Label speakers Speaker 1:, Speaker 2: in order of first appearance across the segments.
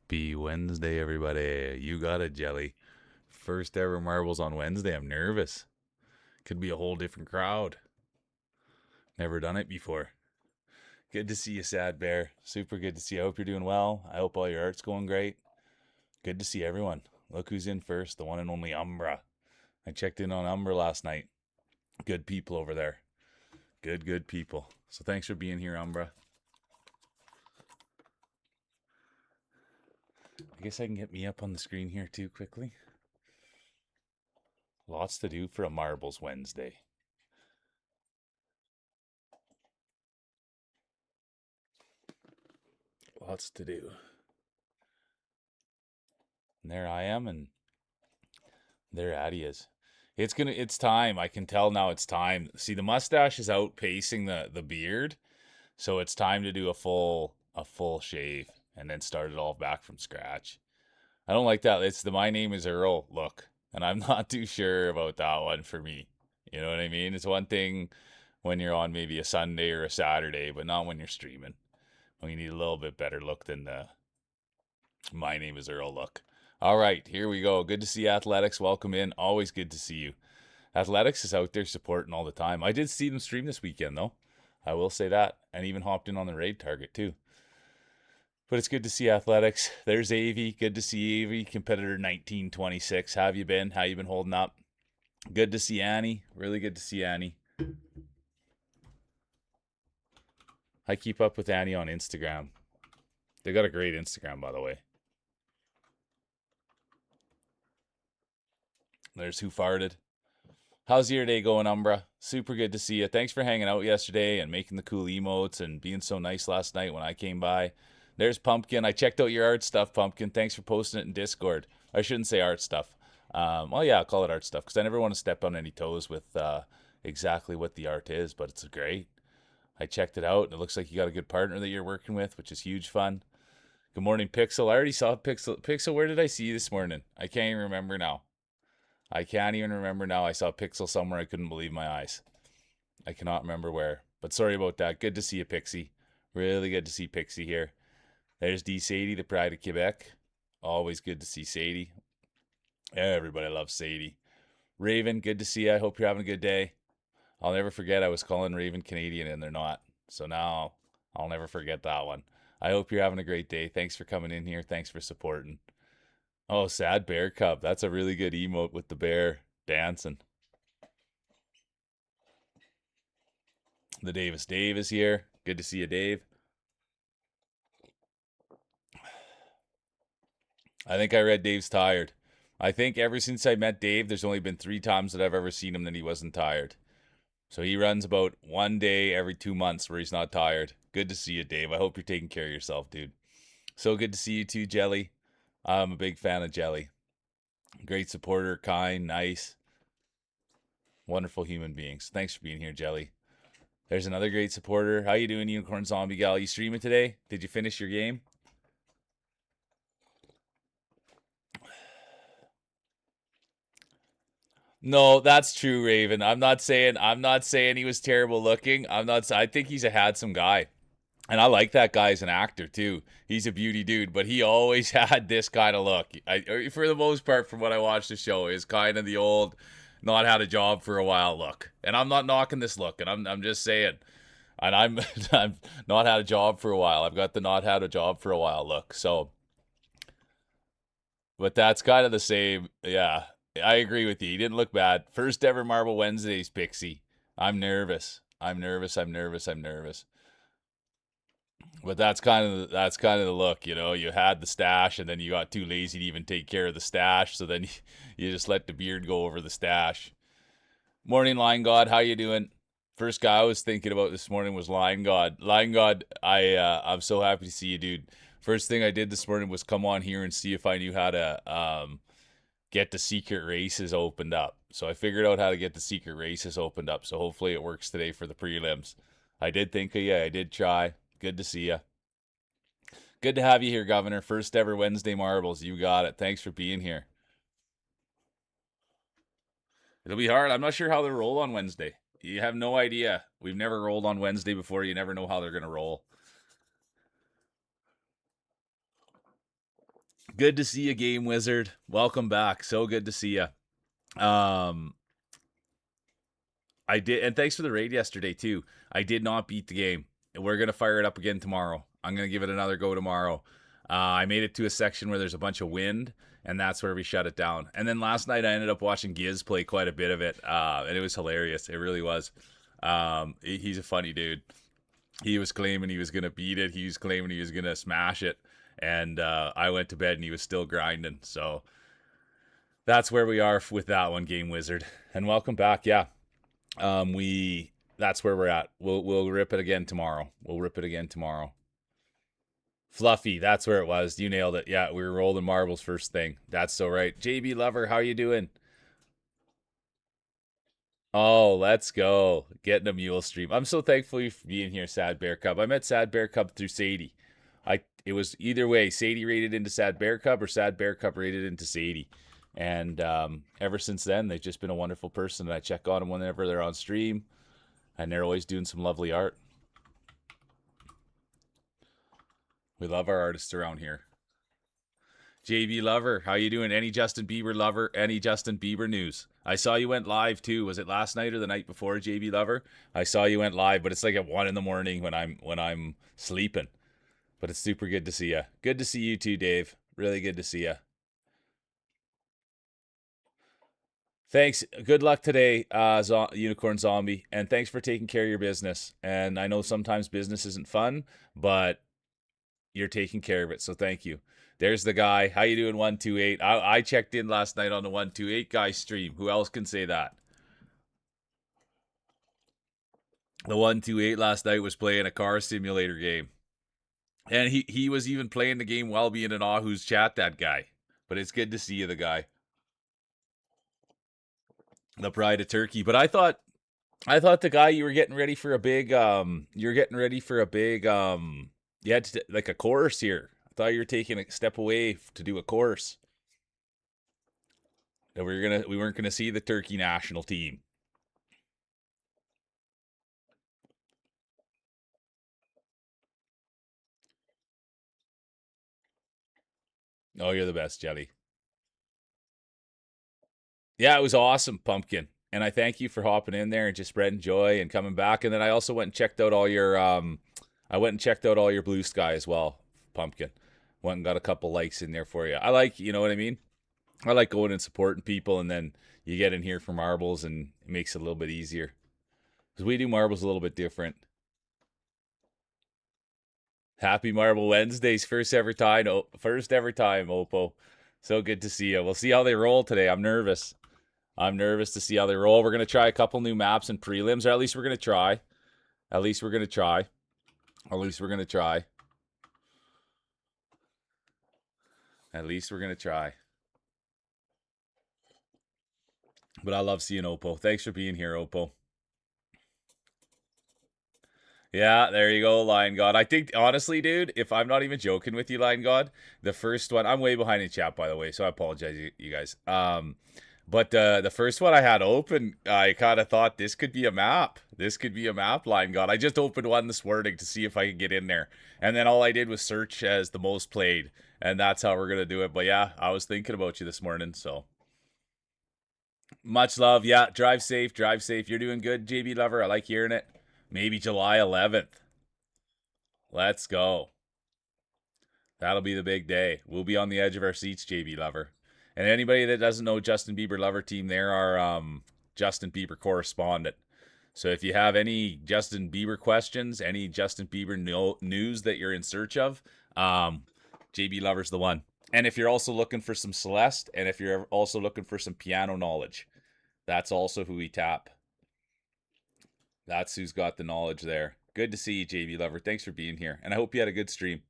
Speaker 1: Happy Wednesday, everybody. You got it, Jelly. First ever marbles on Wednesday. I'm nervous. Could be a whole different crowd. Never done it before. Good to see you, Sad Bear. Super good to see you. I hope you're doing well. I hope all your art's going great. Good to see everyone. Look who's in first, the one and only Umbra. I checked in on Umbra last night. Good people over there. Good people. So thanks for being here, Umbra. I guess I can get me up on the screen here too quickly. Lots to do for a Marbles Wednesday. Lots to do. And there I am, and there Addie is. It's time. I can tell now it's time. See, the mustache is outpacing the beard, so it's time to do a full shave and then start it all back from scratch. I don't like that. It's the my name is Earl look, and I'm not too sure about that one for me. You know what I mean? It's one thing when you're on maybe a Sunday or a Saturday, but not when you're streaming. When you need a little bit better look than the my name is Earl look. All right, here we go. Good to see Athletics. Welcome in. Always good to see you. Athletics is out there supporting all the time. I did see them stream this weekend, though. I will say that. And even hopped in on the raid target, too. But it's good to see Athletics. There's Avy. Good to see Avy. Competitor 1926. How have you been? How you been holding up? Good to see Annie. Really good to see Annie. I keep up with Annie on Instagram. They got a great Instagram, by the way. There's who farted. How's your day going, Umbra? Super good to see you. Thanks for hanging out yesterday and making the cool emotes and being so nice last night when I came by. There's Pumpkin. I checked out your art stuff, Pumpkin. Thanks for posting it in Discord. I shouldn't say art stuff. Well, yeah, I'll call it art stuff because I never want to step on any toes with exactly what the art is, but it's great. I checked it out, and it looks like you got a good partner that you're working with, which is huge fun. Good morning, Pixel. I already saw Pixel. Pixel, where did I see you this morning? I can't even remember now. I can't even remember now. I saw Pixel somewhere. I couldn't believe my eyes. I cannot remember where. But sorry about that. Good to see you, Pixie. Really good to see Pixie here. There's D. Sadie, the pride of Quebec. Always good to see Sadie. Everybody loves Sadie. Raven, good to see you. I hope you're having a good day. I'll never forget I was calling Raven Canadian and they're not. So now I'll never forget that one. I hope you're having a great day. Thanks for coming in here. Thanks for supporting. Oh, sad bear cub. That's a really good emote with the bear dancing. The Davis Dave is here. Good to see you, Dave. I think I read Dave's tired. I think ever since I met Dave, there's only been 3 times that I've ever seen him that he wasn't tired. So he runs about one day every 2 months where he's not tired. Good to see you, Dave. I hope you're taking care of yourself, dude. So good to see you too, Jelly. I'm a big fan of Jelly. Great supporter, kind, nice, wonderful human beings. Thanks for being here, Jelly. There's another great supporter. How you doing, Unicorn Zombie Gal? You streaming today? Did you finish your game? No, that's true, Raven. I'm not saying he was terrible looking. I think he's a handsome guy. And I like that guy as an actor too. He's a beauty dude, but he always had this kind of look. For the most part, from what I watched the show, is kind of the old, not had a job for a while look. And I'm not knocking this look, and I'm just saying, and I'm I'm not had a job for a while. I've got the not had a job for a while look. So, but that's kind of the same. Yeah, I agree with you. He didn't look bad. First ever Marble Wednesdays, Pixie. I'm nervous. I'm nervous. I'm nervous. I'm nervous. But that's kind of the look, you know. You had the stash, and then you got too lazy to even take care of the stash, so then you just let the beard go over the stash. Morning, Lion God. How you doing? First guy I was thinking about this morning was Lion God. Lion God, I'm so happy to see you, dude. First thing I did this morning was come on here and see if I knew how to get the secret races opened up. So I figured out how to get the secret races opened up. So hopefully it works today for the prelims. I did think of you. I did try. Good to see you. Good to have you here, Governor. First ever Wednesday Marbles. You got it. Thanks for being here. It'll be hard. I'm not sure how they'll roll on Wednesday. You have no idea. We've never rolled on Wednesday before. You never know how they're going to roll. Good to see you, Game Wizard. Welcome back. So good to see you. Um, I did, and thanks for the raid yesterday too. I did not beat the game. We're gonna fire it up again tomorrow. I'm gonna give it another go tomorrow. I made it to a section where there's a bunch of wind, and that's where we shut it down. And then last night I ended up watching Giz play quite a bit of it, and it was hilarious. It really was. He's a funny dude. He was claiming he was gonna beat it. He was claiming he was gonna smash it, and I went to bed and he was still grinding. So that's where we are with that one, Game Wizard. And welcome back. Yeah, we that's where we're at. We'll rip it again tomorrow. We'll rip it again tomorrow. Fluffy, that's where it was. You nailed it. Yeah, we were rolling marbles first thing. That's so right. JB Lover, how you doing? Oh, let's go. Getting a mule stream. I'm so thankful for being here, Sad Bear Cub. I met Sad Bear Cub through Sadie. It was either way. Sadie rated into Sad Bear Cub or Sad Bear Cub rated into Sadie. And ever since then, they've just been a wonderful person. And I check on them whenever they're on stream. And they're always doing some lovely art. We love our artists around here. JB Lover, how you doing? Any Justin Bieber lover? Any Justin Bieber news? I saw you went live too. Was it last night or the night before, JB Lover? I saw you went live, but it's like at 1 in the morning when I'm sleeping. But it's super good to see you. Good to see you too, Dave. Really good to see you. Thanks. Good luck today, Unicorn Zombie, and thanks for taking care of your business. And I know sometimes business isn't fun, but you're taking care of it, so thank you. There's the guy. How you doing, 128? I checked in last night on the 128 guy stream. Who else can say that? The 128 last night was playing a car simulator game. And he was even playing the game while being in Ahu's chat, that guy. But it's good to see you, the guy. The pride of Turkey. But I thought the guy you were getting ready for a big you're getting ready for a big you had to, like a course here. I thought you were taking a step away to do a course. That we weren't gonna see the Turkey national team. Oh, you're the best, Jelly. Yeah, it was awesome, Pumpkin. And I thank you for hopping in there and just spreading joy and coming back. And then I also went and checked out all your I went and checked out all your Blue Sky as well, Pumpkin. Went and got a couple likes in there for you. I like, you know what I mean? I like going and supporting people, and then you get in here for marbles and it makes it a little bit easier. Because we do marbles a little bit different. Happy Marble Wednesdays, first ever time, Oppo. So good to see you. We'll see how they roll today. I'm nervous. I'm nervous to see how they roll. We're gonna try a couple new maps and prelims, or at least we're gonna try. At least we're gonna try. At least we're gonna try. At least we're gonna try. But I love seeing Oppo. Thanks for being here, Oppo. Yeah, there you go, Lion God. I think honestly, dude, if I'm not even joking with you, Lion God, the first one I'm way behind in chat, by the way, so I apologize, you guys. But the first one I had open, I kind of thought this could be a map. This could be a map, Lion God. I just opened one this morning to see if I could get in there, and then all I did was search as the most played, and that's how we're gonna do it. But yeah, I was thinking about you this morning, so much love. Yeah, drive safe, drive safe. You're doing good, JB Lover. I like hearing it. Maybe July 11th. Let's go. That'll be the big day. We'll be on the edge of our seats, JB Lover. And anybody that doesn't know Justin Bieber Lover Team, they're our Justin Bieber correspondent. So if you have any Justin Bieber questions, any Justin Bieber news that you're in search of, JB Lover's the one. And if you're also looking for some Celeste, and if you're also looking for some piano knowledge, that's also who we tap. That's who's got the knowledge there. Good to see you, JB Lover. Thanks for being here. And I hope you had a good stream.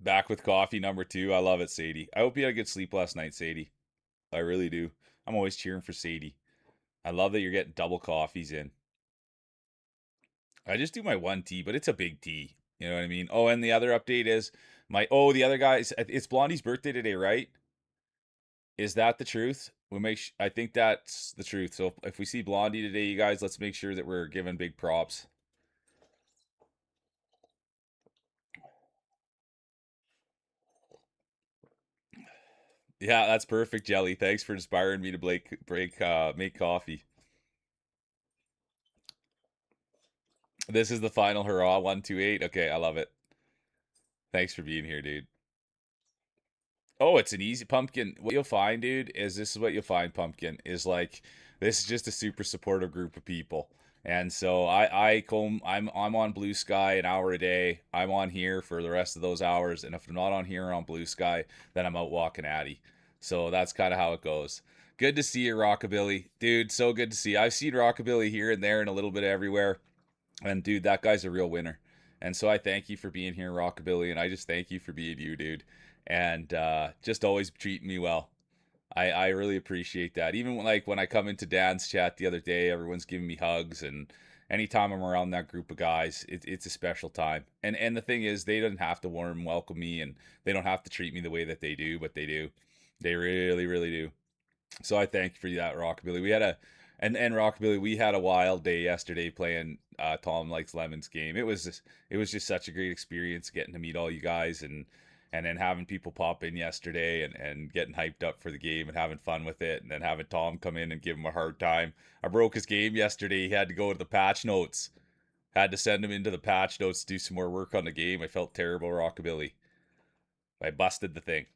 Speaker 1: Back with coffee number 2. I love it, Sadie. I hope you had a good sleep last night, Sadie. I really do. I'm always cheering for Sadie. I love that you're getting double coffees in. I just do my one tea, but it's a big tea. You know what I mean? Oh, and the other update is The other guy, it's Blondie's birthday today, right? Is that the truth? I think that's the truth. So if we see Blondie today, you guys, let's make sure that we're giving big props. Yeah, that's perfect, Jelly. Thanks for inspiring me to make coffee. This is the final hurrah 128. Okay, I love it. Thanks for being here, dude. Oh, it's an easy pumpkin. What you'll find, dude, is this is what you'll find, pumpkin, is like this is just a super supportive group of people. And so I'm on Blue Sky an hour a day. I'm on here for the rest of those hours, and if I'm not on here on Blue Sky, then I'm out walking Addy. So that's kind of how it goes. Good to see you, Rockabilly. Dude, so good to see you. I've seen Rockabilly here and there and a little bit everywhere. And dude, that guy's a real winner. And so I thank you for being here, Rockabilly, and I just thank you for being you, dude. And just always treating me well. I really appreciate that. Even when I come into Dan's chat the other day, everyone's giving me hugs, and anytime I'm around that group of guys, it's a special time. And the thing is, they don't have to warm welcome me, and they don't have to treat me the way that they do, but they do. They really, really do. So I thank you for that, Rockabilly. And Rockabilly, we had a wild day yesterday playing Tom Likes Lemons game. It was just such a great experience getting to meet all you guys, and then having people pop in yesterday, and getting hyped up for the game and having fun with it, and then having Tom come in and give him a hard time. I broke his game yesterday. He had to go to the patch notes. Had to send him into the patch notes to do some more work on the game. I felt terrible, Rockabilly. I busted the thing.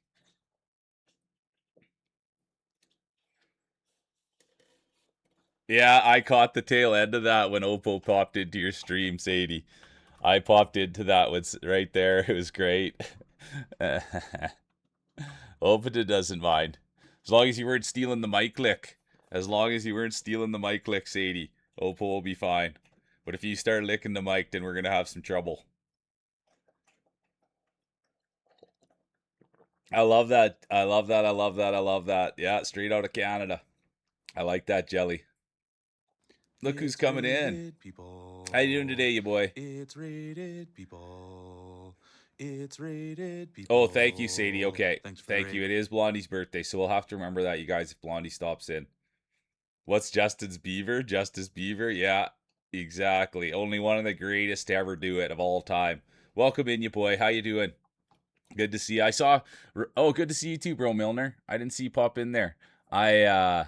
Speaker 1: Yeah, I caught the tail end of that when Oppo popped into your stream, Sadie. I popped into that one right there. It was great. Oppo doesn't mind. As long as you weren't stealing the mic click. As long as you weren't stealing the mic click, Sadie, Oppo will be fine. But if you start licking the mic, then we're going to have some trouble. I love that. I love that. I love that. I love that. Yeah, straight out of Canada. I like that, Jelly. Look who's coming in.
Speaker 2: People.
Speaker 1: How you doing today, you boy?
Speaker 2: It's rated people. It's rated people.
Speaker 1: Oh, thank you, Sadie. Okay.
Speaker 2: Thanks for
Speaker 1: Thank you. It is Blondie's birthday, so we'll have to remember that, you guys, if Blondie stops in. What's Justin's Beaver? Justice Beaver? Yeah, exactly. Only one of the greatest to ever do it of all time. Welcome in, you boy. How you doing? Good to see you. Oh, good to see you too, bro Milner. I didn't see you pop in there. I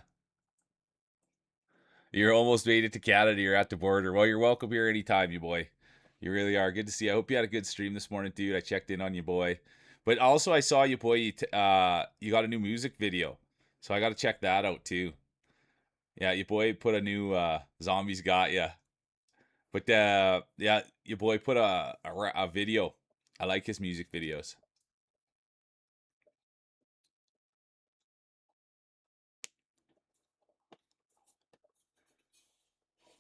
Speaker 1: You're almost made it to Canada. You're at the border. Well, you're welcome here anytime, you boy. You really are. Good to see you. I hope you had a good stream this morning, dude. I checked in on you, boy. But also, I saw you, boy. You got a new music video, so I got to check that out too. Yeah, your boy put a new "Zombies Got Ya." But yeah, your boy put a video. I like his music videos.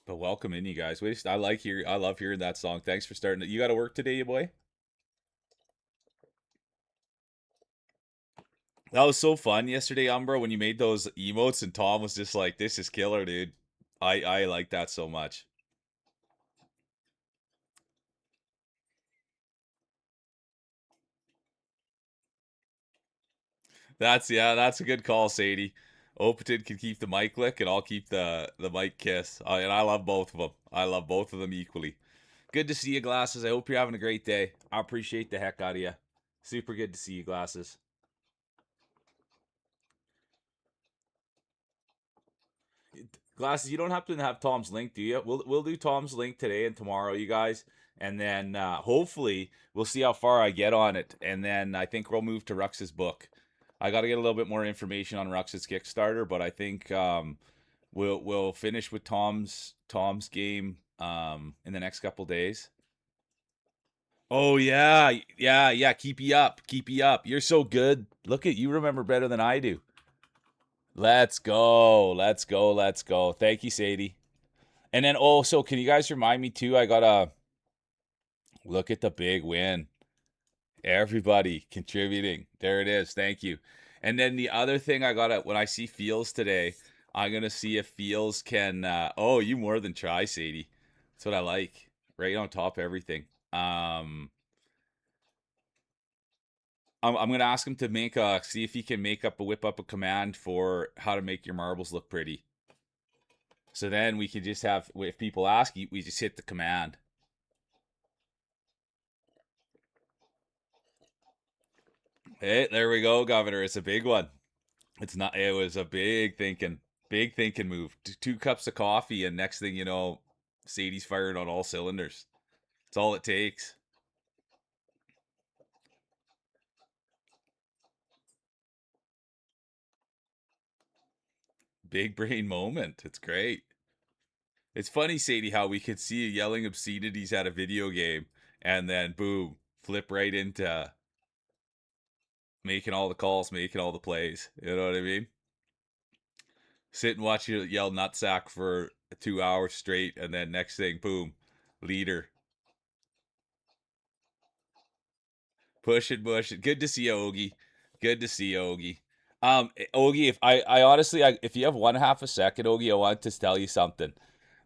Speaker 1: But welcome in, you guys. I love hearing that song. Thanks for starting it. You got to work today, you boy. That was so fun yesterday, Umbra, when you made those emotes and Tom was just like, "This is killer, dude." I like that so much. That's a good call, Sadie. Opatin can keep the mic lick, and I'll keep the mic kiss. And I love both of them. I love both of them equally. Good to see you, Glasses. I hope you're having a great day. I appreciate the heck out of you. Super good to see you, Glasses. Glasses, you don't have to have Tom's link, do you? We'll do Tom's link today and tomorrow, you guys, and then hopefully we'll see how far I get on it, and then I think we'll move to Rux's book. I got to get a little bit more information on Rux's Kickstarter, but I think we'll finish with Tom's game in the next couple days. Oh yeah, yeah. Keep you up. You're so good. Look at you. Remember better than I do. Let's go. Let's go. Let's go. Thank you, Sadie. And then, oh, so can you guys remind me too? I gotta look at the big win. Everybody contributing. There it is. Thank you. And then the other thing I gotta, when I see Fields today, I'm gonna see if Fields can. Oh, you more than try, Sadie. That's what I like. Right on top of everything. Um, I'm gonna ask him to make see if he can whip up a command for how to make your marbles look pretty. So then we can just have, if people ask you, we just hit the command. Hey, there we go, Governor. It's a big one. It's not. It was a big thinking move. Two cups of coffee, and next thing you know, Sadie's firing on all cylinders. It's all it takes. Big brain moment. It's great. It's funny, Sadie, how we could see you yelling obscenities at a video game, and then boom, flip right into making all the calls, making all the plays. You know what I mean? Sit and watch you yell nutsack for 2 hours straight, and then next thing, boom, leader. Push it, push it. Good to see you, Ogie. Good to see you, Ogie. Ogie, if I honestly, if you have one half a second, Ogie, I want to tell you something.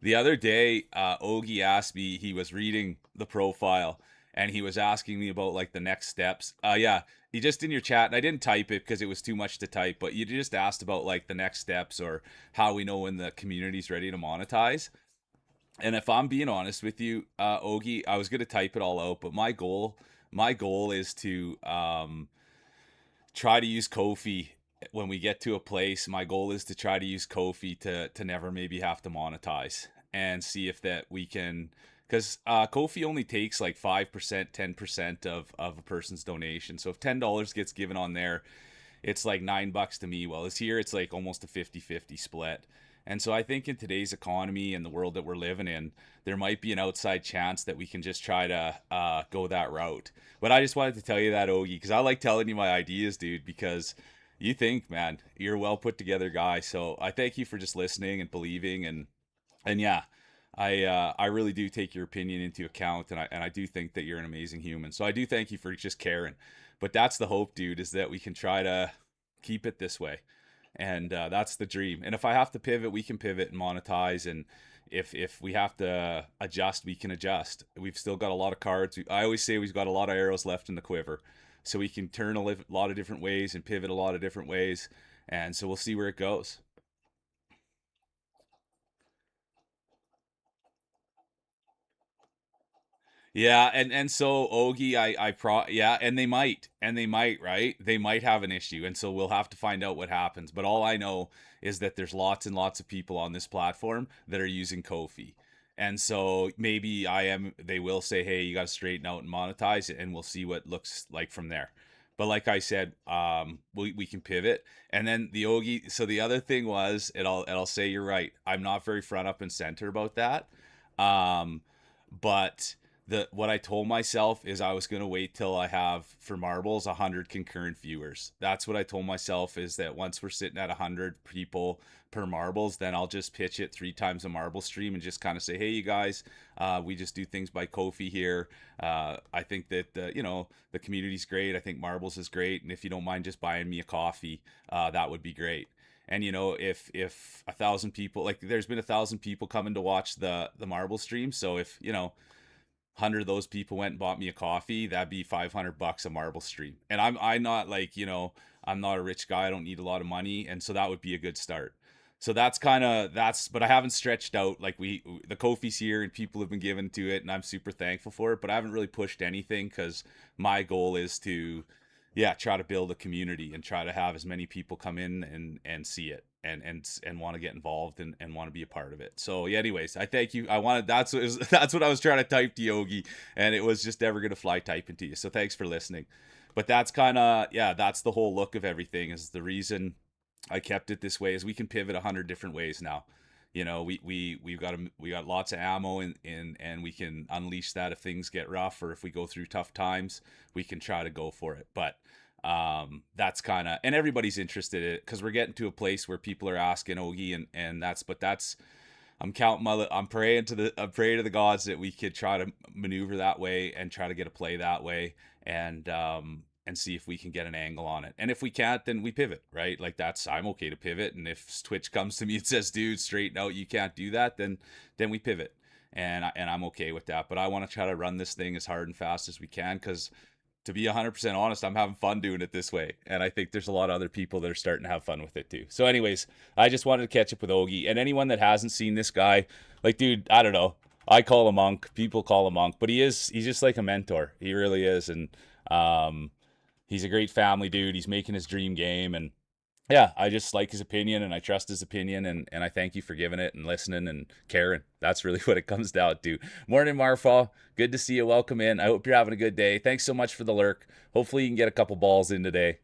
Speaker 1: The other day, Ogie asked me, he was reading the profile and he was asking me about like the next steps. Yeah, he just in your chat, and I didn't type it because it was too much to type, but you just asked about like the next steps or how we know when the community's ready to monetize. And if I'm being honest with you, Ogie, I was gonna type it all out, but my goal is to try to use Kofi when we get to a place. My goal is to try to use Kofi to never maybe have to monetize and see if that we can, because Kofi only takes like 5%, 10% of a person's donation. So if $10 gets given on there, it's like $9 to me. Well, it's here, it's like almost a 50-50 split. And so I think in today's economy and the world that we're living in, there might be an outside chance that we can just try to go that route. But I just wanted to tell you that, Ogie, because I like telling you my ideas, dude, because you think, man, you're a well put together guy. So I thank you for just listening and believing, and yeah, I really do take your opinion into account, and I do think that you're an amazing human. So I do thank you for just caring. But that's the hope, dude, is that we can try to keep it this way, and that's the dream. And if I have to pivot, we can pivot and monetize, and if we have to adjust, we can adjust. We've still got a lot of cards. I always say we've got a lot of arrows left in the quiver, so we can turn a lot of different ways and pivot a lot of different ways, and so we'll see where it goes. Yeah, and so Ogie, yeah, and they might, right? They might have an issue, and so we'll have to find out what happens. But all I know is that there's lots and lots of people on this platform that are using Kofi, and so maybe They will say, hey, you got to straighten out and monetize it, and we'll see what it looks like from there. But like I said, we can pivot, and then the Ogie. So the other thing was, and I'll say you're right. I'm not very front up and center about that. Um, but the what I told myself is I was gonna wait till I have for marbles 100 concurrent viewers. That's what I told myself, is that once we're sitting at 100 people per marbles, then I'll just pitch it 3 times a marble stream and just kind of say, hey, you guys, we just do things by Kofi here. I think that the community's great. I think marbles is great, and if you don't mind just buying me a coffee, that would be great. And if 1,000 people, like there's been 1,000 people coming to watch the marble stream, so if 100 of those people went and bought me a coffee, that'd be $500 a marble stream. And I'm not like, I'm not a rich guy. I don't need a lot of money, and so that would be a good start. So but I haven't stretched out. Like the Kofi's here and people have been given to it, and I'm super thankful for it. But I haven't really pushed anything because my goal is to, yeah, try to build a community and try to have as many people come in and see it and want to get involved and want to be a part of it. So yeah, anyways, I thank you. I wanted that's what I was trying to type to Yogi, and it was just never gonna fly typing to you. So thanks for listening. But that's kind of, yeah, that's the whole look of everything. Is the reason I kept it this way is we can pivot 100 different ways now. We got lots of ammo, and we can unleash that if things get rough or if we go through tough times. We can try to go for it. But that's kind of, and everybody's interested in it because we're getting to a place where people are asking Ogie, and that's I'm praying to the gods that we could try to maneuver that way and try to get a play that way, and see if we can get an angle on it. And if we can't, then we pivot, right? Like I'm okay to pivot. And if Twitch comes to me and says, dude, straighten out, you can't do that, then we pivot. And I'm okay with that. But I want to try to run this thing as hard and fast as we can, because to be 100% honest, I'm having fun doing it this way. And I think there's a lot of other people that are starting to have fun with it too. So, anyways, I just wanted to catch up with Ogie. And anyone that hasn't seen this guy, like, dude, I don't know. I call him Monk. People call him Monk. But he's just like a mentor. He really is. And he's a great family dude. He's making his dream game. And yeah, I just like his opinion and I trust his opinion and I thank you for giving it and listening and caring. That's really what it comes down to. Morning, Marfa. Good to see you. Welcome in. I hope you're having a good day. Thanks so much for the lurk. Hopefully you can get a couple balls in today.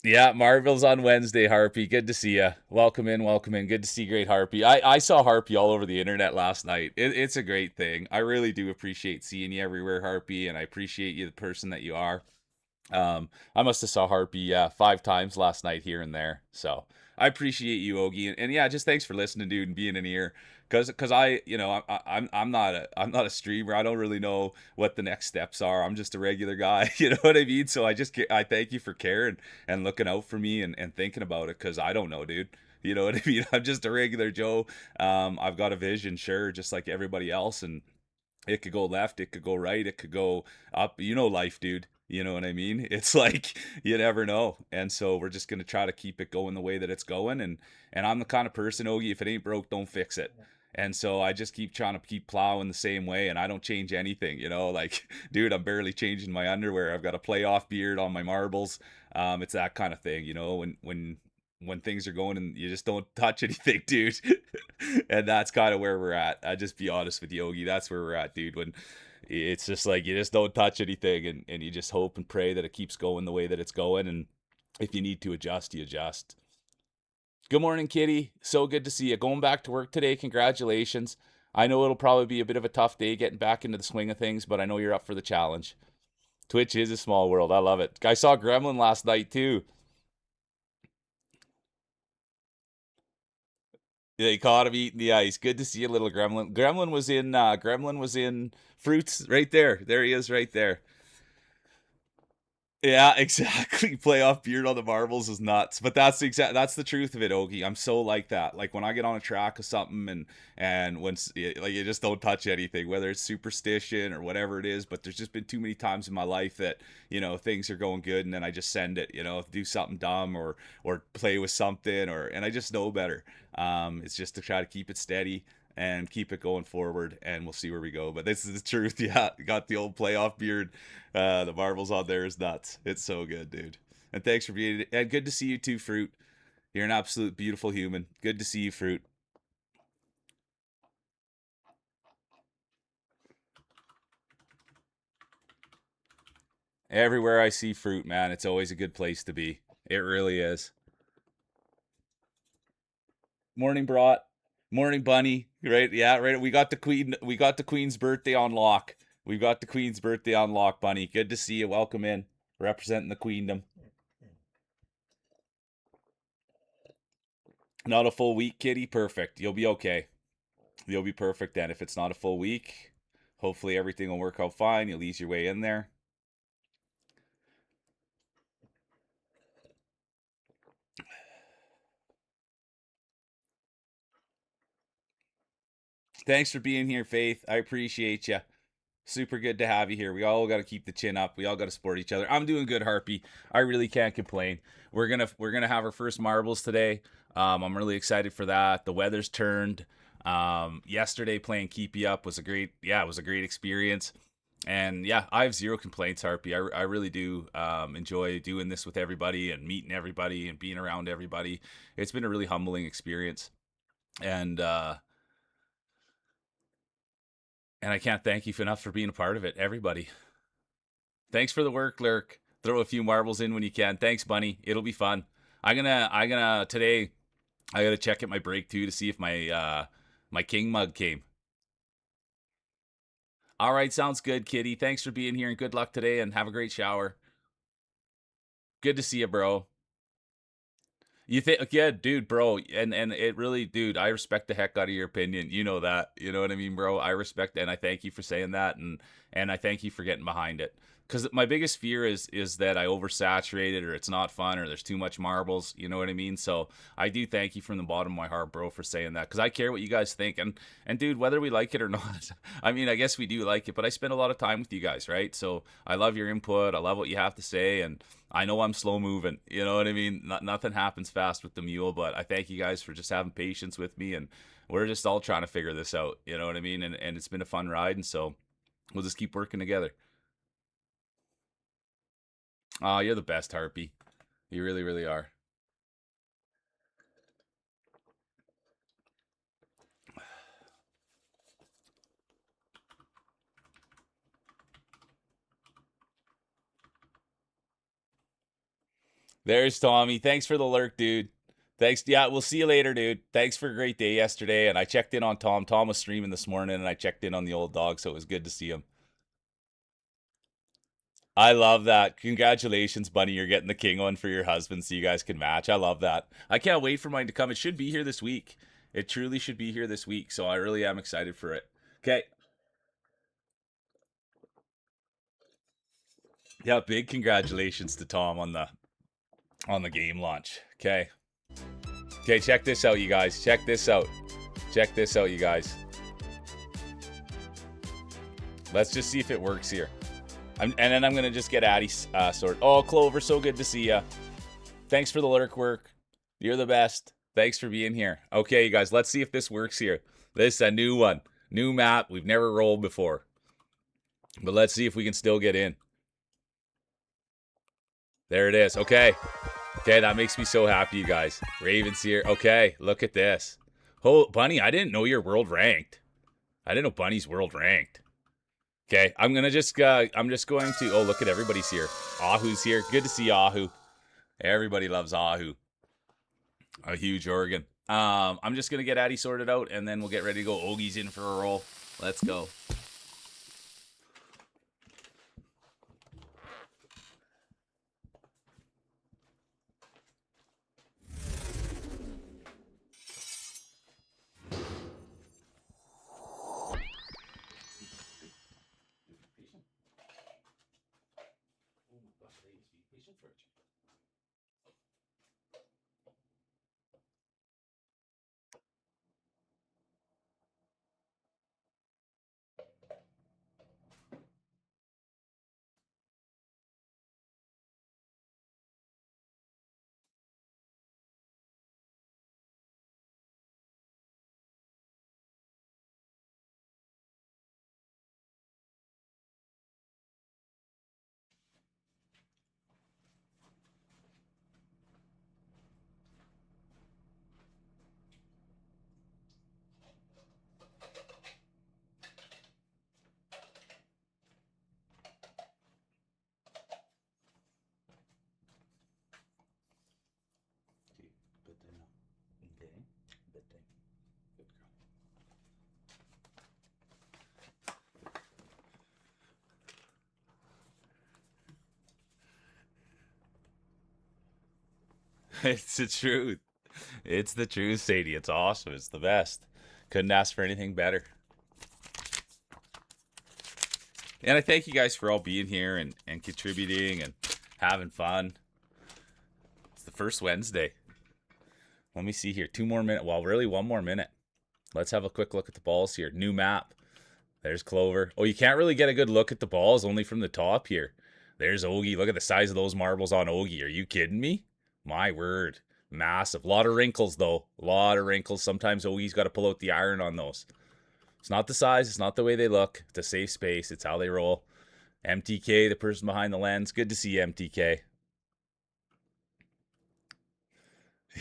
Speaker 1: Yeah, Marvel's on Wednesday, Harpy. Good to see you. Welcome in, welcome in. Good to see great Harpy. I saw Harpy all over the internet last night. It's a great thing. I really do appreciate seeing you everywhere, Harpy, and I appreciate you, the person that you are. I must have saw Harpy 5 times last night here and there. So I appreciate you, Ogie, and yeah, just thanks for listening, dude, and being in here. Cause I, I'm not a streamer. I don't really know what the next steps are. I'm just a regular guy. You know what I mean? So I thank you for caring and looking out for me and thinking about it. Cause I don't know, dude. You know what I mean? I'm just a regular Joe. I've got a vision, sure, just like everybody else, and it could go left, it could go right, it could go up. You know, life, dude. You know what I mean? It's like you never know. And so we're just gonna try to keep it going the way that it's going. And I'm the kind of person, Ogie, if it ain't broke, don't fix it. And so I just keep trying to keep plowing the same way and I don't change anything, like, dude, I'm barely changing my underwear. I've got a playoff beard on my marbles. It's that kind of thing, when things are going and you just don't touch anything, dude. And that's kind of where we're at. I just be honest with Yogi. That's where we're at, dude. When it's just like you just don't touch anything and you just hope and pray that it keeps going the way that it's going. And if you need to adjust, you adjust. Good morning, Kitty. So good to see you. Going back to work today. Congratulations. I know it'll probably be a bit of a tough day getting back into the swing of things, but I know you're up for the challenge. Twitch is a small world. I love it. I saw Gremlin last night too. They caught him eating the ice. Good to see you, little Gremlin. Gremlin was in fruits right there. There he is, right there. Yeah, exactly. Playoff beard on the marbles is nuts, but that's the truth of it, Ogie. I'm so like that. Like when I get on a track of something and when like you just don't touch anything, whether it's superstition or whatever it is. But there's just been too many times in my life that things are going good and then I just send it. Do something dumb or play with something and I just know better. It's just to try to keep it steady and keep it going forward and we'll see where we go, but this is the truth. Yeah, got the old playoff beard. The marbles on there is nuts. It's so good, dude. And thanks for being, and good to see you too, Fruit. You're an absolute beautiful human. Good to see you, Fruit. Everywhere I see Fruit, man, it's always a good place to be. It really is. Morning, Brought. Morning, Bunny. Right? Yeah, right. We got the Queen. We got the Queen's birthday on lock. We got the Queen's birthday on lock, Bunny. Good to see you. Welcome in, representing the Queendom. Not a full week, Kitty. Perfect. You'll be okay. You'll be perfect then. If it's not a full week, hopefully everything will work out fine. You'll ease your way in there. Thanks for being here, Faith. I appreciate you. Super good to have you here. We all got to keep the chin up. We all got to support each other. I'm doing good, Harpy. I really can't complain. We're gonna have our first marbles today. I'm really excited for that. The weather's turned. Yesterday playing Keepy Up was it was a great experience. And yeah, I have zero complaints, Harpy. I really do enjoy doing this with everybody and meeting everybody and being around everybody. It's been a really humbling experience, and I can't thank you enough for being a part of it, everybody. Thanks for the work, Lurk. Throw a few marbles in when you can. Thanks, Bunny. It'll be fun. I gonna today. I gotta check at my break too to see if my king mug came. All right, sounds good, Kitty. Thanks for being here and good luck today and have a great shower. Good to see you, bro. You think, yeah, dude, bro, and it really, dude, I respect the heck out of your opinion. You know that, you know what I mean, bro. I respect and I thank you for saying that, and I thank you for getting behind it because my biggest fear is that I oversaturate it or it's not fun or there's too much marbles. You know what I mean? So I do thank you from the bottom of my heart, bro, for saying that because I care what you guys think. And dude, whether we like it or not, I mean, I guess we do like it, but I spend a lot of time with you guys, right? So I love your input. I love what you have to say, and I know I'm slow moving. You know what I mean? Nothing happens fast with the mule, but I thank you guys for just having patience with me, and we're just all trying to figure this out. You know what I mean? And it's been a fun ride, and so we'll just keep working together. Oh, you're the best, Harpy. You really, really are. There's Tommy. Thanks for the lurk, dude. Thanks. Yeah, we'll see you later, dude. Thanks for a great day yesterday. And I checked in on Tom. Tom was streaming this morning, and I checked in on the old dog, so it was good to see him. I love that. Congratulations, Bunny. You're getting the king one for your husband so you guys can match. I love that. I can't wait for mine to come. It should be here this week. It truly should be here this week. So I really am excited for it. Okay. Yeah, big congratulations to Tom on the game launch. Okay. Okay, check this out, you guys. Check this out. Check this out, you guys. Let's just see if it works here. And then I'm going to just get Addy sorted. Oh, Clover, so good to see ya. Thanks for the lurk work. You're the best. Thanks for being here. Okay, you guys, let's see if this works here. This is a new one. New map. We've never rolled before. But let's see if we can still get in. There it is. Okay. Okay, that makes me so happy, you guys. Raven's here. Okay, look at this. Oh, Bunny, I didn't know you're world ranked. I didn't know Bunny's world ranked. Okay, I'm just going to. Oh, look at everybody's here. Ahu's here. Good to see Ahu. Everybody loves Ahu. A huge organ. I'm just gonna get Addy sorted out, and then we'll get ready to go. Ogie's in for a roll. Let's go. It's the truth. It's the truth, Sadie. It's awesome. It's the best. Couldn't ask for anything better. And I thank you guys for all being here and contributing and having fun. It's the first Wednesday. Let me see here. 2 more minutes. Well, really, 1 more minute. Let's have a quick look at the balls here. New map. There's Clover. Oh, you can't really get a good look at the balls, only from the top here. There's Ogie. Look at the size of those marbles on Ogie. Are you kidding me? My word. Massive. Lot of wrinkles, though. Lot of wrinkles. Sometimes Ogie's got to pull out the iron on those. It's not the size. It's not the way they look. It's a safe space. It's how they roll. MTK, the person behind the lens. Good to see you, MTK.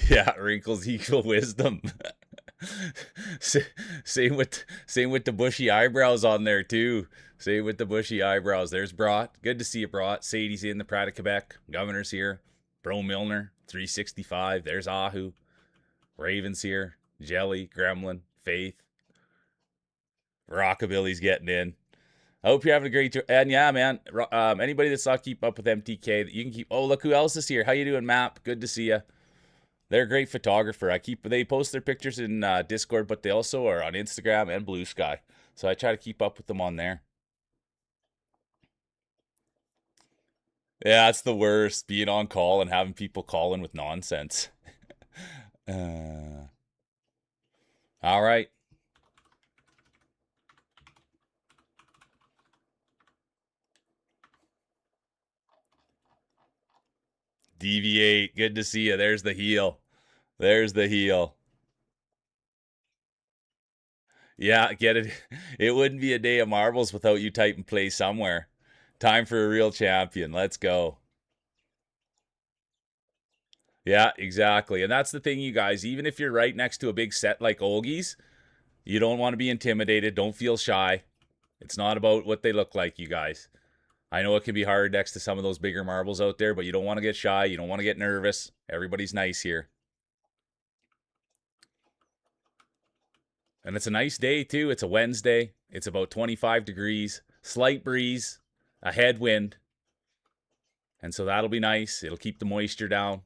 Speaker 1: Yeah, wrinkles equal wisdom. same with the bushy eyebrows on there too. Same with the bushy eyebrows. There's Brat. Good to see you, Brat. Sadie's in the Pratt of Quebec. Governor's here. Bro Milner, 365. There's Ahu. Raven's here. Jelly, Gremlin, Faith. Rockabilly's getting in. I hope you're having a great. And yeah, man. Anybody that's not keep up with MTK, you can keep. Oh, look who else is here. How you doing, Map? Good to see you. They're a great photographer. They post their pictures in Discord, but they also are on Instagram and Blue Sky. So I try to keep up with them on there. Yeah, it's the worst, being on call and having people call in with nonsense. Uh, all right. Deviate. Good to see you. There's the heel. There's the heel. Yeah, get it. It wouldn't be a day of marbles without you typing play somewhere. Time for a real champion. Let's go. Yeah, exactly. And that's the thing, you guys. Even if you're right next to a big set like Olgie's, you don't want to be intimidated. Don't feel shy. It's not about what they look like, you guys. I know it can be hard next to some of those bigger marbles out there, but you don't want to get shy. You don't want to get nervous. Everybody's nice here. And it's a nice day, too. It's a Wednesday. It's about 25 degrees, slight breeze, a headwind. And so that'll be nice. It'll keep the moisture down.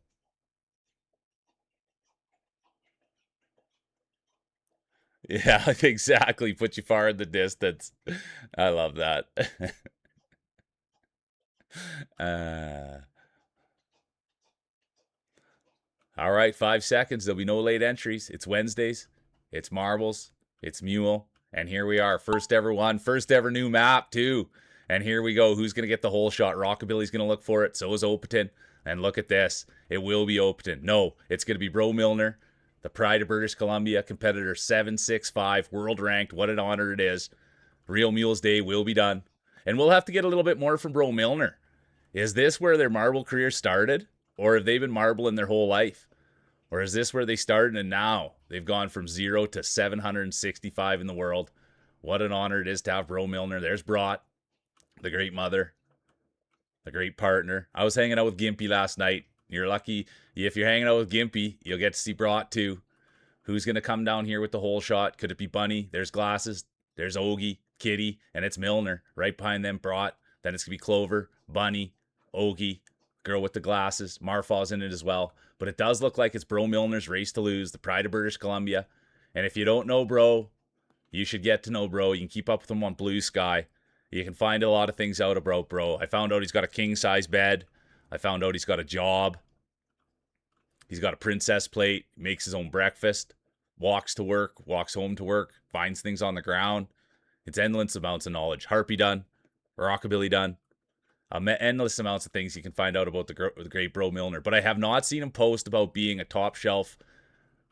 Speaker 1: Yeah, exactly. Put you far in the distance. I love that. uh, all right, 5 seconds. There'll be no late entries. It's Wednesdays. It's marbles. It's mule. And here we are. First ever one. First ever new map, too. And here we go. Who's going to get the whole shot? Rockabilly's going to look for it. So is Opaton. And look at this. It will be Opaton. No, it's going to be Bro Milner, the pride of British Columbia, competitor 765, world ranked. What an honor it is. Real Mules Day will be done. And we'll have to get a little bit more from Bro Milner. Is this where their marble career started? Or have they been marbling their whole life? Or is this where they started and now they've gone from 0 to 765 in the world? What an honor it is to have Bro Milner. There's Brought, the great mother, the great partner. I was hanging out with Gimpy last night. You're lucky. If you're hanging out with Gimpy, you'll get to see Brought too. Who's going to come down here with the whole shot? Could it be Bunny? There's Glasses. There's Ogie, Kitty, and it's Milner. Right behind them, Brought. Then it's going to be Clover, Bunny, Ogie, girl with the glasses. Marfaw's in it as well. But it does look like it's Bro Milner's race to lose, the pride of British Columbia. And if you don't know Bro, you should get to know Bro. You can keep up with him on Blue Sky. You can find a lot of things out about Bro. I found out he's got a king-size bed. I found out he's got a job. He's got a princess plate, makes his own breakfast, walks to work, walks home to work, finds things on the ground. It's endless amounts of knowledge. Harpy done, Rockabilly done. Endless amounts of things you can find out about the great Bro Milner. But I have not seen him post about being a top shelf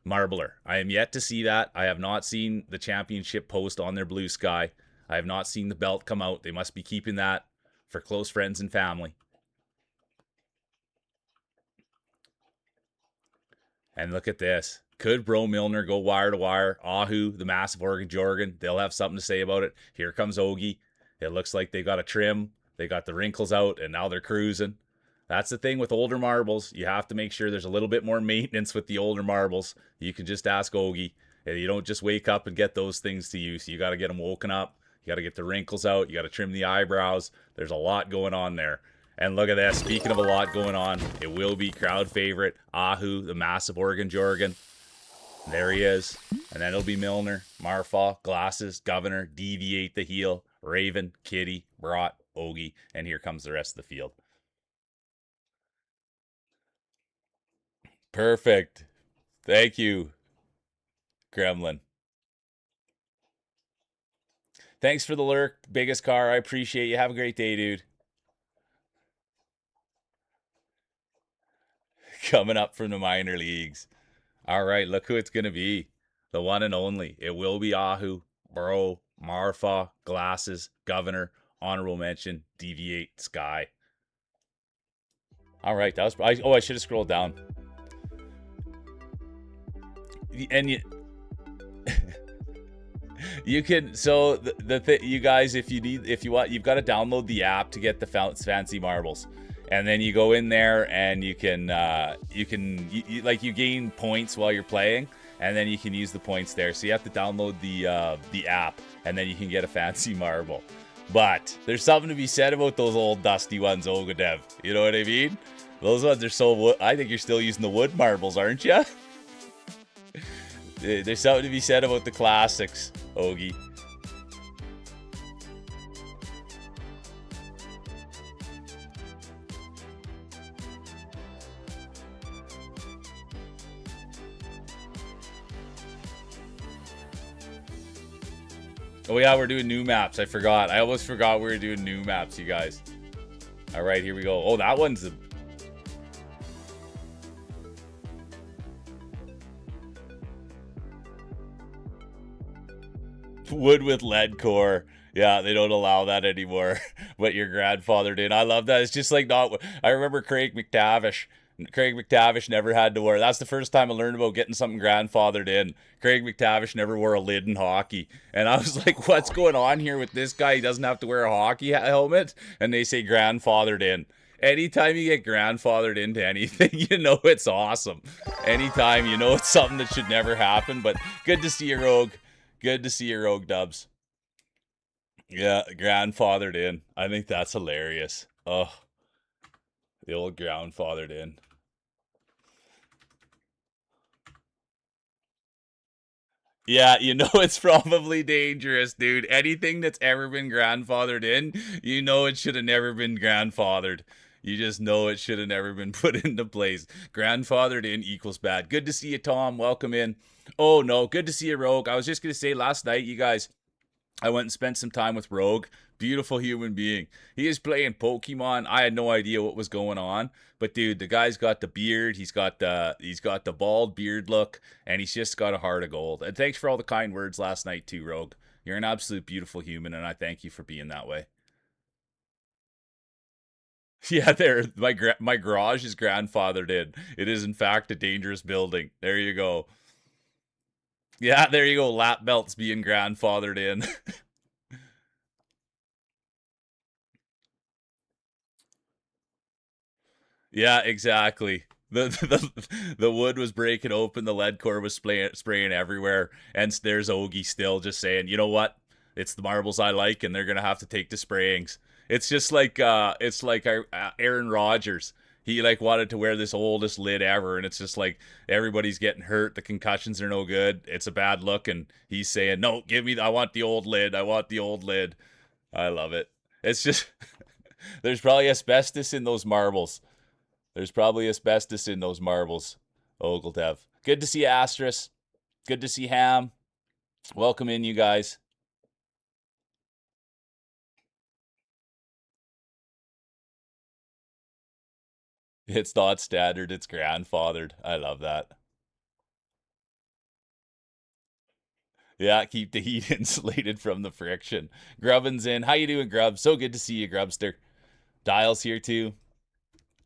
Speaker 1: marbler. I am yet to see that. I have not seen the championship post on their Blue Sky. I have not seen the belt come out. They must be keeping that for close friends and family. And look at this. Could Bro Milner go wire to wire? Ahu, the massive Oregon Jorgen, they'll have something to say about it. Here comes Ogie. It looks like they got a trim. They got the wrinkles out, and now they're cruising. That's the thing with older marbles. You have to make sure there's a little bit more maintenance with the older marbles. You can just ask Ogie. You don't just wake up and get those things to you. So you got to get them woken up. You got to get the wrinkles out. You got to trim the eyebrows. There's a lot going on there. And look at that. Speaking of a lot going on, it will be crowd favorite Ahu, the massive Oregon Jorgen. There he is. And then it'll be Milner, Marfaw, Glasses, Governor, Deviate the heel, Raven, Kitty, Brought, Ogie, and here comes the rest of the field. Perfect. Thank you, Gremlin. Thanks for the lurk, biggest car. I appreciate you. Have a great day, dude. Coming up from the minor leagues. All right, look who it's going to be. The one and only. It will be Ahu, Bro, Marfa, Glasses, Governor, honorable mention, Deviate, Sky. All right, that was. I should have scrolled down. And you can. So you guys, if you want, you've got to download the app to get the fancy marbles. And then you go in there and you can you gain points while you're playing, and then you can use the points there. So you have to download the app, and then you can get a fancy marble. But there's something to be said about those old dusty ones, Ogadev. You know what I mean? Those ones are so. I think you're still using the wood marbles, aren't you? There's something to be said about the classics, Ogie. Oh yeah, we're doing new maps. I forgot. I almost forgot we were doing new maps, you guys. All right, here we go. Oh, that one's a wood with lead core. Yeah, they don't allow that anymore. But your grandfather did. I love that. It's just like not. I remember Craig McTavish. Craig McTavish never had to wear. That's the first time I learned about getting something grandfathered in. Craig McTavish never wore a lid in hockey, and I was like, "What's going on here with this guy? He doesn't have to wear a hockey helmet." And they say grandfathered in. Anytime you get grandfathered into anything, you know it's awesome. Anytime you know it's something that should never happen. But good to see you, Rogue. Good to see you, Rogue Dubs. Yeah, grandfathered in. I think that's hilarious. Oh, the old grandfathered in. Yeah, you know it's probably dangerous, dude. Anything that's ever been grandfathered in, you know it should have never been grandfathered. You just know it should have never been put into place. Grandfathered in equals bad. Good to see you, Tom. Welcome in. Oh no, good to see you, Rogue. I was just gonna say last night, you guys, I went and spent some time with Rogue. Beautiful human being. He is playing Pokemon. I had no idea what was going on, but dude, the guy's got the beard. He's got the bald beard look, and he's just got a heart of gold. And thanks for all the kind words last night too, Rogue. You're an absolute beautiful human, and I thank you for being that way. Yeah, there. My garage is grandfathered in. It is in fact a dangerous building. There you go. Yeah, there you go. Lap belts being grandfathered in. Yeah, exactly. The wood was breaking open, the lead core was spraying everywhere, and there's Ogie still just saying, you know what? It's the marbles I like, and they're gonna have to take the sprayings. It's like Aaron Rodgers. He like wanted to wear this oldest lid ever, and it's just like everybody's getting hurt. The concussions are no good. It's a bad look, and he's saying, "No, give me. I want the old lid. I want the old lid." I love it. It's just there's probably asbestos in those marbles. There's probably asbestos in those marbles. Ogledev. Good to see Astris. Good to see Ham. Welcome in, you guys. It's not standard, it's grandfathered. I love that. Yeah, keep the heat insulated from the friction. Grubbin's in. How you doing, Grub? So good to see you, Grubster. Dial's here too.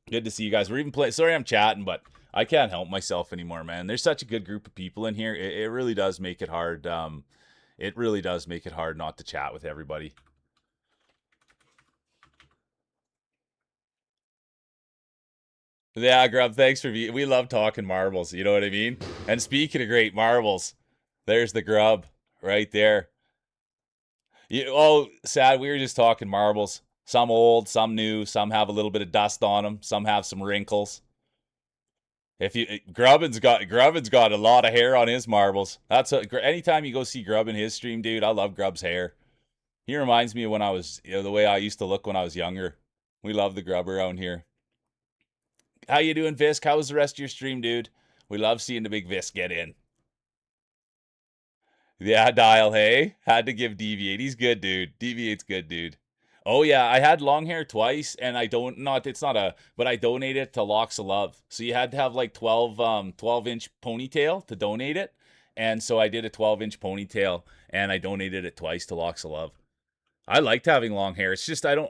Speaker 1: Good to see you guys. We're even playing. Sorry, I'm chatting, but I can't help myself anymore, man. There's such a good group of people in here. It really does make it hard. It really does make it hard not to chat with everybody. Yeah, Grub, thanks for we love talking marbles, you know what I mean? And speaking of great marbles, there's the Grub right there. Sad, we were just talking marbles. Some old, some new, some have a little bit of dust on them, some have some wrinkles. If you Grubbin's got a lot of hair on his marbles. Anytime you go see Grubb in his stream, dude, I love Grubb's hair. He reminds me of when I was, the way I used to look when I was younger. We love the Grub around here. How you doing, Visk? How was the rest of your stream, dude? We love seeing the big Visk get in. Yeah, Dial, hey. Had to give Deviate. He's good, dude. Deviate's good, dude. Oh yeah, I had long hair twice, and I don't not it's not a but I donated it to Locks of Love. So you had to have like 12-inch ponytail to donate it. And so I did a 12-inch ponytail and I donated it twice to Locks of Love. I liked having long hair. It's just I don't.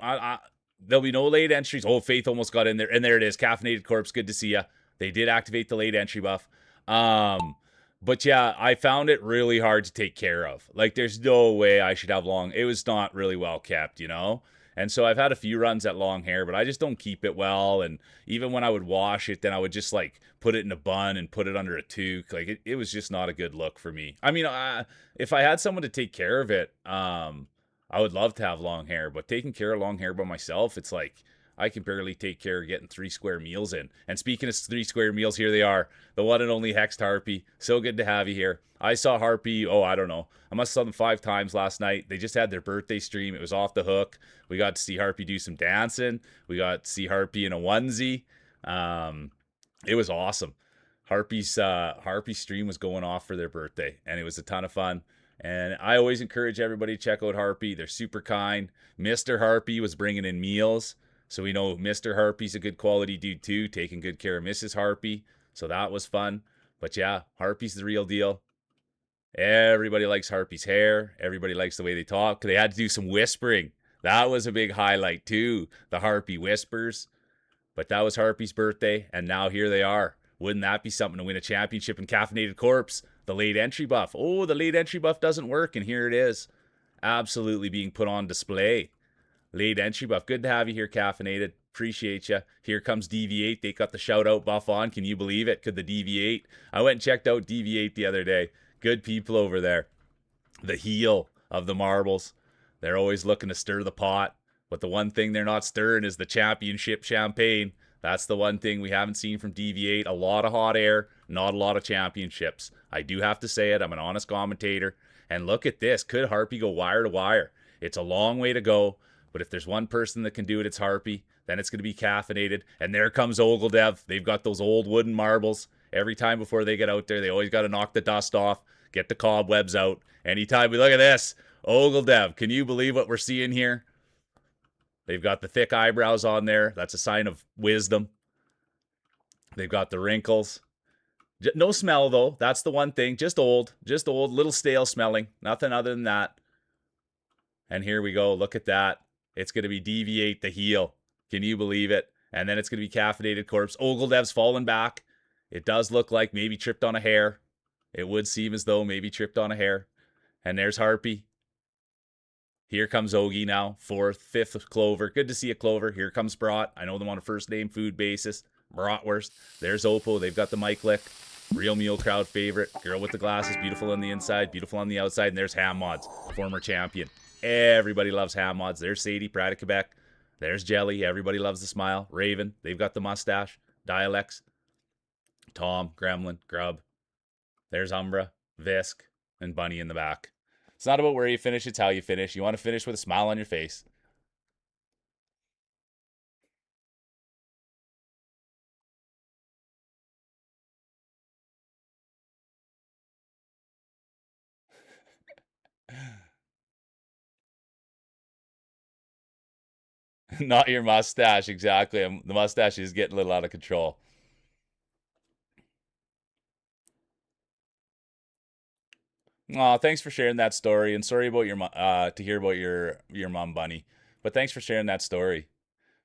Speaker 1: There'll be no late entries. Oh, Faith almost got in there, and there it is. Caffeinated Corpse. Good to see ya. They did activate the late entry buff. But yeah, I found it really hard to take care of. Like, there's no way I should have long. It was not really well kept, you know. And so I've had a few runs at long hair, but I just don't keep it well. And even when I would wash it, then I would just like put it in a bun and put it under a toque. Like it was just not a good look for me. I mean, if I had someone to take care of it, I would love to have long hair, but taking care of long hair by myself, it's like I can barely take care of getting 3 square meals in. And speaking of 3 square meals, here they are. The one and only Hexed Harpy. So good to have you here. I saw Harpy, I don't know. I must have saw them 5 times last night. They just had their birthday stream. It was off the hook. We got to see Harpy do some dancing. We got to see Harpy in a onesie. It was awesome. Harpy's stream was going off for their birthday, and it was a ton of fun. And I always encourage everybody to check out Harpy. They're super kind. Mr. Harpy was bringing in meals. So we know Mr. Harpy's a good quality dude too, taking good care of Mrs. Harpy. So that was fun. But yeah, Harpy's the real deal. Everybody likes Harpy's hair. Everybody likes the way they talk. They had to do some whispering. That was a big highlight too. The Harpy whispers. But that was Harpy's birthday, and now here they are. Wouldn't that be something to win a championship in Caffeinated Corpse? The late entry buff. Oh, the late entry buff doesn't work, and here it is. Absolutely being put on display. Late entry buff. Good to have you here, Caffeinated. Appreciate you. Here comes DV8. They got the shout out buff on. Can you believe it? Could the DV8? I went and checked out DV8 the other day. Good people over there. The heel of the marbles. They're always looking to stir the pot. But the one thing they're not stirring is the championship champagne. That's the one thing we haven't seen from DV8. A lot of hot air, not a lot of championships. I do have to say it. I'm an honest commentator. And look at this. Could Harpy go wire to wire? It's a long way to go. But if there's one person that can do it, it's Harpy. Then it's going to be Caffeinated. And there comes Ogildev. They've got those old wooden marbles. Every time before they get out there, they always got to knock the dust off, get the cobwebs out. Anytime we look at this, Ogildev, can you believe what we're seeing here? They've got the thick eyebrows on there. That's a sign of wisdom. They've got the wrinkles. No smell, though. That's the one thing. Just old. Just old. Little stale smelling. Nothing other than that. And here we go. Look at that. It's going to be DV8 the heel. Can you believe it? And then it's going to be Caffeinated Corpse. Ogildev's fallen back. It does look like maybe tripped on a hair. It would seem as though maybe tripped on a hair. And there's Harpy. Here comes Ogie now. Fourth, fifth Clover. Good to see a Clover. Here comes Brat. I know them on a first name food basis. Bratwurst. There's Oppo. They've got the mic lick. Real meal crowd favorite. Girl with the glasses. Beautiful on the inside. Beautiful on the outside. And there's Ham Mods. Former champion. Everybody loves Ham Mods. There's Sadie, Pride of Quebec. There's Jelly. Everybody loves the smile. Raven. They've got the mustache. Dialects. Tom. Gremlin. Grub. There's Umbra. Visk. And Bunny in the back. It's not about where you finish, it's how you finish. You want to finish with a smile on your face. Not your mustache, exactly. The mustache is getting a little out of control. Aw, thanks for sharing that story, and sorry about to hear about your mom, Bunny. But thanks for sharing that story.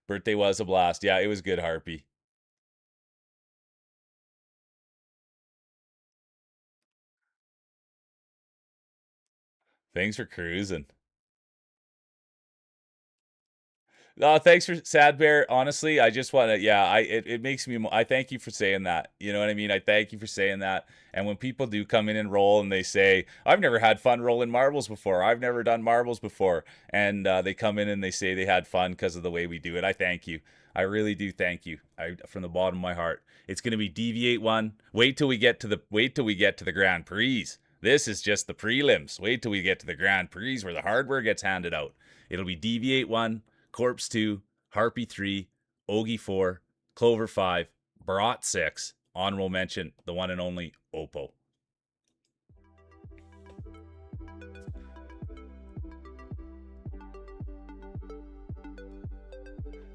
Speaker 1: Birthday was a blast. Yeah, it was good, Harpy. Thanks for cruising. Thanks for Sad Bear. Honestly, I just want to, yeah, it makes me, I thank you for saying that. You know what I mean? I thank you for saying that. And when people do come in and roll and they say, I've never had fun rolling marbles before, I've never done marbles before, and they come in and they say they had fun because of the way we do it, I thank you. I really do thank you. From the bottom of my heart. It's going to be Deviate one. Wait till we get to the Grand Prix. This is just the prelims. Wait till we get to the Grand Prix where the hardware gets handed out. It'll be Deviate 1, Corpse 2, Harpy 3, Ogie 4, Clover 5, Brat 6, honorable mention, the one and only Oppo.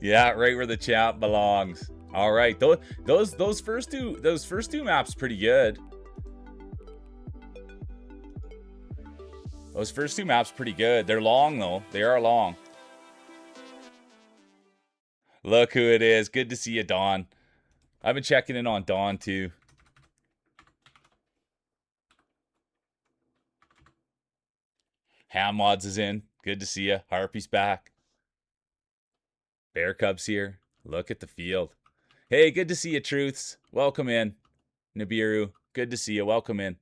Speaker 1: Yeah, right where the champ belongs. All right, those first two maps pretty good. Those first two maps pretty good. They're long though. They are long. Look who it is. Good to see you, Dawn. I've been checking in on Dawn too. Ham Mods is in. Good to see you. Harpy's back. Bear Cub's here. Look at the field. Hey, good to see you, Truths. Welcome in. Nibiru, good to see you. Welcome in.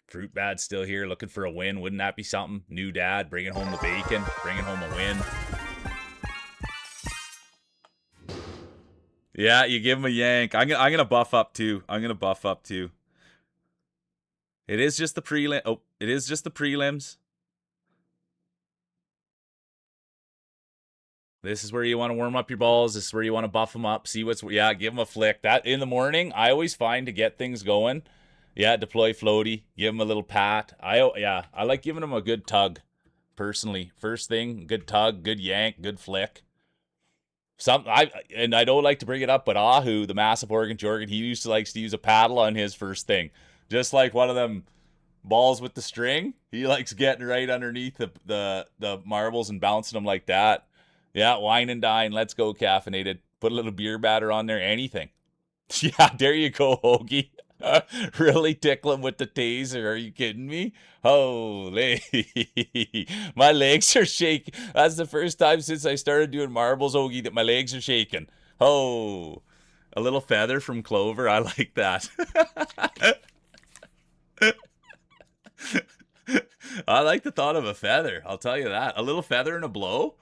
Speaker 1: Fruit Bad's still here, looking for a win. Wouldn't that be something? New dad, bringing home the bacon, bringing home a win. Yeah, you give him a yank. I'm gonna buff up too. It is just the prelim. Oh, it is just the prelims. This is where you want to warm up your balls. This is where you want to buff them up. See what's, yeah, give them a flick. That in the morning, I always find to get things going Yeah, deploy floaty. Give him a little pat. I like giving him a good tug. Personally, first thing, good tug, good yank, good flick. I don't like to bring it up, but Ahu, the massive Oregon Jorgen, he used to likes to use a paddle on his first thing, just like one of them balls with the string. He likes getting right underneath the marbles and bouncing them like that. Yeah, wine and dine. Let's go caffeinated. Put a little beer batter on there. Anything. Yeah, there you go, Hoagie. Really tickle him with the taser. Are you kidding me? Holy. My legs are shaking. That's the first time since I started doing marbles, Hoagie, that my legs are shaking. Oh, a little feather from Clover. I like that. I like the thought of a feather. I'll tell you that. A little feather and a blow.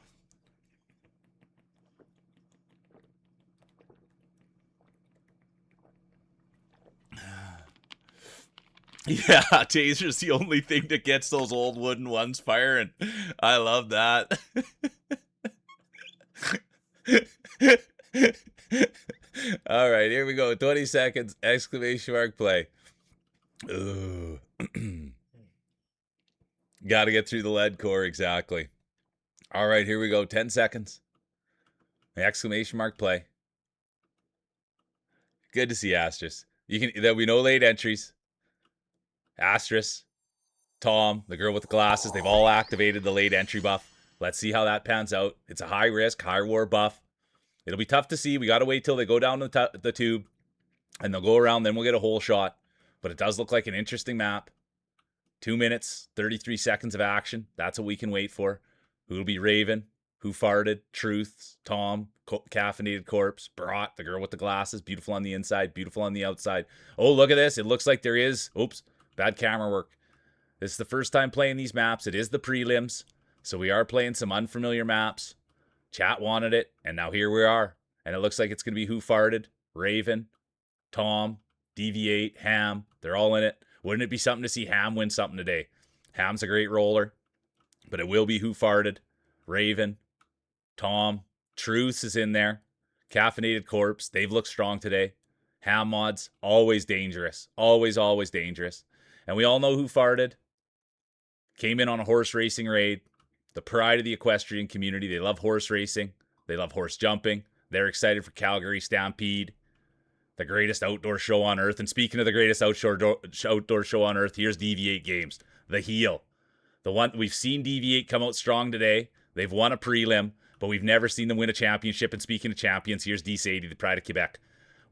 Speaker 1: Yeah, taser's the only thing that gets those old wooden ones firing. I love that. All right, here we go. 20 seconds. Exclamation mark play. Ooh. Got to get through the lead core. Exactly. All right, here we go. 10 seconds. Exclamation mark play. Good to see Astros. There'll be no late entries. Astros, Tom, the girl with the glasses, they've all activated the late entry buff. Let's see how that pans out. It's a high risk, high war buff. It'll be tough to see. We got to wait till they go down the tube and they'll go around. Then we'll get a whole shot. But it does look like an interesting map. 2 minutes, 33 seconds of action. That's what we can wait for. Who'll be Raven? Who farted? Truths, Tom, caffeinated corpse, Brought, the girl with the glasses, beautiful on the inside, beautiful on the outside. Oh, look at this. It looks like there is. Oops, bad camera work. This is the first time playing these maps. It is the prelims. So we are playing some unfamiliar maps. Chat wanted it, and now here we are. And it looks like it's going to be Who Farted, Raven, Tom, Deviate, Ham. They're all in it. Wouldn't it be something to see Ham win something today? Ham's a great roller, but it will be Who Farted, Raven, Tom. Truths is in there. Caffeinated Corpse. They've looked strong today. Ham mods, always dangerous. Always, always dangerous. And we all know Who Farted. Came in on a horse racing raid. The pride of the equestrian community. They love horse racing. They love horse jumping. They're excited for Calgary Stampede, the greatest outdoor show on earth. And speaking of the greatest outdoor show on earth, here's Deviate Games, the heel. The one we've seen Deviate come out strong today. They've won a prelim, but we've never seen them win a championship. And speaking of champions, here's D-Sadie, the pride of Quebec.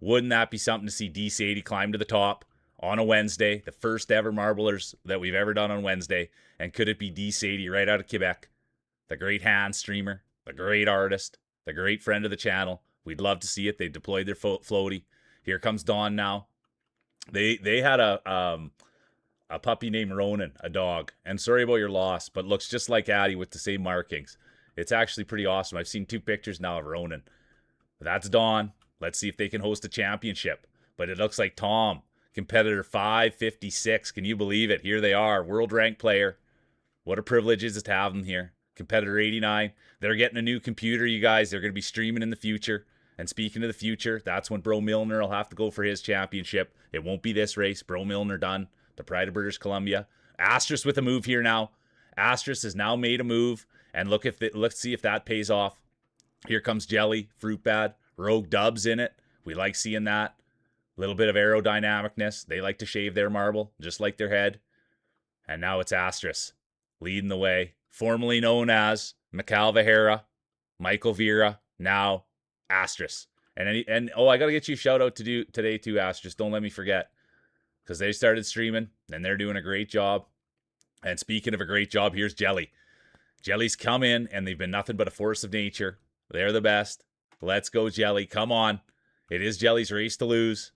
Speaker 1: Wouldn't that be something to see D-Sadie climb to the top on a Wednesday, the first ever Marblers that we've ever done on Wednesday? And could it be D-Sadie right out of Quebec? The great hand streamer, the great artist, the great friend of the channel. We'd love to see it. They deployed their floaty. Here comes Dawn now. They had a puppy named Ronan, a dog. And sorry about your loss, but looks just like Addie with the same markings. It's actually pretty awesome. I've seen 2 pictures now of Ronan. That's Dawn. Let's see if they can host a championship. But it looks like Tom, competitor 556. Can you believe it? Here they are, world ranked player. What a privilege is it to have them here. Competitor 89. They're getting a new computer, you guys. They're going to be streaming in the future. And speaking of the future, that's when Bro Milner will have to go for his championship. It won't be this race. Bro Milner done. The pride of British Columbia. Astros with a move here now. Astros has now made a move. And let's see if that pays off. Here comes Jelly, Fruit Bad, Rogue Dubs in it. We like seeing that. A little bit of aerodynamicness. They like to shave their marble, just like their head. And now it's Astros leading the way. Formerly known as McAlvahera, Michael Vera, now Astros. And I got to get you a shout out to do today too, Astros. Don't let me forget, because they started streaming and they're doing a great job. And speaking of a great job, here's Jelly. Jelly's come in and they've been nothing but a force of nature. They're the best. Let's go, Jelly. Come on. It is Jelly's race to lose.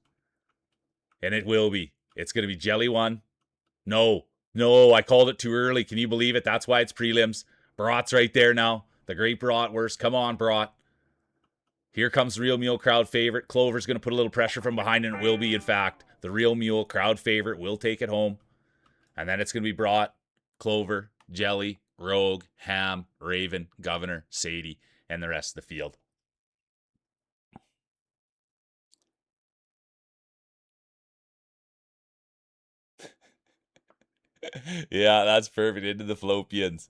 Speaker 1: And it will be. It's going to be Jelly 1. No, I called it too early. Can you believe it? That's why it's prelims. Brought's right there now. The great Bratwurst. Come on, Brought. Here comes Real Mule crowd favorite. Clover's going to put a little pressure from behind, and it will be, in fact, the Real Mule crowd favorite will take it home. And then it's going to be Brought, Clover, Jelly, Rogue, Ham, Raven, Governor, Sadie, and the rest of the field. Yeah, that's perfect. Into the fallopians.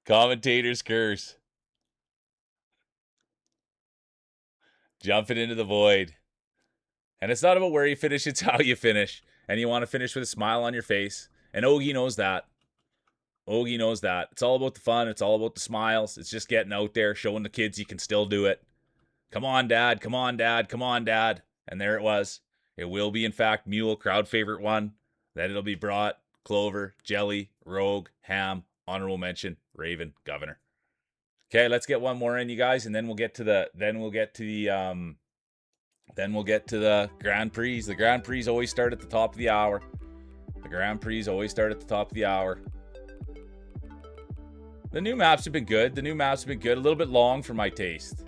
Speaker 1: Commentator's curse. Jumping into the void. And it's not about where you finish, it's how you finish. And you want to finish with a smile on your face. And Ogie knows that. Ogie knows that. It's all about the fun. It's all about the smiles. It's just getting out there, showing the kids you can still do it. Come on, Dad. Come on, Dad. Come on, Dad. And there it was. It will be, in fact, Mule, crowd favorite one. Then it'll be Brat, Clover, Jelly, Rogue, Ham, honorable mention, Raven, Governor. Okay, let's get one more in, you guys, and then we'll get to the Grand Prix. The Grand Prix always start at the top of the hour. The Grand Prix always start at the top of the hour. The new maps have been good. A little bit long for my taste.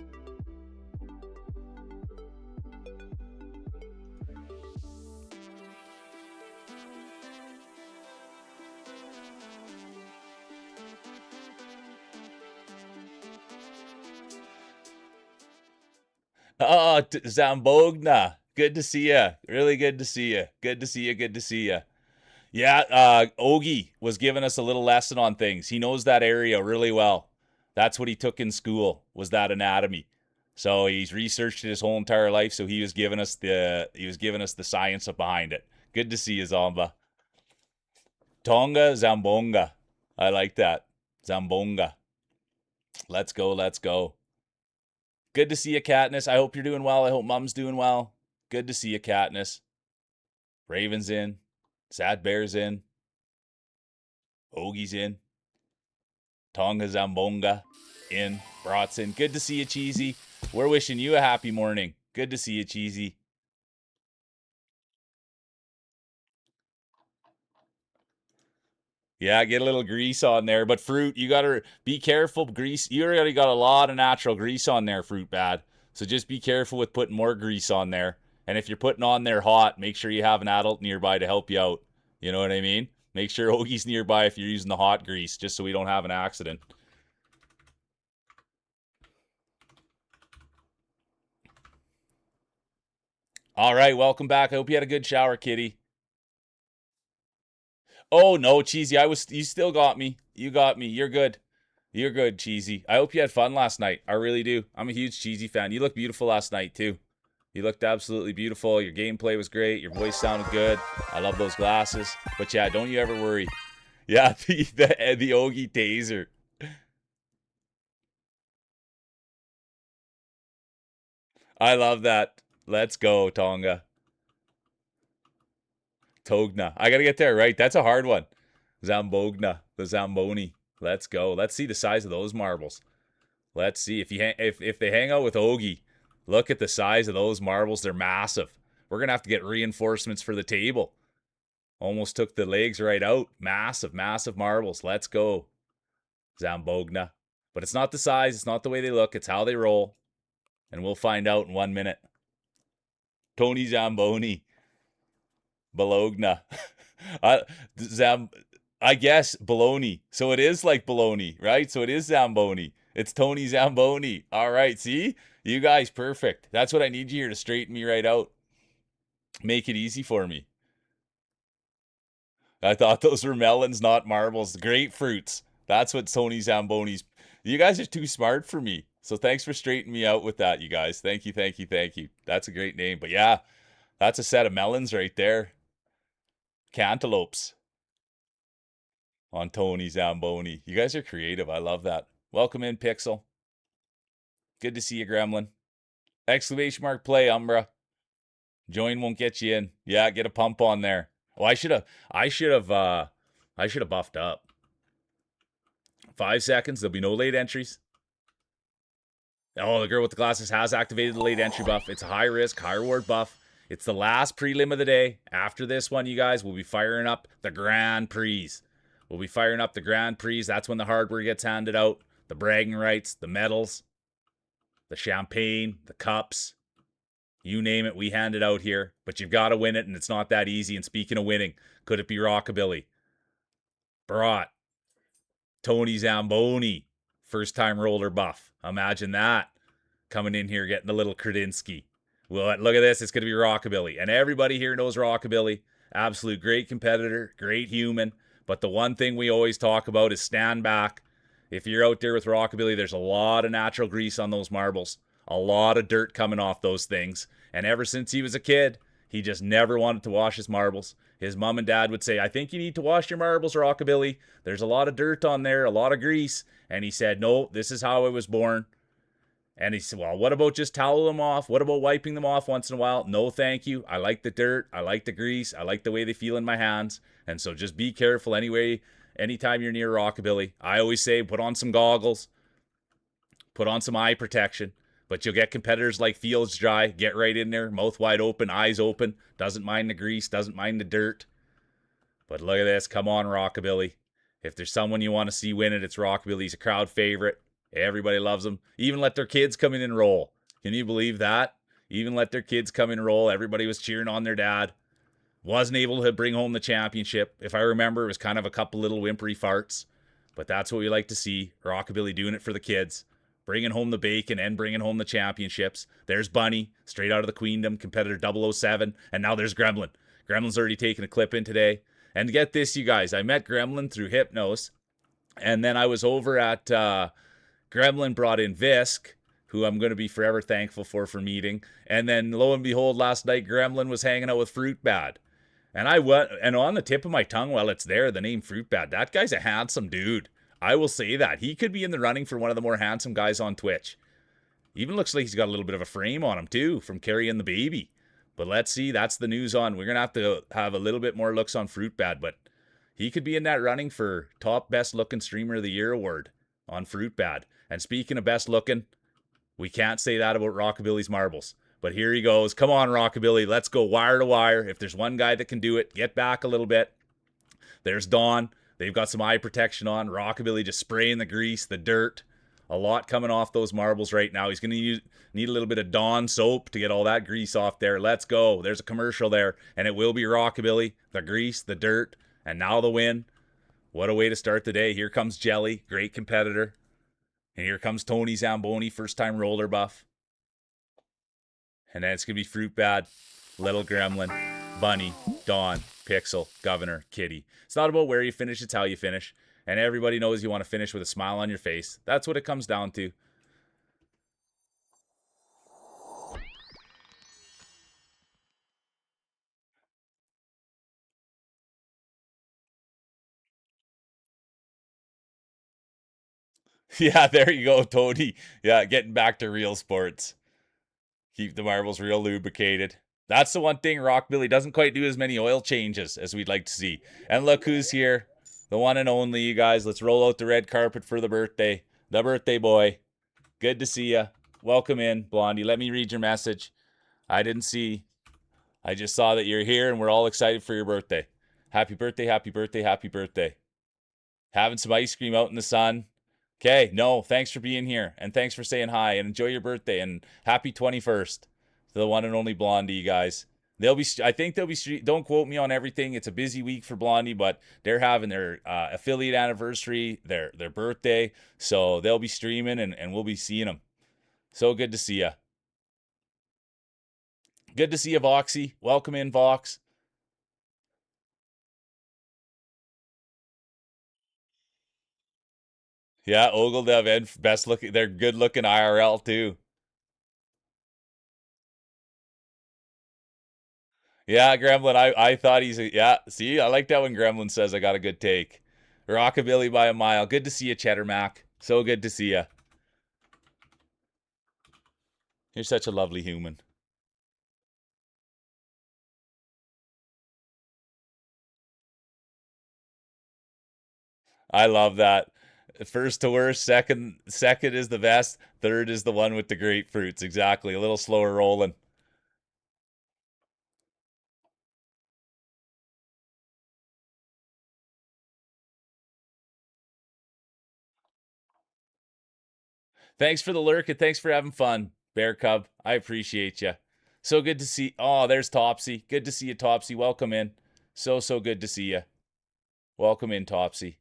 Speaker 1: Oh, Zambogna. Good to see you. Really good to see you. Good to see you. Yeah, Ogie was giving us a little lesson on things. He knows that area really well. That's what he took in school, was that anatomy. So he's researched it his whole entire life, so he was giving us the science behind it. Good to see you, Zomba. Tonga Zambonga. I like that. Zambonga. Let's go, let's go. Good to see you, Katniss. I hope you're doing well. I hope Mom's doing well. Good to see you, Katniss. Raven's in. Sad Bear's in. Ogie's in. Tonga Zambonga in. Brat's in. Good to see you, Cheesy. We're wishing you a happy morning. Good to see you, Cheesy. Yeah, get a little grease on there. But fruit, you gotta be careful. Grease, you already got a lot of natural grease on there, fruit bad. So just be careful with putting more grease on there. And if you're putting on there hot, make sure you have an adult nearby to help you out. You know what I mean? Make sure Ogie's nearby if you're using the hot grease, just so we don't have an accident. All right, welcome back. I hope you had a good shower, kitty. Oh no, Cheesy, you still got me. You got me. You're good. You're good, Cheesy. I hope you had fun last night. I really do. I'm a huge Cheesy fan. You looked beautiful last night too. You looked absolutely beautiful. Your gameplay was great. Your voice sounded good. I love those glasses. But yeah, don't you ever worry. Yeah, the Ogie taser. I love that. Let's go, Tonga. Togna. I gotta get there right. That's a hard one. Zambogna. The Zamboni. Let's go. Let's see the size of those marbles. Let's see if they hang out with Ogie. Look at the size of those marbles. They're massive. We're gonna have to get reinforcements for the table. Almost took the legs right out. Massive, massive marbles. Let's go. Zambogna. But it's not the size. It's not the way they look. It's how they roll. And we'll find out in 1 minute. Tony Zamboni. Bologna. I, I guess baloney. So it is like baloney, right? So it is Zamboni. It's Tony Zamboni. All right, see? You guys, perfect. That's what I need you here to straighten me right out. Make it easy for me. I thought those were melons, not marbles. Grapefruits. That's what Tony Zamboni's. You guys are too smart for me. So thanks for straightening me out with that, you guys. Thank you, thank you, thank you. That's a great name. But yeah, that's a set of melons right there. Cantaloupes on Tony Zamboni. You guys are creative. I love that. Welcome in, Pixel. Good to see you, Gremlin. Exclamation mark play, Umbra. Join won't get you in. Yeah, get a pump on there. Oh, I should have buffed up. 5 seconds. There'll be no late entries. Oh, the girl with the glasses has activated the late entry buff. It's a high risk, high reward buff. It's the last prelim of the day. After this one, you guys, we'll be firing up the Grand Prix. We'll be firing up the Grand Prix. That's when the hardware gets handed out. The bragging rights, the medals, the champagne, the cups. You name it, we hand it out here. But you've got to win it, and it's not that easy. And speaking of winning, could it be Rockabilly? Brought Tony Zamboni, first time roller buff. Imagine that. Coming in here getting a little Kredinsky. Well, look at this. It's going to be Rockabilly. And everybody here knows Rockabilly. Absolute great competitor, great human. But the one thing we always talk about is stand back. If you're out there with Rockabilly, there's a lot of natural grease on those marbles, a lot of dirt coming off those things. And ever since he was a kid, he just never wanted to wash his marbles. His mom and dad would say, I think you need to wash your marbles, Rockabilly. There's a lot of dirt on there, a lot of grease. And he said, no, this is how I was born. And he said, well, what about just towel them off? What about wiping them off once in a while? No, thank you. I like the dirt. I like the grease. I like the way they feel in my hands. And so just be careful anyway, anytime you're near Rockabilly. I always say put on some goggles, put on some eye protection. But you'll get competitors like Fields Dry, get right in there, mouth wide open, eyes open, doesn't mind the grease, doesn't mind the dirt. But look at this. Come on, Rockabilly. If there's someone you want to see win it, it's Rockabilly. He's a crowd favorite. Everybody loves him. Even let their kids come in and roll. Can you believe that? Even let their kids come in and roll. Everybody was cheering on their dad. Wasn't able to bring home the championship. If I remember, it was kind of a couple little whimpery farts. But that's what we like to see. Rockabilly doing it for the kids. Bringing home the bacon and bringing home the championships. There's Bunny, straight out of the Queendom, competitor 007. And now there's Gremlin. Gremlin's already taken a clip in today. And get this, you guys. I met Gremlin through Hypnos. And then I was over at Gremlin brought in Visk, who I'm going to be forever thankful for meeting. And then lo and behold, last night Gremlin was hanging out with Fruit Bad. And I went, and on the tip of my tongue, while it's there, the name Fruit Bad. That guy's a handsome dude. I will say that. He could be in the running for one of the more handsome guys on Twitch. Even looks like he's got a little bit of a frame on him, too, from carrying the baby. But let's see. That's the news on. We're going to have a little bit more looks on Fruit Bad, but he could be in that running for top best looking streamer of the year award on Fruit Bad. And speaking of best looking, we can't say that about Rockabilly's marbles. But here he goes. Come on, Rockabilly. Let's go wire to wire. If there's one guy that can do it, get back a little bit. There's Dawn. They've got some eye protection on. Rockabilly just spraying the grease, the dirt. A lot coming off those marbles right now. He's going to need a little bit of Dawn soap to get all that grease off there. Let's go. There's a commercial there. And it will be Rockabilly. The grease, the dirt, and now the win. What a way to start the day. Here comes Jelly. Great competitor. And here comes Tony Zamboni, first-time roller buff. And then it's going to be Fruit Bad, Little Gremlin, Bunny, Dawn, Pixel, Governor, Kitty. It's not about where you finish, it's how you finish. And everybody knows you want to finish with a smile on your face. That's what it comes down to. Yeah, there you go, Tony. Yeah, getting back to real sports. Keep the marbles real lubricated. That's the one thing Rockabilly doesn't quite do as many oil changes as we'd like to see. And look who's here. The one and only, you guys. Let's roll out the red carpet for the birthday. The birthday boy. Good to see ya. Welcome in, Blondie. Let me read your message. I didn't see. I just saw that you're here and we're all excited for your birthday. Happy birthday, happy birthday, happy birthday. Having some ice cream out in the sun. Okay, no, thanks for being here and thanks for saying hi and enjoy your birthday and happy 21st to the one and only Blondie, you guys. I think they'll be, don't quote me on everything. It's a busy week for Blondie, but they're having their affiliate anniversary, their birthday. So they'll be streaming and we'll be seeing them. So good to see you. Good to see you, Voxy. Welcome in, Vox. Yeah, Ogildev and best looking. They're good looking IRL too. Yeah, Gremlin. I thought yeah. See, I like that when Gremlin says I got a good take. Rockabilly by a mile. Good to see you, Cheddar Mac. So good to see you. You're such a lovely human. I love that. First to worst, second is the best, third is the one with the grapefruits. Exactly. A little slower rolling. Thanks for the lurk and thanks for having fun, Bear Cub. I appreciate you. So good to see. Oh, there's Topsy. Good to see you, Topsy. Welcome in. So good to see you. Welcome in, Topsy.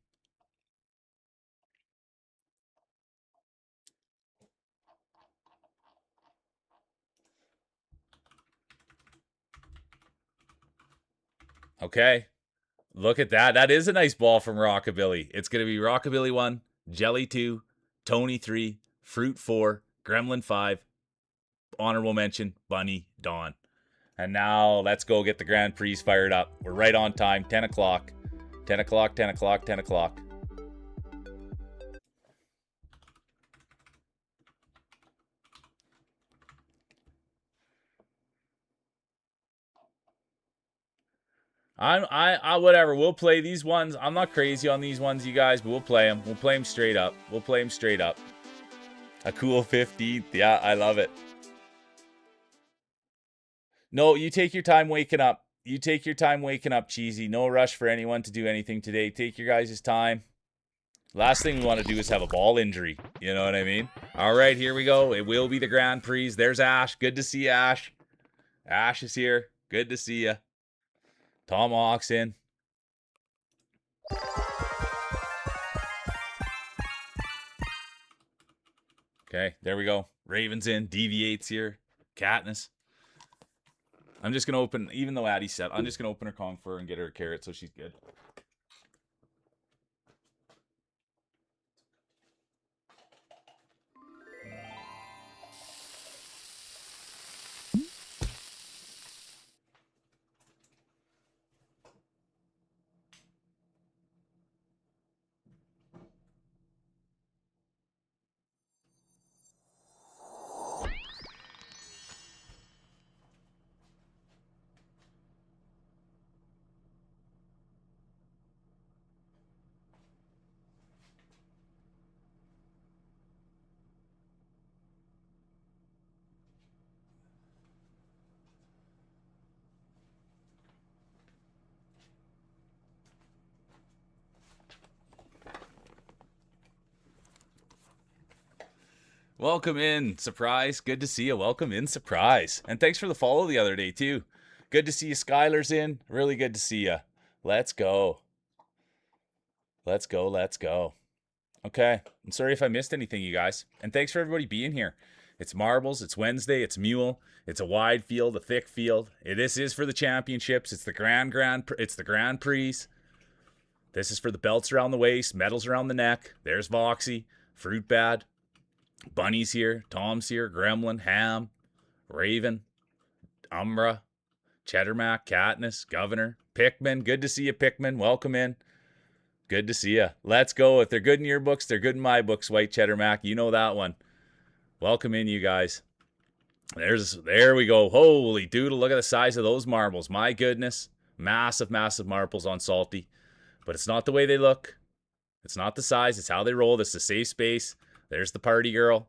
Speaker 1: Okay. Look at that. That is a nice ball from Rockabilly. It's going to be Rockabilly 1, Jelly 2, Tony 3, Fruit 4, Gremlin 5, honorable mention, Bunny, Dawn. And now let's go get the Grand Prix fired up. We're right on time, 10 o'clock. 10 o'clock, 10 o'clock, 10 o'clock. I whatever. We'll play these ones. I'm not crazy on these ones, you guys, but we'll play them. We'll play them straight up. We'll play them straight up. A cool 15th. Yeah, I love it. No, you take your time waking up. You take your time waking up, Cheesy. No rush for anyone to do anything today. Take your guys' time. Last thing we want to do is have a ball injury. You know what I mean? All right, here we go. It will be the Grand Prix. There's Ash. Good to see you, Ash. Ash is here. Good to see you. Tom Hawk's in. Okay, there we go. Raven's in. Deviates here. Katniss. I'm just going to open, even though Addie's set, I'm just going to open her Kong for her and get her a carrot so she's good. Welcome in, Surprise. Good to see you. Welcome in, Surprise. And thanks for the follow the other day, too. Good to see you. Skylar's in. Really good to see you. Let's go. Let's go. Let's go. Okay. I'm sorry if I missed anything, you guys. And thanks for everybody being here. It's marbles. It's Wednesday. It's Mule. It's a wide field, a thick field. This is for the championships. It's the It's the Grand Prix. This is for the belts around the waist, medals around the neck. There's Voxy, Fruit Bad. Bunny's here, Tom's here, Gremlin, Ham, Raven, Umbra, Cheddarmack, Katniss, Governor, Pikmin. Good to see you, Pikmin. Welcome in. Good to see you. Let's go. If they're good in your books, they're good in my books, White Cheddarmack. You know that one. Welcome in, you guys. There we go. Holy doodle, look at the size of those marbles. My goodness. Massive, massive marbles on Salty. But it's not the way they look. It's not the size. It's how they roll. This is a safe space. There's the party girl.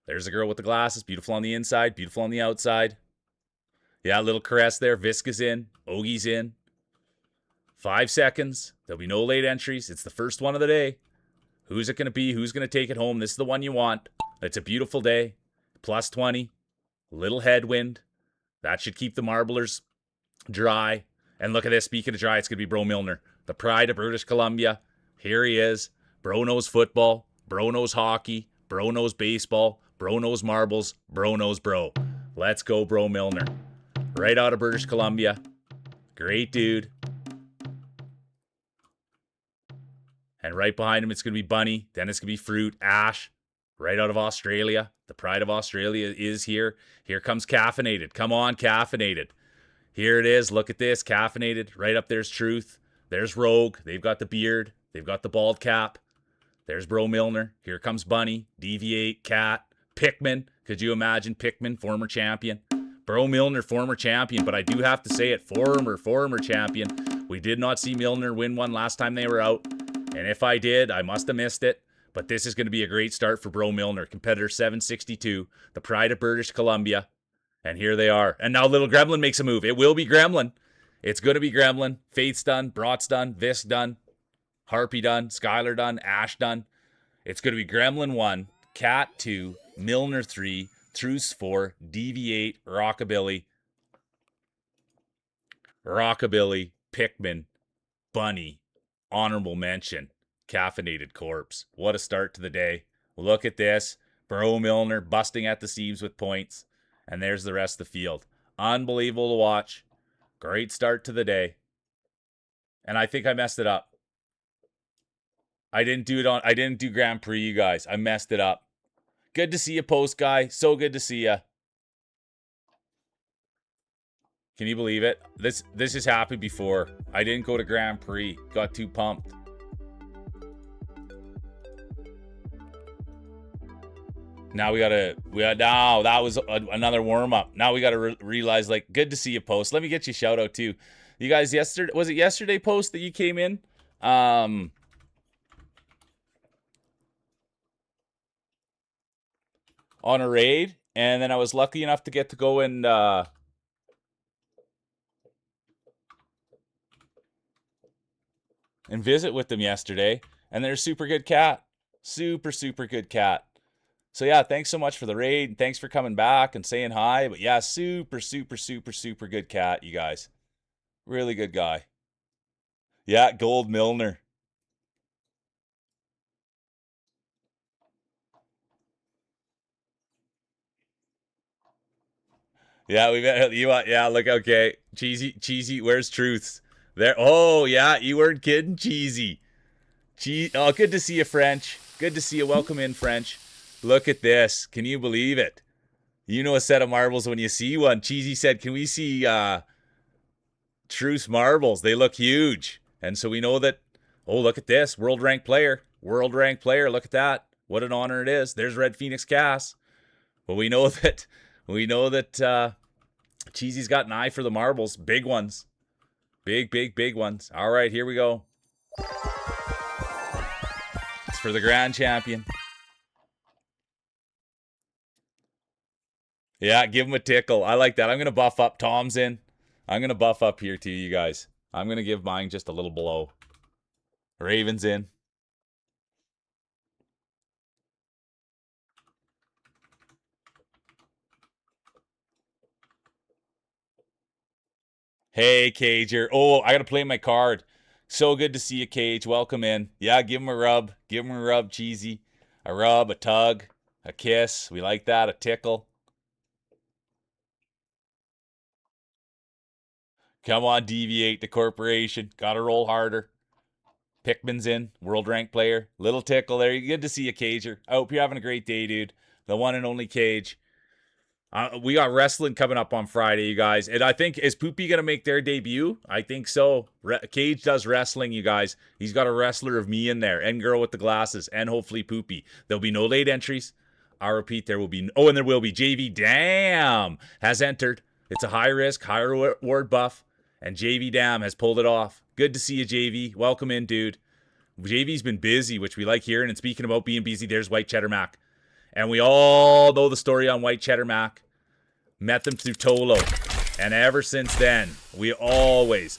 Speaker 1: There's the girl with the glasses. Beautiful on the inside. Beautiful on the outside. Yeah, little caress there. Visca's in. Ogie's in. 5 seconds. There'll be no late entries. It's the first one of the day. Who's it going to be? Who's going to take it home? This is the one you want. It's a beautiful day. Plus 20. Little headwind. That should keep the marblers dry. And look at this. Speaking of dry, it's going to be Bro Milner. The pride of British Columbia. Here he is. Bro knows football. Bro knows hockey. Bro knows baseball. Bro knows marbles. Bro knows bro. Let's go, Bro Milner. Right out of British Columbia. Great dude. And right behind him, it's going to be Bunny. Then it's going to be Fruit. Ash. Right out of Australia. The pride of Australia is here. Here comes Caffeinated. Come on, Caffeinated. Here it is. Look at this. Caffeinated. Right up there's Truth. There's Rogue. They've got the beard. They've got the bald cap. There's Bro Milner. Here comes Bunny. Deviate. Cat. Pikmin. Could you imagine Pikmin, former champion? Bro Milner, former champion. But I do have to say it, former champion. We did not see Milner win one last time they were out. And if I did, I must have missed it. But this is going to be a great start for Bro Milner. Competitor 762. The pride of British Columbia. And here they are. And now little Gremlin makes a move. It will be Gremlin. It's going to be Gremlin. Faith's done. Brat's done. Visk done. Harpy done. Skylar done. Ash done. It's going to be Gremlin 1, Cat 2, Milner 3, Truce 4, Deviate, Rockabilly, Pikmin, Bunny, honorable mention, Caffeinated Corpse. What a start to the day. Look at this. Bro Milner busting at the seams with points. And there's the rest of the field. Unbelievable to watch. Great start to the day. And I think I messed it up. I didn't do Grand Prix, you guys. I messed it up. Good to see you, Post Guy. So good to see you. Can you believe it? This has happened before. I didn't go to Grand Prix. Got too pumped. Now now that was another warm up. Now we gotta realize, like, good to see you, Post. Let me get you a shout out too. You guys, was it yesterday, Post, that you came in? On a raid, and then I was lucky enough to get to go and visit with them yesterday, and they're a super good cat. Super good cat. So yeah, thanks so much for the raid, and thanks for coming back and saying hi. But yeah, super good cat, you guys. Really good guy. Yeah, Gold Milner. Yeah, look, okay. Cheesy, where's Truths? There. Oh, yeah, you weren't kidding, Cheesy. Oh, good to see you, French. Good to see you. Welcome in, French. Look at this. Can you believe it? You know a set of marbles when you see one. Cheesy said, can we see Truce marbles? They look huge. And so we know that, oh, look at this. World ranked player. Look at that. What an honor it is. There's Red Phoenix Cass. Well, we know that Cheesy's got an eye for the marbles. Big ones. Big ones. All right, here we go. It's for the grand champion. Yeah, give him a tickle. I like that. I'm going to buff up. Tom's in. I'm going to buff up here too, you guys. I'm going to give mine just a little blow. Raven's in. Hey, Cager. Oh, I got to play my card. So good to see you, Cage. Welcome in. Yeah, give him a rub. Give him a rub, Cheesy. A rub, a tug, a kiss. We like that. A tickle. Come on, Deviate the corporation. Gotta roll harder. Pikmin's in. World ranked player. Little tickle there. Good to see you, Cager. I hope you're having a great day, dude. The one and only Cage. We got wrestling coming up on Friday, you guys. And I think, is Poopy going to make their debut? I think so. Cage does wrestling, you guys. He's got a wrestler of me in there, and girl with the glasses, and hopefully Poopy. There'll be no late entries. I repeat, there will be. Oh, and there will be. JV Dam has entered. It's a high risk, high reward buff, and JV Dam has pulled it off. Good to see you, JV. Welcome in, dude. JV's been busy, which we like hearing. And speaking about being busy, there's White Cheddar Mac. And we all know the story on White Cheddar Mac. Met them through Tolo. And ever since then, we always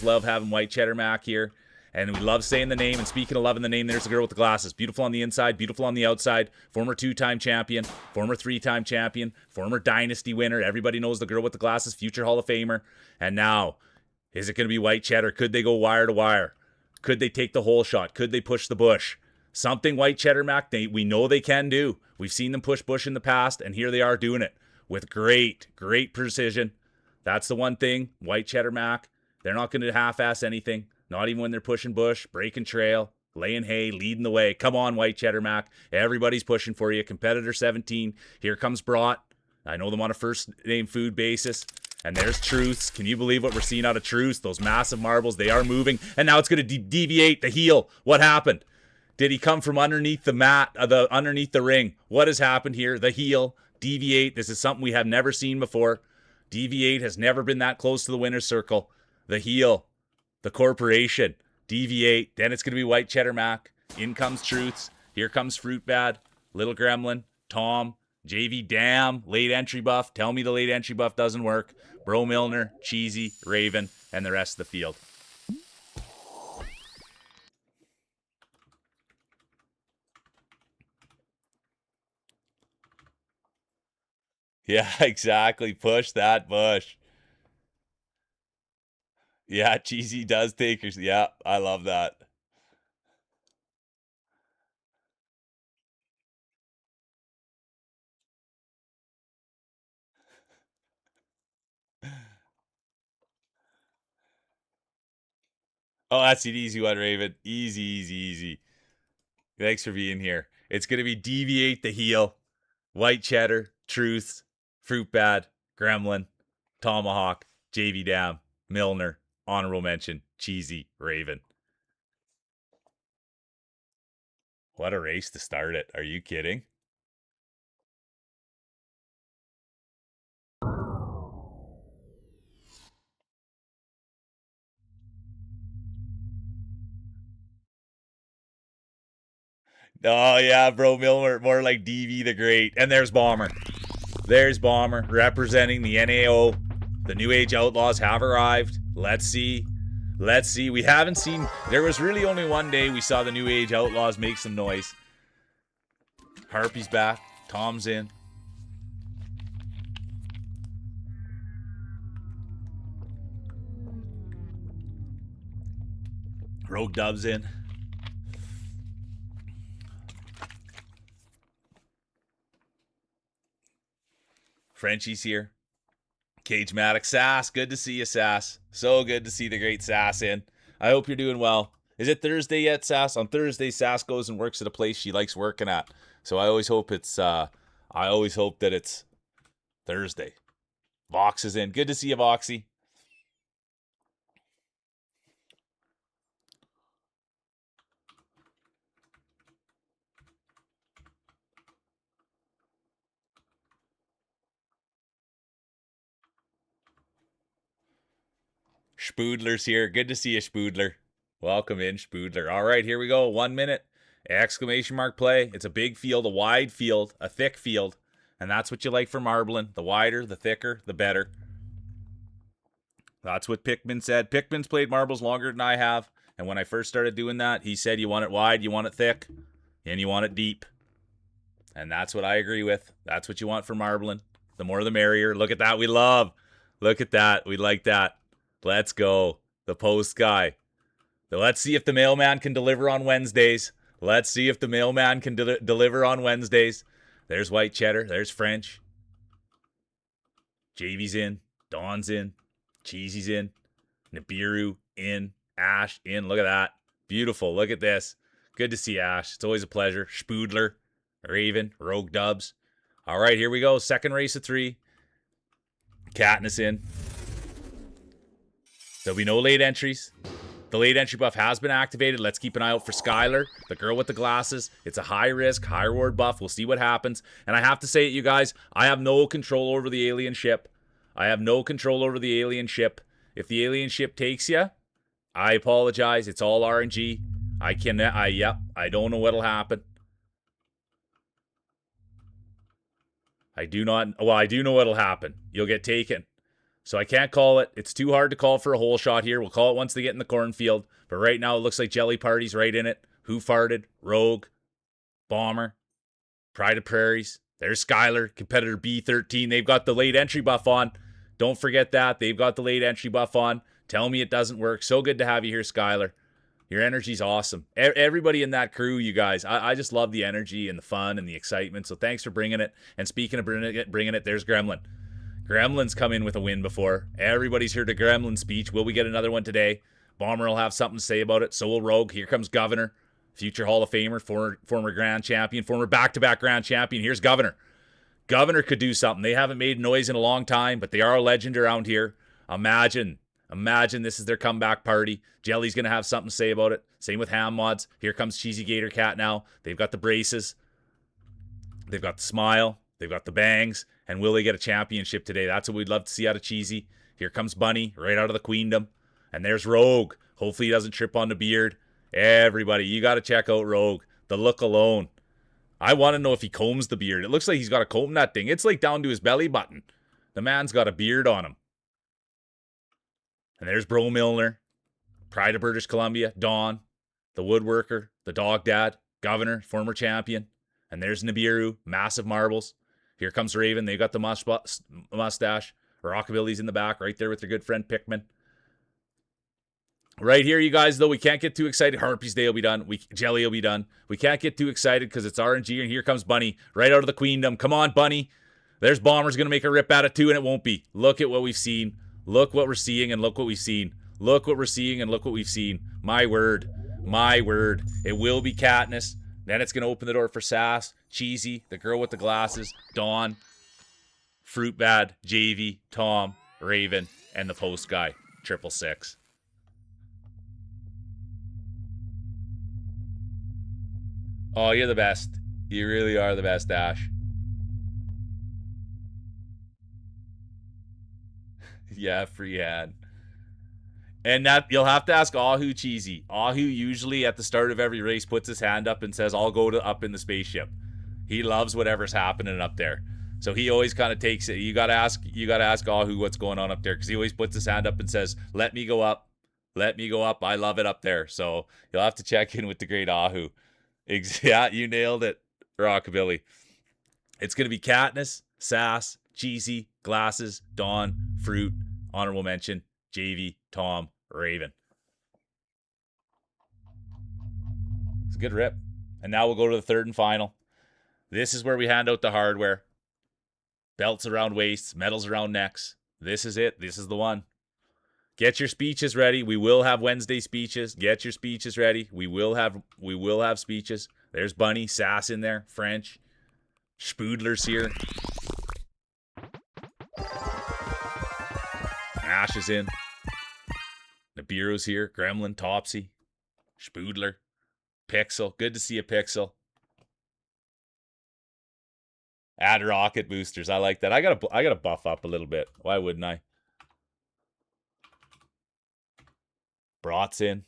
Speaker 1: love having White Cheddar Mac here. And we love saying the name. And speaking of loving the name, there's the girl with the glasses. Beautiful on the inside, beautiful on the outside. Former 2-time champion, former 3-time champion, former Dynasty winner. Everybody knows the girl with the glasses, future Hall of Famer. And now, is it going to be White Cheddar? Could they go wire to wire? Could they take the whole shot? Could they push the bush? Something White Cheddar Mac, we know they can do. We've seen them push bush in the past, and here they are doing it with great precision. That's the one thing, White Cheddar Mac, they're not going to half-ass anything, not even when they're pushing bush, breaking trail, laying hay, leading the way. Come on, White Cheddar Mac. Everybody's pushing for you. Competitor 17. Here comes Brought. I know them on a first-name food basis. And there's Truths. Can you believe what we're seeing out of Truths? Those massive marbles, they are moving. And now it's going to deviate the heel. What happened? Did he come from underneath the mat, underneath the ring? What has happened here? The heel, deviate. This is something we have never seen before. Deviate has never been that close to the winner's circle. The heel, the corporation, deviate. Then it's going to be White Cheddar Mac. In comes Truths. Here comes Fruit Bad, Little Gremlin, Tom, JV Dam, late entry buff. Tell me the late entry buff doesn't work. Bro Milner, Cheesy, Raven, and the rest of the field. Yeah, exactly. Push that bush. Yeah, Cheesy does take her. Yeah, I love that. Oh, that's an easy one, Raven. Easy, easy, easy. Thanks for being here. It's going to be Deviate the Heel, White Cheddar, Truth, Fruit Bad, Gremlin, Tomahawk, JV Dam, Milner, Honorable Mention, Cheesy, Raven. What a race to start it. Are you kidding? Oh, yeah, bro. Milner, more like DV the Great. And there's Bomber. There's Bomber representing the NAO. The New Age Outlaws have arrived. Let's see. Let's see. We haven't seen. There was really only one day we saw the New Age Outlaws make some noise. Harpy's back. Tom's in. Rogue Dub's in. Frenchie's here. Cage Maddox. Sass. Good to see you, Sass. So good to see the great Sass in. I hope you're doing well. Is it Thursday yet, Sass? On Thursday, Sass goes and works at a place she likes working at. So I always hope I always hope that it's Thursday. Vox is in. Good to see you, Voxy. Spoodler's here. Good to see you, Spoodler. Welcome in, Spoodler. All right, here we go. 1 minute. Exclamation mark play. It's a big field, a wide field, a thick field. And that's what you like for marbling. The wider, the thicker, the better. That's what Pickman said. Pickman's played marbles longer than I have. And when I first started doing that, he said you want it wide, you want it thick, and you want it deep. And that's what I agree with. That's what you want for marbling. The more the merrier. Look at that. We love. Look at that. We like that. Let's go. The post guy. Let's see if the mailman can deliver on Wednesdays. Let's see if the mailman can deliver on Wednesdays. There's White Cheddar. There's French. JV's in. Don's in. Cheesy's in. Nibiru in. Ash in. Look at that. Beautiful. Look at this. Good to see Ash. It's always a pleasure. Spoodler. Raven. Rogue Dubs. All right, here we go. Second race of 3. Katniss in. There'll be no late entries. The late entry buff has been activated. Let's keep an eye out for Skylar, the girl with the glasses. It's a high risk, high reward buff. We'll see what happens. And I have to say it, you guys, I have no control over the alien ship. I have no control over the alien ship. If the alien ship takes you, I apologize. It's all RNG. I don't know what'll happen. I do know what'll happen. You'll get taken. So I can't call it. It's too hard to call for a hole shot here. We'll call it once they get in the cornfield. But right now it looks like Jelly Party's right in it. Who Farted, Rogue, Bomber, Pride of Prairies. There's Skylar, competitor B13. They've got the late entry buff on. Don't forget that. They've got the late entry buff on. Tell me it doesn't work. So good to have you here, Skylar. Your energy's awesome. Everybody in that crew, you guys, I just love the energy and the fun and the excitement. So thanks for bringing it. And speaking of bringing it, there's Gremlin. Gremlin's come in with a win before. Everybody's heard a Gremlin speech. Will we get another one today? Bomber will have something to say about it. So will Rogue. Here comes Governor, future Hall of Famer, former Grand Champion, former back-to-back Grand Champion. Here's Governor. Governor could do something. They haven't made noise in a long time, but they are a legend around here. Imagine this is their comeback party. Jelly's going to have something to say about it. Same with Ham Mods. Here comes Cheesy Gator Cat now. They've got the braces. They've got the smile. They've got the bangs. And will they get a championship today? That's what we'd love to see out of Cheesy. Here comes Bunny, right out of the Queendom. And there's Rogue. Hopefully he doesn't trip on the beard. Everybody, you got to check out Rogue. The look alone. I want to know if he combs the beard. It looks like he's got to comb that thing. It's like down to his belly button. The man's got a beard on him. And there's Bro Milner. Pride of British Columbia. Dawn. The Woodworker. The Dog Dad. Governor. Former champion. And there's Nibiru. Massive marbles. Here comes Raven. They got the mustache. Rockabilly's in the back right there with their good friend Pikmin. Right here, you guys, though, we can't get too excited. Harpy's Day will be done. Jelly will be done. We can't get too excited because it's RNG, and here comes Bunny right out of the queendom. Come on, Bunny. There's Bomber's going to make a rip at it, too, and it won't be. Look at what we've seen. Look what we're seeing, and look what we've seen. Look what we're seeing, and look what we've seen. My word. My word. It will be Katniss. Then it's going to open the door for Sass, Cheesy, the girl with the glasses, Dawn, Fruit Bad, JV, Tom, Raven, and the post guy, 666. Oh, you're the best. You really are the best, Ash. Yeah, freehand. And that you'll have to ask Ahu Cheesy. Ahu usually at the start of every race puts his hand up and says, "I'll go to up in the spaceship." He loves whatever's happening up there. So he always kind of takes it. You gotta ask Ahu what's going on up there, because he always puts his hand up and says, "Let me go up. Let me go up. I love it up there." So you'll have to check in with the great Ahu. Yeah, you nailed it, Rockabilly. It's gonna be Katniss, Sass, Cheesy, Glasses, Dawn, Fruit, honorable mention, JV, Tom, Raven. It's a good rip. And now we'll go to the third and final. This is where we hand out the hardware. Belts around waists, medals around necks. This is it. This is the one. Get your speeches ready. We will have Wednesday speeches. Get your speeches ready. We will have speeches. There's Bunny, Sass in there, French. Spoodler's here. Ash is in. Nibiru's here. Gremlin, Topsy, Spoodler, Pixel. Good to see a Pixel. Add rocket boosters. I like that. I gotta buff up a little bit. Why wouldn't I? Brat's in.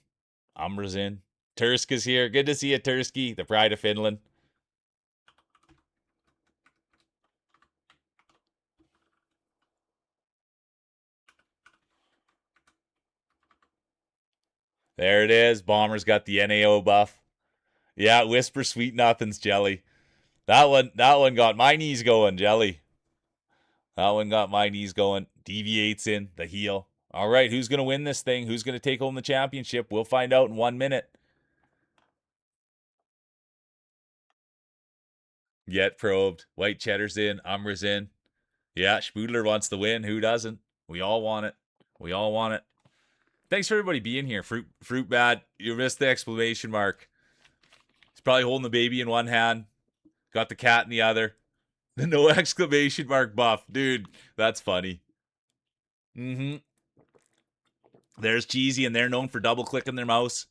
Speaker 1: Umbra's in. Tursk is here. Good to see you, Tursky, the pride of Finland. There it is. Bomber's got the NAO buff. Yeah, Whisper Sweet Nothings, Jelly. That one got my knees going, Jelly. That one got my knees going. Deviates in the heel. All right, who's going to win this thing? Who's going to take home the championship? We'll find out in 1 minute. Get probed. White Cheddar's in. Umbra's in. Yeah, Spoodler wants the win. Who doesn't? We all want it. We all want it. Thanks for everybody being here. Fruit Bad, you missed the exclamation mark. He's probably holding the baby in one hand. Got the cat in the other. The no exclamation mark buff. Dude, that's funny. There's Cheesy, and they're known for double-clicking their mouse.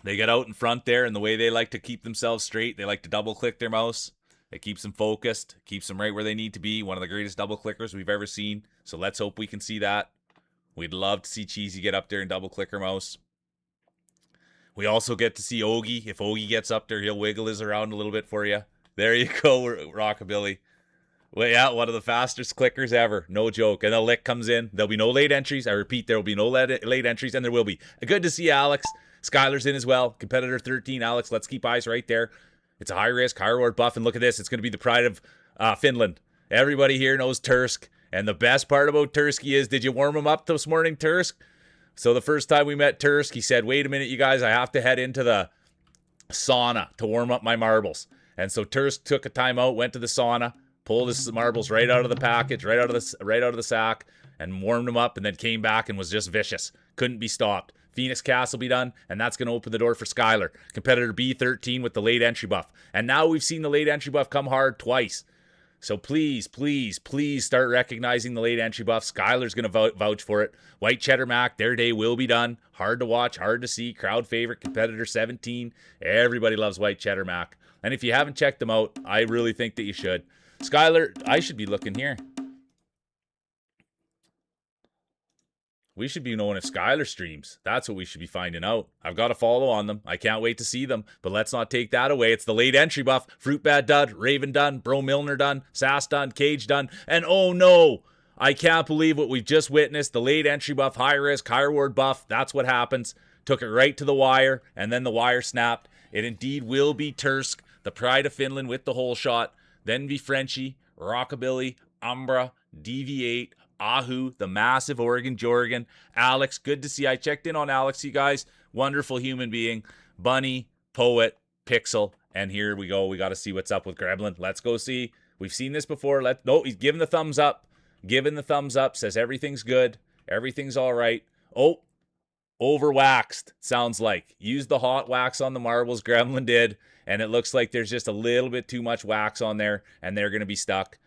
Speaker 1: They get out in front there, and the way they like to keep themselves straight, they like to double-click their mouse. It keeps them focused, keeps them right where they need to be. One of the greatest double-clickers we've ever seen. So let's hope we can see that. We'd love to see Cheesy get up there and double-click her mouse. We also get to see Ogie. If Ogie gets up there, he'll wiggle his around a little bit for you. There you go, Rockabilly. Well, yeah, one of the fastest clickers ever. No joke. And the lick comes in. There'll be no late entries. I repeat, there will be no late entries, and there will be. Good to see Alex. Skylar's in as well. Competitor 13. Alex, let's keep eyes right there. It's a high-risk, high-reward buff, and look at this. It's going to be the pride of Finland. Everybody here knows Tursk, and the best part about Tursky is, did you warm him up this morning, Tursk? So the first time we met Tursk, he said, wait a minute, you guys, I have to head into the sauna to warm up my marbles. And so Tursk took a time out, went to the sauna, pulled his marbles right out of the package, right out of the sack, and warmed them up, and then came back and was just vicious. Couldn't be stopped. Phoenix Castle be done, and that's going to open the door for Skylar. Competitor B13 with the late entry buff. And now we've seen the late entry buff come hard twice. So please, please, please start recognizing the late entry buff. Skylar's going to vouch for it. White Cheddar Mac, their day will be done. Hard to watch, hard to see. Crowd favorite, competitor 17. Everybody loves White Cheddar Mac. And if you haven't checked them out, I really think that you should. Skylar, I should be looking here. We should be knowing if Skylar streams. That's what we should be finding out. I've got to follow on them. I can't wait to see them. But let's not take that away. It's the late entry buff. Fruit Bad done. Raven done. Bro Milner done. Sass done. Cage done. And oh no! I can't believe what we've just witnessed. The late entry buff, high risk, high reward buff. That's what happens. Took it right to the wire, and then the wire snapped. It indeed will be Tursk, the pride of Finland with the hole shot. Then be Frenchie, Rockabilly, Umbra, Deviate, Ahu, the massive Oregon Jorgen, Alex. Good to see. I checked in on Alex, you guys. Wonderful human being. Bunny, Poet, Pixel, and here we go. We got to see what's up with Gremlin. Let's go see. We've seen this before. No, he's giving the thumbs up. Giving the thumbs up. Says everything's good. Everything's all right. Oh, overwaxed, sounds like. Used the hot wax on the marbles, Gremlin did, and it looks like there's just a little bit too much wax on there, and they're going to be stuck.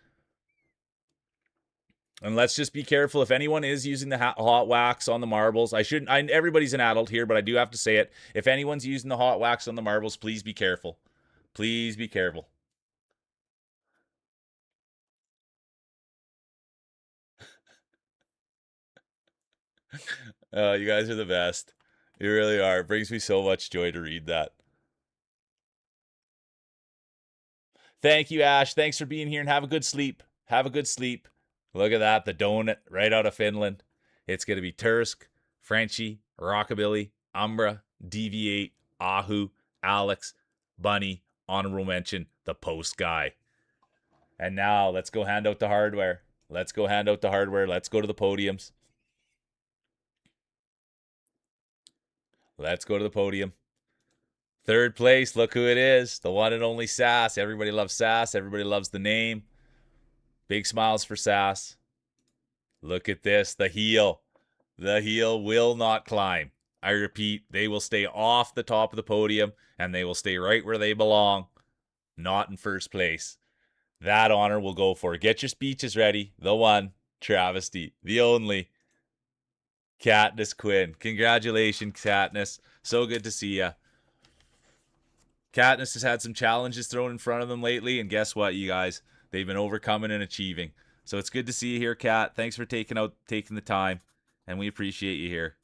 Speaker 1: And let's just be careful. If anyone is using the hot wax on the marbles, everybody's an adult here, but I do have to say it. If anyone's using the hot wax on the marbles, please be careful. Please be careful. You guys are the best. You really are. It brings me so much joy to read that. Thank you, Ash. Thanks for being here and have a good sleep. Have a good sleep. Look at that. The donut right out of Finland. It's going to be Tursk, Frenchie, Rockabilly, Umbra, Deviate, Ahu, Alex, Bunny, honorable mention, the post guy. And now let's go hand out the hardware. Let's go hand out the hardware. Let's go to the podiums. Let's go to the podium. Third place, look who it is. The one and only Sass. Everybody loves Sass. Everybody loves the name. Big smiles for Sass. Look at this. The heel. The heel will not climb. I repeat, they will stay off the top of the podium and they will stay right where they belong. Not in first place. That honor will go for. Get your speeches ready. The one, travesty. The only, Katniss Quinn. Congratulations, Katniss. So good to see ya. Katniss has had some challenges thrown in front of them lately, and guess what, you guys? They've been overcoming and achieving. So it's good to see you here, Kat. Thanks for taking the time, and we appreciate you here.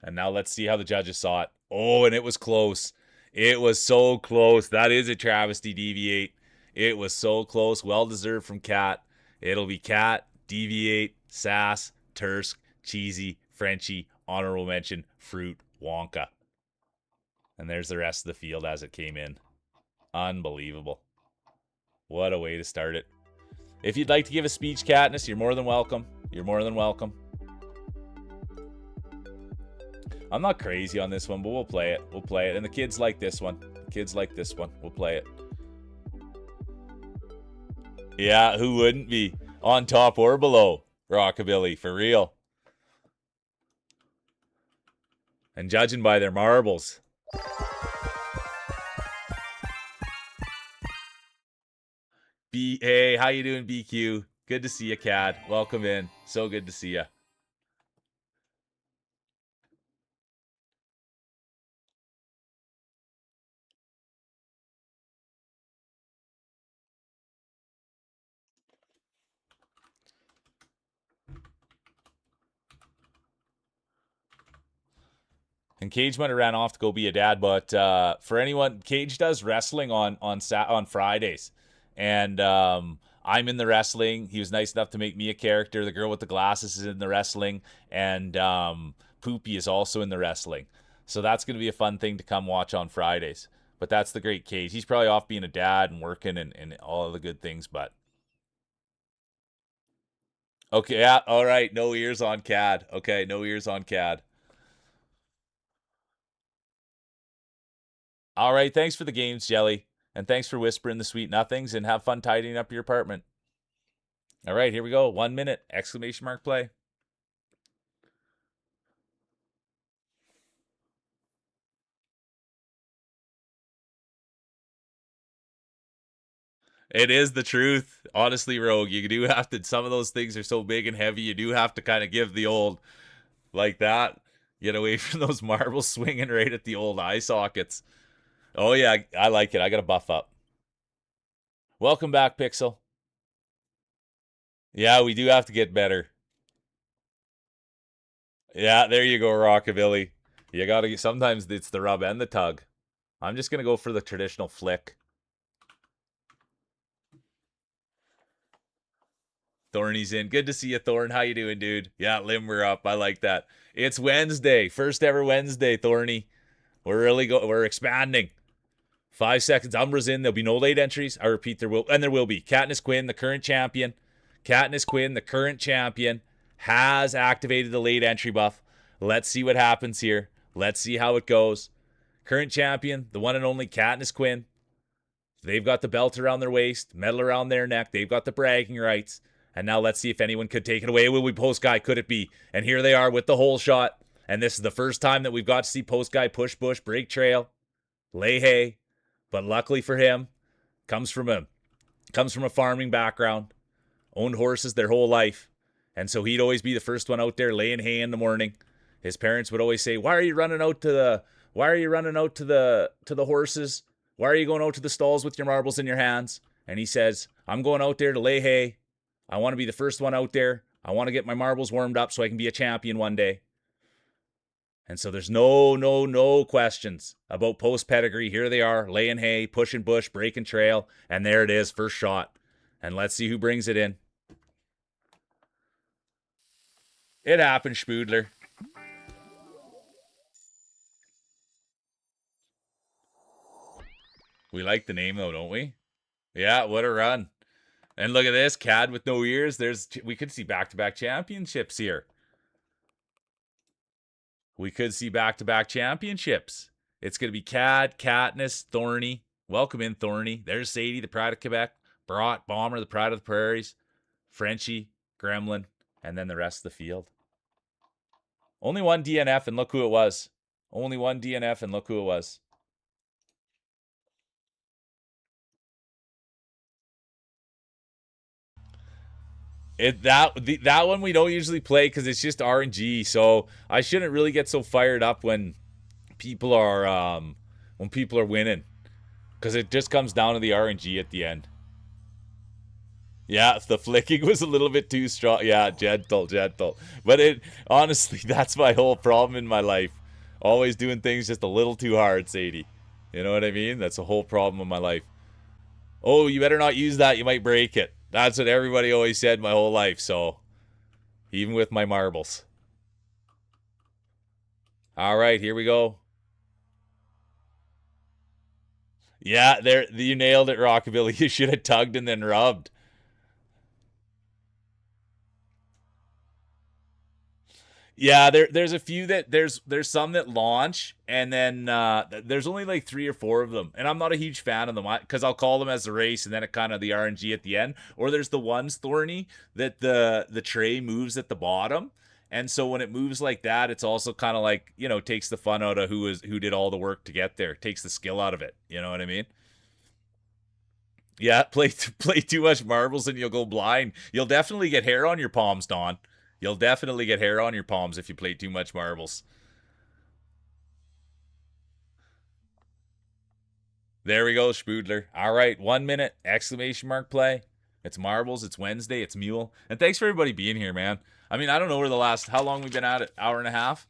Speaker 1: And now let's see how the judges saw it. Oh, and it was close. It was so close. That is a travesty, Deviate. It was so close. Well deserved from Kat. It'll be Kat, Deviate, Sass, Tursk, Cheesy, Frenchie, honorable mention, Fruit, Wonka. And there's the rest of the field as it came in. Unbelievable. What a way to start it. If you'd like to give a speech, Katniss, you're more than welcome. You're more than welcome. I'm not crazy on this one, but we'll play it. We'll play it. And the kids like this one. The kids like this one. We'll play it. Yeah, who wouldn't be? On top or below, Rockabilly, for real. And judging by their marbles. Hey, how you doing, BQ? Good to see you, Cad. Welcome in. So good to see you. And Cage might have ran off to go be a dad, but for anyone, Cage does wrestling on Fridays, and I'm in the wrestling. He was nice enough to make me a character. The girl with the glasses is in the wrestling, and Poopy is also in the wrestling. So that's going to be a fun thing to come watch on Fridays. But that's the great Cage. He's probably off being a dad and working and all of the good things, but. Okay, yeah, all right. No ears on Cad. Okay, no ears on Cad. All right, thanks for the games, Jelly. And thanks for whispering the sweet nothings and have fun tidying up your apartment. All right, here we go. 1 minute, exclamation mark play. It is the truth. Honestly, Rogue, you do have to, some of those things are so big and heavy, you do have to kind of give the old, like that, get away from those marbles swinging right at the old eye sockets. Oh, yeah, I like it. I got to buff up. Welcome back, Pixel. Yeah, we do have to get better. Yeah, there you go, Rockabilly. You gotta get, sometimes it's the rub and the tug. I'm just gonna go for the traditional flick. Thorny's in. Good to see you, Thorn. How you doing, dude? Yeah, limber up. I like that. It's Wednesday. First ever Wednesday, Thorny. We're expanding. 5 seconds. Umbra's in. There'll be no late entries. I repeat, there will be. Katniss Quinn, the current champion. Katniss Quinn, the current champion, has activated the late entry buff. Let's see what happens here. Let's see how it goes. Current champion, the one and only Katniss Quinn. They've got the belt around their waist, medal around their neck. They've got the bragging rights. And now let's see if anyone could take it away. Will we post guy? Could it be? And here they are with the hole shot. And this is the first time that we've got to see post guy push bush, break trail, lay hay. But luckily for him, comes from a farming background, owned horses their whole life. And so he'd always be the first one out there laying hay in the morning. His parents would always say, "Why are you running out to the horses? Why are you going out to the stalls with your marbles in your hands?" And he says, "I'm going out there to lay hay. I want to be the first one out there. I want to get my marbles warmed up so I can be a champion one day." And so there's no questions about post pedigree. Here they are, laying hay, pushing bush, breaking trail, and there it is, first shot. And let's see who brings it in. It happened, Spoodler. We like the name though, don't we? Yeah, what a run. And look at this, Cad with no ears. We could see back-to-back championships here. We could see back-to-back championships. It's going to be Cad, Katniss, Thorny. Welcome in, Thorny. There's Sadie, the Pride of Quebec. Brought, Bomber, the Pride of the Prairies. Frenchie, Gremlin, and then the rest of the field. Only one DNF, and look who it was. Only one DNF, and look who it was. That one we don't usually play because it's just RNG. So I shouldn't really get so fired up when people are winning, because it just comes down to the RNG at the end. Yeah, the flicking was a little bit too strong. Yeah, gentle. But honestly, that's my whole problem in my life. Always doing things just a little too hard, Sadie. You know what I mean? That's the whole problem in my life. Oh, you better not use that. You might break it. That's what everybody always said my whole life. So, even with my marbles. All right, here we go. Yeah, you nailed it, Rockabilly. You should have tugged and then rubbed. Yeah, there's a few that there's some that launch, and then there's only like 3 or 4 of them, and I'm not a huge fan of them because I'll call them as a race, and then it kind of the RNG at the end. Or there's the ones, Thorny, that the tray moves at the bottom, and so when it moves like that, it's also kind of like, takes the fun out of who did all the work to get there, takes the skill out of it. You know what I mean? Yeah, play too much marbles and you'll go blind. You'll definitely get hair on your palms, Don. You'll definitely get hair on your palms if you play too much marbles. There we go, Spoodler. All right, 1 minute, exclamation mark play. It's marbles, it's Wednesday, it's Mule. And thanks for everybody being here, man. I mean, I don't know how long we've been at it, hour and a half?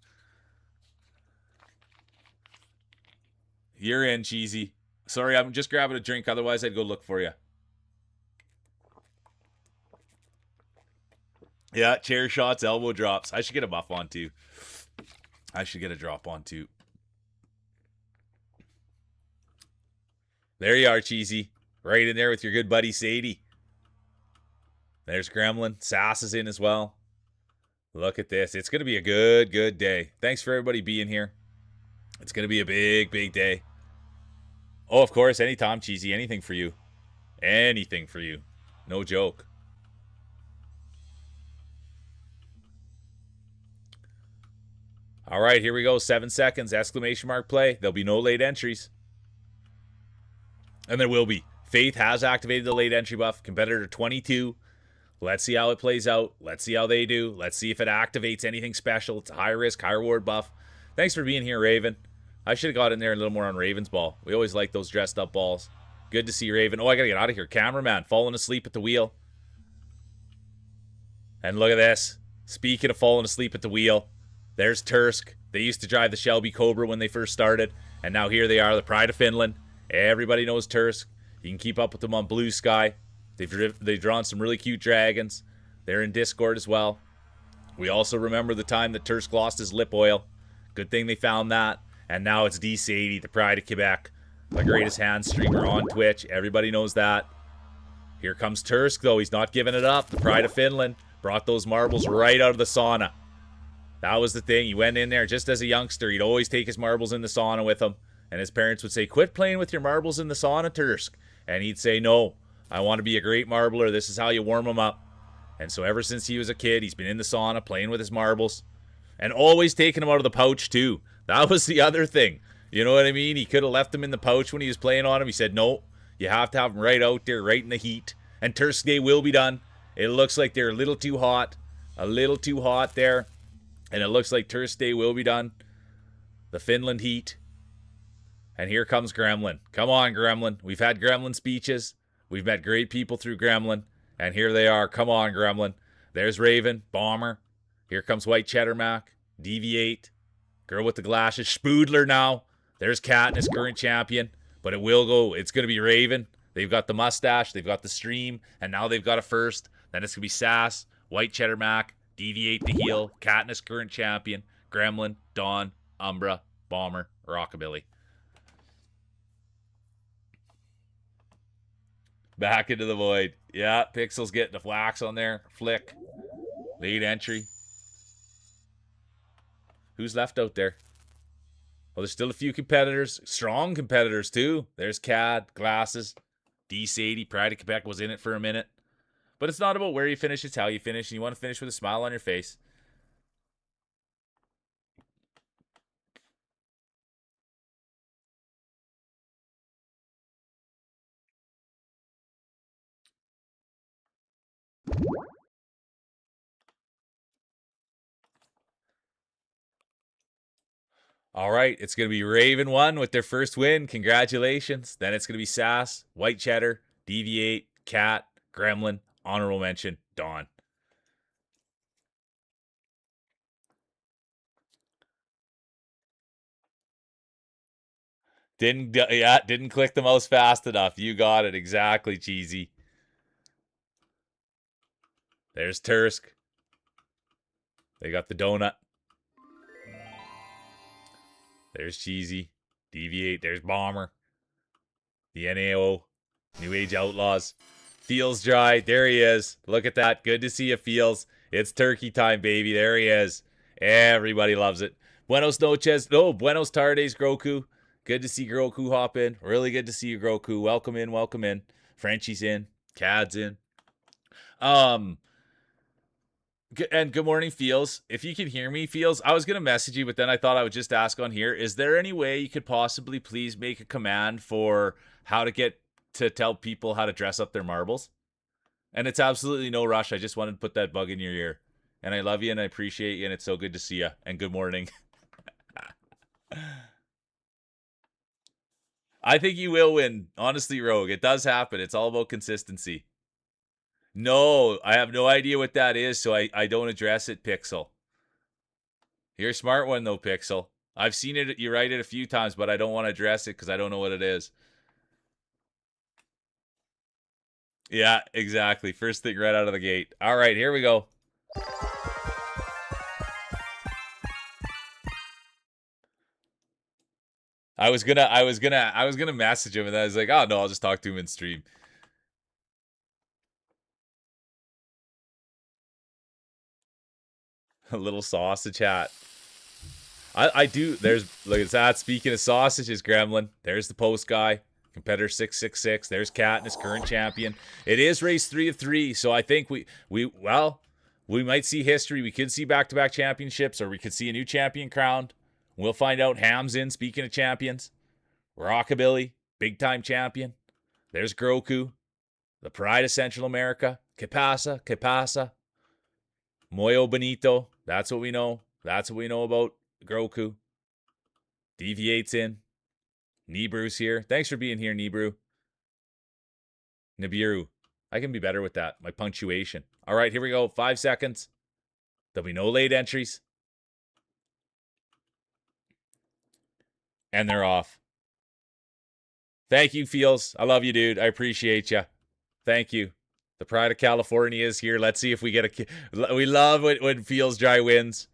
Speaker 1: You're in, Cheesy. Sorry, I'm just grabbing a drink, otherwise I'd go look for you. Yeah, chair shots, elbow drops. I should get a buff on too. I should get a drop on too. There you are, Cheesy. Right in there with your good buddy Sadie. There's Gremlin. Sass is in as well. Look at this. It's going to be a good day. Thanks for everybody being here. It's going to be a big day. Oh, of course, anytime, Cheesy. Anything for you. Anything for you. No joke. All right, here we go. 7 seconds. Exclamation mark play. There'll be no late entries. And there will be. Faith has activated the late entry buff. Competitor 22. Let's see how it plays out. Let's see how they do. Let's see if it activates anything special. It's a high risk, high reward buff. Thanks for being here, Raven. I should have got in there a little more on Raven's ball. We always like those dressed up balls. Good to see Raven. Oh, I got to get out of here. Cameraman falling asleep at the wheel. And look at this. Speaking of falling asleep at the wheel, there's Tursk. They used to drive the Shelby Cobra when they first started. And now here they are, the Pride of Finland. Everybody knows Tursk. You can keep up with them on Blue Sky. They've drawn some really cute dragons. They're in Discord as well. We also remember the time that Tursk lost his lip oil. Good thing they found that. And now it's DC80, the pride of Quebec, the greatest hand streamer on Twitch. Everybody knows that. Here comes Tursk, though. He's not giving it up. The pride of Finland brought those marbles right out of the sauna. That was the thing. He went in there just as a youngster. He'd always take his marbles in the sauna with him. And his parents would say, quit playing with your marbles in the sauna, Tursk. And he'd say, no, I want to be a great marbler. This is how you warm them up. And so ever since he was a kid, he's been in the sauna playing with his marbles. And always taking them out of the pouch, too. That was the other thing. You know what I mean? He could have left them in the pouch when he was playing on them. He said, no, you have to have them right out there, right in the heat. And Tursk Day will be done. It looks like they're a little too hot. A little too hot there. And it looks like Tursk Day will be done. The Finland heat. And here comes Gremlin. Come on, Gremlin. We've had Gremlin speeches. We've met great people through Gremlin. And here they are. Come on, Gremlin. There's Raven, Bomber. Here comes White Cheddar Mac, Deviate, Girl with the Glasses, Spoodler now. There's Katniss, current champion. But it will go. It's going to be Raven. They've got the mustache. They've got the stream. And now they've got a first. Then it's going to be Sass, White Cheddar Mac, Deviate the heel, Katniss, current champion, Gremlin, Dawn, Umbra, Bomber, Rockabilly. Back into the void. Yeah, Pixel's getting the wax on there. Flick. Lead entry. Who's left out there? Well, there's still a few competitors. Strong competitors, too. There's Cad, Glasses. D80, Pride of Quebec was in it for a minute. But it's not about where you finish, it's how you finish. And you want to finish with a smile on your face. All right, it's going to be Raven 1 with their first win. Congratulations. Then it's going to be Sass, White Cheddar, Deviate, Cat, Gremlin, honorable mention, Dawn. Didn't click the mouse fast enough. You got it exactly, Cheesy. There's Tursk. They got the donut. There's Cheesy. Deviate. There's Bomber. The NAO. New Age Outlaws. Feels dry. There he is. Look at that. Good to see you, Feels. It's turkey time, baby. There he is. Everybody loves it. Buenos noches. No, buenos tardes, Groku. Good to see Groku hop in. Really good to see you, Groku. Welcome in, welcome in. Frenchie's in. Cad's in. And good morning, Feels. If you can hear me, Feels, I was going to message you, but then I thought I would just ask on here. Is there any way you could possibly please make a command for how to get to tell people how to dress up their marbles? And it's absolutely no rush. I just wanted to put that bug in your ear. And I love you and I appreciate you, and it's so good to see you. And good morning. I think you will win. Honestly, Rogue, it does happen. It's all about consistency. No, I have no idea what that is, so I don't address it, Pixel. You're a smart one, though, Pixel. I've seen it. You write it a few times, but I don't want to address it because I don't know what it is. Yeah, exactly. First thing right out of the gate. All right, here we go. I was gonna message him, and I was like, oh no, I'll just talk to him in stream. A little sausage hat. I do. There's look at that. Speaking of sausages, Gremlin. There's the post guy. Competitor 666. There's Katniss, current champion. It is race 3 of 3, so I think we might see history. We could see back-to-back championships, or we could see a new champion crowned. We'll find out. Ham's in. Speaking of champions, Rockabilly, big-time champion. There's Groku, the pride of Central America. Que pasa? Que pasa? Moyo Bonito. That's what we know. That's what we know about Groku. Deviates in. Nibiru's here. Thanks for being here, Nibiru. Nibiru. I can be better with that. My punctuation. All right, here we go. 5 seconds. There'll be no late entries. And they're off. Thank you, Feels. I love you, dude. I appreciate you. Thank you. The pride of California is here. Let's see if we get a. We love when Feels Dry wins.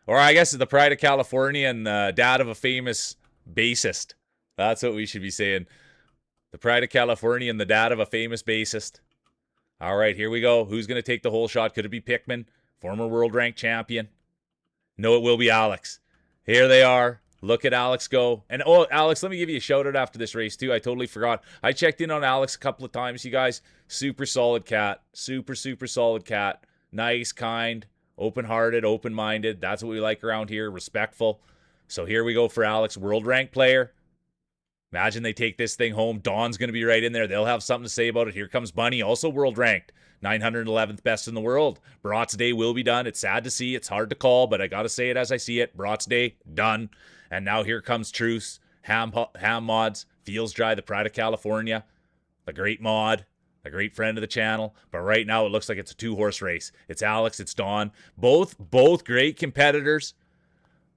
Speaker 1: Or I guess the pride of California and dad of a famous bassist. That's what we should be saying. The pride of California and the dad of a famous bassist. All right, here we go. Who's going to take the whole shot? Could it be Pickman, former world ranked champion? No, it will be Alex. Here they are. Look at Alex go. And oh, Alex, let me give you a shout out after this race, too. I totally forgot. I checked in on Alex a couple of times, you guys. Super solid cat. Super, super solid cat. Nice, kind, open hearted, open minded. That's what we like around here. Respectful. So here we go for Alex, world ranked player. Imagine they take this thing home. Dawn's going to be right in there. They'll have something to say about it. Here comes Bunny, also world ranked. 911th best in the world. Brat's day will be done. It's sad to see. It's hard to call, but I got to say it as I see it. Brat's day, done. And now here comes Truce, Ham Mods, Feels Dry, the pride of California, the great mod, a great friend of the channel. But right now it looks like it's a two-horse race. It's Alex, it's Dawn. Both great competitors.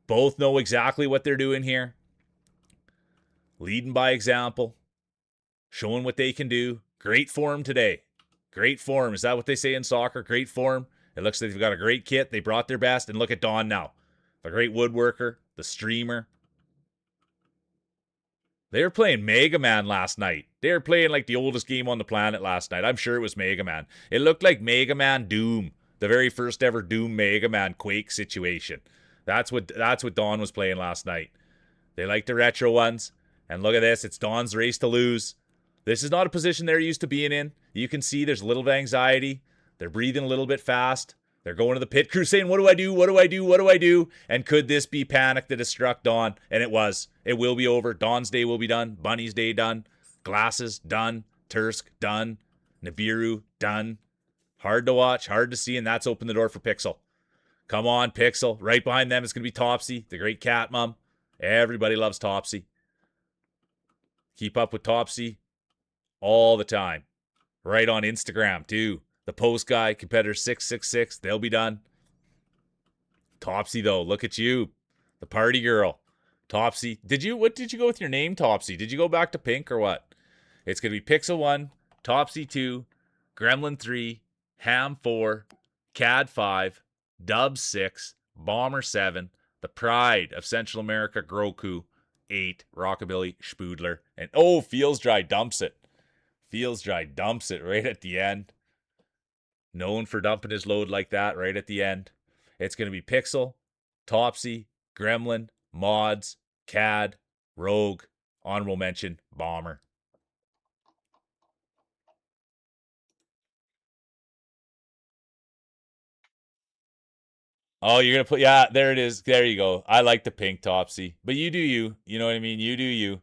Speaker 1: Both know exactly what they're doing here. Leading by example. Showing what they can do. Great form today. Great form. Is that what they say in soccer? Great form. It looks like they've got a great kit. They brought their best. And look at Dawn now. The great woodworker. The streamer. They were playing Mega Man last night. They were playing like the oldest game on the planet last night. I'm sure it was Mega Man. It looked like Mega Man Doom. The very first ever Doom Mega Man Quake situation. That's what Dawn was playing last night. They like the retro ones. And look at this. It's Dawn's race to lose. This is not a position they're used to being in. You can see there's a little bit of anxiety. They're breathing a little bit fast. They're going to the pit crew saying, what do I do? What do I do? What do I do? And could this be panic that has struck Dawn? And it was. It will be over. Dawn's day will be done. Bunny's day done. Glasses done. Tursk done. Nibiru done. Hard to watch, hard to see, and that's opened the door for Pixel. Come on, Pixel. Right behind them is going to be Topsy, the great cat mom. Everybody loves Topsy. Keep up with Topsy all the time. Right on Instagram, too. The post guy, competitor 666, they'll be done. Topsy, though, look at you. The party girl. Topsy. What did you go with your name, Topsy? Did you go back to pink or what? It's going to be Pixel 1, Topsy 2, Gremlin 3, Ham 4, Cad 5, Dub 6, Bomber 7, the pride of Central America, Groku 8, Rockabilly, Spoodler, and oh, Feels Dry dumps it. Feels Dry dumps it right at the end. Known for dumping his load like that right at the end. It's going to be Pixel, Topsy, Gremlin, Mods, Cad, Rogue, honorable mention, Bomber. Oh, you're going to put, yeah, there it is. There you go. I like the pink Topsy. But you do you. You know what I mean? You do you.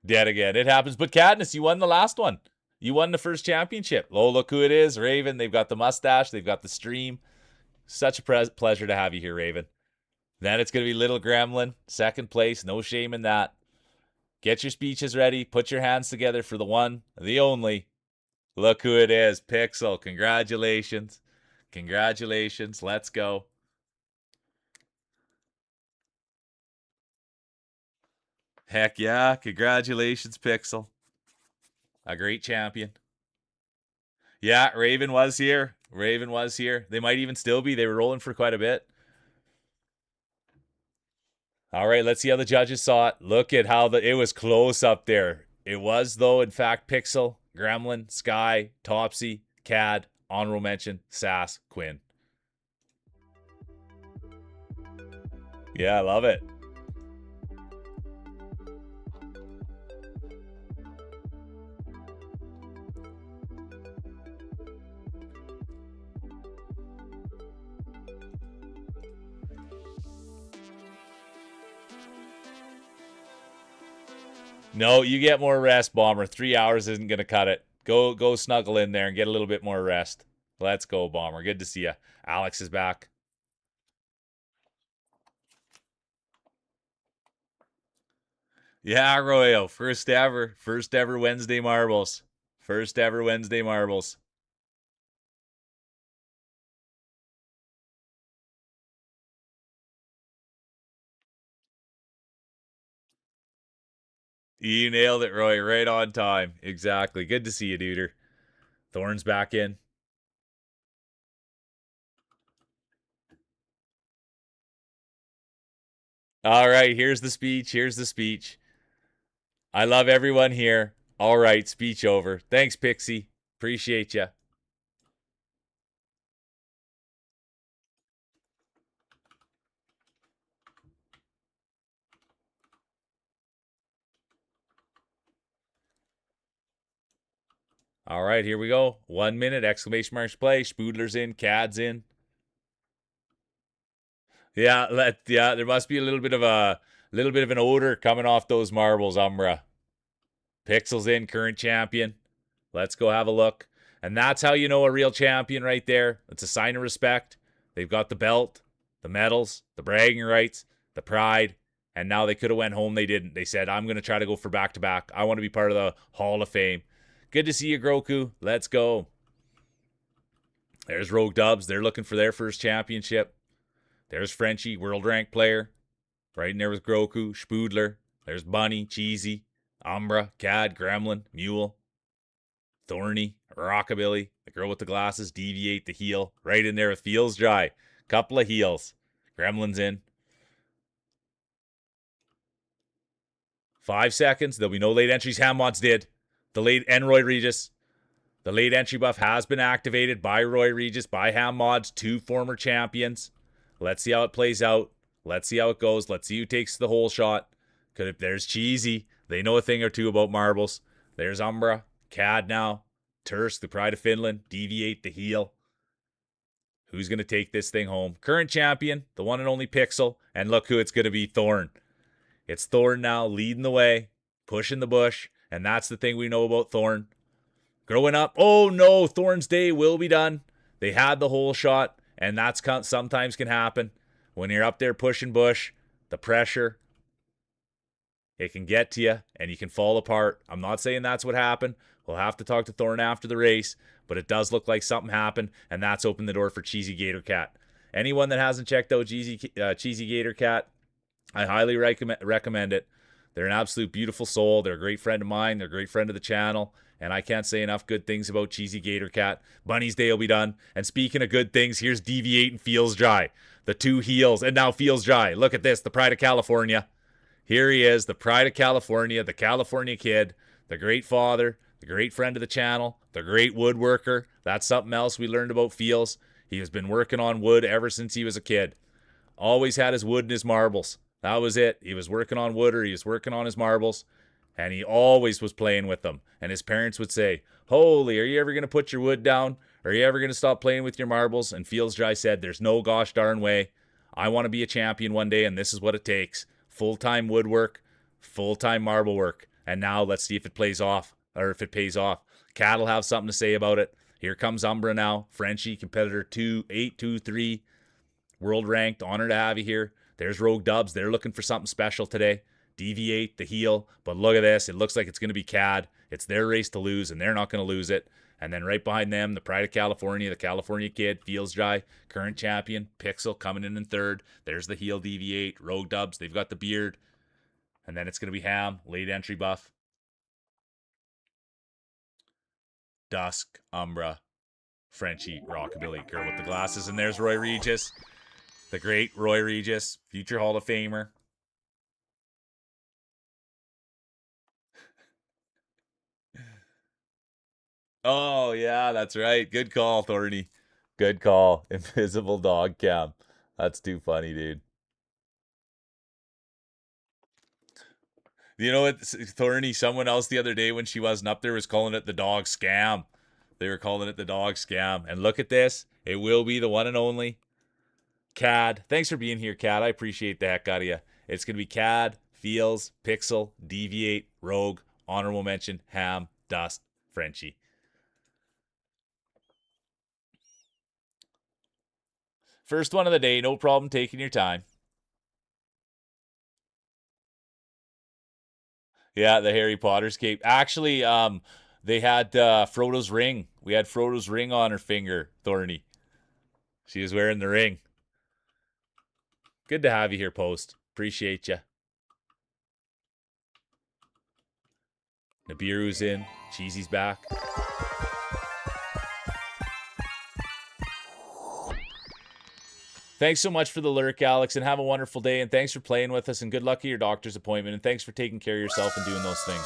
Speaker 1: Dead again. It happens. But Cadmus, you won the last one. You won the first championship. Oh, look who it is. Raven. They've got the mustache. They've got the stream. Such a pleasure to have you here, Raven. Then it's going to be Little Gremlin. Second place. No shame in that. Get your speeches ready. Put your hands together for the one, the only. Look who it is. Pixel. Congratulations. Congratulations. Let's go. Heck yeah. Congratulations, Pixel. A great champion. Yeah, Raven was here. Raven was here. They might even still be. They were rolling for quite a bit. All right, let's see how the judges saw it. Look at how it was close up there. It was, though, in fact, Pixel, Gremlin, Sky, Topsy, Cad, honorable mention, Sass, Quinn. Yeah, I love it. No, you get more rest, Bomber. 3 hours isn't going to cut it. Go snuggle in there and get a little bit more rest. Let's go, Bomber. Good to see you. Alex is back. Yeah, Royal. First ever Wednesday marbles. First ever Wednesday marbles. You nailed it, Roy. Right on time. Exactly. Good to see you, duder. Thorne's back in. All right, here's the speech. Here's the speech. I love everyone here. All right, speech over. Thanks, Pixie. Appreciate you. All right, here we go. 1 minute, exclamation marks play. Spoodler's in, Cad's in. Yeah, there must be a little bit of an odor coming off those marbles, Umbra. Pixel's in, current champion. Let's go have a look. And that's how you know a real champion right there. It's a sign of respect. They've got the belt, the medals, the bragging rights, the pride, and now they could have went home. They didn't. They said, I'm going to try to go for back-to-back. I want to be part of the Hall of Fame. Good to see you, Groku. Let's go. There's Rogue Dubs. They're looking for their first championship. There's Frenchie, world ranked player. Right in there with Groku, Spoodler. There's Bunny, Cheesy, Umbra, Cad, Gremlin, Mule, Thorny, Rockabilly, the girl with the glasses, Deviate, the heel. Right in there with Feels Dry. Couple of heels. Gremlin's in. 5 seconds. There'll be no late entries. Hammods did. The late Roy Regis. The late entry buff has been activated by Roy Regis, by Ham Mods, 2 former champions. Let's see how it plays out. Let's see how it goes. Let's see who takes the whole shot. Because if there's Cheesy, they know a thing or two about marbles. There's Umbra, Cad now, Tursk, the Pride of Finland, Deviate, the heel. Who's going to take this thing home? Current champion, the one and only Pixel. And look who it's going to be, Thorn. It's Thorn now, leading the way, pushing the bush. And that's the thing we know about Thorn. Growing up, oh no, Thorn's day will be done. They had the whole shot, and that's sometimes can happen. When you're up there pushing bush, the pressure, it can get to you, and you can fall apart. I'm not saying that's what happened. We'll have to talk to Thorn after the race, but it does look like something happened, and that's opened the door for Cheesy Gator Cat. Anyone that hasn't checked out Cheesy Gator Cat, I highly recommend it. They're an absolute beautiful soul. They're a great friend of mine. They're a great friend of the channel. And I can't say enough good things about Cheesy Gator Cat. Bunny's day will be done. And speaking of good things, here's Deviate and Feels Dry. The 2 heels, and now Feels Dry. Look at this, the Pride of California. Here he is, the Pride of California, the California kid, the great father, the great friend of the channel, the great woodworker. That's something else we learned about Feels. He has been working on wood ever since he was a kid. Always had his wood and his marbles. That was it. He was working on wood or he was working on his marbles. And he always was playing with them. And his parents would say, Holy, are you ever going to put your wood down? Are you ever going to stop playing with your marbles? And Feels Dry said, There's no gosh darn way. I want to be a champion one day, and this is what it takes. Full-time woodwork, full-time marble work. And now let's see if it plays off, or if it pays off. Cat will have something to say about it. Here comes Umbra now. Frenchie, competitor 2823. World ranked. Honor to have you here. There's Rogue Dubs. They're looking for something special today. Deviate, the heel. But look at this. It looks like it's going to be Cad. It's their race to lose, and they're not going to lose it. And then right behind them, the Pride of California, the California kid, Feels Dry, current champion, Pixel coming in third. There's the heel, Deviate, Rogue Dubs. They've got the beard. And then it's going to be Ham, late entry buff. Dusk, Umbra, Frenchie, Rockabilly, girl with the glasses. And there's Roy Regis, the great Roy Regis, future Hall of Famer. Oh, yeah, that's right. Good call, Thorny. Good call. Invisible dog cam. That's too funny, dude. You know what, Thorny? Someone else the other day when she wasn't up there was calling it the dog scam. They were calling it the dog scam. And look at this. It will be the one and only Cad. Thanks for being here, Cad. I appreciate the heck out of you. It's going to be Cad, Feels, Pixel, Deviate, Rogue, Honorable Mention, Ham, Dust, Frenchie. First one of the day. No problem taking your time. Yeah, the Harry Potter's cape. Actually, they had Frodo's ring. We had Frodo's ring on her finger, Thorny. She was wearing the ring. Good to have you here, Post. Appreciate you. Nibiru's in. Cheesy's back. Thanks so much for the lurk, Alex, and have a wonderful day. And thanks for playing with us. And good luck at your doctor's appointment. And thanks for taking care of yourself and doing those things.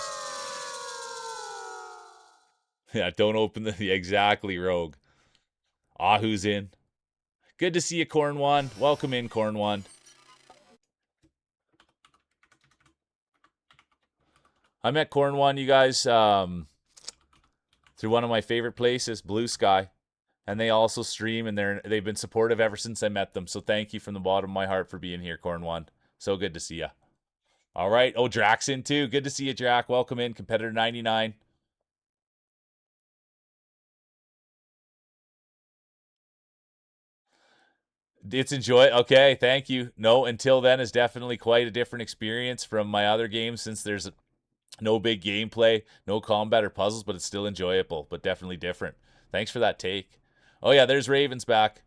Speaker 1: Yeah, don't open the exactly, Rogue. Ahu's in. Good to see you, Cornwand. Welcome in, Cornwand. I met Cornwand, you guys, through one of my favorite places, Blue Sky. And they also stream, and they've been supportive ever since I met them. So thank you from the bottom of my heart for being here, Cornwand. So good to see you. All right. Oh, Drax in too. Good to see you, Drac. Welcome in, competitor 99. It's enjoy. Okay, thank you. No, until then is definitely quite a different experience from my other games since there's no big gameplay, no combat or puzzles, but it's still enjoyable, but definitely different. Thanks for that take. Oh yeah, there's Ravens back.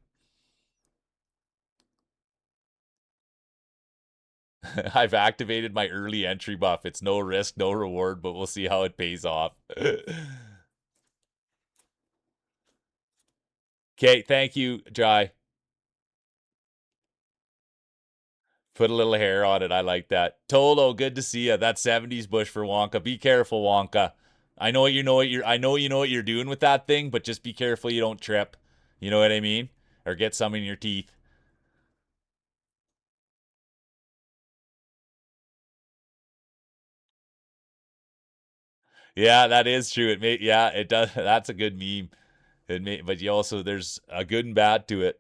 Speaker 1: I've activated my early entry buff. It's no risk, no reward, but we'll see how it pays off. Okay, thank you, Jai. Put a little hair on it. I like that. Tolo, good to see you. That 70s bush for Wonka. Be careful, Wonka. I know you know what you're doing with that thing, but just be careful you don't trip. You know what I mean? Or get some in your teeth. Yeah, that is true. It does. That's a good meme. But you also there's a good and bad to it.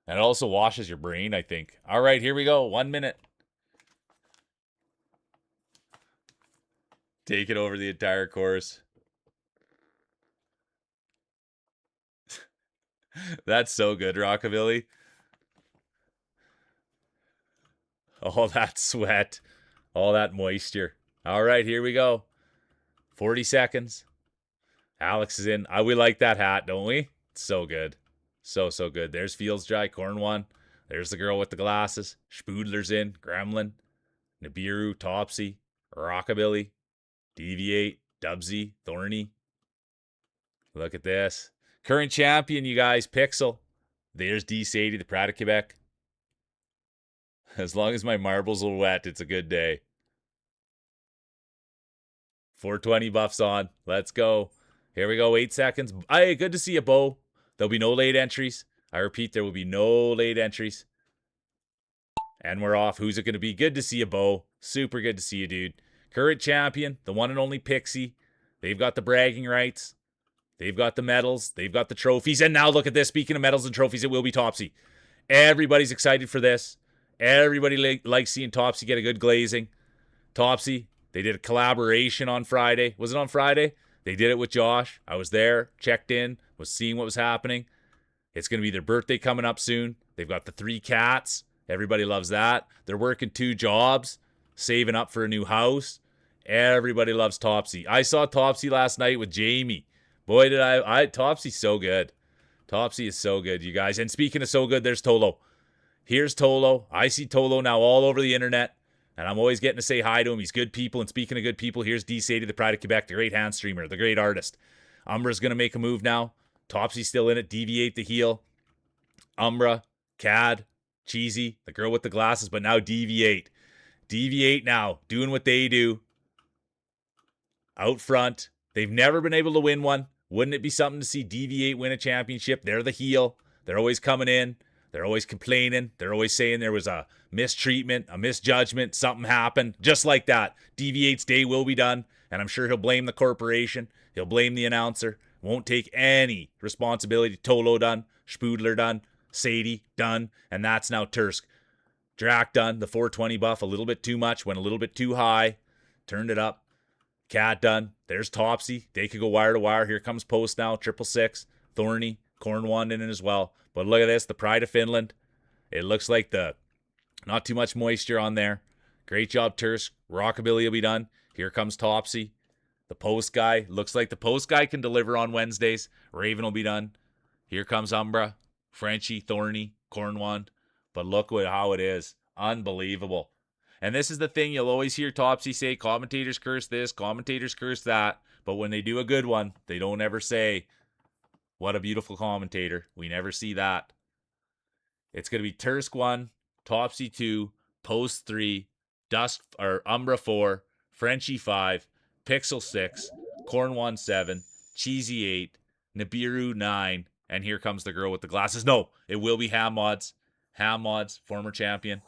Speaker 1: And it also washes your brain, I think. All right, here we go. 1 minute. Take it over the entire course. That's so good, Rockabilly. All that sweat, all that moisture. All right, here we go. 40 seconds. Alex is in. We like that hat, don't we? It's so good. So good. There's Fields Dry, Corn one. There's the girl with the glasses. Spoodler's in. Gremlin. Nibiru, Topsy. Rockabilly. Deviate. Dubsy. Thorny. Look at this. Current champion, you guys. Pixel. There's D. Sadie, the Pride of Quebec. As long as my marbles are wet, it's a good day. 420 buffs on. Let's go. Here we go. 8 seconds. Hey, good to see you, Bo. There'll be no late entries. I repeat, there will be no late entries. And we're off. Who's it going to be? Good to see you, Bo. Super good to see you, dude. Current champion, the one and only Pixie. They've got the bragging rights. They've got the medals. They've got the trophies. And now look at this. Speaking of medals and trophies, it will be Topsy. Everybody's excited for this. Everybody likes seeing Topsy get a good glazing. Topsy, they did a collaboration on Friday. Was it on Friday? They did it with Josh. I was there, checked in, was seeing what was happening. It's going to be their birthday coming up soon. They've got the 3 cats. Everybody loves that. They're working 2 jobs, saving up for a new house. Everybody loves Topsy. I saw Topsy last night with Jamie. Boy, did Topsy's so good. Topsy is so good, you guys. And speaking of so good, there's Tolo. Here's Tolo. I see Tolo now all over the internet. And I'm always getting to say hi to him. He's good people. And speaking of good people, here's D. Sadie, the Pride of Quebec, the great hand streamer, the great artist. Umbra's going to make a move now. Topsy's still in it. Deviate the heel. Umbra, Cad, Cheesy, the girl with the glasses, but now Deviate. Deviate now, doing what they do. Out front. They've never been able to win one. Wouldn't it be something to see Deviate win a championship? They're the heel. They're always coming in. They're always complaining. They're always saying there was a mistreatment, a misjudgment, something happened. Just like that. Deviate's day will be done, and I'm sure he'll blame the corporation. He'll blame the announcer. Won't take any responsibility. Tolo done. Spoodler done. Sadie done. And that's now Tursk. Drac done. The 420 buff a little bit too much. Went a little bit too high. Turned it up. Cat done. There's Topsy. They could go wire to wire. Here comes Post now. 666. Thorny. Cornwand in it as well. But look at this. The Pride of Finland. It looks like not too much moisture on there. Great job, Tursk. Rockabilly will be done. Here comes Topsy. The Post guy. Looks like the Post guy can deliver on Wednesdays. Raven will be done. Here comes Umbra. Frenchie, Thorny, Cornwand. But look how it is. Unbelievable. And this is the thing you'll always hear Topsy say, commentators curse this, commentators curse that. But when they do a good one, they don't ever say, what a beautiful commentator. We never see that. It's going to be Tursk 1, Topsy 2, Post 3, Dusk or Umbra 4, Frenchie 5, Pixel 6, Corn 1 7, Cheesy 8, Nibiru 9, and here comes the girl with the glasses. No, it will be Ham Mods. Ham Mods, former champion.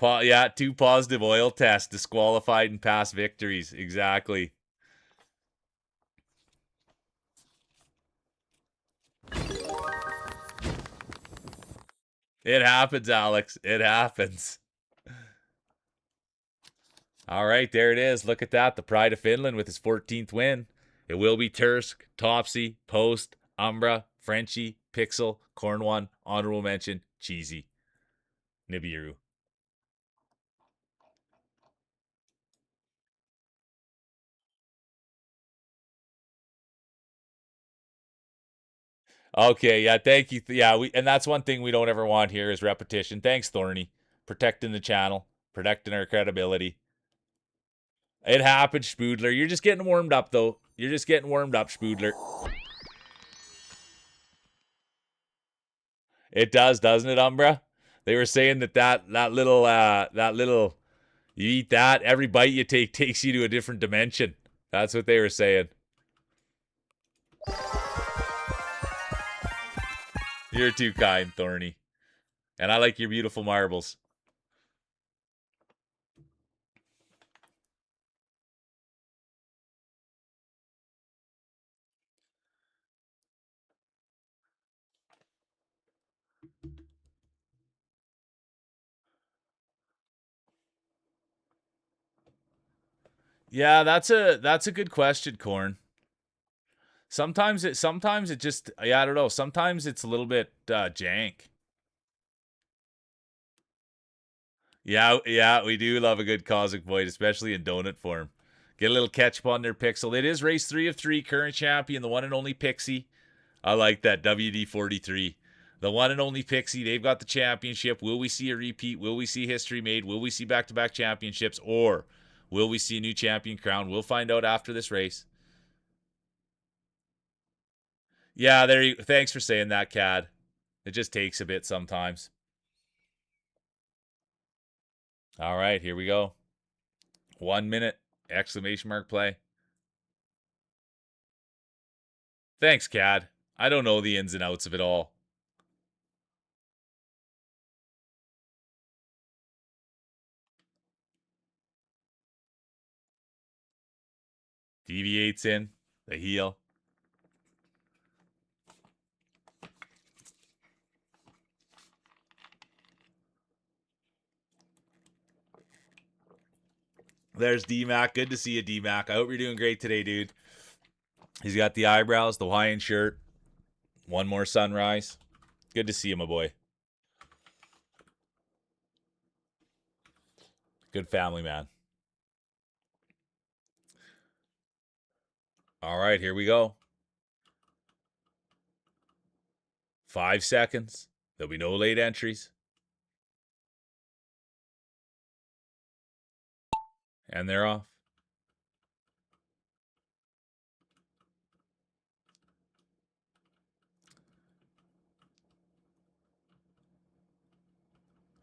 Speaker 1: Yeah, 2 positive oil tests, disqualified and past victories. Exactly. It happens, Alex. It happens. All right, there it is. Look at that. The pride of Finland with his 14th win. It will be Tursk, Topsy, Post, Umbra, Frenchie, Pixel, Corn 1, honorable mention, Cheesy, Nibiru. Okay, yeah, thank you. Yeah, and that's one thing we don't ever want here is repetition. Thanks, Thorny. Protecting the channel, protecting our credibility. It happened, Spoodler. You're just getting warmed up, though. You're just getting warmed up, Spoodler. It does, doesn't it, Umbra? They were saying that little you eat that, every bite you take takes you to a different dimension. That's what they were saying. You're too kind, Thorny. And I like your beautiful marbles. Yeah, that's a good question, Corn. Sometimes it just, yeah, I don't know. Sometimes it's a little bit jank. Yeah, we do love a good Cosmic Void, especially in donut form. Get a little ketchup on their Pixel. It is race 3 of 3, current champion, the one and only Pixie. I like that, WD-43. The one and only Pixie, they've got the championship. Will we see a repeat? Will we see history made? Will we see back-to-back championships? Or will we see a new champion crowned? We'll find out after this race. Yeah, there you, thanks for saying that, Cad. It just takes a bit sometimes. All right, here we go. 1 minute, exclamation mark play. Thanks, Cad. I don't know the ins and outs of it all. Deviates in, the heel. There's D-Mac. Good to see you, D-Mac. I hope you're doing great today, dude. He's got the eyebrows, the Hawaiian shirt. One more sunrise. Good to see you, my boy. Good family, man. All right, here we go. 5 seconds. There'll be no late entries. And they're off.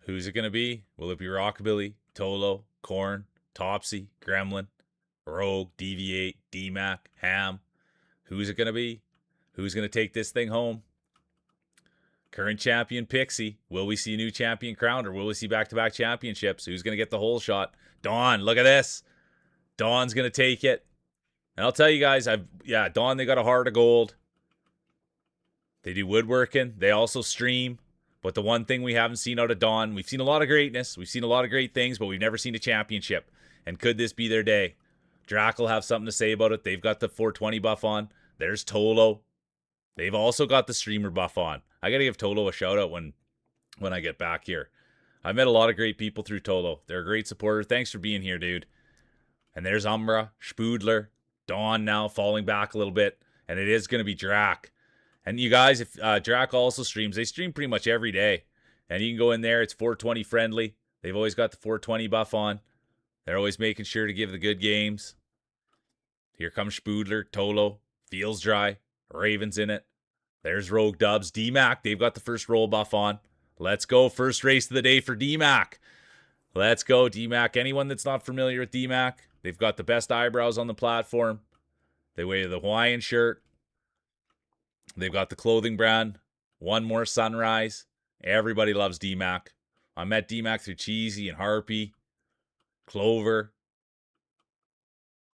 Speaker 1: Who's it going to be? Will it be Rockabilly, Tolo, Corn, Topsy, Gremlin, Rogue, Deviate, D-Mac, Ham? Who's it going to be? Who's going to take this thing home? Current champion Pixie. Will we see a new champion crowned or will we see back-to-back championships? Who's going to get the whole shot? Dawn, look at this. Dawn's going to take it. And I'll tell you guys, Dawn, they got a heart of gold. They do woodworking. They also stream. But the one thing we haven't seen out of Dawn, we've seen a lot of greatness. We've seen a lot of great things, but we've never seen a championship. And could this be their day? Drac will have something to say about it. They've got the 420 buff on. There's Tolo. They've also got the streamer buff on. I got to give Tolo a shout out when I get back here. I met a lot of great people through Tolo. They're a great supporter. Thanks for being here, dude. And there's Umbra, Spoodler, Dawn now falling back a little bit. And it is going to be Drac. And you guys, if Drac also streams, they stream pretty much every day. And you can go in there. It's 420 friendly. They've always got the 420 buff on. They're always making sure to give the good games. Here comes Spoodler, Tolo, Feels Dry, Ravens in it. There's Rogue Dubs, DMAC. They've got the first roll buff on. Let's go. First race of the day for DMAC. Let's go, DMAC. Anyone that's not familiar with DMAC, they've got the best eyebrows on the platform. They wear the Hawaiian shirt. They've got the clothing brand. One More Sunrise. Everybody loves DMAC. I met DMAC through Cheesy and Harpy. Clover.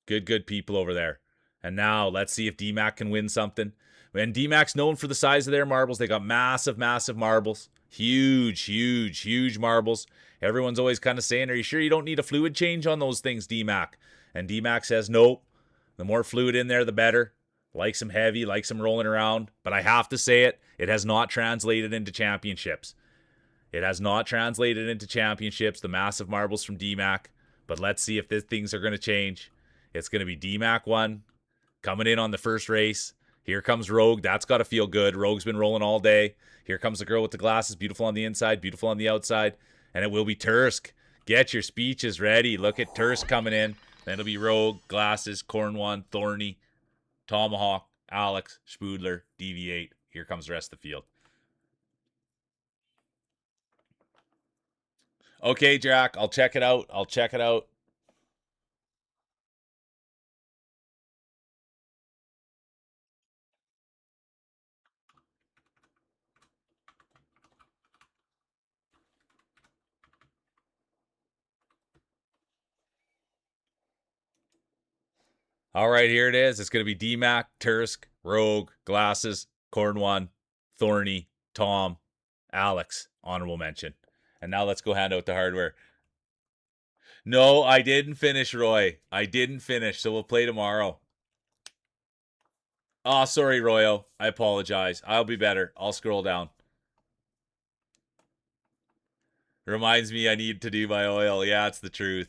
Speaker 1: Good people over there. And now let's see if DMAC can win something. And DMAC's known for the size of their marbles. They got massive marbles. Huge marbles. Everyone's always kind of saying, are you sure you don't need a fluid change on those things, DMAC? And DMAC says, nope. The more fluid in there, the better. Likes them heavy, likes them rolling around. But I have to say it has not translated into championships. It has not translated into championships, the massive marbles from DMAC. But let's see if these things are going to change. It's going to be DMAC 1 coming in on the first race. Here comes Rogue. That's got to feel good. Rogue's been rolling all day. Here comes the girl with the glasses. Beautiful on the inside, beautiful on the outside. And it will be Tursk. Get your speeches ready. Look at Tursk coming in. Then it'll be Rogue, Glasses, Corn 1, Thorny, Tomahawk, Alex, Spoodler, DV8. Here comes the rest of the field. Okay, Jack. I'll check it out. All right, here it is. It's going to be DMAC, Tursk, Rogue, Glasses, Corn 1, Thorny, Tom, Alex, honorable mention. And now let's go hand out the hardware. No, I didn't finish, Roy. I didn't finish, so we'll play tomorrow. Oh, sorry, Royo. I apologize. I'll be better. I'll scroll down. Reminds me I need to do my oil. Yeah, it's the truth.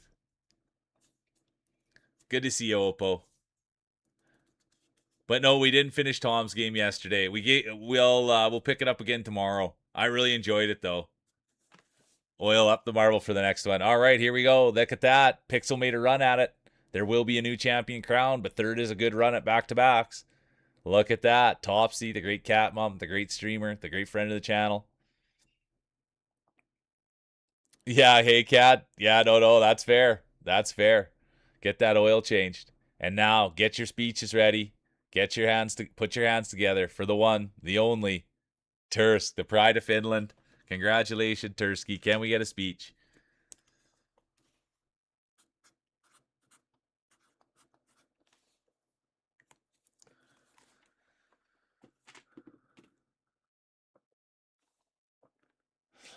Speaker 1: Good to see you, Oppo. But no, we didn't finish Tom's game yesterday. We'll pick it up again tomorrow. I really enjoyed it though. Oil up the marble for the next one. All right, here we go. Look at that. Pixel made a run at it. There will be a new champion crown, but third is a good run at back-to-backs. Look at that. Topsy, the great cat mom, the great streamer, the great friend of the channel. Yeah, hey, cat. Yeah, no, that's fair. That's fair. Get that oil changed. And now, get your speeches ready. Put your hands together for the one, the only, Tursk, the pride of Finland. Congratulations, Tursky. Can we get a speech?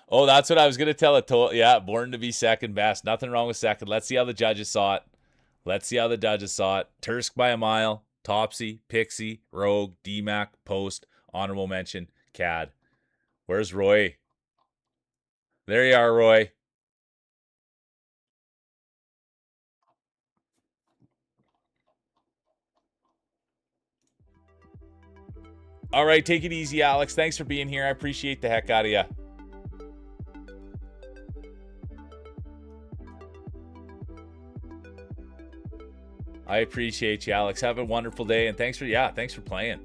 Speaker 1: Oh, that's what I was going to tell it. Yeah, born to be second best. Nothing wrong with second. Let's see how the judges saw it. Tursk by a mile. Topsy, Pixie, Rogue, DMAC, Post, honorable mention, CAD. Where's Roy? There you are, Roy. All right, take it easy, Alex. Thanks for being here. I appreciate the heck out of you. I appreciate you, Alex. Have a wonderful day, and thanks for playing.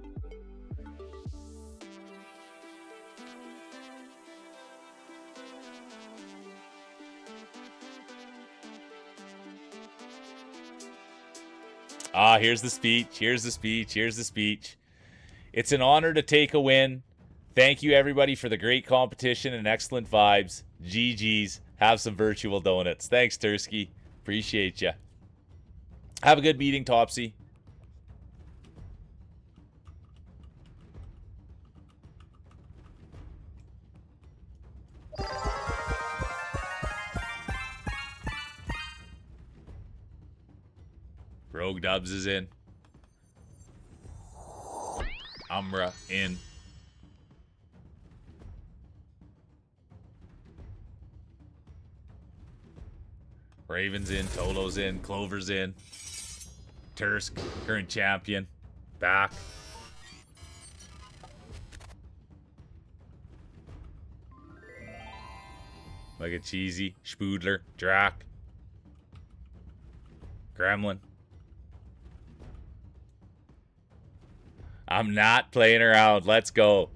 Speaker 1: Here's the speech. It's an honor to take a win. Thank you, everybody, for the great competition and excellent vibes. GG's. Have some virtual donuts. Thanks, Tursky. Appreciate you. Have a good meeting, Topsy. Rogue Dubs is in. Umbra in. Raven's in. Tolo's in. Clover's in. Tursk, current champion, back. Like a cheesy. Spoodler. Drac. Gremlin. I'm not playing around. Let's go.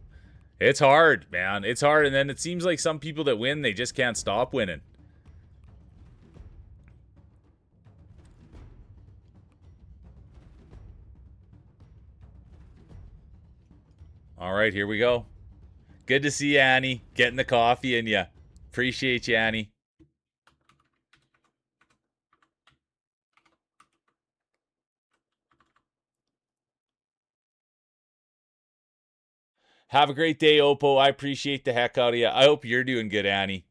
Speaker 1: It's hard, man. It's hard. And then it seems like some people that win, they just can't stop winning. All right, here we go. Good to see you, Annie. Getting the coffee in ya. Appreciate you, Annie. Have a great day, Oppo. I appreciate the heck out of you. I hope you're doing good, Annie.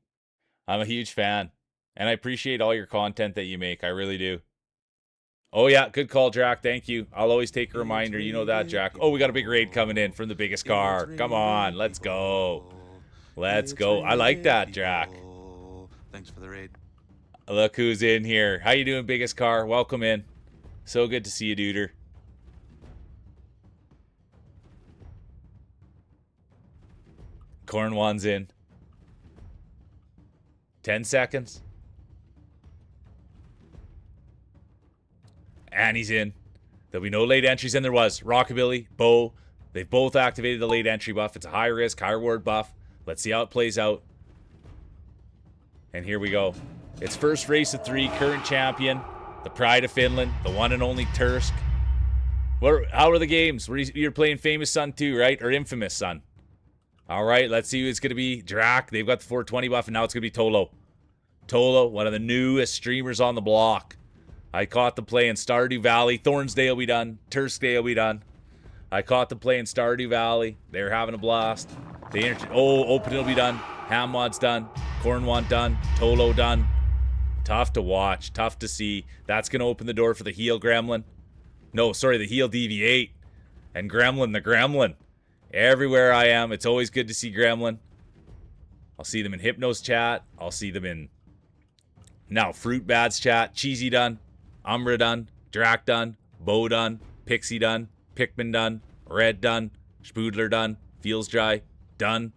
Speaker 1: I'm a huge fan. And I appreciate all your content that you make. I really do. Oh, yeah. Good call, Jack. Thank you. I'll always take a reminder. You know that, Jack. Oh, we got a big raid coming in from the biggest car. Come on. Let's go. Let's go. I like that, Jack.
Speaker 2: Thanks for the raid.
Speaker 1: Look who's in here. How you doing, biggest car? Welcome in. So good to see you, duder. Corn one's in. 10 seconds. Annie's in. There'll be no late entries, and there was. Rockabilly, Bo, they've both activated the late entry buff. It's a high risk, high reward buff. Let's see how it plays out. And here we go. It's first race of 3, current champion, the pride of Finland, the one and only Tursk. How are the games? You're playing Famous Son 2, right? Or Infamous Son? All right, let's see who it's going to be. Drac, they've got the 420 buff, and now it's going to be Tolo. Tolo, one of the newest streamers on the block. I caught the play in Stardew Valley. Thornsday will be done. Tursk Day will be done. I caught the play in Stardew Valley. They're having a blast. Open will be done. Hammod's done. Cornwant done. Tolo done. Tough to watch. Tough to see. That's going to open the door for the heel Gremlin. No, sorry, the heel DV8. And Gremlin, the Gremlin. Everywhere I am, it's always good to see Gremlin. I'll see them in Hypno's chat. I'll see them in now Fruit Bad's chat. Cheesy done. Umbra done. Drac done. Bo done. Pixie done. Pikmin done. Red done. Spoodler done. Feels Dry done.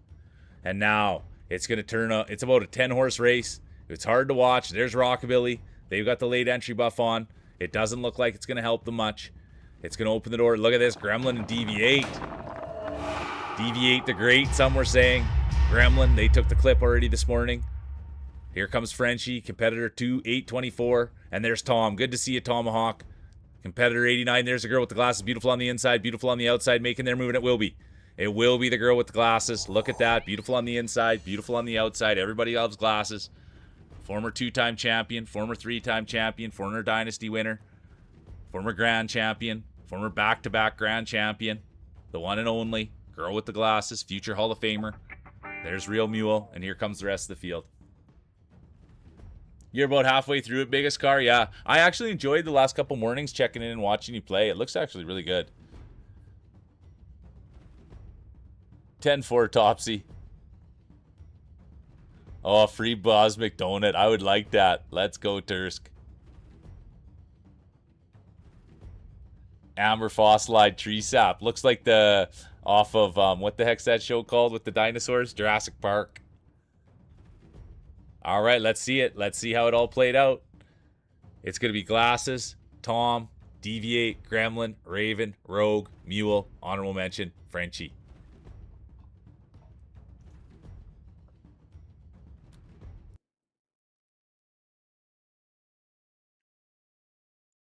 Speaker 1: And now it's going to turn up. It's about a 10-horse race. It's hard to watch. There's Rockabilly. They've got the late entry buff on. It doesn't look like it's going to help them much. It's going to open the door. Look at this. Gremlin and DV8. DV8 the Great, some were saying. Gremlin, they took the clip already this morning. Here comes Frenchie, competitor 824. And there's Tom. Good to see you, Tomahawk. Competitor 89. There's a girl with the glasses. Beautiful on the inside, beautiful on the outside. Making their move, and it will be. It will be the girl with the glasses. Look at that. Beautiful on the inside, beautiful on the outside. Everybody loves glasses. Former 2-time champion, former 3-time champion, former Dynasty winner, former Grand Champion, former back-to-back Grand Champion. The one and only. Girl with the glasses, future Hall of Famer. There's Real Mule, and here comes the rest of the field. You're about halfway through it, biggest car? Yeah. I actually enjoyed the last couple mornings checking in and watching you play. It looks actually really good. 10-4 Topsy. Oh, free Bosmic Donut. I would like that. Let's go, Tursk. Amber Fossilized Tree Sap. Looks like the... off of, what the heck's that show called with the dinosaurs? Jurassic Park. All right, let's see it. Let's see how it all played out. It's going to be Glasses, Tom, Deviate, Gremlin, Raven, Rogue, Mule, honorable mention, Frenchie.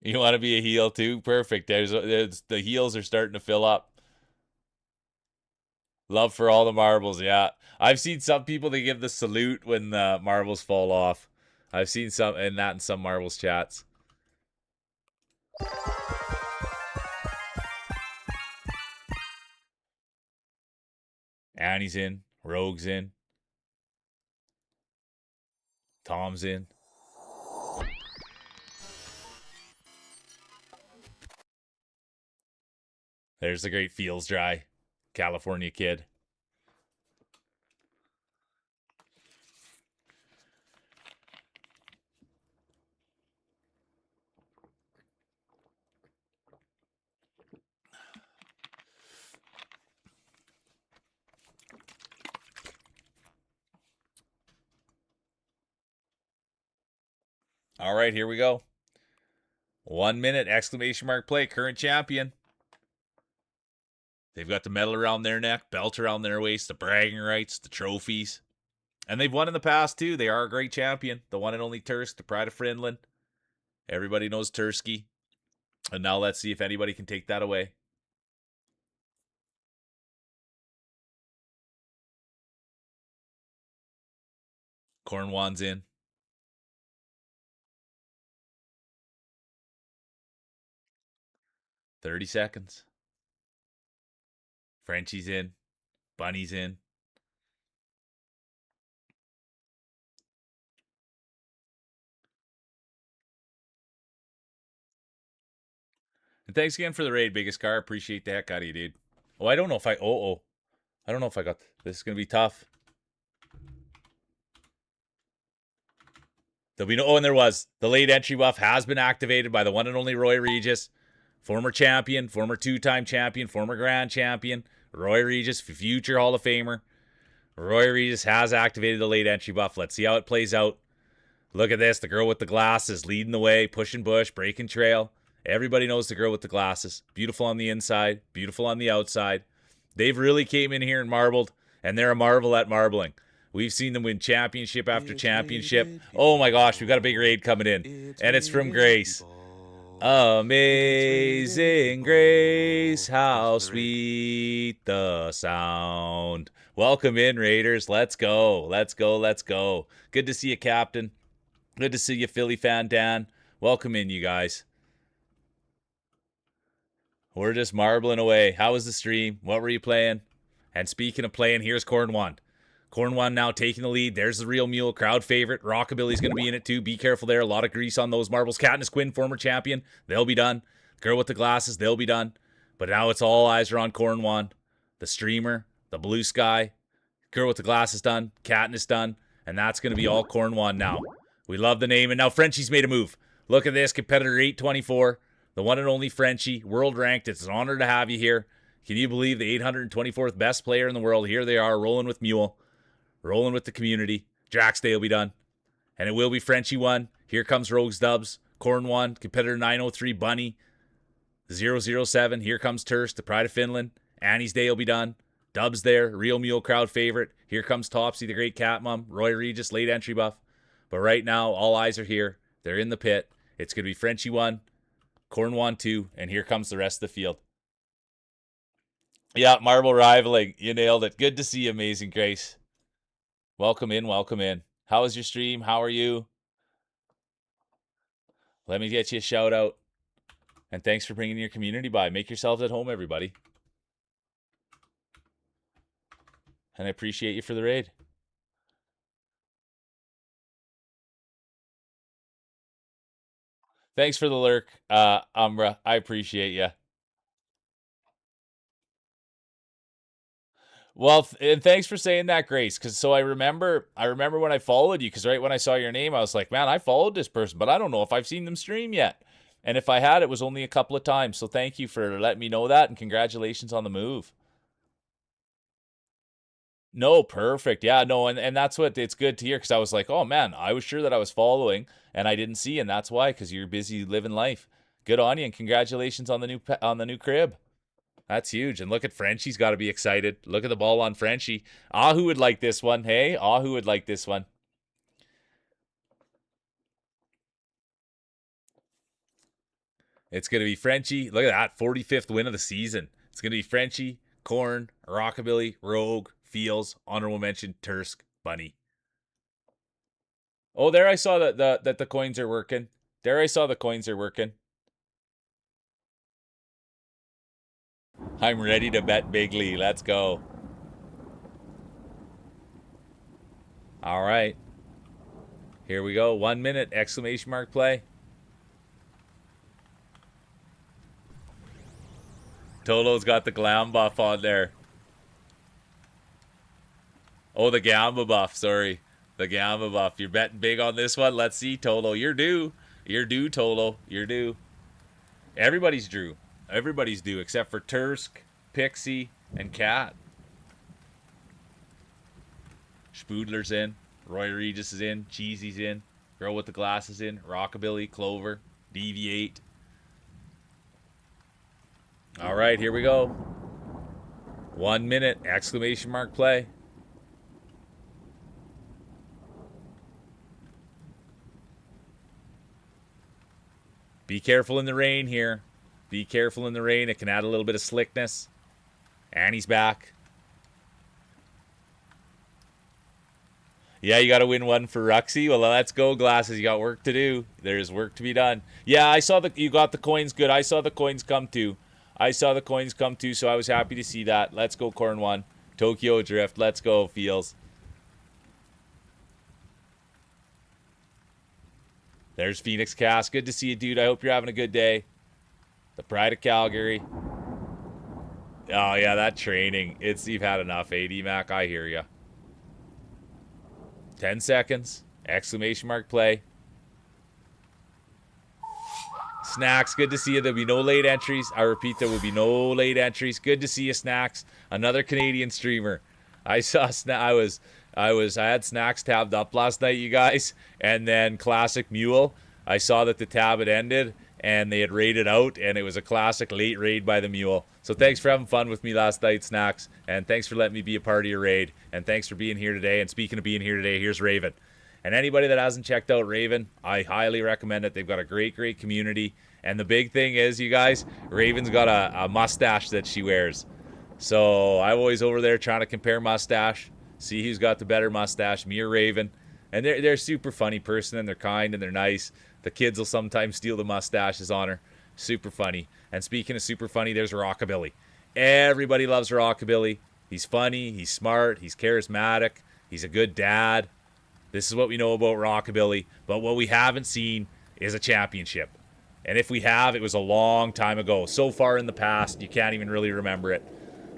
Speaker 1: You want to be a heel too? Perfect. There's the heels are starting to fill up. Love for all the marbles, yeah. I've seen some people, they give the salute when the marbles fall off. I've seen some in some marbles chats. Annie's in. Rogue's in. Tom's in. There's the great Feels Dry. California kid. All right, here we go. 1 minute, exclamation mark play, current champion. They've got the medal around their neck, belt around their waist, the bragging rights, the trophies. And they've won in the past, too. They are a great champion. The one and only Tursk, the pride of Finland. Everybody knows Tursky. And now let's see if anybody can take that away. Cornwan's in. 30 seconds. Frenchie's in. Bunny's in. And thanks again for the raid, biggest car. Appreciate the heck out of you, dude. Oh, I don't know if I... I don't know if I got... This is going to be tough. There'll be no... Oh, and there was. The late entry buff has been activated by the one and only Roy Regis. Former champion, former two-time champion, former grand champion. Roy Regis, future Hall of Famer. Roy Regis has activated the late entry buff. Let's see how it plays out. Look at this. The girl with the glasses leading the way, pushing bush, breaking trail. Everybody knows the girl with the glasses. Beautiful on the inside, beautiful on the outside. They've really came in here and marbled, and they're a marvel at marbling. We've seen them win championship after championship. Oh my gosh, we've got a big raid coming in. And it's from Grace. Amazing Grace, how sweet the sound. Welcome in, Raiders. Let's go. Let's go. Let's go. Good to see you, Captain. Good to see you, Philly fan Dan. Welcome in, you guys. We're just marbling away. How was the stream? What were you playing? And speaking of playing, here's Corn1. Corn1 now taking the lead. There's the real mule, crowd favorite. Rockabilly's going to be in it too. Be careful there. A lot of grease on those marbles. Katniss Quinn, former champion. They'll be done. Girl with the glasses, they'll be done. But now it's all eyes are on Corn1. The streamer, the blue sky. Girl with the glasses done. Katniss done. And that's going to be all Corn1 now. We love the name. And now Frenchie's made a move. Look at this. Competitor 824. The one and only Frenchie. World ranked. It's an honor to have you here. Can you believe the 824th best player in the world? Here they are rolling with Mule. Rolling with the community. Drax Day will be done. And it will be Frenchie 1. Here comes Rogues Dubs. Corn 1. Competitor 903 Bunny. 007. Here comes Tursk, the pride of Finland. Annie's Day will be done. Dubs there. Real Mule crowd favorite. Here comes Topsy, the great cat mom. Roy Regis, late entry buff. But right now, all eyes are here. They're in the pit. It's going to be Frenchie 1. Corn 1 2. And here comes the rest of the field. Yeah, marble rivaling. You nailed it. Good to see you, Amazing Grace. Welcome in, welcome in. How was your stream? How are you? Let me get you a shout out. And thanks for bringing your community by. Make yourselves at home, everybody. And I appreciate you for the raid. Thanks for the lurk, Umbra. I appreciate you. Well, and thanks for saying that, Grace. Because so I remember when I followed you. Because right when I saw your name, I was like, man, I followed this person, but I don't know if I've seen them stream yet. And if I had, it was only a couple of times. So thank you for letting me know that, and congratulations on the move. No, perfect. Yeah, no, and that's what it's good to hear because I was like, oh man, I was sure that I was following and I didn't see, and that's why because you're busy living life. Good on you, and congratulations on the new crib. That's huge. And look at Frenchie's got to be excited. Look at the ball on Frenchie. Ahu would like this one. Hey, Ahu would like this one. It's going to be Frenchie. Look at that. 45th win of the season. It's going to be Frenchie, Corn, Rockabilly, Rogue, Feels, honorable mention, Tursk, Bunny. Oh, there I saw that the coins are working. There I saw the coins are working. I'm ready to bet bigly. Let's go. All right. Here we go. 1 minute, exclamation mark play. Tolo's got the glam buff on there. Oh, the Gamma buff. Sorry. The Gamma buff. You're betting big on this one. Let's see, Tolo. You're due. You're due, Tolo. You're due. Everybody's due. Everybody's due except for Tursk, Pixie, and Cat. Spoodler's in. Roy Regis is in. Cheesy's in. Girl with the glasses in, Rockabilly, Clover, Deviate. All right, here we go. 1 minute, exclamation mark play. Be careful in the rain here. Be careful in the rain. It can add a little bit of slickness. Annie's back. Yeah, you got to win one for Ruxy. Well, let's go, Glasses. You got work to do. There's work to be done. Yeah, I saw you got the coins good. I saw the coins come too. So I was happy to see that. Let's go, Corn One. Tokyo Drift. Let's go, Feels. There's Phoenix Cast. Good to see you, dude. I hope you're having a good day. The Pride of Calgary. Oh, yeah, that training. You've had enough, AD Mac. I hear you. 10 seconds. Exclamation mark play. Snacks, good to see you. There'll be no late entries. I repeat, there will be no late entries. Good to see you, Snacks. Another Canadian streamer. I saw I had Snacks tabbed up last night, you guys, and then Classic Mule. I saw that the tab had ended and they had raided out, and it was a classic late raid by the Mule. So thanks for having fun with me last night, Snacks, and thanks for letting me be a part of your raid, and thanks for being here today. And speaking of being here today, here's Raven. And anybody that hasn't checked out Raven, I highly recommend it. They've got a great community. And the big thing is, you guys, Raven's got a mustache that she wears. So I'm always over there trying to compare mustache, see who's got the better mustache, me or Raven. And they're a super funny person, and they're kind, and they're nice. The kids will sometimes steal the mustaches on her. Super funny. And speaking of super funny, there's Rockabilly. Everybody loves Rockabilly. He's funny, he's smart, he's charismatic, he's a good dad. This is what we know about Rockabilly. But what we haven't seen is a championship. And if we have, it was a long time ago. So far in the past, you can't even really remember it.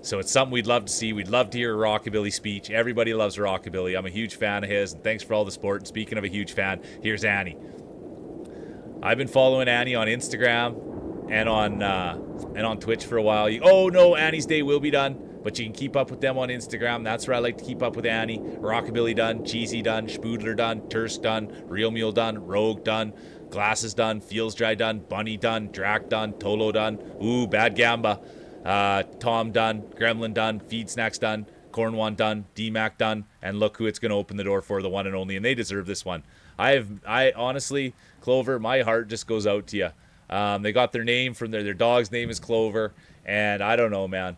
Speaker 1: So it's something we'd love to see. We'd love to hear a Rockabilly speech. Everybody loves Rockabilly. I'm a huge fan of his, and thanks for all the support. And speaking of a huge fan, here's Annie. I've been following Annie on Instagram and on Twitch for a while. Oh no, Annie's day will be done. But you can keep up with them on Instagram. That's where I like to keep up with Annie. Rockabilly done, Cheesy done, Spoodler done, Tursk done, Real Mule done, Rogue done, Glasses done, Feels Dry done, Bunny done, Drac done, Tolo done, ooh, Bad Gamba, Tom done, Gremlin done, Feed Snacks done, Corn1 done, D-Mac done, and look who it's going to open the door for, the one and only, and they deserve this one. I honestly, Clover, my heart just goes out to you. They got their name from their dog's name is Clover, and I don't know, man.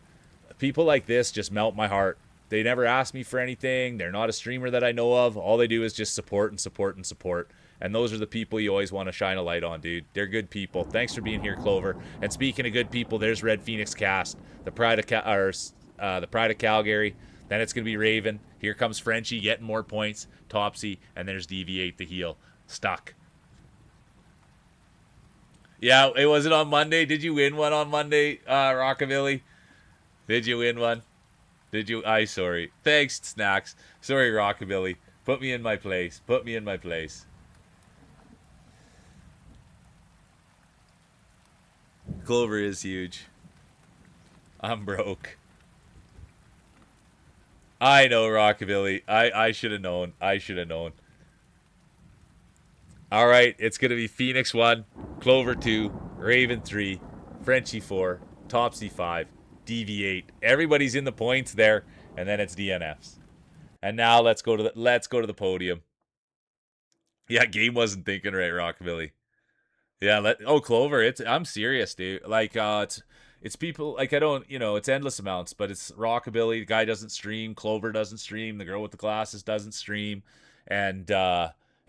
Speaker 1: People like this just melt my heart. They never ask me for anything. They're not a streamer that I know of. All they do is just support and support and support. And those are the people you always want to shine a light on, dude. They're good people. Thanks for being here, Clover. And speaking of good people, there's Red Phoenix Cast, the Pride of the Pride of Calgary. Then it's gonna be Raven. Here comes Frenchie getting more points. Topsy, and there's Deviate the heel. Stuck. Yeah, it wasn't on Monday. Did you win one on Monday, Rockabilly? Did you win one? Did you? Sorry. Thanks, Snacks. Sorry, Rockabilly. Put me in my place. Put me in my place. Clover is huge. I'm broke. I know, Rockabilly. I should have known. I should have known. All right, it's going to be Phoenix 1, Clover 2, Raven 3, Frenchie 4, Topsy 5, Deviate. Everybody's in the points there, and then it's DNFs. And now let's go to the podium. Yeah, game wasn't thinking right, Rockabilly. Yeah, Clover, I'm serious, dude. Like it's people like I don't, it's endless amounts, but it's Rockabilly, the guy doesn't stream, Clover doesn't stream, the girl with the glasses doesn't stream, and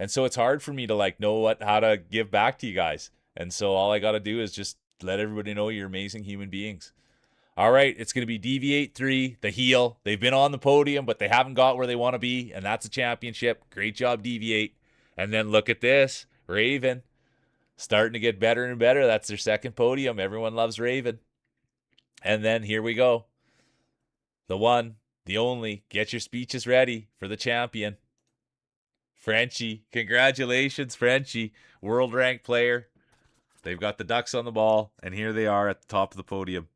Speaker 1: so it's hard for me to like know how to give back to you guys. And so all I got to do is just let everybody know you're amazing human beings. All right, it's going to be Deviate 3, the heel. They've been on the podium, but they haven't got where they want to be, and that's a championship. Great job, Deviate. And then look at this, Raven. Starting to get better and better. That's their second podium. Everyone loves Raven. And then here we go. The one, the only. Get your speeches ready for the champion. Frenchie. Congratulations, Frenchie. World ranked player. They've got the Ducks on the ball, and here they are at the top of the podium.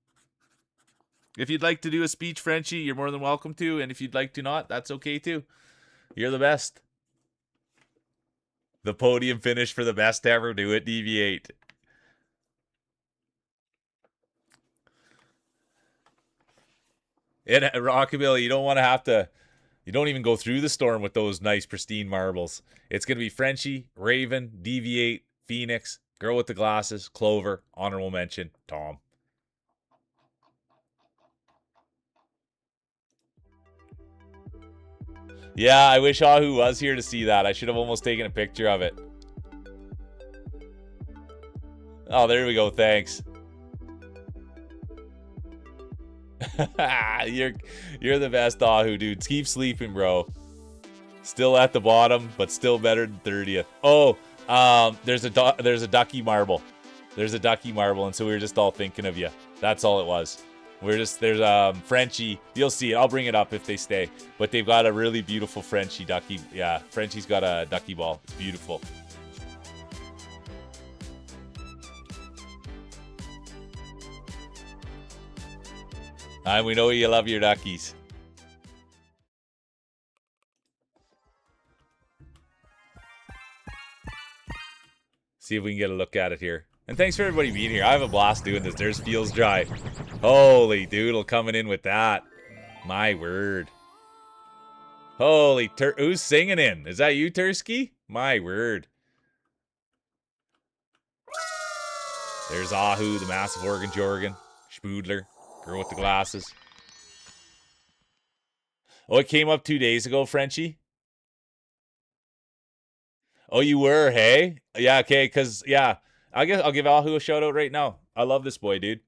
Speaker 1: If you'd like to do a speech, Frenchie, you're more than welcome to. And if you'd like to not, that's okay too. You're the best. The podium finish for the best ever. Do it, deviate. And Rockabilly, you don't want to have to. You don't even go through the storm with those nice, pristine marbles. It's going to be Frenchie, Raven, Deviate, Phoenix, Girl with the Glasses, Clover, honorable mention, Tom. Yeah, I wish Ahu was here to see that. I should have almost taken a picture of it. Oh, there we go. Thanks. you're the best Ahu, dude. Keep sleeping, bro. Still at the bottom, but still better than 30th. Oh, there's a ducky marble. There's a ducky marble, and so we were just all thinking of you. That's all it was. There's Frenchie. You'll see it. I'll bring it up if they stay. But they've got a really beautiful Frenchie ducky. Yeah, Frenchie's got a ducky ball. It's beautiful. We know you love your duckies. See if we can get a look at it here. And thanks for everybody being here. I have a blast doing this. There's Feels Dry. Holy doodle coming in with that. My word. Holy, who's singing in? Is that you, Tursky? My word. There's Ahu, the massive organ Jorgen. Spoodler, Girl with the Glasses. Oh, it came up 2 days ago, Frenchie? Oh, you were, hey? Yeah, okay, because, yeah. I guess I'll give Ahu a shout out right now. I love this boy, dude.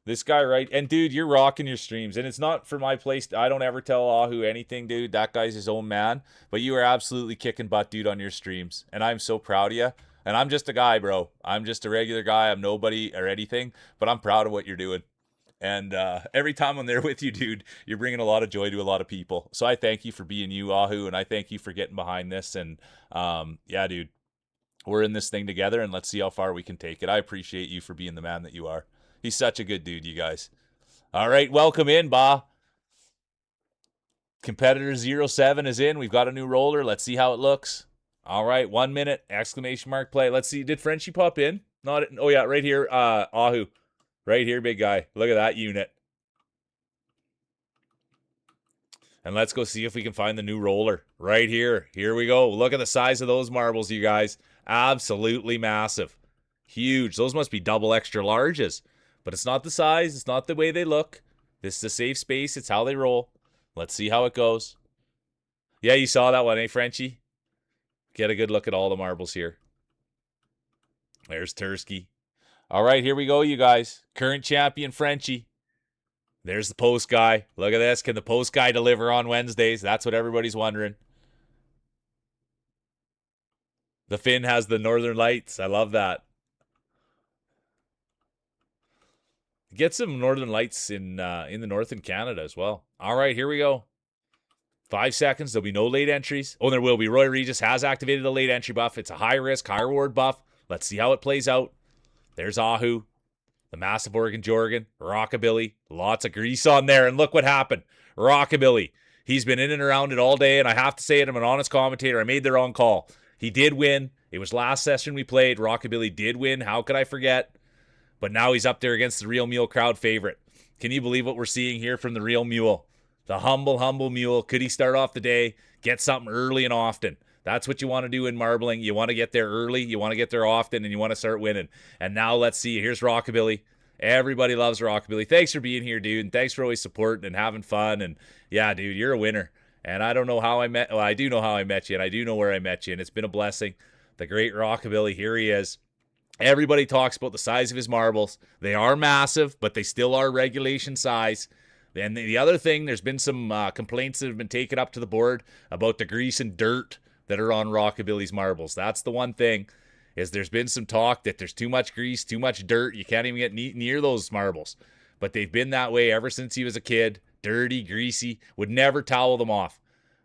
Speaker 1: This guy, right? And, dude, you're rocking your streams. And it's not for my place. I don't ever tell Ahu anything, dude. That guy's his own man. But you are absolutely kicking butt, dude, on your streams. And I'm so proud of you. And I'm just a guy, bro. I'm just a regular guy. I'm nobody or anything. But I'm proud of what you're doing. And every time I'm there with you, dude, you're bringing a lot of joy to a lot of people. So I thank you for being you, Ahu. And I thank you for getting behind this. And, yeah, dude. We're in this thing together, and let's see how far we can take it. I appreciate you for being the man that you are. He's such a good dude, you guys. All right, welcome in, Ba. Competitor 07 is in. We've got a new roller. Let's see how it looks. All right, 1 minute, exclamation mark play. Let's see. Did Frenchie pop in? Not. Oh, yeah, right here, Ahu. Right here, big guy. Look at that unit. And let's go see if we can find the new roller. Right here. Here we go. Look at the size of those marbles, you guys. Absolutely massive. Huge. Those must be double extra larges. But it's not the size. It's not the way they look. This is a safe space. It's how they roll. Let's see how it goes. Yeah, you saw that one, eh, Frenchie? Get a good look at all the marbles here. There's Tursky. All right, here we go, you guys. Current champion, Frenchie. There's the post guy. Look at this. Can the post guy deliver on Wednesdays? That's what everybody's wondering. The Finn has the Northern Lights. I love that. Get some Northern Lights in the north in Canada as well. All right, here we go. 5 seconds. There'll be no late entries. Oh, there will be. Roy Regis has activated the late entry buff. It's a high risk, high reward buff. Let's see how it plays out. There's Ahu, the massive organ Jorgen, Rockabilly. Lots of grease on there. And look what happened. Rockabilly. He's been in and around it all day, and I have to say it, I'm an honest commentator. I made the wrong call. He did win. It was last session we played. Rockabilly did win. How could I forget? But now he's up there against the Real Mule crowd favorite. Can you believe what we're seeing here from the Real Mule? The humble, humble mule. Could he start off the day, get something early and often? That's what you want to do in marbling. You want to get there early, you want to get there often, and you want to start winning. And now let's see. Here's Rockabilly. Everybody loves Rockabilly. Thanks for being here, dude, and thanks for always supporting and having fun. And yeah, dude, you're a winner. And I don't know how I met. Well, I do know how I met you, and I do know where I met you, and it's been a blessing. The great Rockabilly, here he is. Everybody talks about the size of his marbles. They are massive, but they still are regulation size. And the other thing, there's been some complaints that have been taken up to the board about the grease and dirt that are on Rockabilly's marbles. That's the one thing, is there's been some talk that there's too much grease, too much dirt. You can't even get near those marbles. But they've been that way ever since he was a kid. Dirty, greasy, would never towel them off.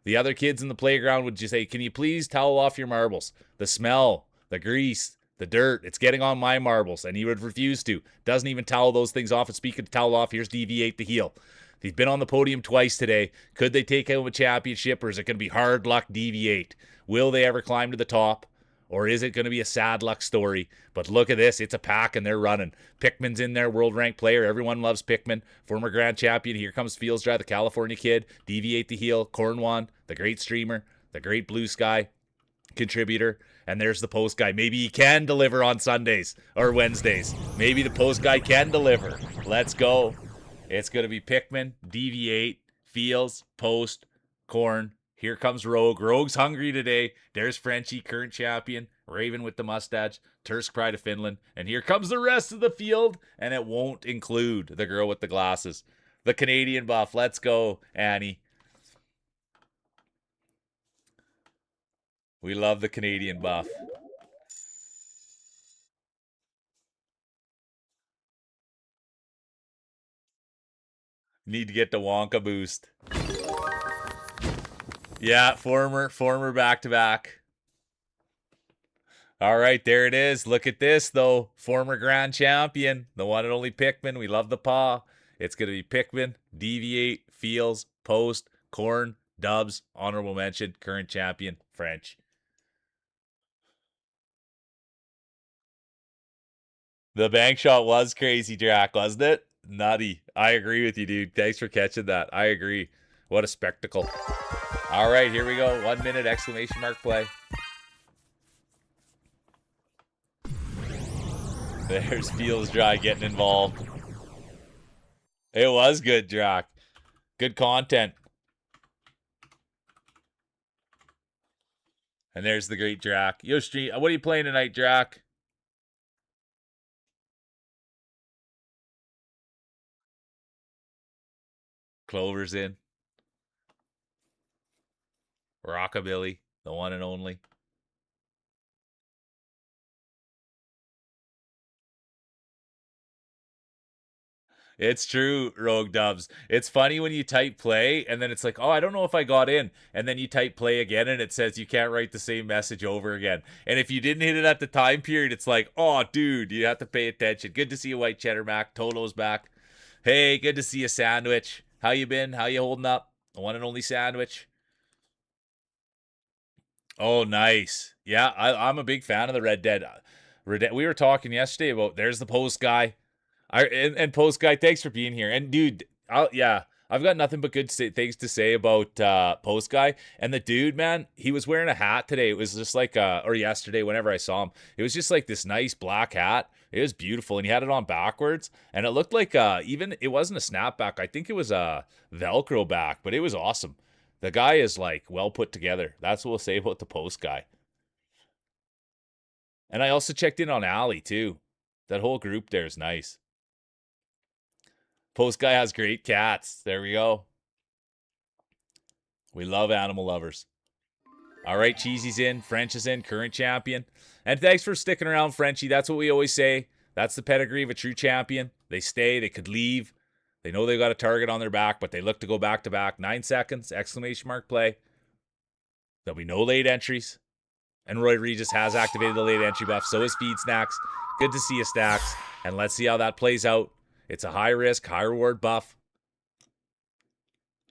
Speaker 1: The other kids in the playground would just say, can you please towel off your marbles? The smell, the grease, the dirt, it's getting on my marbles. And he would refuse to. Doesn't even towel those things off. And speaking of towel off, here's Deviate the heel. He's been on the podium twice today. Could they take home a championship, or is it going to be hard luck Deviate? Will they ever climb to the top? Or is it going to be a sad luck story? But look at this. It's a pack and they're running. Pickman's in there, world ranked player. Everyone loves Pickman. Former grand champion. Here comes Fields Dry, the California kid. Deviate the heel. Cornwan, the great streamer, the great blue sky contributor. And there's the post guy. Maybe he can deliver on Sundays or Wednesdays. Maybe the post guy can deliver. Let's go. It's going to be Pickman, Deviate, Fields, Post, Corn. Here comes Rogue. Rogue's hungry today. There's Frenchie, current champion. Raven with the mustache. Tursk Pride of Finland. And here comes the rest of the field. And it won't include the girl with the glasses. The Canadian buff. Let's go, Annie. We love the Canadian buff. Need to get the Wonka boost. Yeah, former back-to-back. All right, there it is. Look at this, though. Former grand champion, the one and only Pickman. We love the paw. It's going to be Pickman, Deviate, Fields, Post, Corn, Dubs, honorable mention, current champion, French. The bank shot was crazy, Drac, wasn't it? Nutty. I agree with you, dude. Thanks for catching that. I agree. What a spectacle. All right, here we go. 1 minute exclamation mark play. There's Fields Dry getting involved. It was good, Drac. Good content. And there's the great Drac. Yo, Street, what are you playing tonight, Drac? Clover's in. Rockabilly, the one and only. It's true, Rogue Dubs. It's funny when you type play and then it's like, oh, I don't know if I got in. And then you type play again and it says you can't write the same message over again. And if you didn't hit it at the time period, it's like, oh, dude, you have to pay attention. Good to see you, White Cheddar Mac. Toto's back. Hey, good to see you, Sandwich. How you been? How you holding up? The one and only Sandwich. Oh, nice. Yeah, I'm a big fan of the Red Dead. We were talking yesterday about there's the post guy. And post guy, thanks for being here. And dude, I've got nothing but good things to say about post guy. And the dude, man, he was wearing a hat today. It was just like or yesterday, whenever I saw him, it was just like this nice black hat. It was beautiful, and he had it on backwards, and it looked like even it wasn't a snapback. I think it was a Velcro back, but it was awesome. The guy is like well put together. That's what we'll say about the post guy. And I also checked in on Allie too. That whole group there is nice. Post guy has great cats. There we go. We love animal lovers. All right, Cheesy's in. French is in. Current champion. And thanks for sticking around, Frenchie. That's what we always say. That's the pedigree of a true champion. They stay. They could leave. They know they've got a target on their back, but they look to go back to back. 9 seconds. Exclamation mark play. There'll be no late entries. And Roy Regis has activated the late entry buff. So is Feed Snacks. Good to see you, Stacks. And let's see how that plays out. It's a high risk, high reward buff.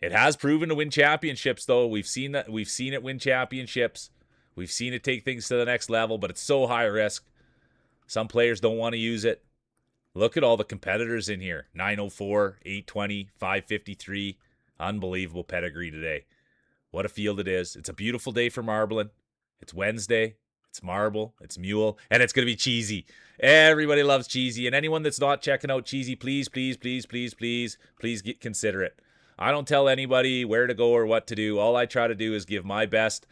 Speaker 1: It has proven to win championships, though. We've seen it win championships. We've seen it take things to the next level, but it's so high risk. Some players don't want to use it. Look at all the competitors in here. 904, 820, 553. Unbelievable pedigree today. What a field it is. It's a beautiful day for marbling. It's Wednesday. It's marble. It's mule. And it's going to be cheesy. Everybody loves cheesy. And anyone that's not checking out cheesy, please consider it. I don't tell anybody where to go or what to do. All I try to do is give my best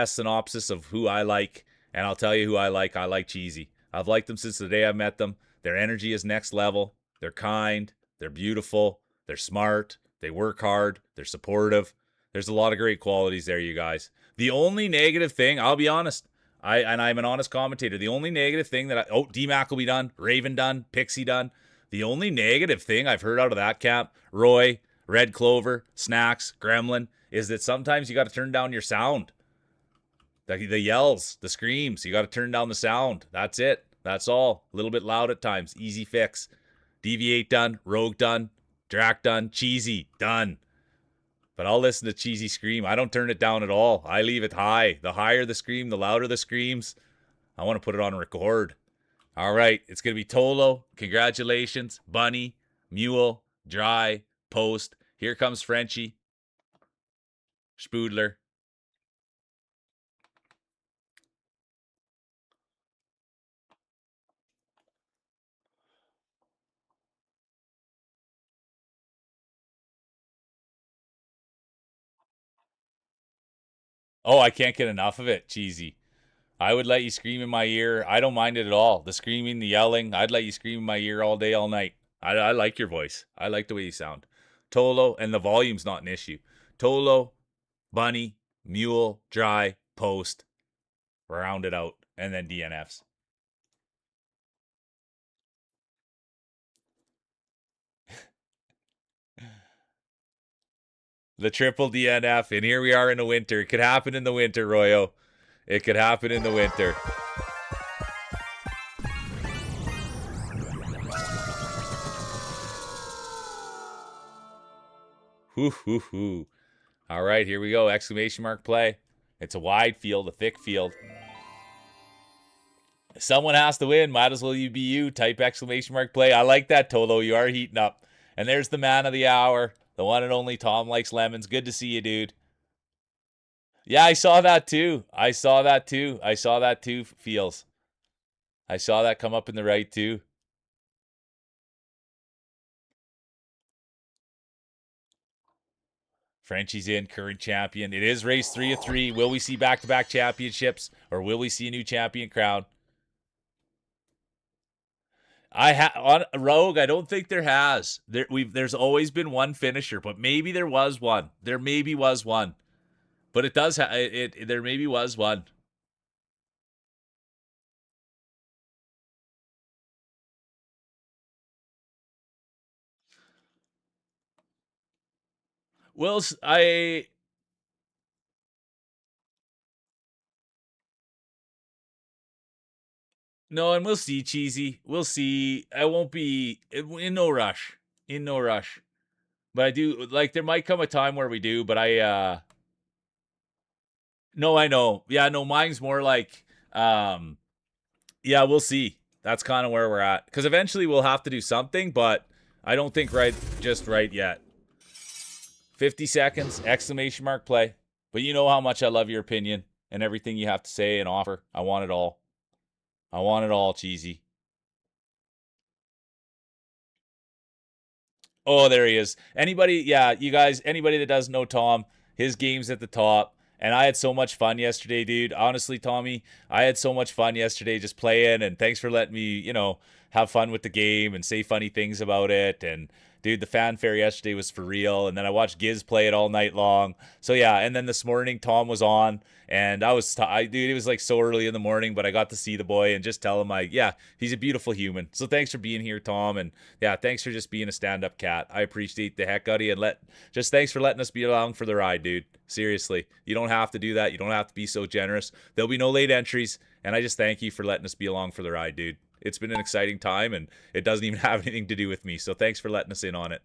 Speaker 1: synopsis of who I like, and I'll tell you who I like. I like cheesy. I've liked them since the day I met them. Their energy is next level. They're kind. They're beautiful. They're smart. They work hard. They're supportive. There's a lot of great qualities there, you guys. The only negative thing, I'll be honest, I'm an honest commentator. The only negative thing D-Mac will be done, Raven done, Pixie done. The only negative thing I've heard out of that camp, Roy, Red Clover, Snacks, Gremlin, is that sometimes you got to turn down your sound. The yells, the screams, you got to turn down the sound. That's it. That's all. A little bit loud at times. Easy fix. Deviate done. Rogue done. Drac done. Cheesy done. But I'll listen to Cheesy scream. I don't turn it down at all. I leave it high. The higher the scream, the louder the screams. I want to put it on record. All right, it's going to be Tolo. Congratulations. Bunny, Mule, Dry, Post. Here comes Frenchie. Spoodler. Oh, I can't get enough of it, Cheesy. I would let you scream in my ear. I don't mind it at all. The screaming, the yelling. I'd let you scream in my ear all day, all night. I like your voice. I like the way you sound. Tolo, and the volume's not an issue. Tolo, Bunny, Mule, Dry, Post, round it out, and then DNFs. The triple DNF, and here we are in the winter. It could happen in the winter, Royo. It could happen in the winter. Hoo, hoo, hoo. All right, here we go. Exclamation mark play. It's a wide field, a thick field. Someone has to win. Might as well you be you. Type exclamation mark play. I like that, Tolo. You are heating up. And there's the man of the hour, the one and only Tom Likes Lemons. Good to see you, dude. Yeah, I saw that too. I saw that too. Feels. I saw that come up in the right too. Frenchie's in, current champion. It is race 3 of 3. Will we see back-to-back championships, or will we see a new champion crown? On Rogue. I don't think there has. There's always been one finisher, but maybe there was one. There maybe was one, but it does. There maybe was one. Well, I no, and we'll see, Cheesy. We'll see. I won't be in no rush. In no rush. But I do like there might come a time where we do, but no, I know. Yeah, no, mine's more like yeah, we'll see. That's kind of where we're at. Because eventually we'll have to do something, but I don't think just right yet. 50 seconds, exclamation mark play. But you know how much I love your opinion and everything you have to say and offer. I want it all. I want it all, Cheesy. Oh, there he is. Anybody, yeah, you guys, anybody that doesn't know Tom, his game's at the top. And I had so much fun yesterday, dude. Honestly, Tommy, I had so much fun yesterday just playing. And thanks for letting me, have fun with the game and say funny things about it. And dude, the fanfare yesterday was for real. And then I watched Giz play it all night long. So yeah, and then this morning Tom was on, and dude, it was like so early in the morning, but I got to see the boy and just tell him yeah, he's a beautiful human. So thanks for being here, Tom, and yeah, thanks for just being a stand-up cat. I appreciate the heck out of you, and just thanks for letting us be along for the ride, dude. Seriously, you don't have to do that. You don't have to be so generous. There'll be no late entries, and I just thank you for letting us be along for the ride, dude. It's been an exciting time, and it doesn't even have anything to do with me. So thanks for letting us in on it.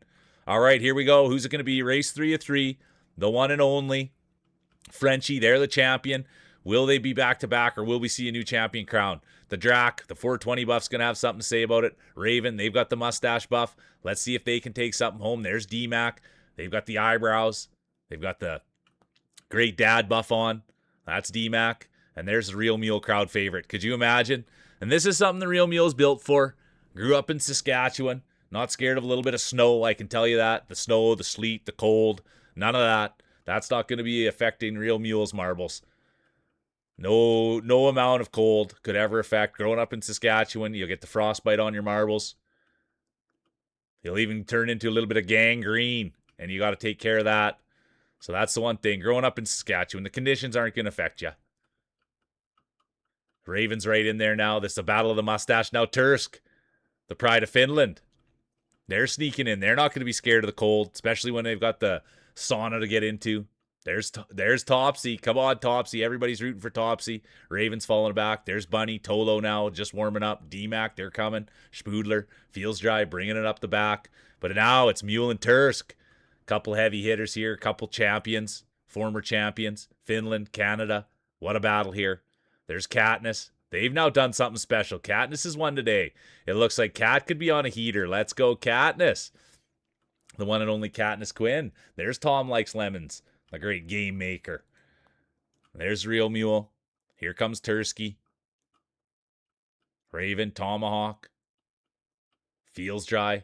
Speaker 1: All right, here we go. Who's it going to be? Race 3 of 3. The one and only Frenchie. They're the champion. Will they be back to back, or will we see a new champion crown? The Drac, the 420 buff's going to have something to say about it. Raven, they've got the mustache buff. Let's see if they can take something home. There's D-Mac. They've got the eyebrows. They've got the great dad buff on. That's D-Mac. And there's the Real Mule crowd favorite. Could you imagine? And this is something the Real Mule's built for. Grew up in Saskatchewan. Not scared of a little bit of snow, I can tell you that. The snow, the sleet, the cold. None of that. That's not going to be affecting Real Mule's marbles. No amount of cold could ever affect. Growing up in Saskatchewan, you'll get the frostbite on your marbles. You'll even turn into a little bit of gangrene, and you got to take care of that. So that's the one thing. Growing up in Saskatchewan, the conditions aren't going to affect you. Raven's right in there now. This is the Battle of the Mustache. Now Tursk, the Pride of Finland. They're sneaking in. They're not going to be scared of the cold, especially when they've got the sauna to get into. There's Topsy. Come on, Topsy. Everybody's rooting for Topsy. Raven's falling back. There's Bunny. Tolo now just warming up. D-Mac, they're coming. Spoodler. Feels Dry, bringing it up the back. But now it's Mule and Tursk. Couple heavy hitters here, couple champions, former champions, Finland, Canada. What a battle here. There's Katniss. They've now done something special. Katniss has won today. It looks like Kat could be on a heater. Let's go, Katniss. The one and only Katniss Quinn. There's Tom Likes Lemons, the great game maker. There's Real Mule. Here comes Tursky. Raven, Tomahawk. Feels dry.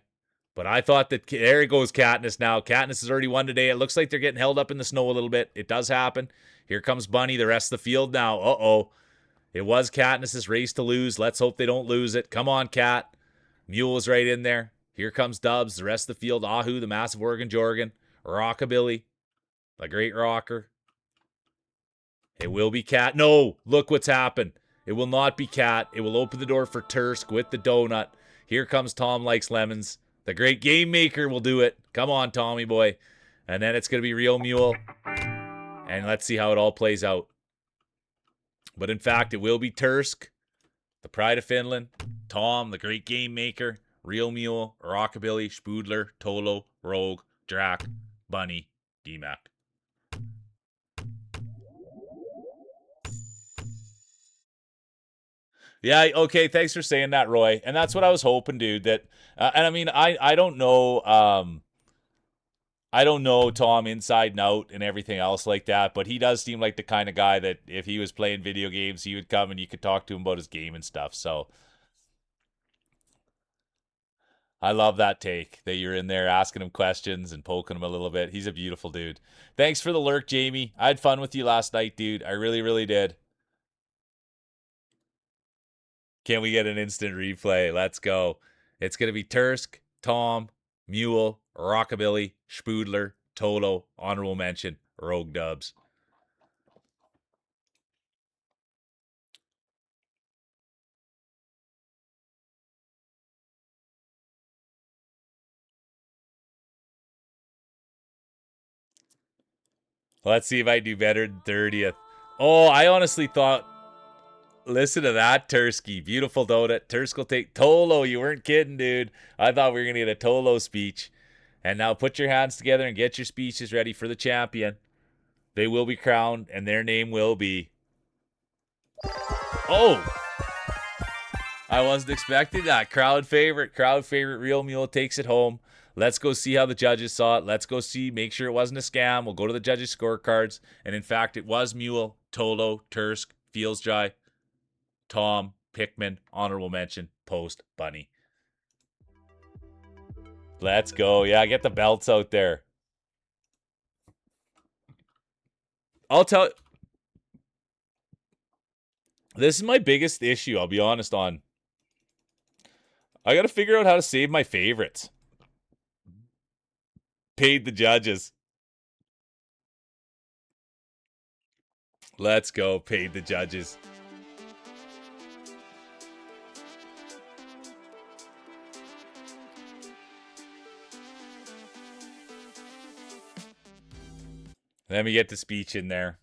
Speaker 1: But I thought that, there goes Katniss now. Katniss has already won today. It looks like they're getting held up in the snow a little bit. It does happen. Here comes Bunny, the rest of the field now. Uh-oh. It was Katniss's race to lose. Let's hope they don't lose it. Come on, Kat. Mule is right in there. Here comes Dubs, the rest of the field. Ahu, the massive Oregon Jorgen. Rockabilly, the great rocker. It will be Kat. No, look what's happened. It will not be Kat. It will open the door for Tursk with the donut. Here comes Tom Likes Lemons. The great game maker will do it. Come on, Tommy boy. And then it's going to be Real Mule. And let's see how it all plays out. But in fact, it will be Tursk, the pride of Finland, Tom, the great game maker, Real Mule, Rockabilly, Spoodler, Tolo, Rogue, Drac, Bunny, DMAC. Yeah, okay, thanks for saying that, Roy. And that's what I was hoping, dude. That and I mean, I don't know I don't know Tom inside and out and everything else like that, but he does seem like the kind of guy that if he was playing video games, he would come and you could talk to him about his game and stuff. So I love that take that you're in there asking him questions and poking him a little bit. He's a beautiful dude. Thanks for the lurk, Jamie. I had fun with you last night, dude. I really, really did. Can we get an instant replay? Let's go. It's going to be Tursk, Tom, Mule, Rockabilly, Spoodler, Toto, honorable mention, Rogue Dubs. Let's see if I do better than 30th. Oh, I honestly thought, listen to that, Tursky. Beautiful donut. Tursk will take Tolo. You weren't kidding, dude. I thought we were going to get a Tolo speech. And now put your hands together and get your speeches ready for the champion. They will be crowned, and their name will be... Oh! I wasn't expecting that. Crowd favorite. Real Mule takes it home. Let's go see how the judges saw it. Let's go see, make sure it wasn't a scam. We'll go to the judges' scorecards. And in fact, it was Mule, Tolo, Tursk, Feels Dry, Tom, Pickman, honorable mention, Post, Bunny. Let's go. Yeah, get the belts out there. I'll tell... This is my biggest issue, I'll be honest on. I got to figure out how to save my favorites. Paid the judges. Let's go. Paid the judges. Let me get the speech in there.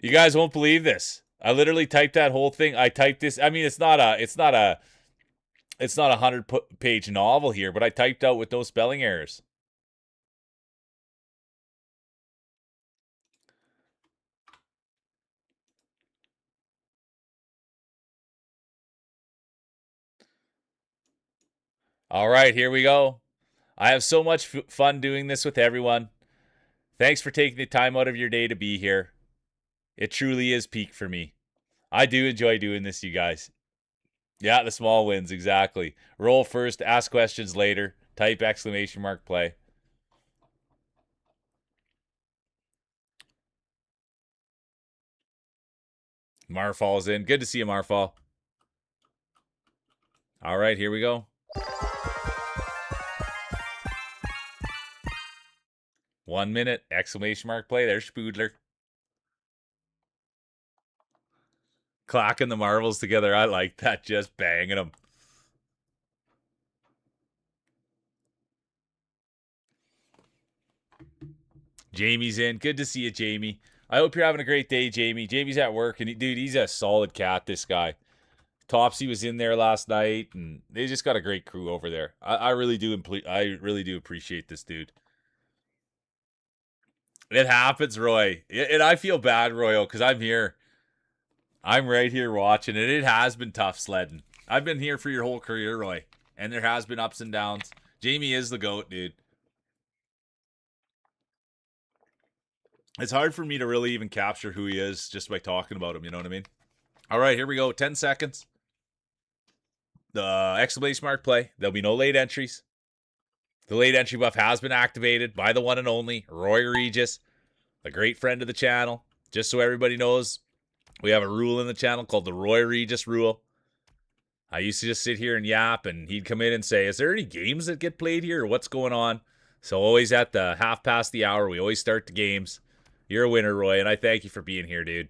Speaker 1: You guys won't believe this. I literally typed that whole thing. I typed this. I mean, it's not a 100-page novel here, but I typed out with no spelling errors. All right, here we go. I have so much fun doing this with everyone. Thanks for taking the time out of your day to be here. It truly is peak for me. I do enjoy doing this, you guys. Yeah, the small wins, exactly. Roll first, ask questions later. Type exclamation mark play. Marfall's in. Good to see you, Marfall. All right, here we go. 1 minute, exclamation mark play. There's Spoodler. Clacking the marbles together. I like that. Just banging them. Jamie's in. Good to see you, Jamie. I hope you're having a great day, Jamie. Jamie's at work, and dude, he's a solid cat, this guy. Topsy was in there last night, and they just got a great crew over there. I really do appreciate this dude. It happens, Roy. And I feel bad, Royal, because I'm here. I'm right here watching, and it has been tough sledding. I've been here for your whole career, Roy, and there has been ups and downs. Jamie is the GOAT, dude. It's hard for me to really even capture who he is just by talking about him, you know what I mean? All right, here we go. 10 seconds. The exclamation mark play. There'll be no late entries. The late entry buff has been activated by the one and only Roy Regis, a great friend of the channel. Just so everybody knows, we have a rule in the channel called the Roy Regis rule. I used to just sit here and yap, and he'd come in and say, is there any games that get played here, or what's going on? So always at the half past the hour, we always start the games. You're a winner, Roy, and I thank you for being here, dude.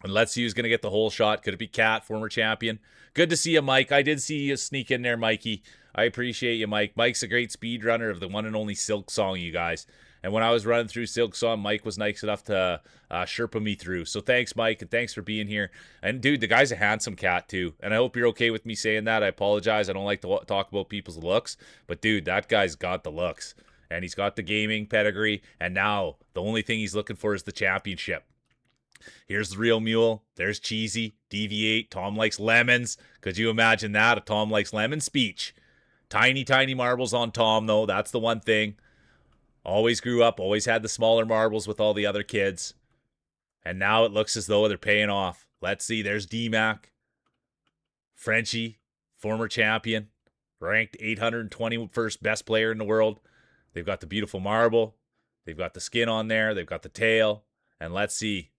Speaker 1: And let's see who's going to get the whole shot. Could it be Cat, former champion? Good to see you, Mike. I did see you sneak in there, Mikey. I appreciate you, Mike. Mike's a great speedrunner of the one and only Silk Song, you guys. And when I was running through Silk Song, Mike was nice enough to Sherpa me through. So thanks, Mike, and thanks for being here. And, dude, the guy's a handsome cat, too. And I hope you're okay with me saying that. I apologize. I don't like to talk about people's looks. But, dude, that guy's got the looks. And he's got the gaming pedigree. And now the only thing he's looking for is the championship. Here's the real mule. There's Cheesy. Deviate. Tom likes lemons. Could you imagine that? A Tom likes lemon speech. Tiny, tiny marbles on Tom, though. That's the one thing. Always grew up. Always had the smaller marbles with all the other kids. And now it looks as though they're paying off. Let's see. There's D-Mac. Frenchie. Former champion. Ranked 821st best player in the world. They've got the beautiful marble. They've got the skin on there. They've got the tail. And let's see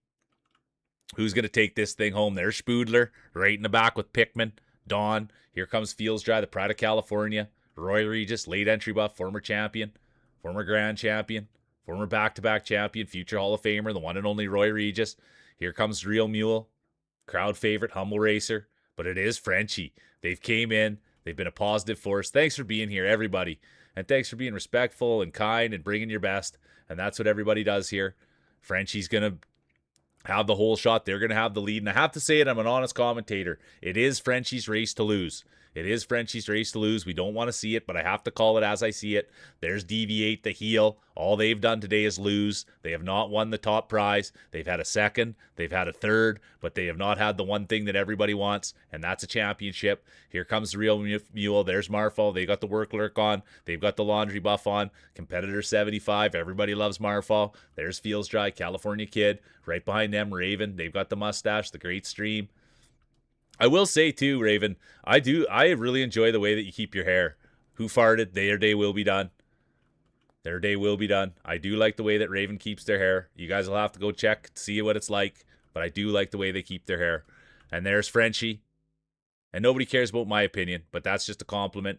Speaker 1: who's going to take this thing home. There's Spoodler right in the back with Pikmin. Dawn. Here comes Feels Dry, the Pride of California. Roy Regis, late entry buff, former champion, former grand champion, former back-to-back champion, future Hall of Famer, the one and only Roy Regis. Here comes Real Mule, crowd favorite, humble racer. But it is Frenchie. They've came in. They've been a positive force. Thanks for being here, everybody. And thanks for being respectful and kind and bringing your best. And that's what everybody does here. Frenchie's going to have the whole shot. They're going to have the lead. And I have to say it, I'm an honest commentator. It is Frenchie's race to lose. It is Frenchie's race to lose. We don't want to see it, but I have to call it as I see it. There's Deviate, the heel. All they've done today is lose. They have not won the top prize. They've had a second. They've had a third, but they have not had the one thing that everybody wants, and that's a championship. Here comes the Real Mule. There's Marfall. They got the work lurk on. They've got the laundry buff on. Competitor 75. Everybody loves Marfall. There's Feels Dry, California Kid. Right behind them, Raven. They've got the mustache, the great stream. I will say too, Raven, I really enjoy the way that you keep your hair. Who farted? Their day will be done. Their day will be done. I do like the way that Raven keeps their hair. You guys will have to go check, see what it's like. But I do like the way they keep their hair. And there's Frenchie. And nobody cares about my opinion, but that's just a compliment.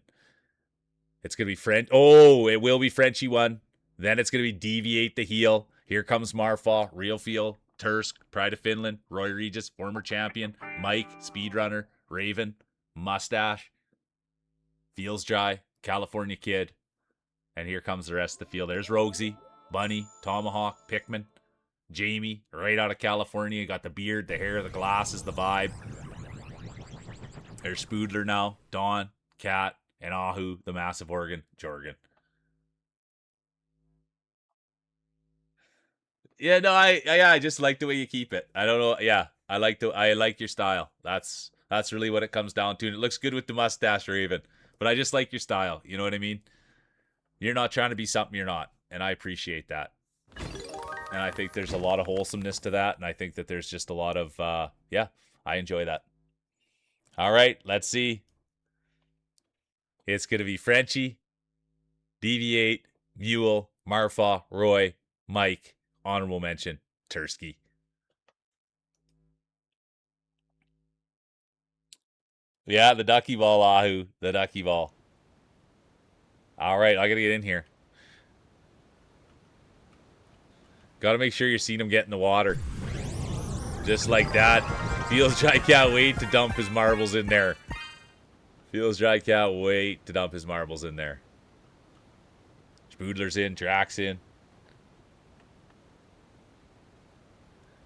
Speaker 1: It's going to be French. Oh, it will be Frenchie one. Then it's going to be Deviate the heel. Here comes Marfa, Real Feel, Tursk, Pride of Finland, Roy Regis, former champion, Mike, speedrunner, Raven, Mustache, Feels Dry, California Kid. And here comes the rest of the field. There's Rogsy, Bunny, Tomahawk, Pikmin, Jamie, right out of California. Got the beard, the hair, the glasses, the vibe. There's Spoodler now, Dawn, Cat, and Ahu, the massive organ, Jorgen. Yeah, no, I just like the way you keep it. I don't know. Yeah, I like your style. That's really what it comes down to. And it looks good with the mustache, Raven. But I just like your style. You know what I mean? You're not trying to be something you're not, and I appreciate that. And I think there's a lot of wholesomeness to that, and I think that there's just a lot of yeah, I enjoy that. All right, let's see. It's gonna be Frenchie, Deviate, Mule, Marfa, Roy, Mike. Honorable mention, Tursky. Yeah, the ducky ball, Ahu. The ducky ball. All right, I got to get in here. Got to make sure you're seeing him get in the water. Just like that. Feels I can't wait to dump his marbles in there. Feels I can't wait to dump his marbles in there. Spoodler's in, Drax in.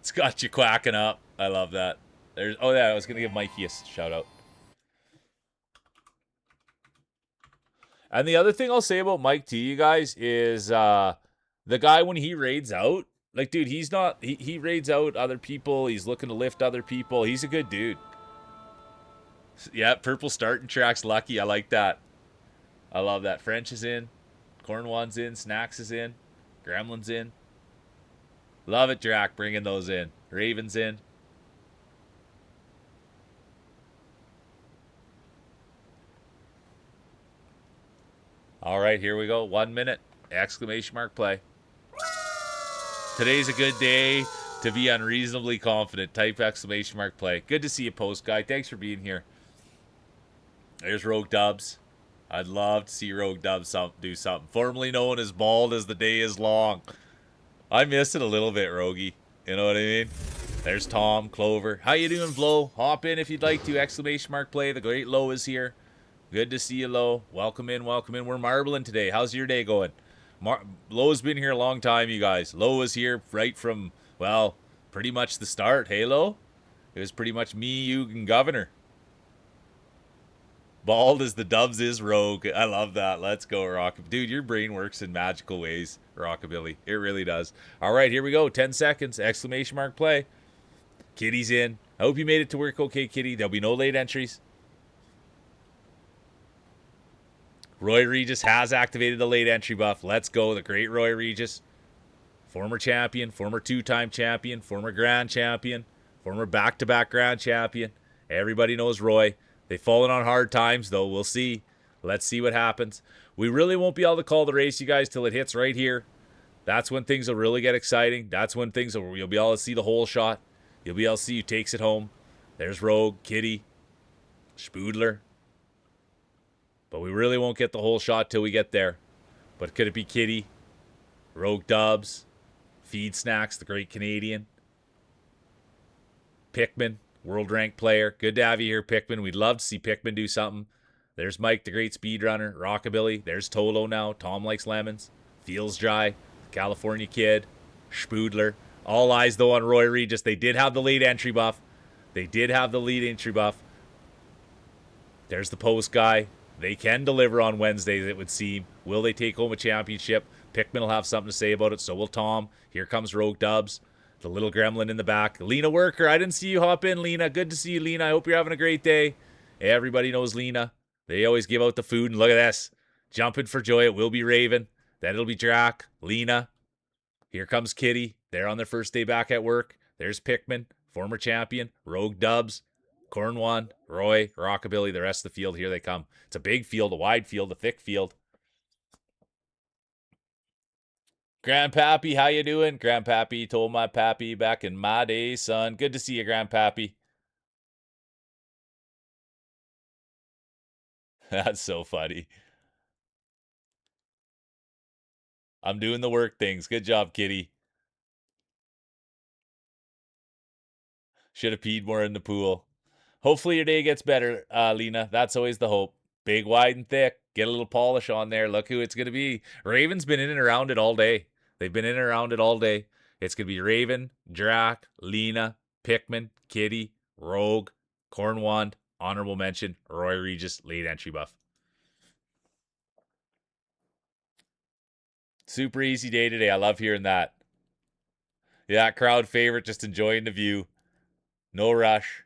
Speaker 1: It's got you quacking up. I love that. There's yeah, I was gonna give Mikey a shout out. And the other thing I'll say about Mike T, you guys, is the guy when he raids out, like, dude, he's not he raids out other people. He's looking to lift other people. He's a good dude. Yeah, purple starting tracks lucky. I like that. I love that. French is in. Cornwan's in. Snacks is in. Gremlin's in. Love it, Drac, bringing those in. Raven's in. All right, here we go. 1 minute. Exclamation mark play. Today's a good day to be unreasonably confident. Type exclamation mark play. Good to see you, Post Guy. Thanks for being here. There's Rogue Dubs. I'd love to see Rogue Dubs do something. Formerly known as Bald as the Day is Long. I miss it a little bit, Rogie. You know what I mean? There's Tom, Clover. How you doing, Flo? Hop in if you'd like to. Exclamation mark play. The great Lo is here. Good to see you, Lo. Welcome in, welcome in. We're marbling today. How's your day going? Lo's been here a long time, you guys. Lo was here right from, well, pretty much the start. Hey, Lo? It was pretty much me, you, and Governor. Bald as the Dubs is Rogue. I love that. Let's go, Rock. Dude, your brain works in magical ways, Rockabilly. It really does. All right, here we go. 10 seconds. Exclamation mark play. Kitty's in. I hope you made it to work okay, Kitty. There'll be no late entries. Roy Regis has activated the late entry buff. Let's go. The great Roy Regis. Former champion, former two-time champion, former grand champion, former back-to-back grand champion. Everybody knows Roy. They've fallen on hard times, though. We'll see. Let's see what happens. We really won't be able to call the race, you guys, till it hits right here. That's when things will really get exciting. That's when things will, you'll be able to see the whole shot. You'll be able to see who takes it home. There's Rogue, Kitty, Spoodler. But we really won't get the whole shot till we get there. But could it be Kitty, Rogue Dubs, Feed Snacks, the great Canadian, Pikmin, world ranked player. Good to have you here, Pikmin. We'd love to see Pikmin do something. There's Mike, the great speedrunner, Rockabilly. There's Tolo now. Tom likes lemons. Feels dry. California Kid. Spoodler. All eyes, though, on Roy Regis. They did have the late entry buff. They did have the lead entry buff. There's the post guy. They can deliver on Wednesdays, it would seem. Will they take home a championship? Pikmin will have something to say about it. So will Tom. Here comes Rogue Dubs. The little gremlin in the back. Lena Worker. I didn't see you hop in, Lena. Good to see you, Lena. I hope you're having a great day. Everybody knows Lena. They always give out the food. And look at this. Jumping for joy. It will be Raven. Then it'll be Drac. Lena. Here comes Kitty. They're on their first day back at work. There's Pikmin. Former champion. Rogue Dubs. Cornwan. Roy. Rockabilly. The rest of the field. Here they come. It's a big field. A wide field. A thick field. Grandpappy, how you doing? Grandpappy told my pappy back in my day, son. Good to see you, Grandpappy. That's so funny. I'm doing the work things. Good job, kitty. Should have peed more in the pool. Hopefully your day gets better, Lena. That's always the hope. Big, wide, and thick. Get a little polish on there. Look who it's going to be. Raven's been in and around it all day. They've been in and around it all day. It's going to be Raven, Drac, Lena, Pikmin, Kitty, Rogue, Cornwand, honorable mention, Roy Regis, late entry buff. Super easy day today. I love hearing that. Yeah, crowd favorite, just enjoying the view. No rush.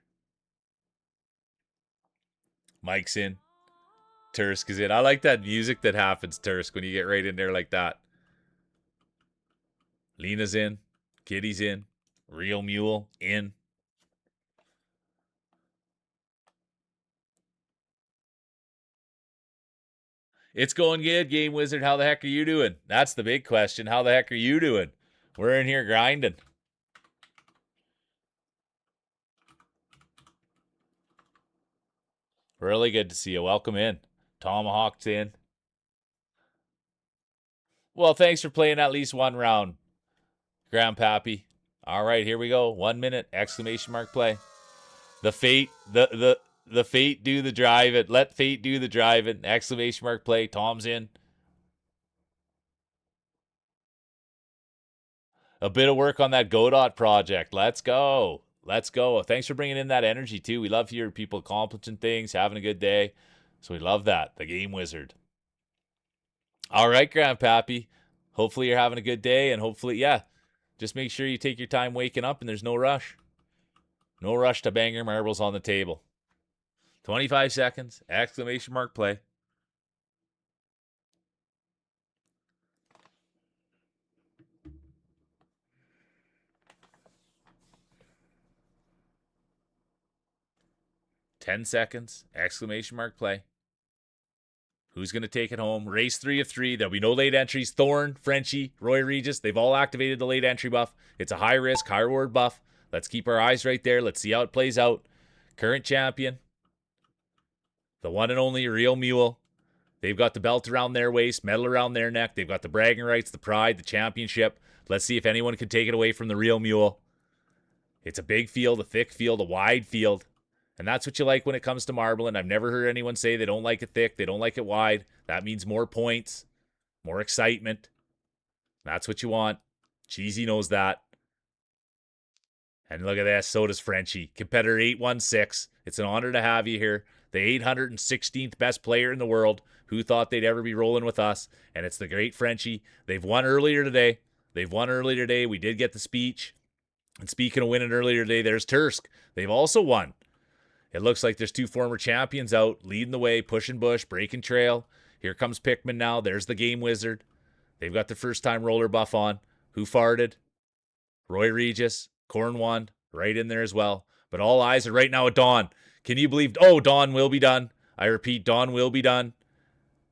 Speaker 1: Mike's in. Tursk is in. I like that music that happens, Tursk, when you get right in there like that. Lena's in. Kitty's in. Real Mule in. It's going good, Game Wizard. How the heck are you doing? That's the big question. How the heck are you doing? We're in here grinding. Really good to see you. Welcome in. Tomahawk's in. Well, thanks for playing at least one round, Grandpappy. All right, here we go. 1 minute! Exclamation mark play. The fate, the fate do the driving. Let fate do the driving. Exclamation mark play. Tom's in. A bit of work on that Godot project. Let's go. Let's go. Thanks for bringing in that energy too. We love hearing people accomplishing things, having a good day. So we love that. The Game Wizard. All right, Grandpappy. Hopefully you're having a good day, and hopefully, yeah, just make sure you take your time waking up and there's no rush. No rush to bang your marbles on the table. 25 seconds. Exclamation mark play. Ten seconds. Exclamation mark play. Who's going to take it home? Race 3 of 3. There'll be no late entries. Thorn, Frenchie, Roy Regis, they've all activated the late entry buff. It's a high risk, high reward buff. Let's keep our eyes right there. Let's see how it plays out. Current champion, the one and only Real Mule. They've got the belt around their waist, medal around their neck. They've got the bragging rights, the pride, the championship. Let's see if anyone can take it away from the Real Mule. It's a big field, a thick field, a wide field. And that's what you like when it comes to marbling. I've never heard anyone say they don't like it thick, they don't like it wide. That means more points, more excitement. That's what you want. Cheesy knows that. And look at this, so does Frenchie. Competitor 816. It's an honor to have you here. The 816th best player in the world. Who thought they'd ever be rolling with us? And it's the great Frenchie. They've won earlier today. We did get the speech. And speaking of winning earlier today, there's Tursk. They've also won. It looks like there's two former champions out, leading the way, pushing bush, breaking trail. Here comes Pikmin now. There's the Game Wizard. They've got the first-time roller buff on. Who farted? Roy Regis. Corn won. Right in there as well. But all eyes are right now at Dawn. Can you believe? Oh, Dawn will be done. I repeat, Dawn will be done.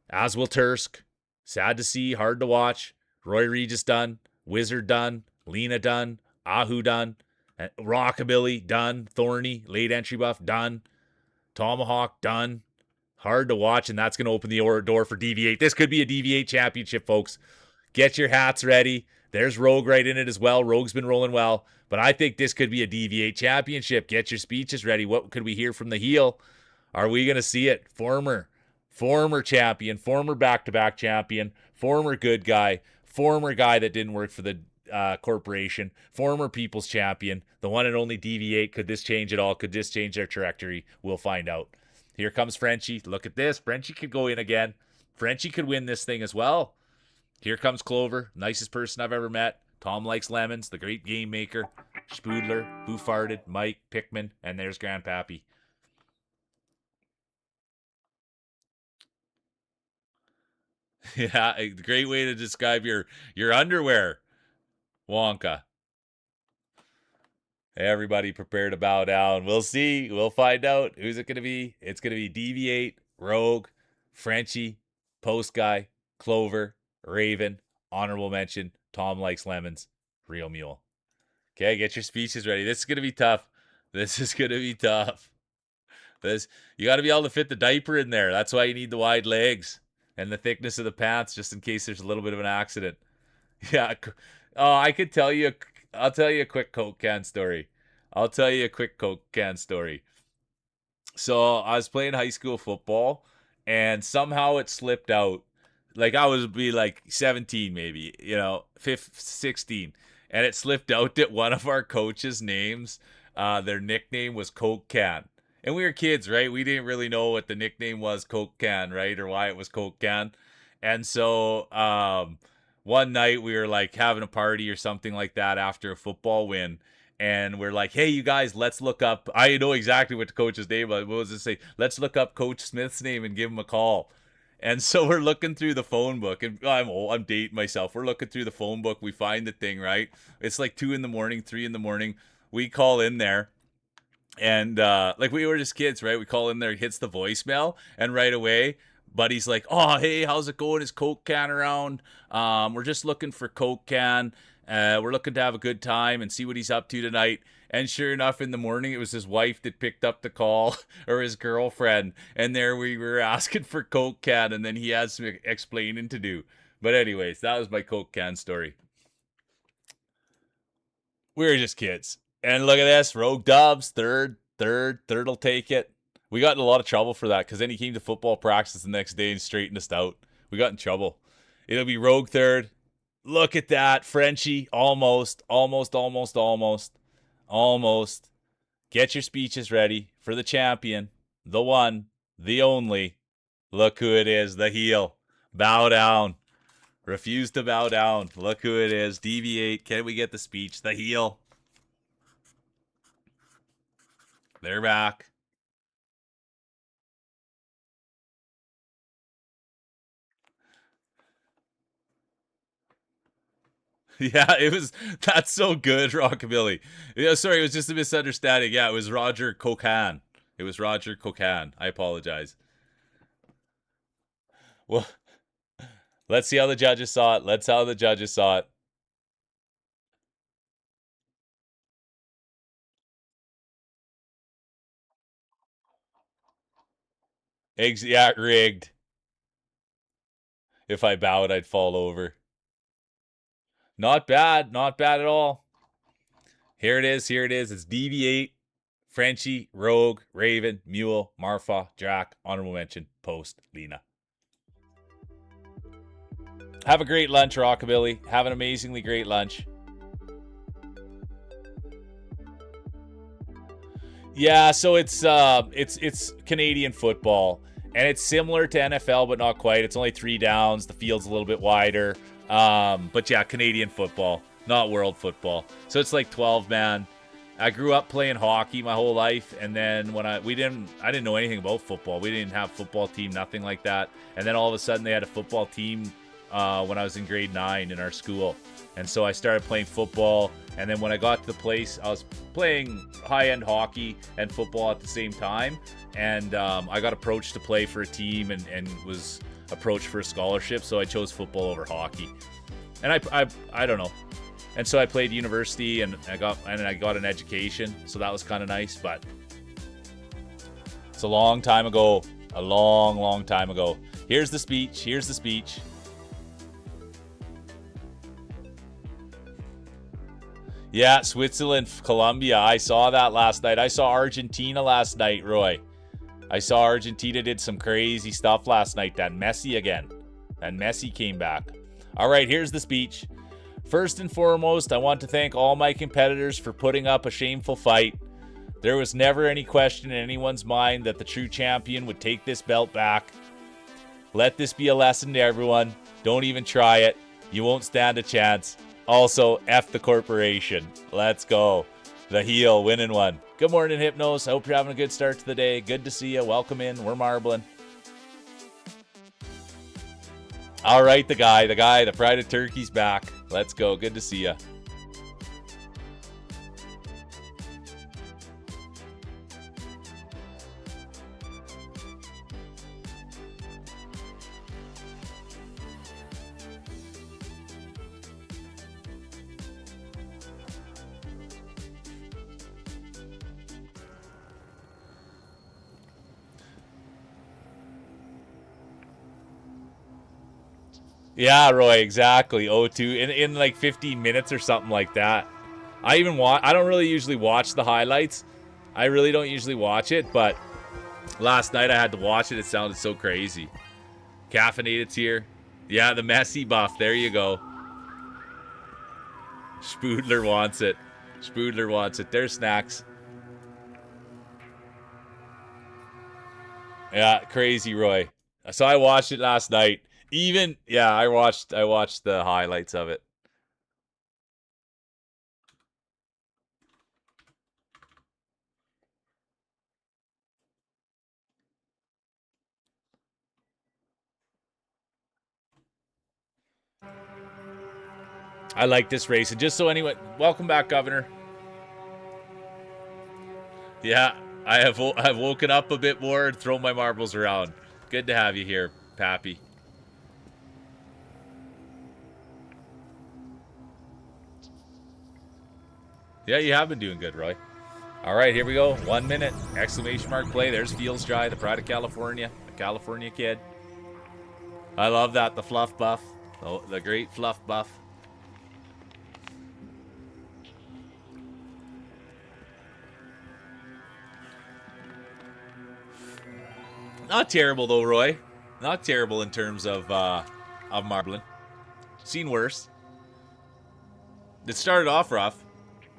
Speaker 1: As will Tursk. Sad to see, hard to watch. Roy Regis done. Wizard done. Lena done. Ahu done. Rockabilly done. Thorny, late entry buff done. Tomahawk done. Hard to watch, and that's going to open the door for DV8. This could be a DV8 championship, folks. Get your hats ready. There's Rogue right in it as well. Rogue's been rolling well, but I think this could be a DV8 championship. Get your speeches ready. What could we hear from the heel? Are we going to see it? Former champion, former back-to-back champion, former good guy, former guy that didn't work for the corporation, former people's champion, the one and only DV8. Could this change it all? Could this change their trajectory? We'll find out. Here comes Frenchie. Look at this. Frenchie could go in again. Frenchie could win this thing as well. Here comes Clover. Nicest person I've ever met. Tom likes lemons. The great game maker. Spoodler. Who farted? Mike. Pikmin. And there's Grandpappy. Yeah, a great way to describe your underwear, Wonka. Everybody prepare to bow down. We'll see. We'll find out. Who's it going to be? It's going to be DV8, Rogue, Frenchie, Post Guy, Clover, Raven, honorable mention, Tom likes lemons, Real Mule. Okay, get your speeches ready. This is going to be tough. You got to be able to fit the diaper in there. That's why you need the wide legs and the thickness of the pants, just in case there's a little bit of an accident. Yeah. Oh, I could tell you. I'll tell you a quick Coke can story. So I was playing high school football, and somehow it slipped out. Like I was be like 17, maybe 16, and it slipped out that one of our coaches' names, their nickname was Coke Can. And we were kids, right? We didn't really know what the nickname was, Coke Can, right? Or why it was Coke Can. And so one night we were like having a party or something like that after a football win. And we're like, hey, you guys, let's look up. I know exactly what the coach's name was. What was it say? Let's look up Coach Smith's name and give him a call. And so we're looking through the phone book, and I'm dating myself. We're looking through the phone book. We find the thing, right? It's like 2 a.m, 3 a.m. We call in there. And like we were just kids, right? We call in there, it hits the voicemail, and right away, Buddy's like, "Oh, hey, how's it going? Is Coke Can around? We're just looking for Coke Can." We're looking to have a good time and see what he's up to tonight. And sure enough, in the morning, it was his wife that picked up the call, or his girlfriend. And there we were asking for Coke can, and then he has some explaining to do. But anyways, that was my Coke can story. We were just kids. And look at this, Rogue Dubs, third will take it. We got in a lot of trouble for that because then he came to football practice the next day and straightened us out. We got in trouble. It'll be Rogue third. Look at that, Frenchie. Almost. Get your speeches ready for the champion, the one, the only. Look who it is, the heel. Bow down. Refuse to bow down. Look who it is. Deviate. Can we get the speech? The heel. They're back. Yeah, it was. That's so good, Rockabilly. Yeah, sorry, it was just a misunderstanding. Yeah, it was Roger Cocan. It was Roger Cocan. I apologize. Well, let's see how the judges saw it. Let's see how the judges saw it. Yeah, rigged. If I bowed, I'd fall over. Not bad. Not bad at all. Here it is. It's Deviate, Frenchie, Rogue, Raven, Mule, Marfa, Jack, honorable mention, Post, Lena. Have a great lunch, Rockabilly. Have an amazingly great lunch. Yeah, so it's Canadian football, and it's similar to NFL, but not quite. It's only 3 downs. The field's a little bit wider. But yeah, Canadian football, not world football. So it's like 12 man. I grew up playing hockey my whole life, and then when I didn't know anything about football. We didn't have football team, nothing like that. And then all of a sudden they had a football team when I was in grade 9 in our school. And so I started playing football, and then when I got to the place, I was playing high-end hockey and football at the same time, and I got approached to play for a team and was approached for a scholarship, so I chose football over hockey. And I don't know. And so I played university, and I got an education, so that was kind of nice, but it's a long time ago. A long time ago. Here's the speech. Yeah, Switzerland, Colombia. I saw that last night. I saw Argentina last night, Roy. I saw Argentina did some crazy stuff last night. That Messi again. And Messi came back. All right, here's the speech. First and foremost, I want to thank all my competitors for putting up a shameful fight. There was never any question in anyone's mind that the true champion would take this belt back. Let this be a lesson to everyone. Don't even try it. You won't stand a chance. Also, F the corporation. Let's go. The heel winning one. Good morning, Hypnos. I hope you're having a good start to the day. Good to see you. Welcome in. We're marbling. All right, the Pride of Turkey's back. Let's go. Good to see you. Yeah, Roy, exactly. O2 in like 15 minutes or something like that. I don't really usually watch the highlights. I really don't usually watch it, but last night I had to watch it. It sounded so crazy. Caffeinated's here. Yeah, the Messi buff. There you go. Spoodler wants it. There's snacks. Yeah, crazy, Roy. So I watched it last night. I watched the highlights of it. I like this race. And just so anyone, welcome back, Governor. Yeah, I've woken up a bit more and thrown my marbles around. Good to have you here, Pappy. Yeah, you have been doing good, Roy. All right, here we go. 1 minute. Exclamation mark play. There's Feels Dry, the pride of California. The California kid. I love that. The fluff buff. Oh, the great fluff buff. Not terrible though, Roy. Not terrible in terms of marbling. Seen worse. It started off rough.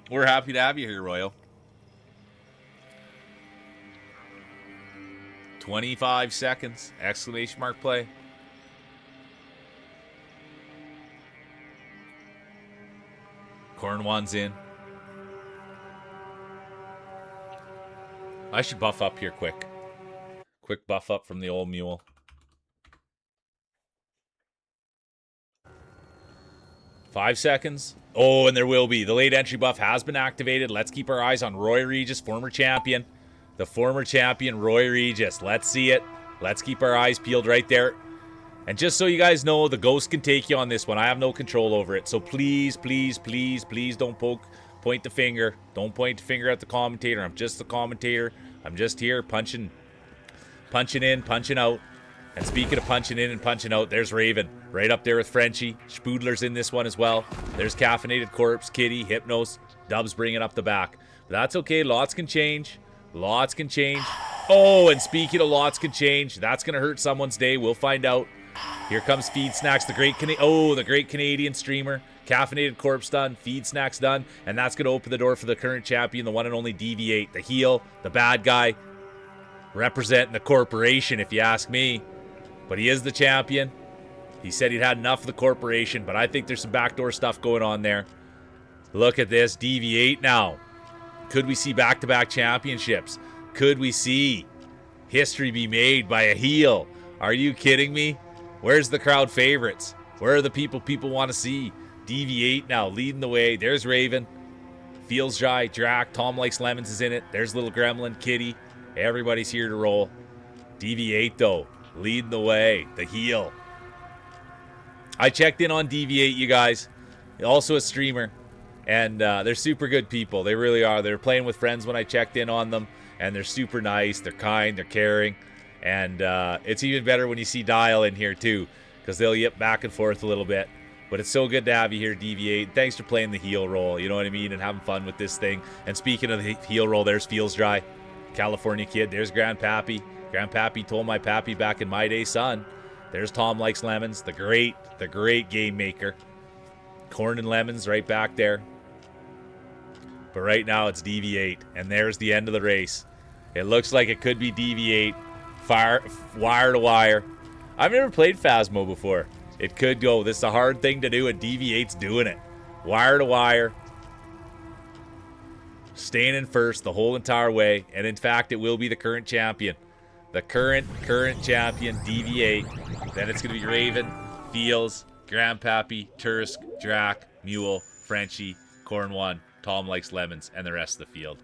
Speaker 1: We're happy to have you here, Royal. 25 seconds. Exclamation mark play. Corn one's in. I should buff up here quick. Quick buff up from the old mule. Five seconds. Oh, and there will be. The late entry buff has been activated. Let's keep our eyes on Roy Regis, former champion. The former champion, Roy Regis. Let's see it. Let's keep our eyes peeled right there. And just so you guys know, the ghost can take you on this one. I have no control over it. So please, please, please, please don't point the finger. Don't point the finger at the commentator. I'm just the commentator. I'm just here punching in, punching out. And speaking of punching in and punching out, there's Raven. Right up there with Frenchie. Spoodler's in this one as well. There's Caffeinated Corpse, Kitty, Hypnos. Dub's bringing up the back. But that's okay. Lots can change. Lots can change. Oh, and speaking of lots can change, that's going to hurt someone's day. We'll find out. Here comes Feed Snacks, the great Canadian streamer. Caffeinated Corpse done, Feed Snacks done, and that's going to open the door for the current champion, the one and only DV8, the heel, the bad guy, representing the corporation, if you ask me. But he is the champion. He said he'd had enough of the corporation, but I think there's some backdoor stuff going on there. Look at this, DV8 now. Could we see back-to-back championships? Could we see history be made by a heel? Are you kidding me? Where's the crowd favorites? Where are the people want to see? DV8 now leading the way. There's Raven. Feels Dry, Drac, Tom Likes Lemons is in it. There's Little Gremlin, Kitty. Everybody's here to roll. DV8 though, leading the way. The heel. I checked in on DV8, you guys. Also a streamer. And they're super good people. They really are. They're playing with friends when I checked in on them. And they're super nice. They're kind. They're caring. And it's even better when you see Dial in here, too. Because they'll yip back and forth a little bit. But it's so good to have you here, DV8. Thanks for playing the heel role, you know what I mean? And having fun with this thing. And speaking of the heel role, there's Feels Dry. California kid. There's Grandpappy. Grandpappy told my pappy back in my day, son. There's Tom Likes Lemons. The great game maker. Corn and Lemons right back there. But right now it's DV8. And there's the end of the race. It looks like it could be DV8. Wire to wire. I've never played Phasmo before. It could go. This is a hard thing to do, and DV8's doing it. Wire to wire. Staying in first the whole entire way. And in fact, it will be the current champion. The current champion, DV8. Then it's going to be Raven, Feels, Grandpappy, Tursk, Drac, Mule, Frenchie, Corn One, Tom Likes Lemons, and the rest of the field.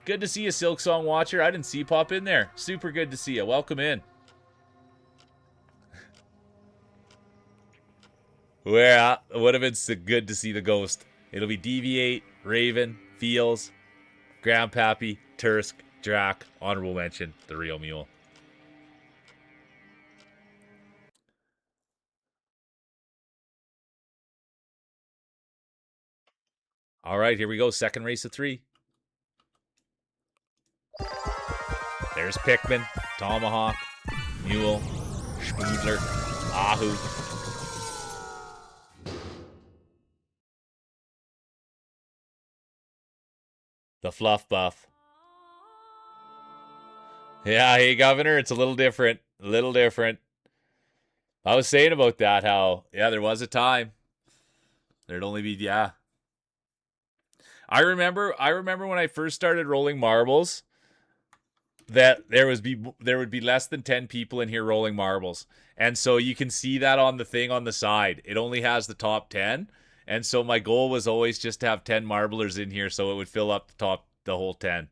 Speaker 1: Good to see you, Silk Song Watcher. I didn't see you pop in there. Super good to see you. Welcome in. Well, it would have been so good to see the ghost. It'll be DV8, Raven, Feels, Grandpappy, Tursk, Drac, honorable mention, the real mule. All right, here we go. Second race of 3. There's Pikmin, Tomahawk, Mule, Spoodler, Ahu. The fluff buff. Yeah, hey, Governor, it's a little different. A little different. I was saying about that, how, yeah, there was a time. There'd only be, yeah. I remember when I first started rolling marbles that there would be less than 10 people in here rolling marbles. And so you can see that on the thing on the side. It only has the top 10. And so my goal was always just to have 10 marblers in here so it would fill up the whole 10.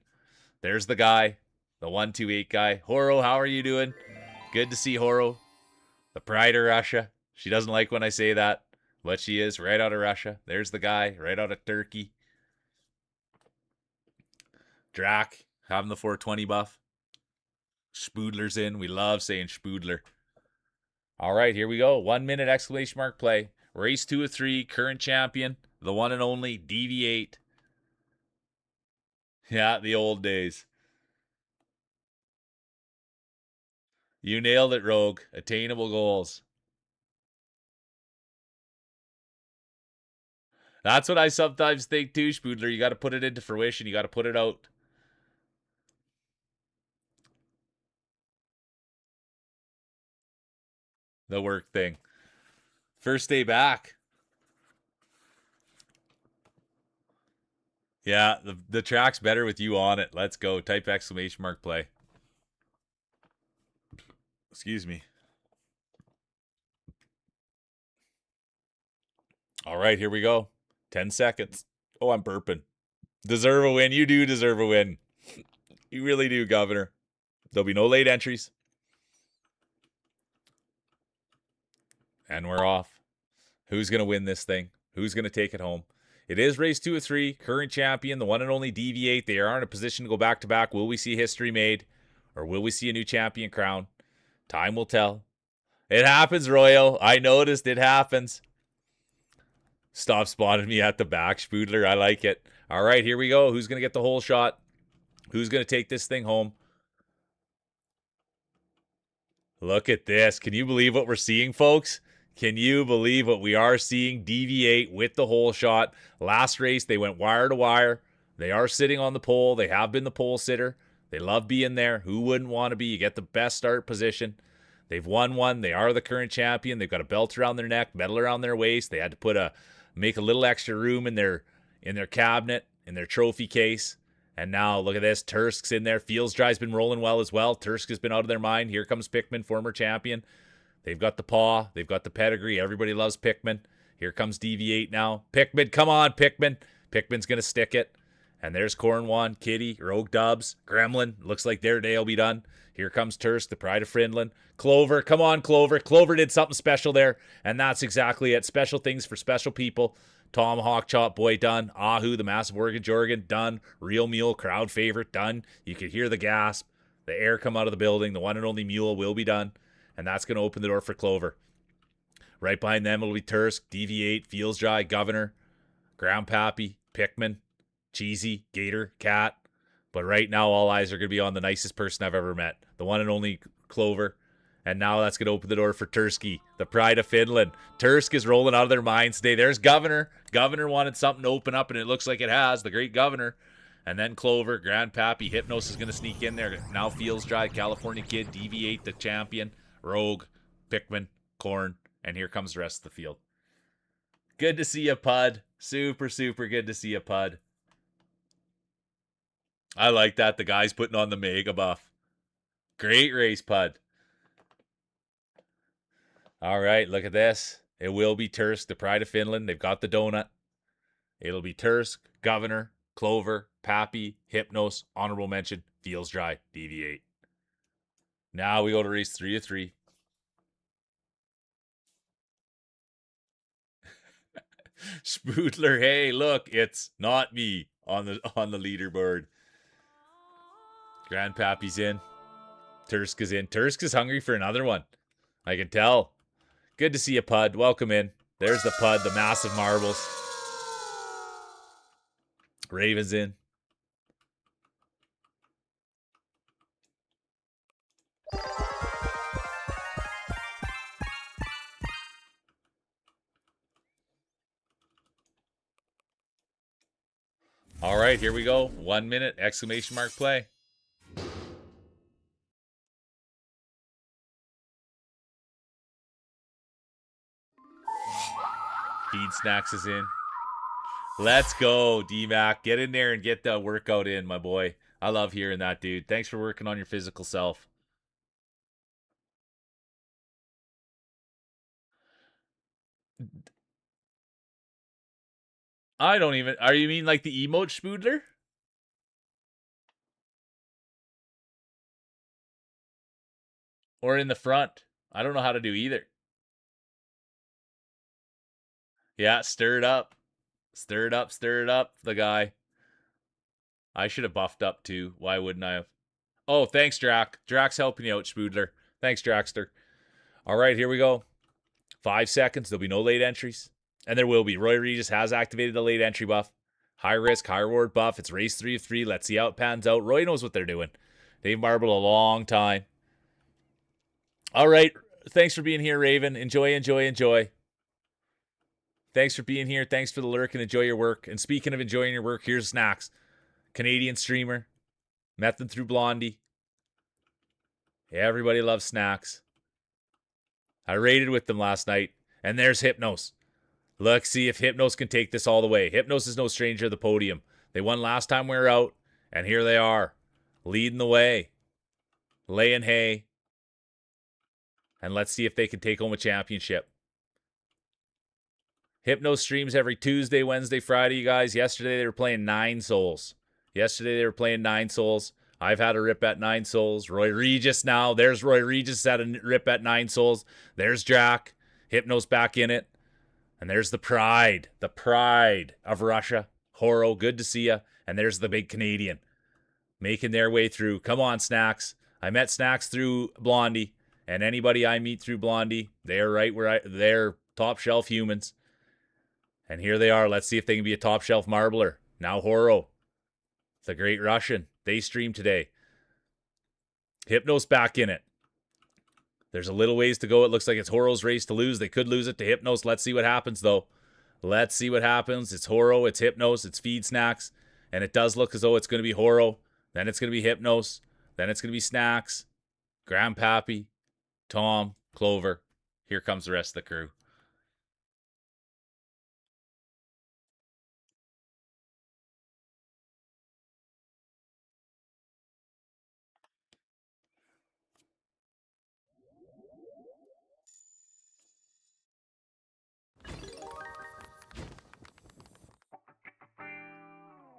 Speaker 1: There's the guy, the 128 guy. Horo, how are you doing? Good to see Horo. The pride of Russia. She doesn't like when I say that. But she is right out of Russia. There's the guy right out of Turkey. Drac having the 420 buff. Spoodler's in. We love saying Spoodler. All right, here we go. 1 minute exclamation mark play. Race 2 of 3. Current champion. The one and only DV8. Yeah, the old days. You nailed it, Rogue. Attainable goals. That's what I sometimes think too, Spoodler. You got to put it into fruition. You got to put it out. The work thing. First day back. Yeah, the track's better with you on it. Let's go. Type exclamation mark play. Excuse me. All right, here we go. 10 seconds. Oh, I'm burping. Deserve a win. You do deserve a win. You really do, Governor. There'll be no late entries. And we're off. Who's going to win this thing? Who's going to take it home? It is race 2 of 3. Current champion, the one and only DV8. They are in a position to go back to back. Will we see history made? Or will we see a new champion crown? Time will tell. It happens, Royal. I noticed it happens. Stop spotting me at the back, Spoodler. I like it. All right, here we go. Who's going to get the whole shot? Who's going to take this thing home? Look at this. Can you believe what we're seeing, folks? Can you believe what we are seeing? DV8 with the whole shot. Last race, they went wire to wire. They are sitting on the pole. They have been the pole sitter. They love being there. Who wouldn't want to be? You get the best start position. They've won one. They are the current champion. They've got a belt around their neck, medal around their waist. They had to make a little extra room in their cabinet, in their trophy case. And now look at this. Tursk's in there. Fields Dry's been rolling well as well. Tursk has been out of their mind. Here comes Pickman, former champion. They've got the paw. They've got the pedigree. Everybody loves Pickman. Here comes DV8 now. Pickman, come on, Pickman. Pickman's going to stick it. And there's Cornwan, Kitty, Rogue Dubs, Gremlin. Looks like their day will be done. Here comes Tursk, the pride of Finland. Clover, come on, Clover. Clover did something special there. And that's exactly it. Special things for special people. Tomahawk Chop Boy done. Ahu, the massive Oregon Jorgen done. Real Mule, crowd favorite done. You could hear the gasp. The air come out of the building. The one and only Mule will be done. And that's going to open the door for Clover. Right behind them will be Tursk, DV8, Fields Dry, Governor, Grandpappy, Pickman, Cheesy, Gator, Cat. But right now, all eyes are going to be on the nicest person I've ever met. The one and only Clover. And now that's going to open the door for Tursky, the pride of Finland. Tursk is rolling out of their minds today. There's Governor. Governor wanted something to open up, and it looks like it has. The great Governor. And then Clover, Grandpappy, Hypnos is going to sneak in there. Now Fields Dry, California Kid, DV8, the champion, Rogue, Pickman, Corn, and here comes the rest of the field. Good to see you, Pud. Super, super good to see you, Pud. I like that. The guy's putting on the mega buff. Great race, Pud. All right, look at this. It will be Tursk, the pride of Finland. They've got the donut. It'll be Tursk, Governor, Clover, Pappy, Hypnos, honorable mention, Fields Dry, DV8. Now we go to race 3 of 3. Spoodler, hey, look, it's not me on the leaderboard. Grandpappy's in. Tursk is in. Tursk is hungry for another one. I can tell. Good to see you, Pud. Welcome in. There's the Pud, the massive marbles. Raven's in. All right, here we go. 1 minute, exclamation mark play. Feed Snacks is in. Let's go, D-Mac. Get in there and get the workout in, my boy. I love hearing that, dude. Thanks for working on your physical self. I don't even... Are you mean like the emote Spoodler? Or in the front? I don't know how to do either. Yeah, stir it up. Stir it up, stir it up, the guy. I should have buffed up too. Why wouldn't I have? Oh, thanks, Drac. Drac's helping you out, Spoodler. Thanks, Draxter. All right, here we go. 5 seconds. There'll be no late entries. And there will be. Roy Regis has activated the late entry buff. High risk, high reward buff. It's race 3 of 3. Let's see how it pans out. Roy knows what they're doing. They've marbled a long time. All right. Thanks for being here, Raven. Enjoy, enjoy, enjoy. Thanks for being here. Thanks for the lurk and enjoy your work. And speaking of enjoying your work, here's Snacks. Canadian streamer. Met them through Blondie. Everybody loves Snacks. I raided with them last night. And there's Hypnos. Let's see if Hypnos can take this all the way. Hypnos is no stranger to the podium. They won last time we were out. And here they are. Leading the way. Laying hay. And let's see if they can take home a championship. Hypnos streams every Tuesday, Wednesday, Friday, you guys. Yesterday they were playing 9 Souls. I've had a rip at 9 Souls. Roy Regis now. There's Roy Regis at a rip at 9 Souls. There's Jack. Hypnos back in it. And there's the pride of Russia. Horo, good to see ya. And there's the big Canadian making their way through. Come on, Snacks. I met Snacks through Blondie. And anybody I meet through Blondie, they're right where they're top shelf humans. And here they are. Let's see if they can be a top shelf marbler. Now Horo, the great Russian. They stream today. Hypnos back in it. There's a little ways to go. It looks like it's Horo's race to lose. They could lose it to Hypnos. Let's see what happens, though. Let's see what happens. It's Horo, it's Hypnos, it's Feed Snacks. And it does look as though it's going to be Horo. Then it's going to be Hypnos. Then it's going to be Snacks. Grandpappy. Tom. Clover. Here comes the rest of the crew.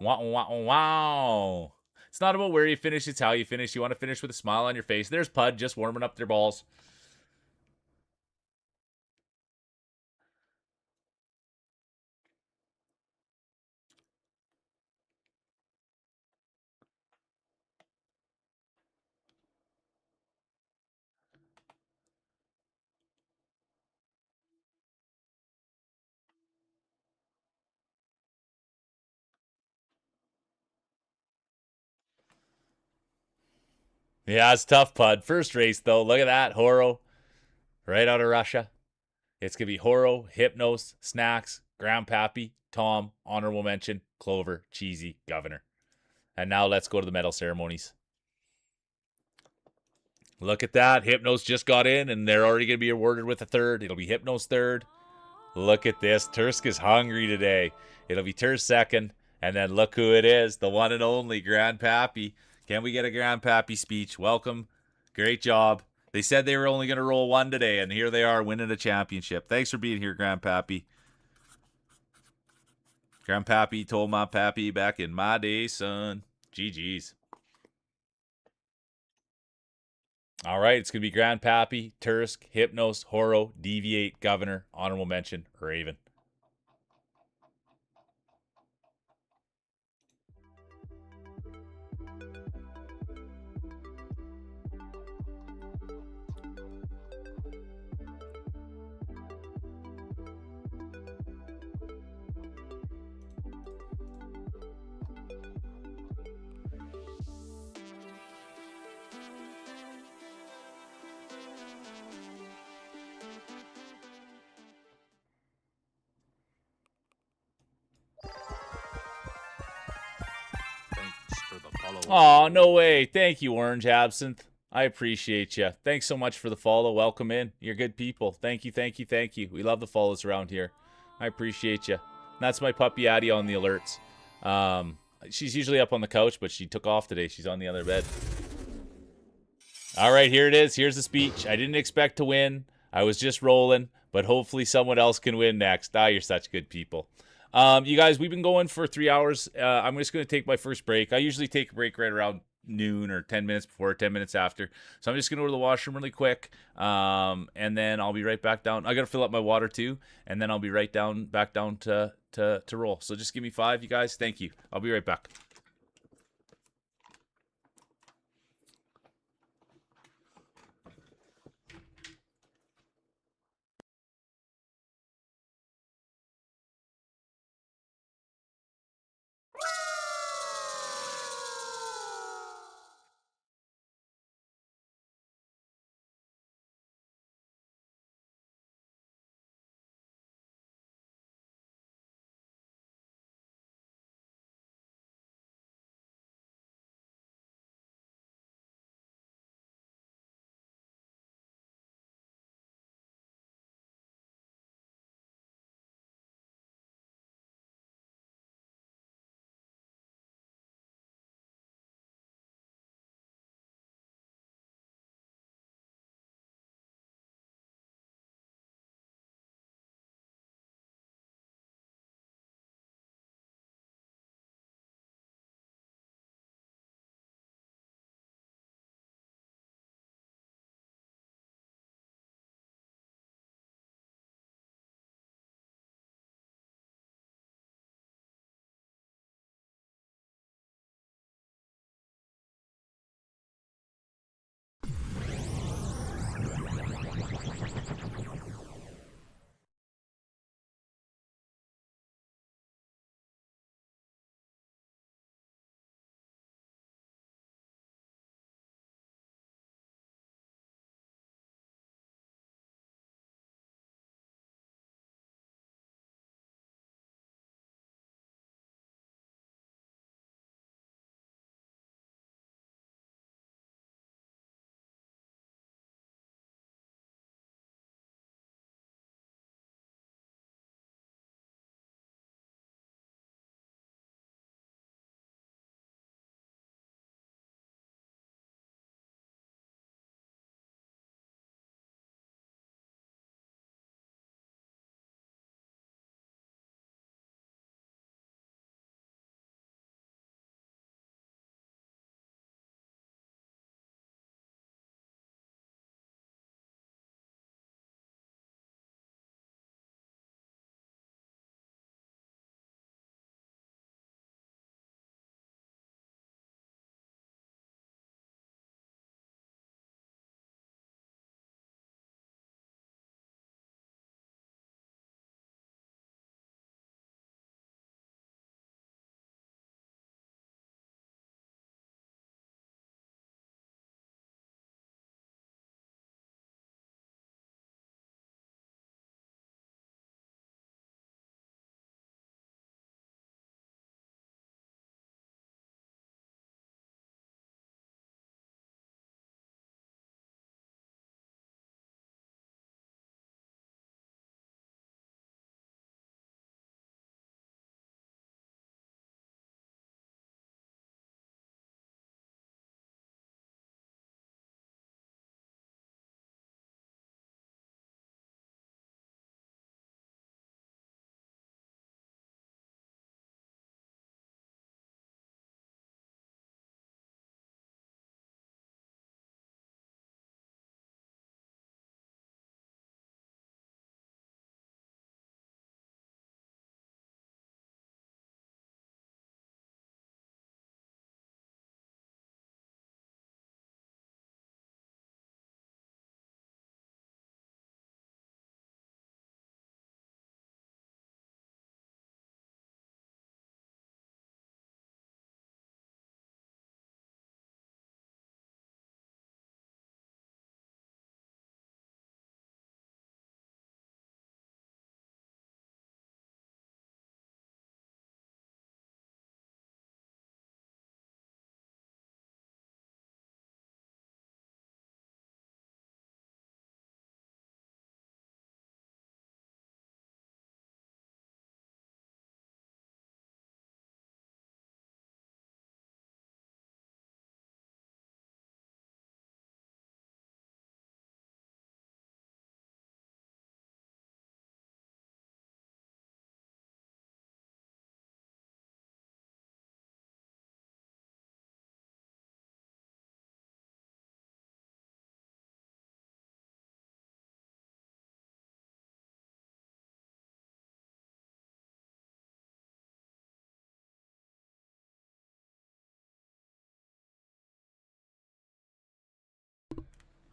Speaker 1: Wow, wow, wow. It's not about where you finish, it's how you finish. You want to finish with a smile on your face. There's Pud just warming up their balls. Yeah, it's tough, Pud. First race, though. Look at that. Horo. Right out of Russia. It's going to be Horo, Hypnos, Snacks, Grandpappy, Tom, honorable mention, Clover, Cheesy, Governor. And now let's go to the medal ceremonies. Look at that. Hypnos just got in, and they're already going to be awarded with a third. It'll be Hypnos third. Look at this. Tursk is hungry today. It'll be Tursk second. And then look who it is. The one and only Grandpappy. Can we get a Grandpappy speech? Welcome. Great job. They said they were only going to roll one today, and here they are winning a championship. Thanks for being here, Grandpappy. Grandpappy told my pappy back in my day, son. GG's. All right, it's going to be Grandpappy, Tursk, Hypnos, Horo, Deviate, Governor, honorable mention, Raven.
Speaker 2: Thanks for the follow.
Speaker 1: Oh, no way. Thank you, Orange Absinthe. I appreciate you. Thanks so much for the follow. Welcome in. You're good people. Thank you, thank you, thank you. We love the follows around here. I appreciate you. That's my puppy Addie on the alerts. She's usually up on the couch, but she took off today. She's on the other bed. All right, here it is. Here's the speech. I didn't expect to win. I was just rolling, but hopefully someone else can win next. Ah, you're such good people. You guys, we've been going for 3 hours. I'm just going to take my first break. I usually take a break right around noon or 10 minutes before, 10 minutes after. So I'm just going to go to the washroom really quick. And then I'll be right back down. I got to fill up my water too. And then I'll be back down to roll. So just give me 5, you guys. Thank you. I'll be right back.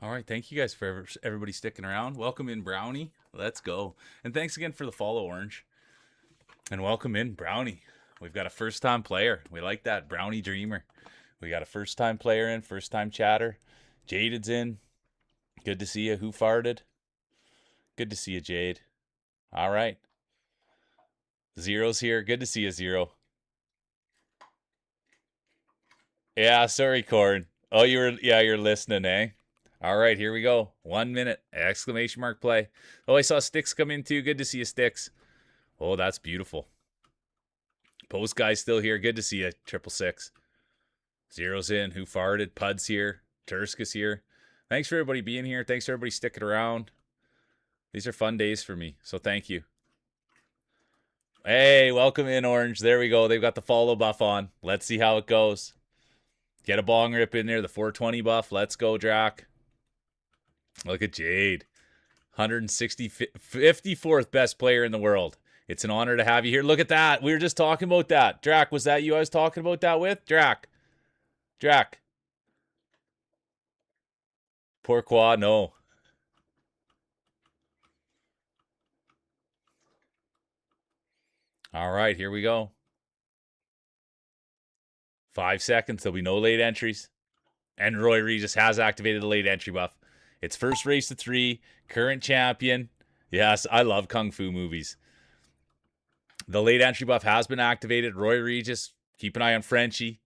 Speaker 1: All right, thank you guys for everybody sticking around. Welcome in, Brownie. Let's go. And thanks again for the follow, Orange. And welcome in, Brownie. We've got a first-time player. We like that, Brownie Dreamer. We got a first-time player in, first-time chatter. Jaded's in. Good to see you. Who farted? Good to see you, Jade. All right. Zero's here. Good to see you, Zero. Yeah, sorry, Corn. Oh, you're listening, eh? All right, here we go. 1 minute. Exclamation mark play. Oh, I saw Sticks come in too. Good to see you, Sticks. Oh, that's beautiful. Post guy's still here. Good to see you, 666. Zero's in. Who farted? Pud's here. Turska's here. Thanks for everybody being here. Thanks for everybody sticking around. These are fun days for me, so thank you. Hey, welcome in, Orange. There we go. They've got the follow buff on. Let's see how it goes. Get a bong rip in there. The 420 buff. Let's go, Drac. Look at Jade. 54th best player in the world. It's an honor to have you here. Look at that. We were just talking about that. Drac, was that you I was talking about that with? Drac. Pourquoi? No. All right, here we go. 5 seconds. There'll be no late entries. And Roy Regis has activated the late entry buff. It's first race to 3. Current champion. Yes, I love Kung Fu movies. The late entry buff has been activated. Roy Regis, keep an eye on Frenchie.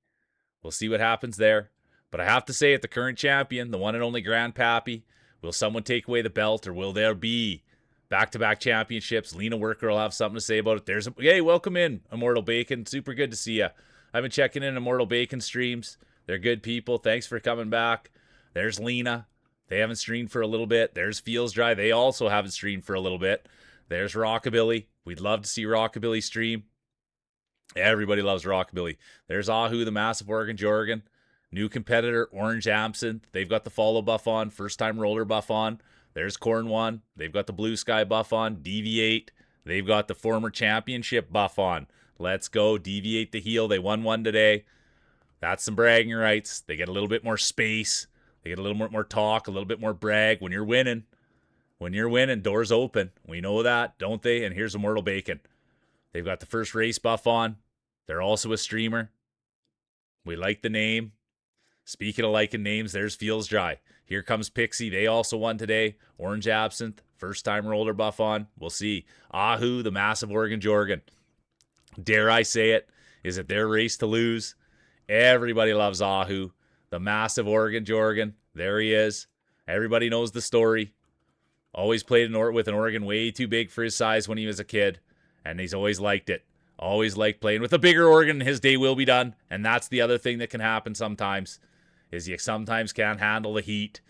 Speaker 1: We'll see what happens there. But I have to say it, the current champion, the one and only Grandpappy, will someone take away the belt, or will there be back-to-back championships? Lena Worker will have something to say about it. Hey, welcome in, Immortal Bacon. Super good to see you. I've been checking in Immortal Bacon streams. They're good people. Thanks for coming back. There's Lena. They haven't streamed for a little bit. There's Feels Dry. They also haven't streamed for a little bit. There's Rockabilly. We'd love to see Rockabilly stream. Everybody loves Rockabilly. There's Ahu, the Massive Oregon Jorgen. New competitor, Orange Absinthe. They've got the follow buff on. First time roller buff on. There's Corn 1. They've got the Blue Sky buff on. Deviate. They've got the former championship buff on. Let's go. Deviate the heel. They won one today. That's some bragging rights. They get a little bit more space. They get a little more talk, a little bit more brag. When you're winning, doors open. We know that, don't they? And here's Immortal Bacon. They've got the first race buff on. They're also a streamer. We like the name. Speaking of liking names, there's Feels Dry. Here comes Pixie. They also won today. Orange Absinthe. First time roller buff on. We'll see. Ahu, the Massive Oregon Jorgen. Dare I say it? Is it their race to lose? Everybody loves Ahu, the Massive Oregon Jorgen. There he is. Everybody knows the story. Always played with an Oregon way too big for his size when he was a kid, and he's always liked it. Always liked playing with a bigger Oregon, and his day will be done. And that's the other thing that can happen sometimes, is you sometimes can't handle the heat,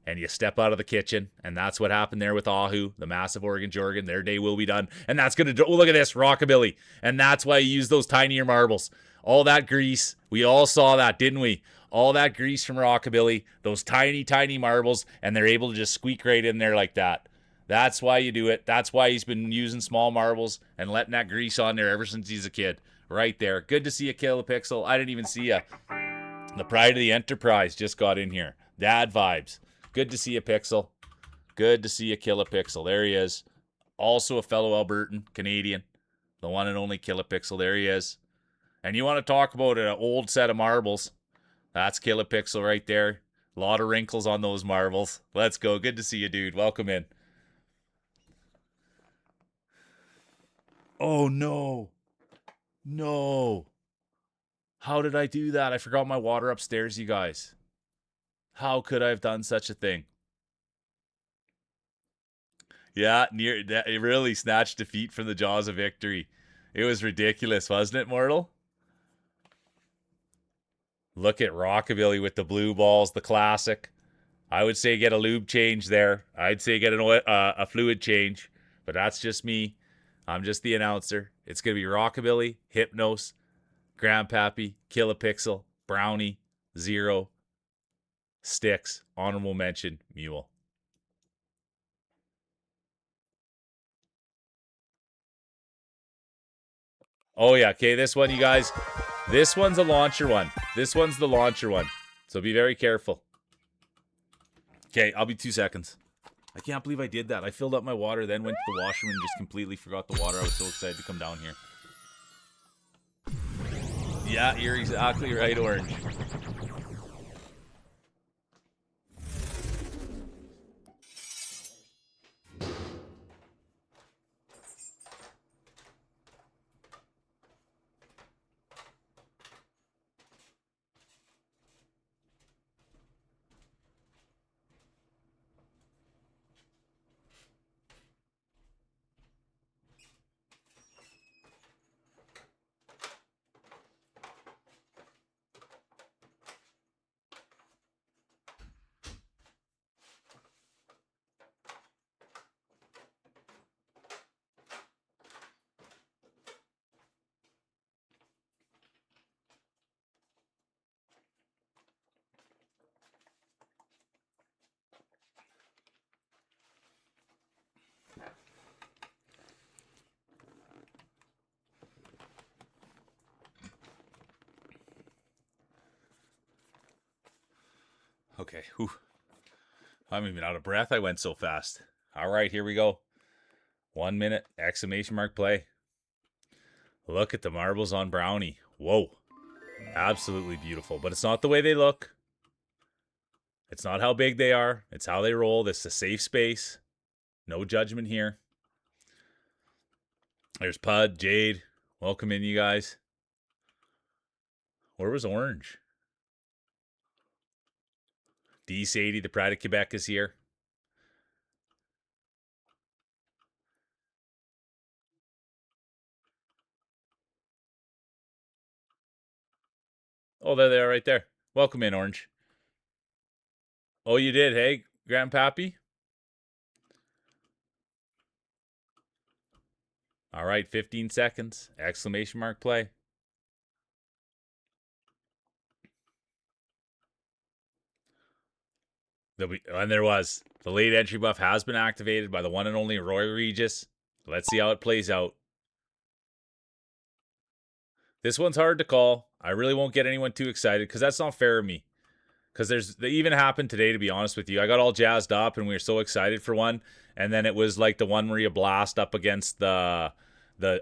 Speaker 1: and you step out of the kitchen, and that's what happened there with Ahu, the Massive Oregon Jorgen. Their day will be done, and that's going to... Oh, look at this, Rockabilly. And that's why you use those tinier marbles. All that grease, we all saw that, didn't we? All that grease from Rockabilly, those tiny, tiny marbles, and they're able to just squeak right in there like that. That's why you do it. That's why he's been using small marbles and letting that grease on there ever since he's a kid. Right there. Good to see you, Kilopixel. I didn't even see you. The Pride of the Enterprise just got in here. Dad vibes. Good to see you, Pixel. Good to see you, Kilopixel. There he is. Also a fellow Albertan, Canadian. The one and only Kilopixel. There he is. And you want to talk about an old set of marbles. That's Kilopixel right there. A lot of wrinkles on those marbles. Let's go. Good to see you, dude. Welcome in. Oh, no. No. How did I do that? I forgot my water upstairs, you guys. How could I have done such a thing? Yeah, it really snatched defeat from the jaws of victory. It was ridiculous, wasn't it, Mortal? Look at Rockabilly with the blue balls, the classic. I would say get a lube change there. I'd say get a fluid change, but that's just me. I'm just the announcer. It's going to be Rockabilly, Hypnos, Grandpappy, Kilopixel, Brownie, Zero, Sticks, honorable mention, Mule. Oh, yeah. Okay, this one, you guys. This one's a launcher one. This one's the launcher one. So be very careful. Okay, I'll be 2 seconds. I can't believe I did that. I filled up my water, then went to the washroom and just completely forgot the water. I was so excited to come down here. Yeah, you're exactly right, Orange. Okay, whew. I'm even out of breath. I went so fast. All right, here we go. 1 minute, exclamation mark play. Look at the marbles on Brownie. Whoa. Absolutely beautiful. But it's not the way they look. It's not how big they are. It's how they roll. This is a safe space. No judgment here. There's Pud, Jade. Welcome in, you guys. Where was Orange? D. Sadie, the Pride of Quebec, is here. Oh, there they are right there. Welcome in, Orange. Oh, you did, hey, Grandpappy? All right, 15 seconds. Exclamation mark play. And there was. The late entry buff has been activated by the one and only Roy Regis. Let's see how it plays out. This one's hard to call. I really won't get anyone too excited because that's not fair of me. Because they even happened today, to be honest with you. I got all jazzed up and we were so excited for one, and then it was like the one where you blast up against the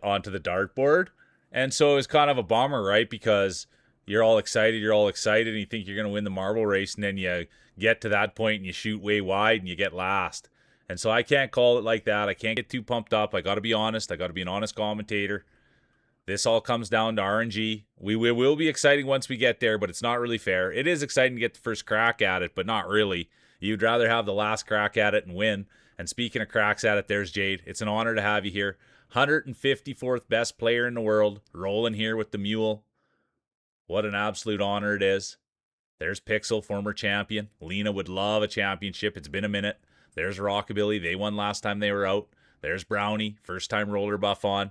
Speaker 1: onto the dartboard, and so it was kind of a bummer, right? Because you're all excited, and you think you're gonna win the marble race, and then you get to that point and you shoot way wide and you get last. And so I can't call it like that. I can't get too pumped up. I got to be honest. I got to be an honest commentator. This all comes down to RNG. We will be exciting once we get there, but it's not really fair. It is exciting to get the first crack at it, but not really. You'd rather have the last crack at it and win. And speaking of cracks at it, there's Jade. It's an honor to have you here. 154th best player in the world, rolling here with the mule. What an absolute honor it is. There's Pixel, former champion. Lena would love a championship. It's been a minute. There's Rockabilly. They won last time they were out. There's Brownie, first time roller buff on.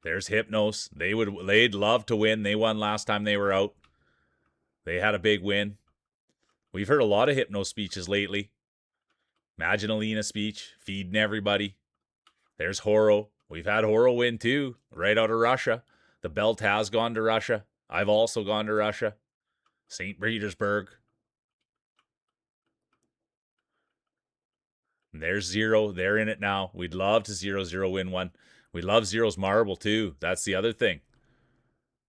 Speaker 1: There's Hypnos. They'd love to win. They won last time they were out. They had a big win. We've heard a lot of Hypno speeches lately. Imagine Alina speech, feeding everybody. There's Horo. We've had Horo win too, right out of Russia. The belt has gone to Russia. I've also gone to Russia. St. Petersburg. And there's Zero. They're in it now. We'd love to 0-0 win one. We love Zero's marble too. That's the other thing.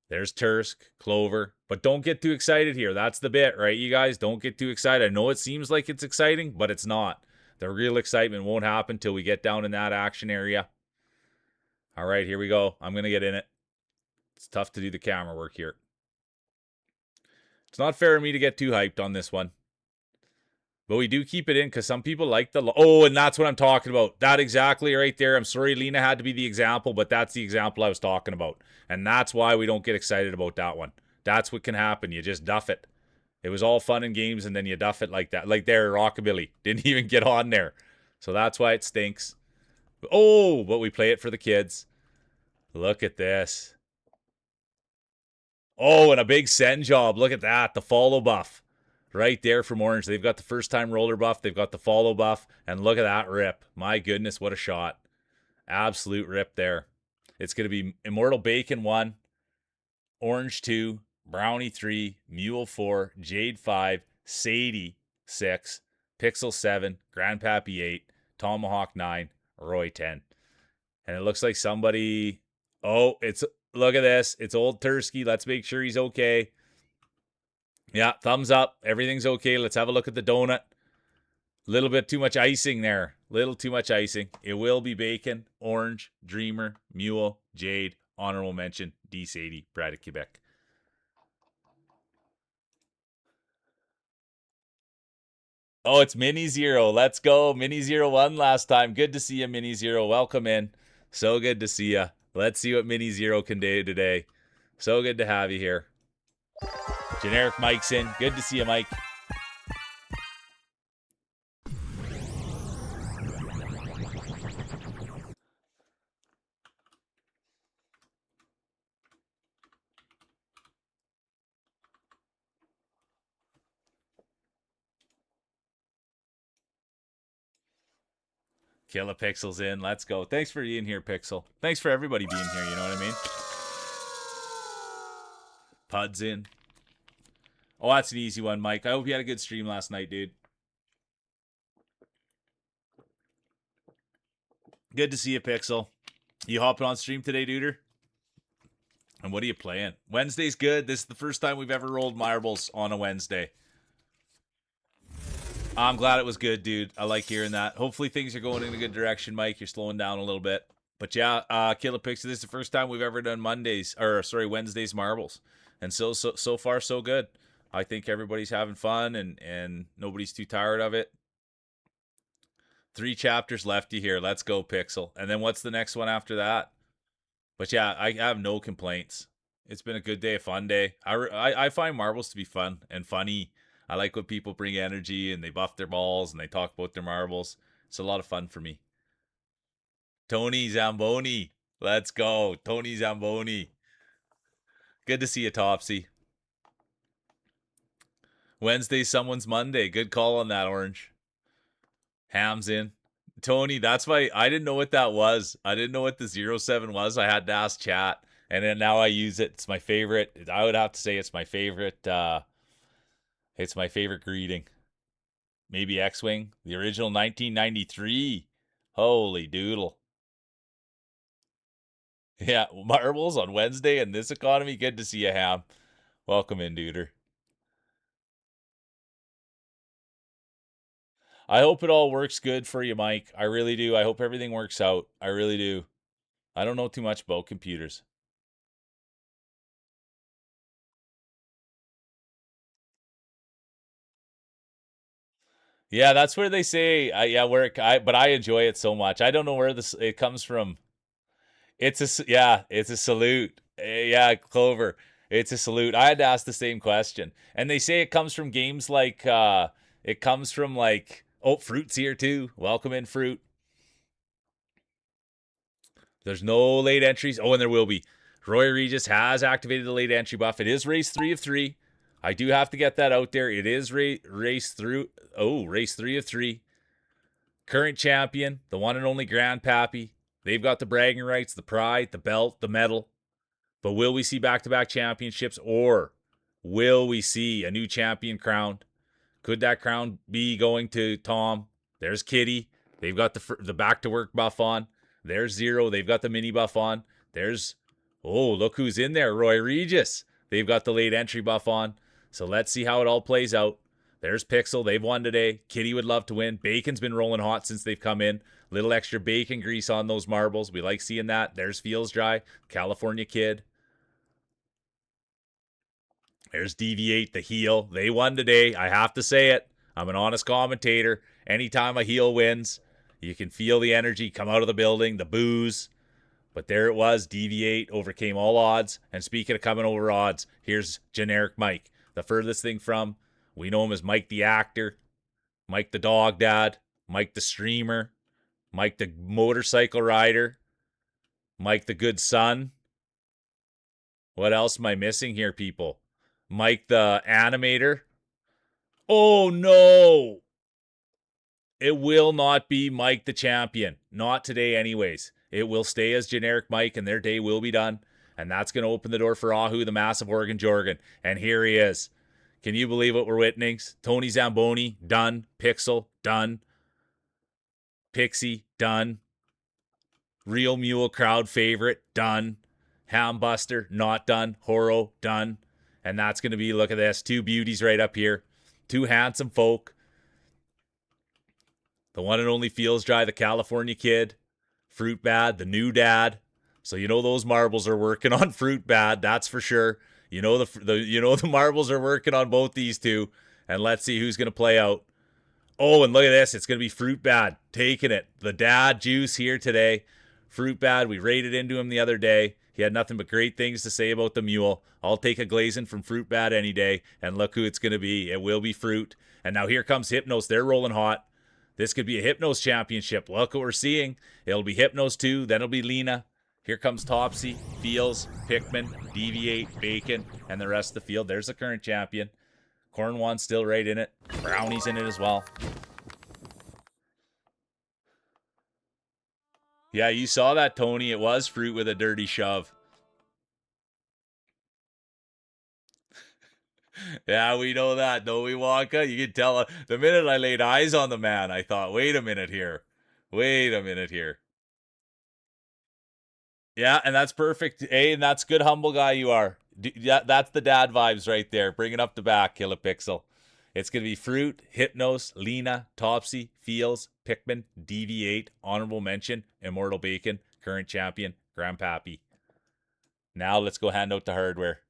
Speaker 1: There's Tursk, Clover. But don't get too excited here. That's the bit, right, you guys? Don't get too excited. I know it seems like it's exciting, but it's not. The real excitement won't happen till we get down in that action area. All right, here we go. I'm going to get in it. It's tough to do the camera work here. It's not fair of me to get too hyped on this one. But we do keep it in because some people like the... Oh, and that's what I'm talking about. That exactly right there. I'm sorry Lena had to be the example, but that's the example I was talking about. And that's why we don't get excited about that one. That's what can happen. You just duff it. It was all fun and games, and then you duff it like that. Like there, Rockabilly. Didn't even get on there. So that's why it stinks. Oh, but we play it for the kids. Look at this. Oh, and a big send job. Look at that. The follow buff. Right there from Orange. They've got the first time roller buff. They've got the follow buff. And look at that rip. My goodness, what a shot. Absolute rip there. It's going to be Immortal Bacon 1, Orange 2, Brownie 3, Mule 4, Jade 5, Sadie 6, Pixel 7, Grandpappy 8, Tomahawk 9, Roy 10. And it looks like somebody. Oh, look at this. It's Old Tursky. Let's make sure he's okay. Yeah, thumbs up. Everything's okay. Let's have a look at the donut. Little bit too much icing there. Little too much icing. It will be bacon, orange, dreamer, mule, jade, honorable mention, D. Sadie, Brad of Quebec. Oh, it's Mini Zero. Let's go. Mini Zero won last time. Good to see you, Mini Zero. Welcome in. So good to see you. Let's see what Mini Zero can do today. So good to have you here. Generic Mike's in. Good to see you, Mike. Kilopixel's in. Let's go. Thanks for being here, Pixel. Thanks for everybody being here. You know what I mean? Pud's in. Oh, that's an easy one, Mike. I hope you had a good stream last night, dude. Good to see you, Pixel. You hopping on stream today, duder? And what are you playing? Wednesday's good. This is the first time we've ever rolled marbles on a Wednesday. I'm glad it was good, dude. I like hearing that. Hopefully things are going in a good direction, Mike. You're slowing down a little bit. But yeah, Killer Pixie, this is the first time we've ever done Wednesdays marbles. And so far so good. I think everybody's having fun and nobody's too tired of it. 3 chapters left to here. Let's go, Pixel. And then what's the next one after that? But yeah, I have no complaints. It's been a good day, a fun day. I find marbles to be fun and funny. I like when people bring energy and they buff their balls and they talk about their marbles. It's a lot of fun for me. Tony Zamboni. Let's go. Tony Zamboni. Good to see you, Topsy. Wednesday, someone's Monday. Good call on that, Orange. Ham's in. Tony, that's why I didn't know what that was. I didn't know what the 07 was. I had to ask chat. And then now I use it. It's my favorite. I would have to say it's my favorite. It's my favorite greeting. Maybe X-Wing. The original 1993. Holy doodle. Yeah, marbles on Wednesday in this economy. Good to see you, Ham. Welcome in, duder. I hope it all works good for you, Mike. I really do. I hope everything works out. I really do. I don't know too much about computers. Yeah, that's where they say, but I enjoy it so much. I don't know where it comes from. It's a salute. Yeah, Clover. It's a salute. I had to ask the same question. And they say it comes from games like Fruit's here too. Welcome in, Fruit. There's no late entries. Oh, and there will be. Roy Regis has activated the late entry buff. It is race 3 of 3. I do have to get that out there. It is race 3 of 3. Current champion, the one and only Grandpappy. They've got the bragging rights, the pride, the belt, the medal. But will we see back-to-back championships, or will we see a new champion crowned? Could that crown be going to Tom? There's Kitty. They've got the back-to-work buff on. There's Zero. They've got the mini buff on. Look who's in there, Roy Regis. They've got the late entry buff on. So let's see how it all plays out. There's Pixel. They've won today. Kitty would love to win. Bacon's been rolling hot since they've come in. Little extra bacon grease on those marbles. We like seeing that. There's Feels Dry. California Kid. There's Deviate, the heel. They won today. I have to say it. I'm an honest commentator. Anytime a heel wins, you can feel the energy come out of the building, the boos. But there it was. Deviate overcame all odds. And speaking of coming over odds, here's generic Mike. The furthest thing from, we know him as Mike the actor, Mike the dog dad, Mike the streamer, Mike the motorcycle rider, Mike the good son. What else am I missing here, people? Mike the animator. Oh no! It will not be Mike the champion. Not today anyways. It will stay as generic Mike and their day will be done. And that's going to open the door for Ahu, the massive Oregon Jorgen. And here he is. Can you believe what we're witnessing? Tony Zamboni, done. Pixel, done. Pixie, done. Real Mule crowd favorite, done. Hambuster, not done. Horo, done. And that's going to be, look at this, two beauties right up here. Two handsome folk. The one and only Feels Dry, the California Kid. Fruit Bad, the new dad. So you know those marbles are working on Fruit Bad, that's for sure. You know the marbles are working on both these two. And let's see who's going to play out. Oh, and look at this. It's going to be Fruit Bad taking it. The dad juice here today. Fruit Bad, we raided into him the other day. He had nothing but great things to say about the mule. I'll take a glazing from Fruit Bad any day. And look who it's going to be. It will be Fruit. And now here comes Hypnos. They're rolling hot. This could be a Hypnos championship. Look what we're seeing. It'll be Hypnos 2. Then it'll be Lena. Here comes Topsy, Feels, Pikmin, Deviate, Bacon, and the rest of the field. There's the current champion. Cornwan's still right in it. Brownie's in it as well. Yeah, you saw that, Tony. It was Fruit with a dirty shove. Yeah, we know that, don't we, Wonka? You can tell the minute I laid eyes on the man, I thought, wait a minute here. Wait a minute here. Yeah, and that's perfect. Hey, and that's good, humble guy you are. Yeah, that's the dad vibes right there. Bring it up the back, Kilopixel. It's going to be Fruit, Hypnos, Lena, Topsy, Feels, Pikmin, Deviate, Honorable Mention, Immortal Bacon, Current Champion, Grandpappy. Now let's go hand out the hardware.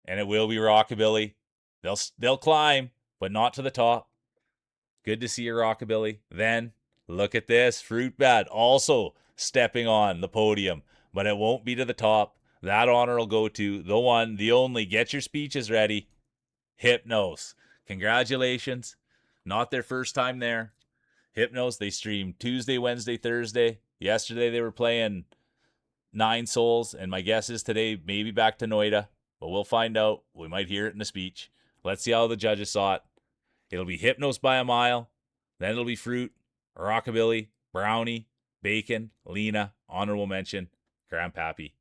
Speaker 1: And it will be Rockabilly. They'll climb, but not to the top. Good to see you, Rockabilly. Then, look at this. Fruit Bad also stepping on the podium, but it won't be to the top. That honor will go to the one, the only. Get your speeches ready. Hypnos. Congratulations. Not their first time there. Hypnos, they streamed Tuesday, Wednesday, Thursday. Yesterday they were playing Nine Souls, and my guess is today maybe back to Noida, but we'll find out. We might hear it in the speech. Let's see how the judges saw it. It'll be Hypnos by a mile. Then it'll be Fruit, Rockabilly, Brownie, Bacon, Lena, Honorable Mention, Grandpappy.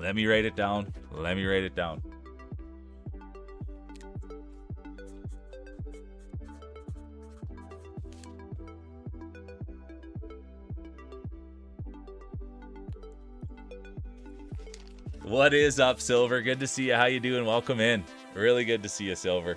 Speaker 1: Let me write it down. What is up, Silver? Good to see you. How you doing? Welcome in. Really good to see you, Silver.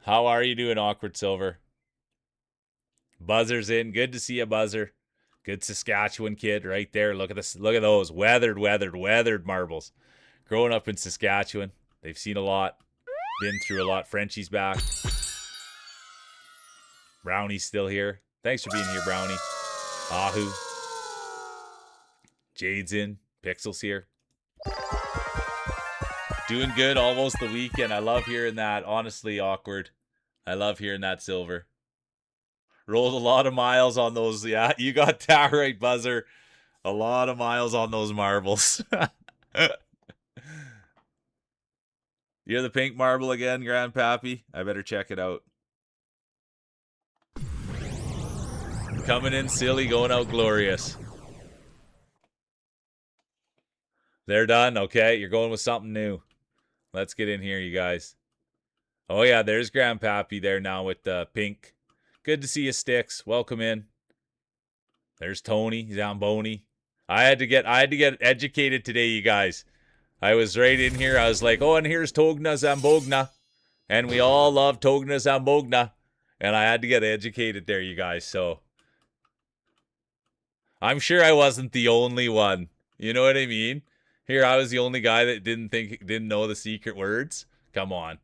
Speaker 1: How are you doing, Awkward Silver? Buzzer's in. Good to see you, Buzzer. Good Saskatchewan kid right there. Look at this. Look at those weathered marbles. Growing up in Saskatchewan, they've seen a lot, been through a lot. Frenchie's back. Brownie's still here. Thanks for being here, Brownie. Ahu. Jade's in. Pixel's here. Doing good. Almost the weekend. I love hearing that. Honestly, Awkward. I love hearing that, Silver. Rolled a lot of miles on those. Yeah, you got that right, Buzzer. A lot of miles on those marbles. You're the pink marble again, Grandpappy? I better check it out. Coming in silly, going out glorious. They're done. Okay, you're going with something new. Let's get in here, you guys. Oh, yeah, there's Grandpappy there now with the pink. Good to see you, Sticks. Welcome in. There's Tony Zamboni. I had to get educated today, you guys. I was right in here. I was like, oh, and here's Togna Zambogna. And we all love Togna Zambogna. And I had to get educated there, you guys. So I'm sure I wasn't the only one. You know what I mean? Here, I was the only guy that didn't know the secret words. Come on.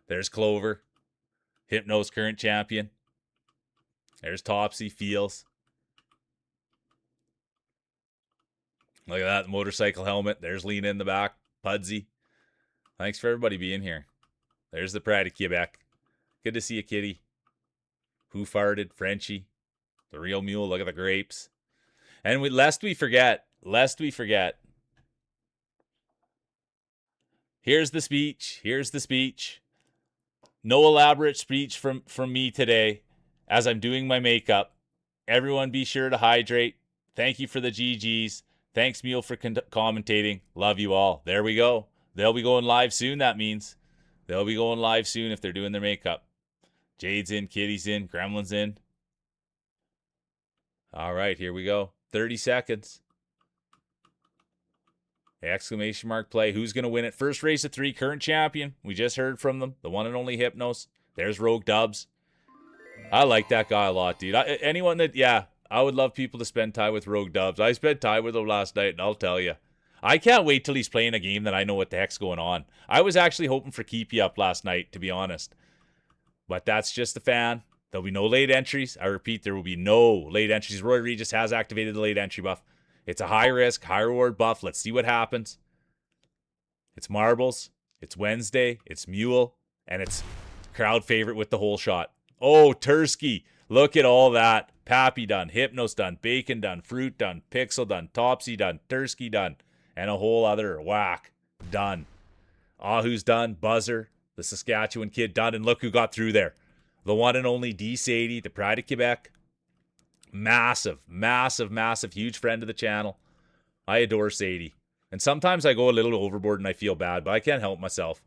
Speaker 1: There's Clover. Hypnos current champion. There's Topsy, Feels. Look at that motorcycle helmet. There's Lena in the back. Pudsey. Thanks for everybody being here. There's the pride of Quebec. Good to see you, kitty. Who farted? Frenchie. The real mule. Look at the grapes. And lest we forget. Here's the speech. No elaborate speech from me today as I'm doing my makeup. Everyone be sure to hydrate. Thank you for the GGs. Thanks, Mule, for commentating. Love you all. There we go. They'll be going live soon, that means. They'll be going live soon if they're doing their makeup. Jade's in, Kitty's in, Gremlin's in. All right, here we go. 30 seconds. Exclamation mark play. Who's going to win it? First race of 3, current champion. We just heard from them. The one and only Hypnos. There's Rogue Dubs. I like that guy a lot, dude. I would love people to spend time with Rogue Dubs. I spent time with him last night, and I'll tell you. I can't wait till he's playing a game that I know what the heck's going on. I was actually hoping for Keepy up last night, to be honest. But that's just the fan. There'll be no late entries. I repeat, there will be no late entries. Roy Regis has activated the late entry buff. It's a high risk, high reward buff. Let's see what happens. It's marbles. It's Wednesday. It's Mule. And it's crowd favorite with the whole shot. Oh, Tursky. Look at all that. Pappy done. Hypnos done. Bacon done. Fruit done. Pixel done. Topsy done. Tursky done. And a whole other whack done. Ahu's done. Buzzer. The Saskatchewan kid done. And look who got through there. The one and only D. Sadie, the pride of Quebec. Massive, huge friend of the channel. I adore Sadie. And sometimes I go a little overboard and I feel bad, but I can't help myself.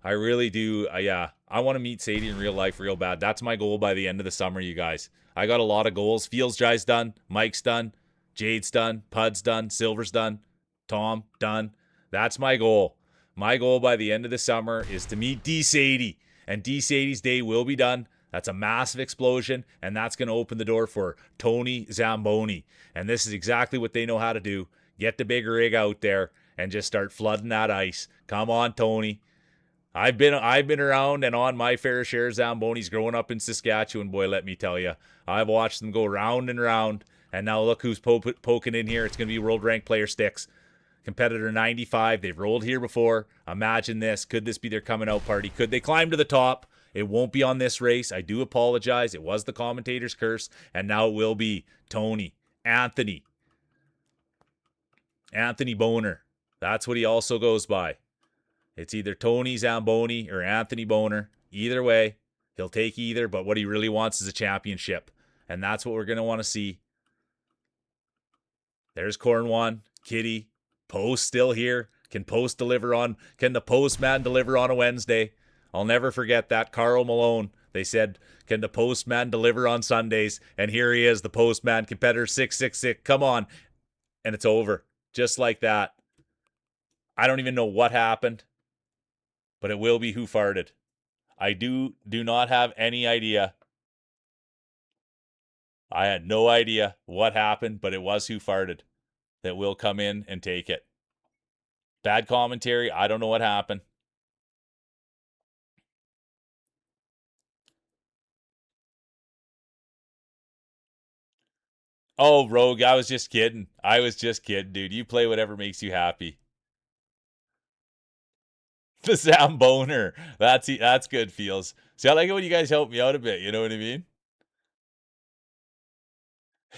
Speaker 1: I really do. I want to meet Sadie in real life real bad. That's my goal by the end of the summer, you guys. I got a lot of goals. Fields Jai's done. Mike's done. Jade's done. Pud's done. Silver's done. Tom, done. That's my goal. My goal by the end of the summer is to meet D. Sadie. And D. Sadie's day will be done. That's a massive explosion, and that's going to open the door for Tony Zamboni. And this is exactly what they know how to do. Get the big rig out there and just start flooding that ice. Come on, Tony. I've been around and on my fair share of Zambonis growing up in Saskatchewan, boy, let me tell you. I've watched them go round and round, and now look who's poking in here. It's going to be World Rank Player Sticks. Competitor 95. They've rolled here before. Imagine this. Could this be their coming out party? Could they climb to the top? It won't be on this race. I do apologize. It was the commentator's curse, and now it will be Tony, Anthony Boner. That's what he also goes by. It's either Tony Zamboni or Anthony Boner. Either way, he'll take either, but what he really wants is a championship, and that's what we're going to want to see. There's Corn One, Kitty, Post still here. Can the postman deliver on a Wednesday? I'll never forget that. Carl Malone. They said, can the postman deliver on Sundays? And here he is, the postman, competitor 666. Come on. And it's over. Just like that. I don't even know what happened, but it will be who farted. I do not have any idea. I had no idea what happened, but it was who farted that will come in and take it. Bad commentary. I don't know what happened. Oh, Rogue, I was just kidding. Dude. You play whatever makes you happy. The Zamboner. That's good, Feels. See, I like it when you guys help me out a bit. You know what I mean?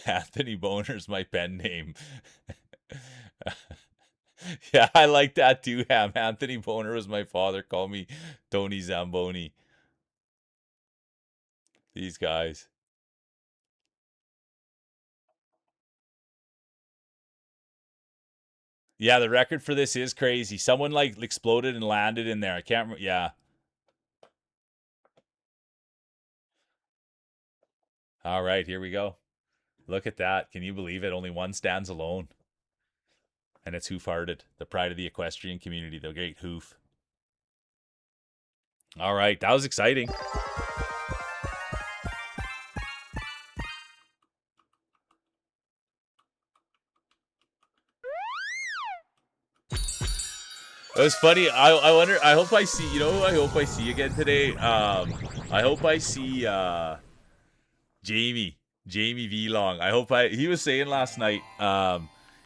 Speaker 1: Anthony Boner's my pen name. Yeah, I like that too, Ham. Anthony Boner was my father. Call me Tony Zamboni. These guys. Yeah, the record for this is crazy. Someone like exploded and landed in there. I can't remember. Yeah. All right, here we go. Look at that. Can you believe it? Only one stands alone. And it's Hoof Hearted, the pride of the equestrian community, the great Hoof. All right, that was exciting. It was funny. I wonder. I hope I see. You know who I hope I see again today? I hope I see Jamie V Long. He was saying last night.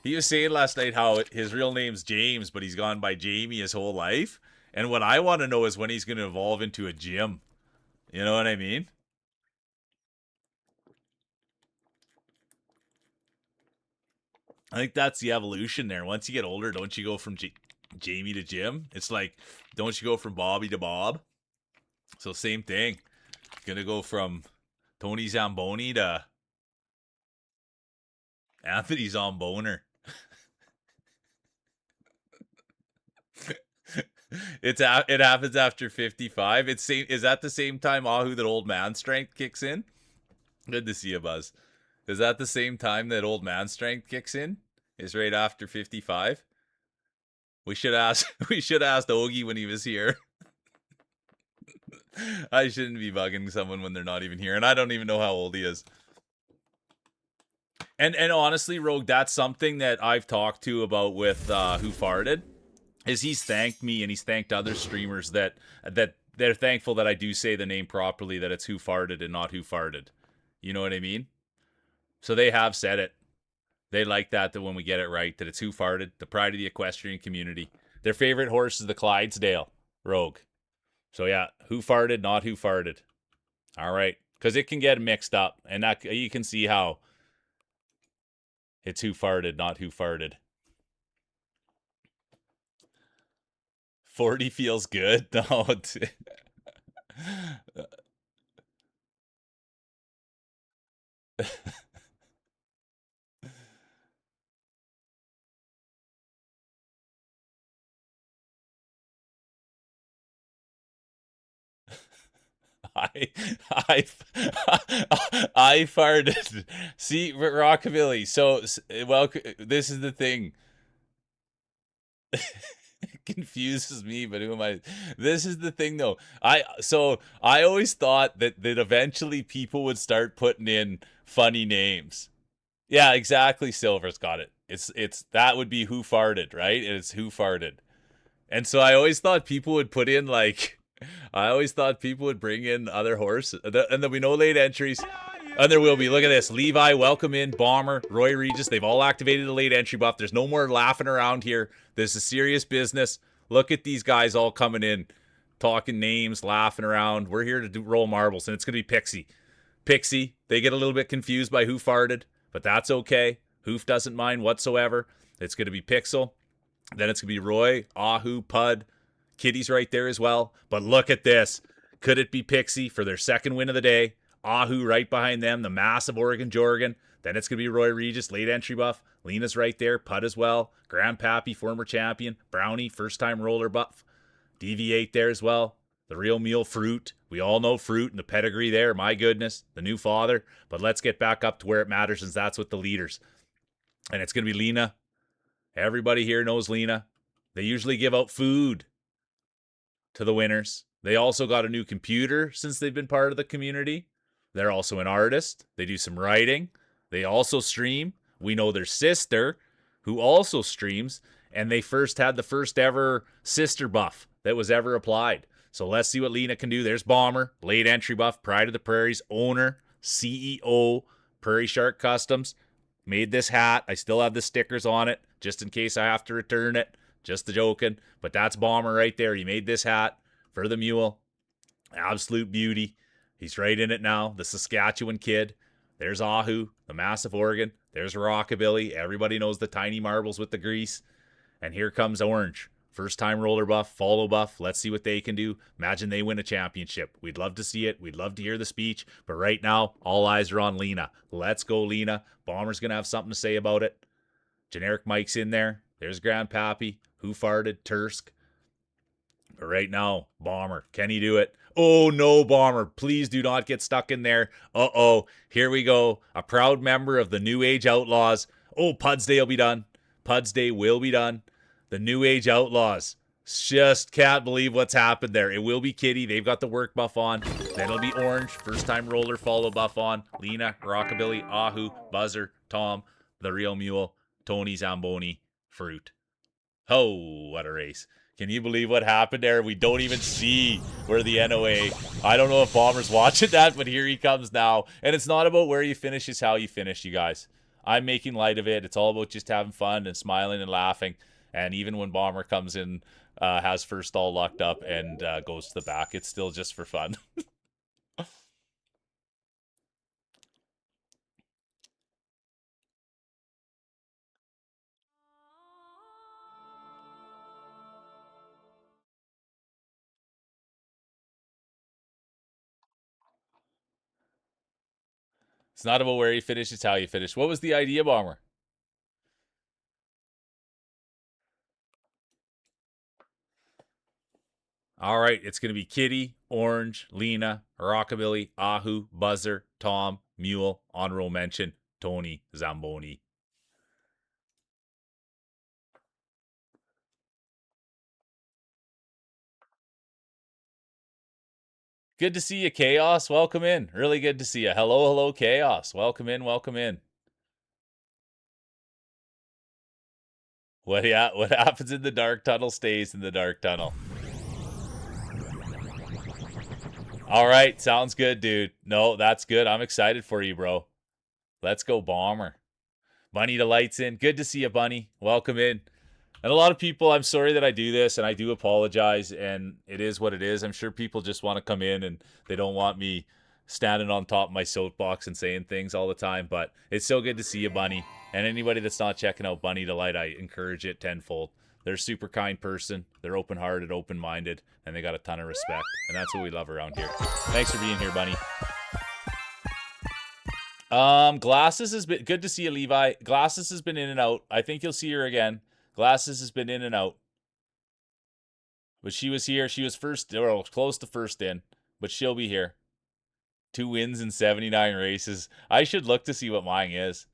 Speaker 1: He was saying last night how his real name's James, but he's gone by Jamie his whole life. And what I want to know is when he's going to evolve into a gym. You know what I mean? I think that's the evolution there. Once you get older, don't you go from Jamie to Jim? It's like, don't you go from Bobby to Bob? So same thing. Gonna go from Tony Zamboni to Anthony Zomboner. It happens after 55. Is that the same time Ahu that old man strength kicks in? Good to see you, Buzz. Is that the same time that old man strength kicks in? Is right after 55? We should ask Ogie when he was here. I shouldn't be bugging someone when they're not even here, and I don't even know how old he is. And honestly, Rogue, that's something that I've talked to about with Who Farted, is he's thanked me and he's thanked other streamers that they're thankful that I do say the name properly, that it's Who Farted and not Who Farted. You know what I mean? So they have said it. They like that when we get it right, that it's Who Farted, the pride of the equestrian community. Their favorite horse is the Clydesdale, Rogue. So yeah, Who Farted, not Who Farted. All right, because it can get mixed up, and that you can see how it's Who Farted, not Who Farted. 40 feels good? No. I I farted. See, Rockabilly. So, well, this is the thing. It confuses me, but who am I? This is the thing, though. I always thought that eventually people would start putting in funny names. Yeah, exactly. Silver's got it. It's that would be Who Farted, right? It's Who Farted. And so I always thought people would put in I always thought people would bring in other horses, and there'll be no late entries. And there will be. Look at this. Levi, welcome in. Bomber, Roy Regis. They've all activated the late entry buff. There's no more laughing around here. This is serious business. Look at these guys all coming in, talking names, laughing around. We're here to roll marbles, and it's going to be Pixie. Pixie, they get a little bit confused by Who Farted, but that's okay. Hoof doesn't mind whatsoever. It's going to be Pixel. Then it's going to be Roy, Ahu, Pud. Kitty's right there as well. But look at this. Could it be Pixie for their second win of the day? Ahu right behind them, the massive Oregon Jorgen. Then it's going to be Roy Regis, late entry buff. Lena's right there, Pud as well. Grandpappy, former champion. Brownie, first-time roller buff. DV8 there as well. The real meal, Fruit. We all know Fruit and the pedigree there. My goodness, the new father. But let's get back up to where it matters, since that's with the leaders. And it's going to be Lena. Everybody here knows Lena. They usually give out food to the winners. They also got a new computer since they've been part of the community. They're also an artist. They do some writing. They also stream. We know their sister, who also streams, and they had the first ever sister buff that was ever applied. So let's see what Lena can do. There's Bomber, late entry buff, Pride of the Prairies, owner, CEO, Prairie Shark Customs. Made this hat. I still have the stickers on it, just in case I have to return it. Just joking. But that's Bomber right there. He made this hat for the mule. Absolute beauty. He's right in it now. The Saskatchewan kid. There's Ahu, the massive Oregon. There's Rockabilly. Everybody knows the tiny marbles with the grease. And here comes Orange. First time roller buff, follow buff. Let's see what they can do. Imagine they win a championship. We'd love to see it. We'd love to hear the speech. But right now, all eyes are on Lena. Let's go, Lena. Bomber's going to have something to say about it. Generic Mike's in there. There's Grandpappy. Who Farted? Tursk. But right now, Bomber. Can he do it? Oh, no, Bomber. Please do not get stuck in there. Uh-oh. Here we go. A proud member of the New Age Outlaws. Oh, Pud's Day will be done. Pud's Day will be done. The New Age Outlaws. Just can't believe what's happened there. It will be Kitty. They've got the work buff on. Then it'll be Orange. First time roller follow buff on. Lena, Rockabilly, Ahu, Buzzer, Tom, the real mule, Tony Zamboni, Fruit. Oh, what a race. Can you believe what happened there? We don't even see where the NOA. I don't know if Bomber's watching that, but here he comes now. And it's not about where you finish, it's how you finish, you guys. I'm making light of it. It's all about just having fun and smiling and laughing. And even when Bomber comes in, has first stall locked up and goes to the back, it's still just for fun. It's not about where you finish, it's how you finish. What was the idea, Bomber? All right, it's going to be Kitty, Orange, Lena, Rockabilly, Ahu, Buzzer, Tom, Mule, honorable mention, Tony, Zamboni. Good to see you, Chaos. Welcome in. Really good to see you. Hello, hello, Chaos. Welcome in, welcome in. What happens in the dark tunnel stays in the dark tunnel. All right, sounds good, dude. No, that's good. I'm excited for you, bro. Let's go, Bomber. Bunny Delight's in. Good to see you, Bunny. Welcome in. And a lot of people, I'm sorry that I do this, and I do apologize, and it is what it is. I'm sure people just want to come in and they don't want me standing on top of my soapbox and saying things all the time, but it's so good to see you, Bunny. And anybody that's not checking out Bunny Delight, I encourage it tenfold. They're a super kind person. They're open-hearted, open-minded, and they got a ton of respect. And that's what we love around here. Thanks for being here, Bunny. Glasses has been good to see you, Levi. Glasses has been in and out. I think you'll see her again. Glasses has been in and out. But she was here. She was first, or close to first in. But she'll be here. 2 wins in 79 races. I should look to see what mine is.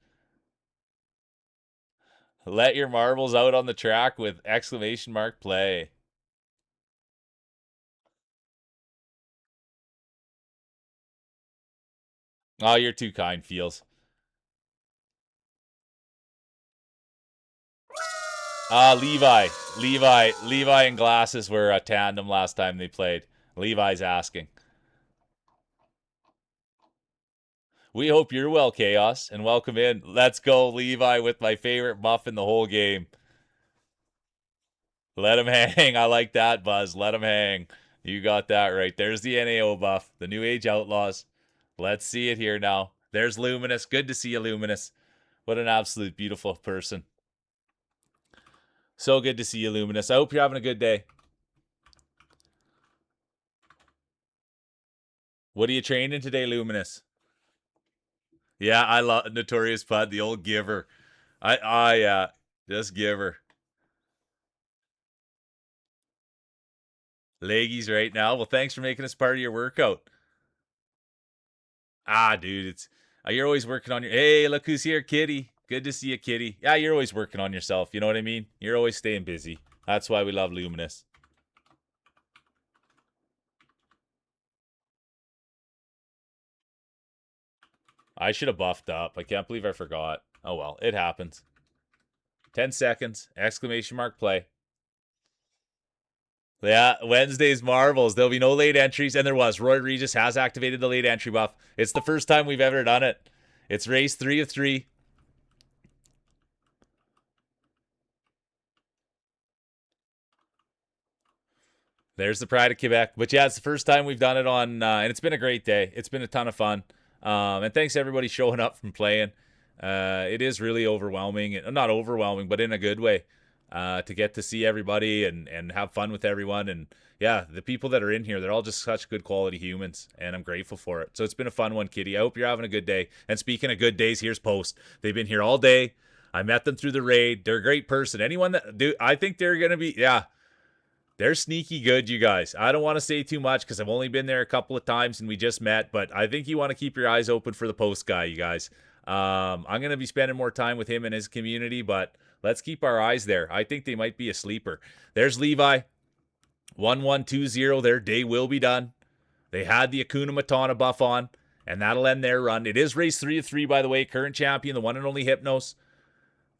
Speaker 1: Let your marbles out on the track with exclamation mark play. Oh, you're too kind, Feels. Levi and Glasses were a tandem last time they played. Levi's asking. We hope you're well, Chaos, and welcome in. Let's go, Levi, with my favorite buff in the whole game. Let him hang. I like that, Buzz. Let him hang. You got that right. There's the NAO buff, the New Age Outlaws. Let's see it here now. There's Luminous. Good to see you, Luminous. What an absolute beautiful person. So good to see you, Luminous. I hope you're having a good day. What are you training today, Luminous? Yeah, I love Notorious Pud, the old giver. Yeah, just giver. Leggies right now. Well, thanks for making us part of your workout. Dude, it's you're always working on your. Hey, look who's here, Kitty. Good to see you, Kitty. Yeah, you're always working on yourself. You know what I mean? You're always staying busy. That's why we love Luminous. I should have buffed up. I can't believe I forgot. Oh well, it happens. 10 seconds. Exclamation mark play. Yeah, Wednesday's Marvels. There'll be no late entries, and there was. Roy Regis has activated the late entry buff. It's the first time we've ever done it. It's race 3 of 3. There's the Pride of Quebec. But yeah, it's the first time we've done it on, and it's been a great day. It's been a ton of fun. And thanks to everybody showing up from playing. It is really overwhelming. Not overwhelming, but in a good way. To get to see everybody and have fun with everyone. And yeah, the people that are in here, they're all just such good quality humans. And I'm grateful for it. So it's been a fun one, Kitty. I hope you're having a good day. And speaking of good days, here's Post. They've been here all day. I met them through the raid. They're a great person. Anyone that do, I think they're going to be, yeah. They're sneaky good, you guys. I don't want to say too much because I've only been there a couple of times and we just met, but I think you want to keep your eyes open for the Post guy, you guys. I'm going to be spending more time with him and his community, but let's keep our eyes there. I think they might be a sleeper. There's Levi. 1120. Their day will be done. They had the Akuna Matana buff on, and that'll end their run. It is race 3 of 3, by the way. Current champion, the one and only Hypnos.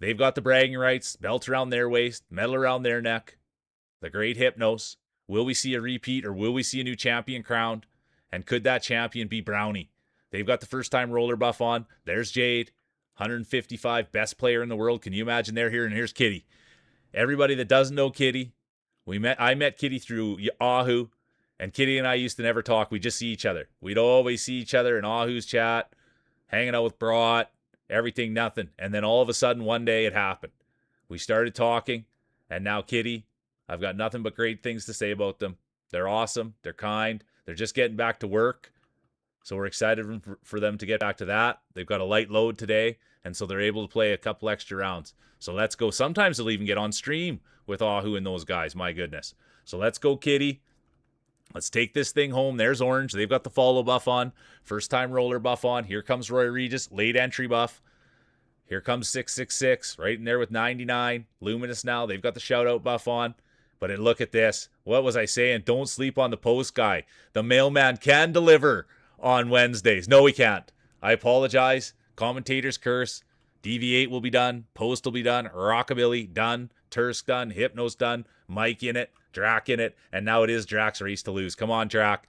Speaker 1: They've got the bragging rights, belt around their waist, medal around their neck. The great Hypnos. Will we see a repeat or will we see a new champion crowned? And could that champion be Brownie? They've got the first time roller buff on. There's Jade, 155, best player in the world. Can you imagine they're here? And here's Kitty. Everybody that doesn't know Kitty, I met Kitty through Ahu, and Kitty and I used to never talk. We just see each other. We'd always see each other in Ahu's chat, hanging out with Brat, everything, nothing. And then all of a sudden, one day it happened. We started talking, and now Kitty, I've got nothing but great things to say about them. They're awesome. They're kind. They're just getting back to work. So we're excited for them to get back to that. They've got a light load today, and so they're able to play a couple extra rounds. So let's go. Sometimes they'll even get on stream with Ahu and those guys. My goodness. So let's go, Kitty. Let's take this thing home. There's Orange. They've got the follow buff on. First time roller buff on. Here comes Roy Regis. Late entry buff. Here comes 666. Right in there with 99. Luminous now. They've got the shout out buff on. But look at this. What was I saying? Don't sleep on the post guy. The mailman can deliver on Wednesdays. No, he can't. I apologize. Commentator's curse. DV8 will be done. Post will be done. Rockabilly done. Tursk done. Hypno's done. Mike in it. Drac in it. And now it is Drac's race to lose. Come on, Drac.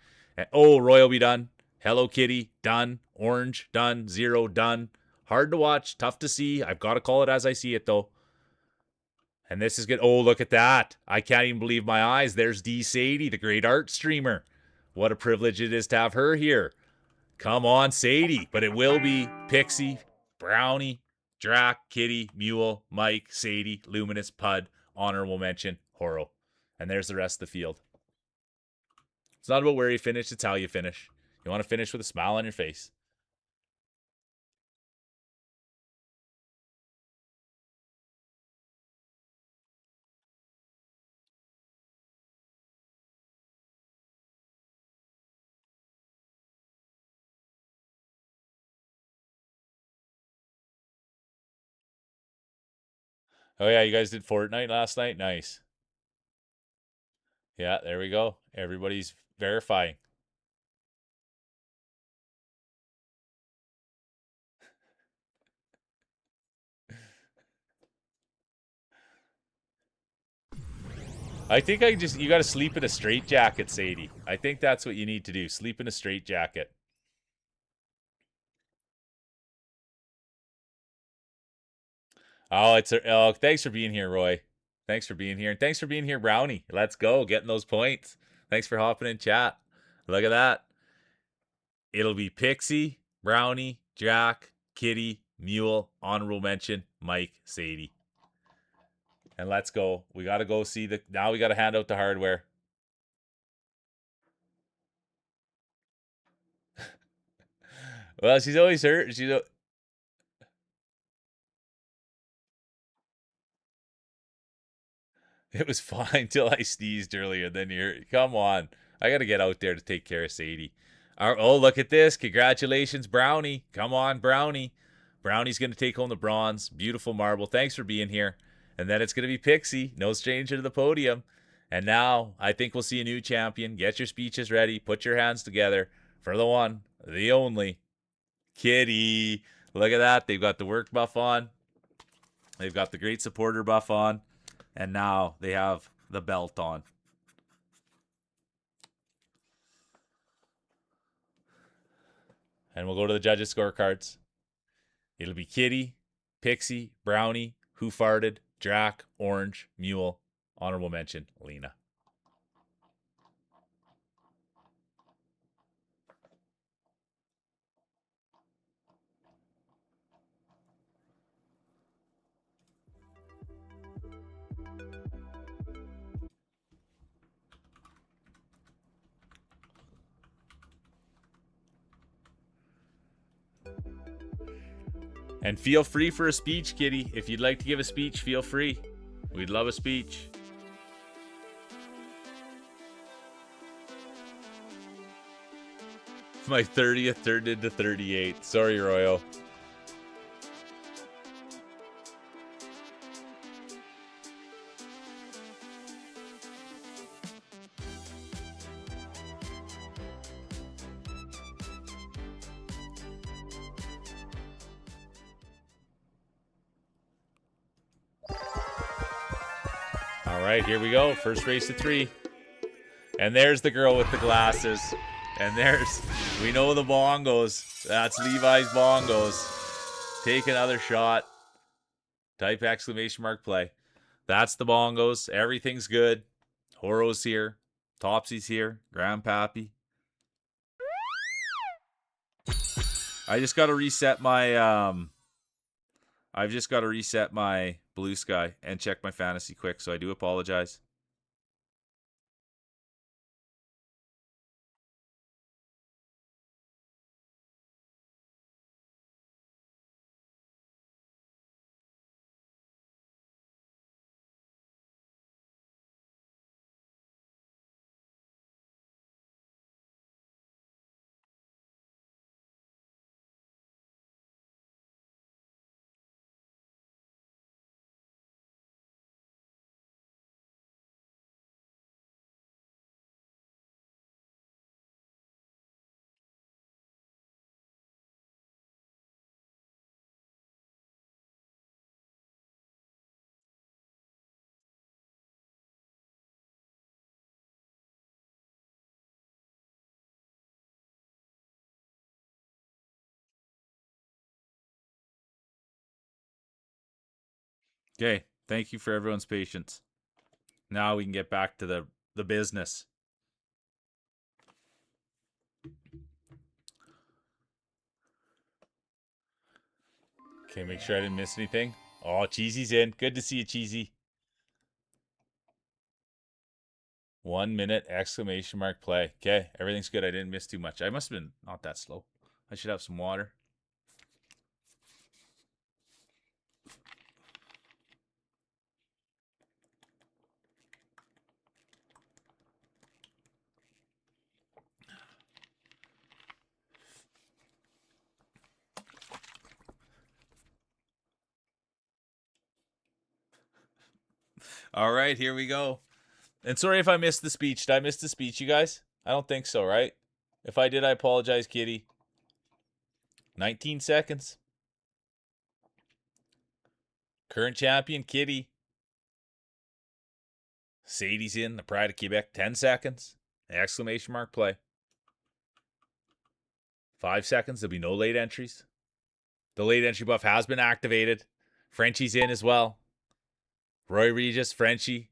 Speaker 1: Oh, Roy will be done. Hello Kitty done. Orange done. Zero done. Hard to watch. Tough to see. I've got to call it as I see it, though. And this is good. Oh, look at that. I can't even believe my eyes. There's D. Sadie, the great art streamer. What a privilege it is to have her here. Come on, Sadie. But it will be Pixie, Brownie, Drac, Kitty, Mule, Mike, Sadie, Luminous, Pud, honorable mention, Horo. And there's the rest of the field. It's not about where you finish, it's how you finish. You want to finish with a smile on your face. Oh, yeah, you guys did Fortnite last night? Nice. Yeah, there we go. Everybody's verifying. I think you got to sleep in a straitjacket, Sadie. I think that's what you need to do. Sleep in a straitjacket. Oh, thanks for being here, Roy. Thanks for being here. And thanks for being here, Brownie. Let's go. Getting those points. Thanks for hopping in chat. Look at that. It'll be Pixie, Brownie, Jack, Kitty, Mule, honorable mention, Mike, Sadie. And let's go. We got to go see now we got to hand out the hardware. Well, she's always hurt. It was fine till I sneezed earlier. Then come on. I got to get out there to take care of Sadie. Oh, look at this. Congratulations, Brownie. Come on, Brownie. Brownie's going to take home the bronze. Beautiful marble. Thanks for being here. And then it's going to be Pixie. No stranger to the podium. And now I think we'll see a new champion. Get your speeches ready. Put your hands together for the one, the only, Kitty. Look at that. They've got the work buff on. They've got the great supporter buff on. And now they have the belt on. And we'll go to the judges' scorecards. It'll be Kitty, Pixie, Brownie, Who Farted, Drac, Orange, Mule, honorable mention, Lena. And feel free for a speech, Kitty. If you'd like to give a speech, feel free. We'd love a speech. My 30th turned into 38. Sorry, Royo. All right, here we go. First race of 3. And there's the girl with the glasses. And we know the bongos. That's Levi's bongos. Take another shot. Type exclamation mark play. That's the bongos. Everything's good. Horo's here. Topsy's here. Grandpappy. I just got to reset my I've just got to reset my Blue Sky and check my fantasy quick, so I do apologize. Okay, thank you for everyone's patience. Now we can get back to the business. Okay, make sure I didn't miss anything. Oh, Cheesy's in. Good to see you, Cheesy. 1 minute exclamation mark play. Okay, everything's good. I didn't miss too much. I must have been not that slow. I should have some water. All right, here we go. And sorry if I missed the speech. Did I miss the speech, you guys? I don't think so, right? If I did, I apologize, Kitty. 19 seconds. Current champion, Kitty. Sadie's in, the Pride of Quebec. 10 seconds. Exclamation mark play. 5 seconds. There'll be no late entries. The late entry buff has been activated. Frenchie's in as well. Roy Regis, Frenchie.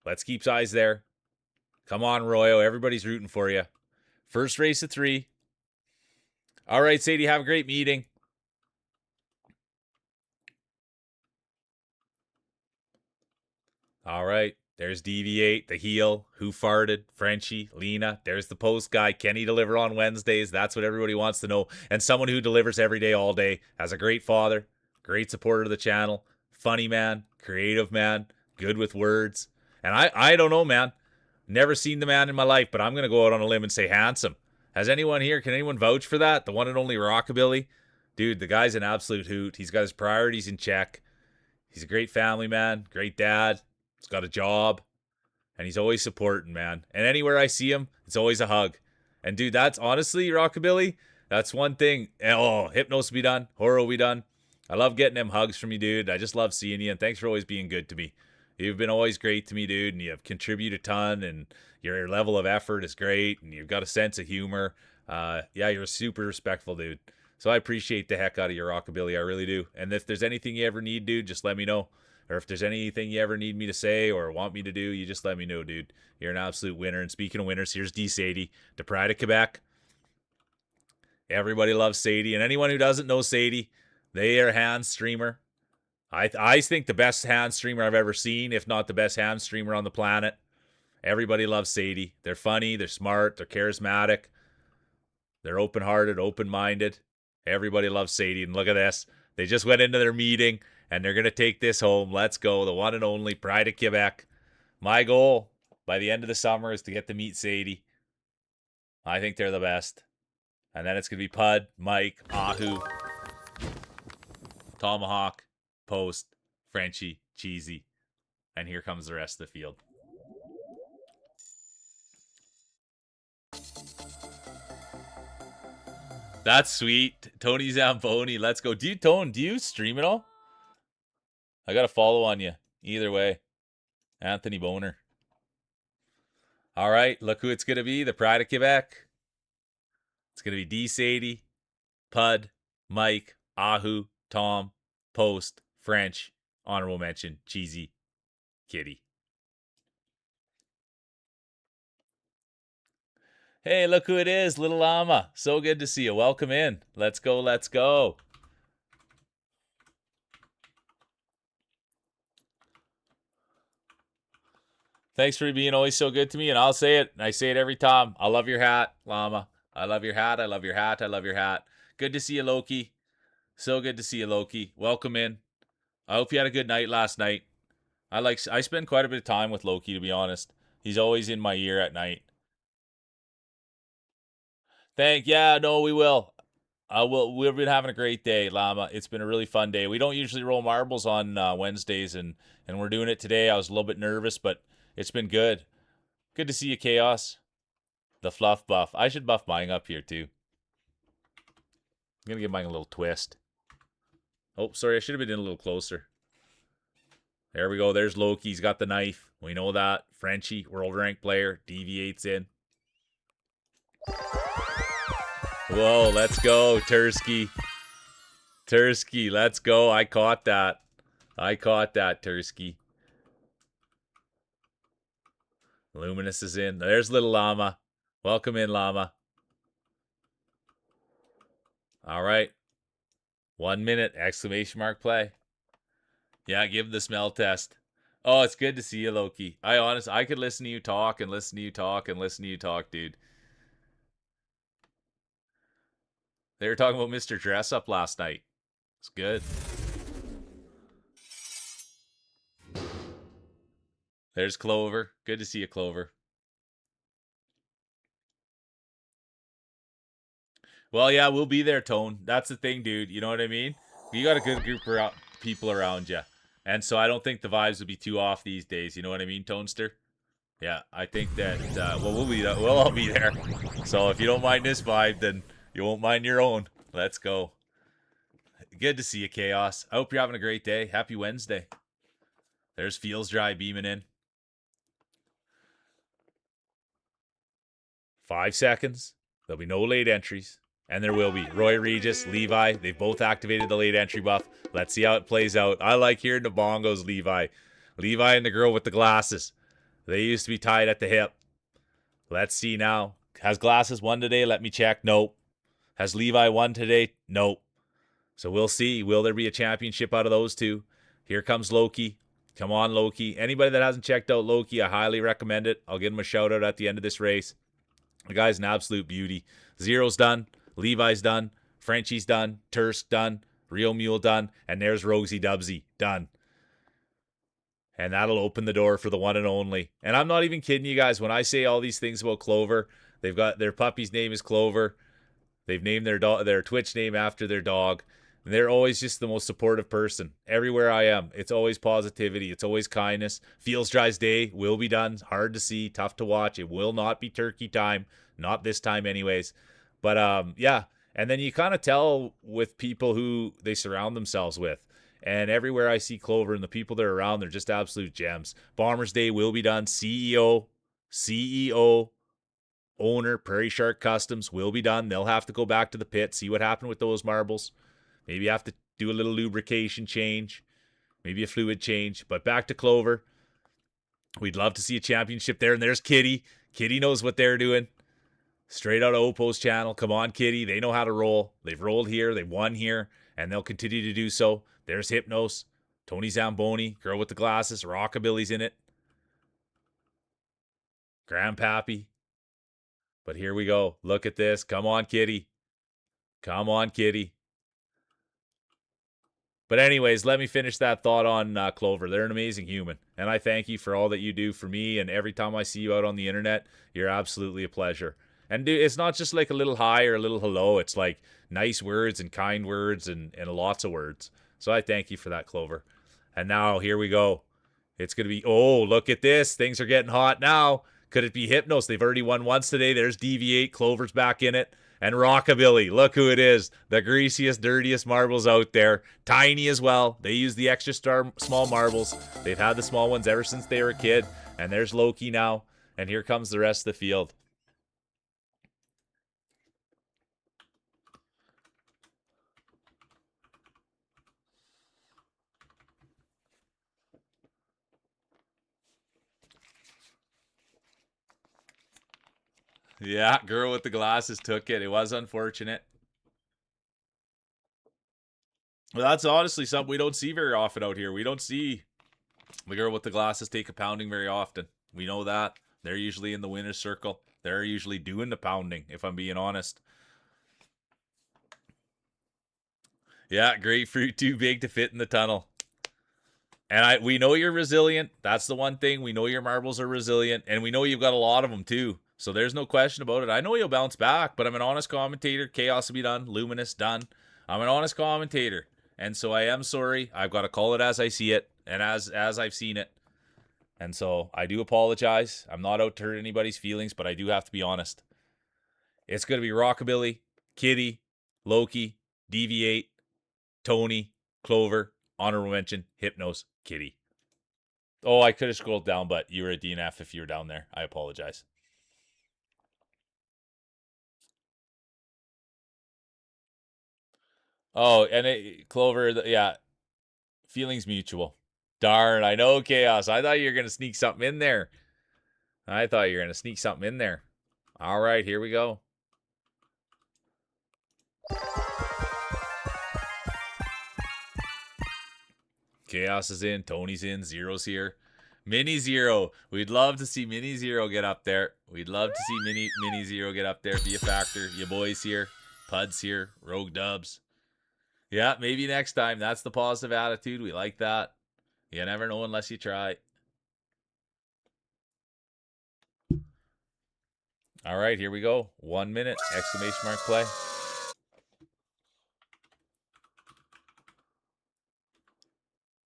Speaker 1: Let's keep eyes there. Come on, Royo. Everybody's rooting for you. First race of 3. All right, Sadie, have a great meeting. All right. There's DV8, the heel, Who Farted, Frenchie, Lena. There's the post guy. Can he deliver on Wednesdays? That's what everybody wants to know. And someone who delivers every day, all day. Has a great father, great supporter of the channel, funny man, creative man, good with words. And I don't know, man. Never seen the man in my life, but I'm going to go out on a limb and say handsome. Has anyone here, can anyone vouch for that? The one and only Rockabilly? Dude, the guy's an absolute hoot. He's got his priorities in check. He's a great family man, great dad. He's got a job, and he's always supporting, man. And anywhere I see him, it's always a hug. And dude, that's honestly, Rockabilly, that's one thing. Oh, Hypnos will be done. Horror will be done. I love getting them hugs from you, dude. I just love seeing you, and thanks for always being good to me. You've been always great to me, dude, and you have contributed a ton, and your level of effort is great, and you've got a sense of humor. Yeah, you're a super respectful dude. So I appreciate the heck out of your Rockabilly. I really do. And if there's anything you ever need, dude, just let me know. Or if there's anything you ever need me to say or want me to do, you just let me know, dude. You're an absolute winner. And speaking of winners, here's D Sadie, the Pride of Quebec. Everybody loves Sadie. And anyone who doesn't know Sadie, they are a hand streamer. I think the best hand streamer I've ever seen, if not the best hand streamer on the planet. Everybody loves Sadie. They're funny, they're smart, they're charismatic, they're open-hearted, open-minded. Everybody loves Sadie. And look at this. They just went into their meeting, and they're going to take this home. Let's go. The one and only Pride of Quebec. My goal by the end of the summer is to get to meet Sadie. I think they're the best. And then it's going to be Pud, Mike, Ahu, Tomahawk, Post, Frenchie, Cheesy. And here comes the rest of the field. That's sweet. Tony Zamboni, let's go. Do you stream it all? I got to follow on you. Either way. Anthony Boner. All right, look who it's going to be. The Pride of Quebec. It's going to be D Sadie, Pud, Mike, Ahu, Tom, Post, French, honorable mention, Cheesy, Kitty. Hey, look who it is, little llama. So good to see you. Welcome in. Let's go, let's go. Thanks for being always so good to me, and I'll say it, and I say it every time. I love your hat, llama. I love your hat, I love your hat, I love your hat. Good to see you, Loki. So good to see you, Loki. Welcome in. I hope you had a good night last night. I spend quite a bit of time with Loki, to be honest. He's always in my ear at night. Yeah, no, we will. We've been having a great day, Llama. It's been a really fun day. We don't usually roll marbles on Wednesdays, and we're doing it today. I was a little bit nervous, but it's been good. Good to see you, Chaos. The fluff buff. I should buff mine up here too. I'm gonna give mine a little twist. Oh, sorry, I should have been in a little closer. There we go. There's Loki. He's got the knife. We know that. Frenchie, world rank player, deviates in. Whoa, let's go, Tursky. Tursky, let's go. I caught that. Tursky. Luminous is in. There's little llama. Welcome in, llama. All right. 1 minute, exclamation mark play. Yeah, give the smell test. Oh, it's good to see you, Loki. I could listen to you talk and listen to you talk and listen to you talk, dude. They were talking about Mr. Dress Up last night. It's good. There's Clover. Good to see you, Clover. Well, yeah, we'll be there, Tone. That's the thing, dude. You know what I mean? You got a good group of people around you. And so I don't think the vibes will be too off these days. You know what I mean, Tonester? Yeah, I think that, we'll all be there. So if you don't mind this vibe, then you won't mind your own. Let's go. Good to see you, Chaos. I hope you're having a great day. Happy Wednesday. There's Feels Dry beaming in. 5 seconds. There'll be no late entries. And there will be. Roy Regis, Levi, they've both activated the late entry buff. Let's see how it plays out. I like hearing the bongos, Levi. Levi and the girl with the glasses. They used to be tied at the hip. Let's see now. Has Glasses won today? Let me check. Nope. Has Levi won today? Nope. So we'll see. Will there be a championship out of those two? Here comes Loki. Come on, Loki. Anybody that hasn't checked out Loki, I highly recommend it. I'll give him a shout out at the end of this race. The guy's an absolute beauty. Zero's done. Levi's done. Frenchie's done. Tursk done. Real Mule done. And there's Rosie Dubsy done. And that'll open the door for the one and only. And I'm not even kidding you guys when I say all these things about Clover. They've got their puppy's name is Clover. They've named their Twitch name after their dog. And they're always just the most supportive person. Everywhere I am, it's always positivity. It's always kindness. Feels Dry's day will be done. Hard to see, tough to watch. It will not be turkey time. Not this time anyways. But yeah. And then you kind of tell with people who they surround themselves with. And everywhere I see Clover and the people they're around, they're just absolute gems. Bombers Day will be done. CEO, owner, Prairie Shark Customs will be done. They'll have to go back to the pit, see what happened with those marbles. Maybe have to do a little lubrication change, maybe a fluid change. But back to Clover. We'd love to see a championship there. And there's Kitty. Kitty knows what they're doing. Straight out of Opo's channel. Come on, Kitty. They know how to roll. They've rolled here. They've won here. And they'll continue to do so. There's Hypnos. Tony Zamboni. Girl with the glasses. Rockabilly's in it. Grandpappy. But here we go. Look at this. Come on, Kitty. Come on, Kitty. But anyways, let me finish that thought on Clover. They're an amazing human. And I thank you for all that you do for me. And every time I see you out on the internet, you're absolutely a pleasure. And dude, it's not just like a little hi or a little hello. It's like nice words and kind words and lots of words. So I thank you for that, Clover. And now, here we go. It's going to be, oh, look at this. Things are getting hot now. Could it be Hypnos? They've already won once today. There's Deviate. Clover's back in it. And Rockabilly, look who it is. The greasiest, dirtiest marbles out there. Tiny as well. They use the extra small marbles. They've had the small ones ever since they were a kid. And there's Loki now. And here comes the rest of the field. Yeah, girl with the glasses took it. It was unfortunate. Well, that's honestly something we don't see very often out here. We don't see the girl with the glasses take a pounding very often. We know that. They're usually in the winner's circle. They're usually doing the pounding, if I'm being honest. Yeah, grapefruit too big to fit in the tunnel. And we know you're resilient. That's the one thing. We know your marbles are resilient, and we know you've got a lot of them too. So there's no question about it. I know you'll bounce back, but I'm an honest commentator. Chaos will be done. Luminous done. I'm an honest commentator, and so I am sorry. I've got to call it as I see it, and as I've seen it. And so I do apologize. I'm not out to hurt anybody's feelings, but I do have to be honest. It's going to be Rockabilly, Kitty, Loki, Deviate, Tony, Clover, honorable mention, Hypnos, Kitty. Oh, I could have scrolled down, but you were a DNF if you were down there. I apologize. Oh, and Clover, yeah, feelings mutual. Darn, I know Chaos. I thought you were going to sneak something in there. All right, here we go. Chaos is in. Tony's in. Zero's here. Mini Zero. We'd love to see Mini Zero get up there. We'd love to see Mini Zero get up there. Be a factor. You boys here. Pud's here. Rogue Dubs. Yeah, maybe next time. That's the positive attitude. We like that. You never know unless you try. All right, here we go. 1 minute. Exclamation mark play.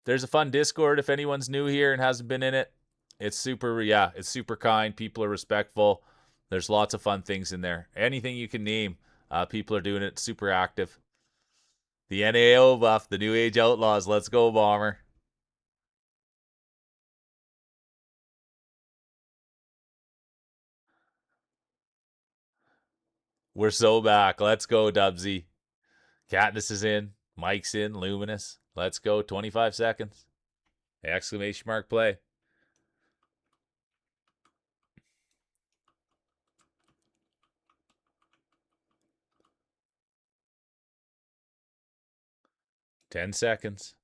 Speaker 1: There's a fun Discord if anyone's new here and hasn't been in it. It's super kind. People are respectful. There's lots of fun things in there. Anything you can name, people are doing it. Super active. The NAO buff, the New Age Outlaws. Let's go, Bomber. We're so back. Let's go, Dubsy. Katniss is in. Mike's in. Luminous. Let's go. 25 seconds. Exclamation mark play. Ten seconds.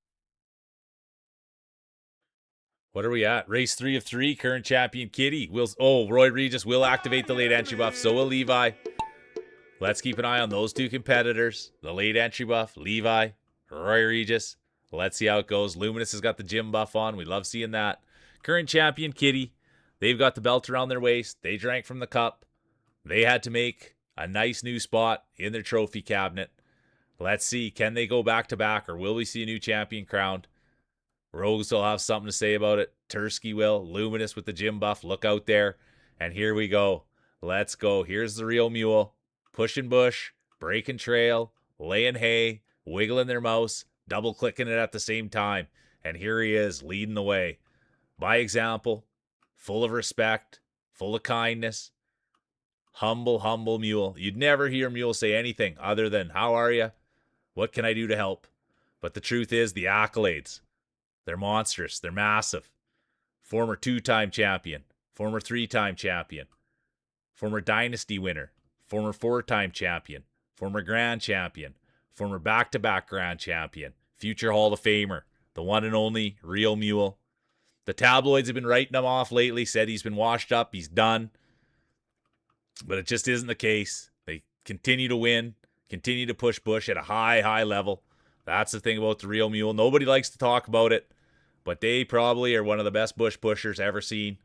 Speaker 1: What are we at? Race 3 of 3. Current champion Kitty. Roy Regis will activate the late entry buff. So will Levi. Let's keep an eye on those two competitors. The late entry buff, Levi, Roy Regis. Let's see how it goes. Luminous has got the gym buff on. We love seeing that. Current champion Kitty. They've got the belt around their waist. They drank from the cup. They had to make a nice new spot in their trophy cabinet. Let's see. Can they go back to back, or will we see a new champion crowned? Rogues will have something to say about it. Tursky will. Luminous with the gym buff. Look out there. And here we go. Let's go. Here's the real mule. Pushing bush, breaking trail, laying hay, wiggling their mouse, double clicking it at the same time. And here he is, leading the way. By example, full of respect, full of kindness. Humble mule. You'd never hear mule say anything other than, how are you? What can I do to help? But the truth is, the accolades. They're monstrous. They're massive. Former 2-time champion. Former 3-time champion. Former dynasty winner. Former 4-time champion, former grand champion, former back-to-back grand champion, future Hall of Famer, the one and only real mule. The tabloids have been writing him off lately, said he's been washed up, he's done. But it just isn't the case. They continue to win, continue to push Bush at a high level. That's the thing about the real mule. Nobody likes to talk about it, but they probably are one of the best Bush pushers ever seen.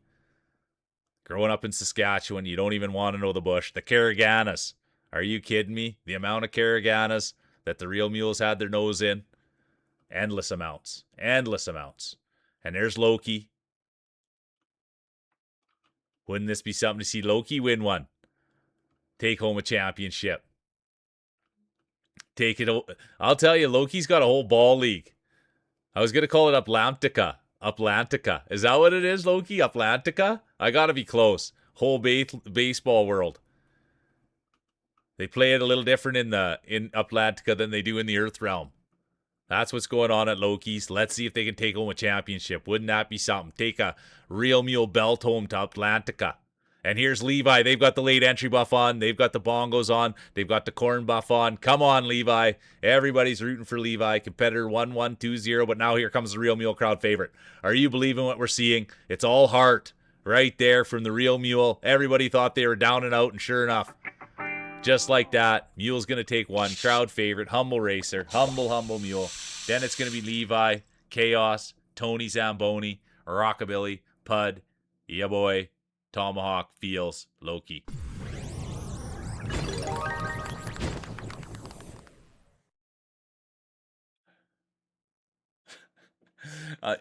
Speaker 1: Growing up in Saskatchewan, you don't even want to know the bush. The Carriganas. Are you kidding me? The amount of Carriganas that the real mules had their nose in. Endless amounts. Endless amounts. And there's Loki. Wouldn't this be something to see Loki win one? Take home a championship. Take it. I'll tell you, Loki's got a whole ball league. I was going to call it Atlantica. Atlantica. Is that what it is, Loki? Atlantica? I gotta be close. Whole baseball world. They play it a little different in Atlantica than they do in the Earth realm. That's what's going on at Loki's. Let's see if they can take home a championship. Wouldn't that be something? Take a real mule belt home to Atlantica. And here's Levi. They've got the late entry buff on. They've got the bongos on. They've got the corn buff on. Come on, Levi. Everybody's rooting for Levi. Competitor 1120. But now here comes the real mule crowd favorite. Are you believing what we're seeing? It's all heart right there from the real mule. Everybody thought they were down and out, and sure enough, just like that, Mule's going to take one. Crowd favorite, humble racer, humble mule. Then it's going to be Levi, Chaos, Tony Zamboni, Rockabilly, Pud, ya boy, Tomahawk, Feels, Loki.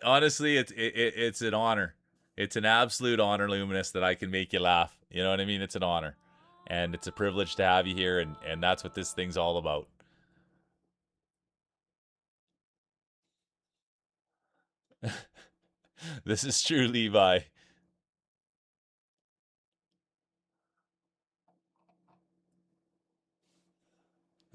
Speaker 1: Honestly, it's an honor. It's an absolute honor, Luminous, that I can make you laugh. You know what I mean? It's an honor. And it's a privilege to have you here, and that's what this thing's all about. This is true, Levi.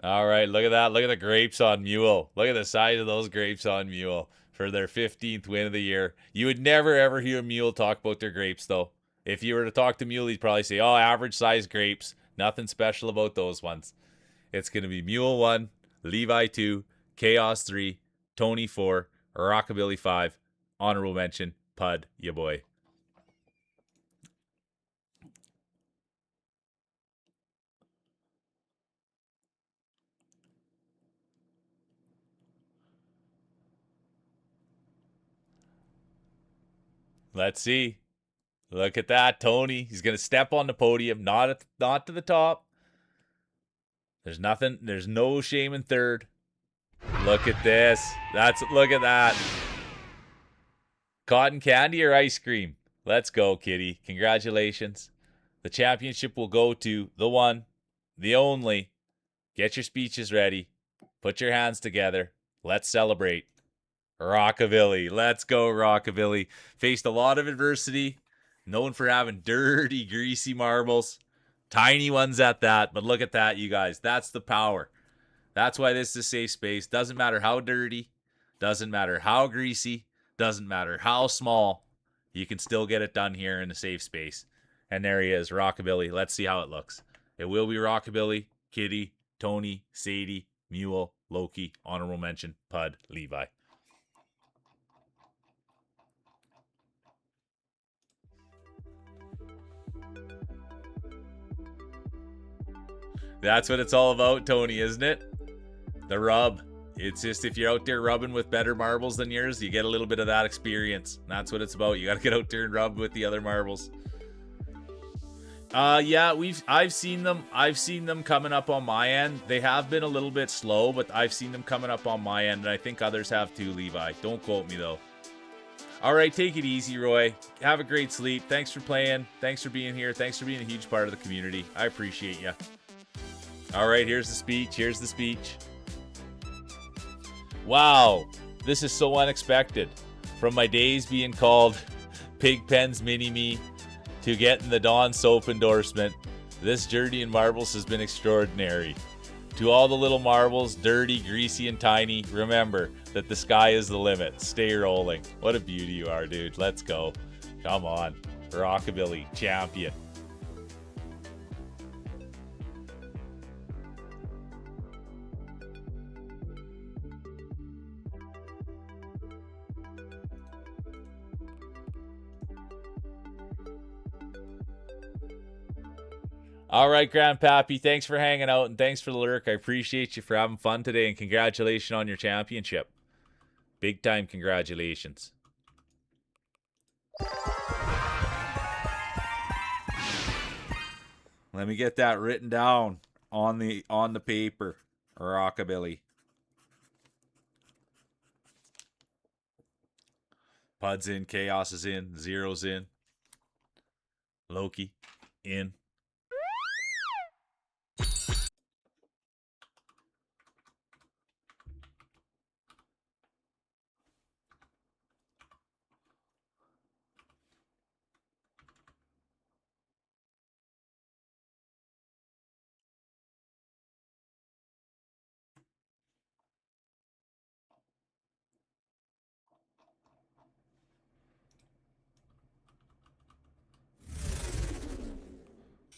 Speaker 1: All right, look at that. Look at the grapes on Mule. Look at the size of those grapes on Mule for their 15th win of the year. You would never, ever hear Mule talk about their grapes, though. If you were to talk to Mule, he'd probably say, oh, average size grapes. Nothing special about those ones. It's going to be Mule 1, Levi 2, Chaos 3, Tony 4, Rockabilly 5, honorable mention, Pud, ya boy. Let's see. Look at that, Tony. He's going to step on the podium, not to the top. There's nothing. There's no shame in third. Look at this. Look at that. Cotton candy or ice cream? Let's go, kitty. Congratulations. The championship will go to the one, the only. Get your speeches ready. Put your hands together. Let's celebrate. Rockabilly. Let's go, Rockabilly. Faced a lot of adversity. Known for having dirty, greasy marbles. Tiny ones at that. But look at that, you guys. That's the power. That's why this is a safe space. Doesn't matter how dirty. Doesn't matter how greasy. Doesn't matter how small. You can still get it done here in a safe space. And there he is, Rockabilly. Let's see how it looks. It will be Rockabilly, Kitty, Tony, Sadie, Mule, Loki, honorable mention, Pud, Levi. That's what it's all about, Tony, isn't it? The rub. It's just if you're out there rubbing with better marbles than yours, you get a little bit of that experience. That's what it's about. You got to get out there and rub with the other marbles. Yeah, I've seen them. I've seen them coming up on my end. They have been a little bit slow, but I've seen them coming up on my end, and I think others have too, Levi. Don't quote me though. All right, take it easy, Roy. Have a great sleep. Thanks for playing. Thanks for being here. Thanks for being a huge part of the community. I appreciate you. All right, here's the speech. Here's the speech. Wow, this is so unexpected. From my days being called Pigpen's Mini-Me to getting the Dawn Soap endorsement, this journey in marbles has been extraordinary. To all the little marbles, dirty, greasy, and tiny, remember that the sky is the limit. Stay rolling. What a beauty you are, dude. Let's go. Come on. Rockabilly, champion. All right, Grandpappy, thanks for hanging out and thanks for the lurk. I appreciate you for having fun today and congratulations on your championship. Big time congratulations. Let me get that written down on the paper. Rockabilly. Pud's in, Chaos is in, Zero's in. Loki in.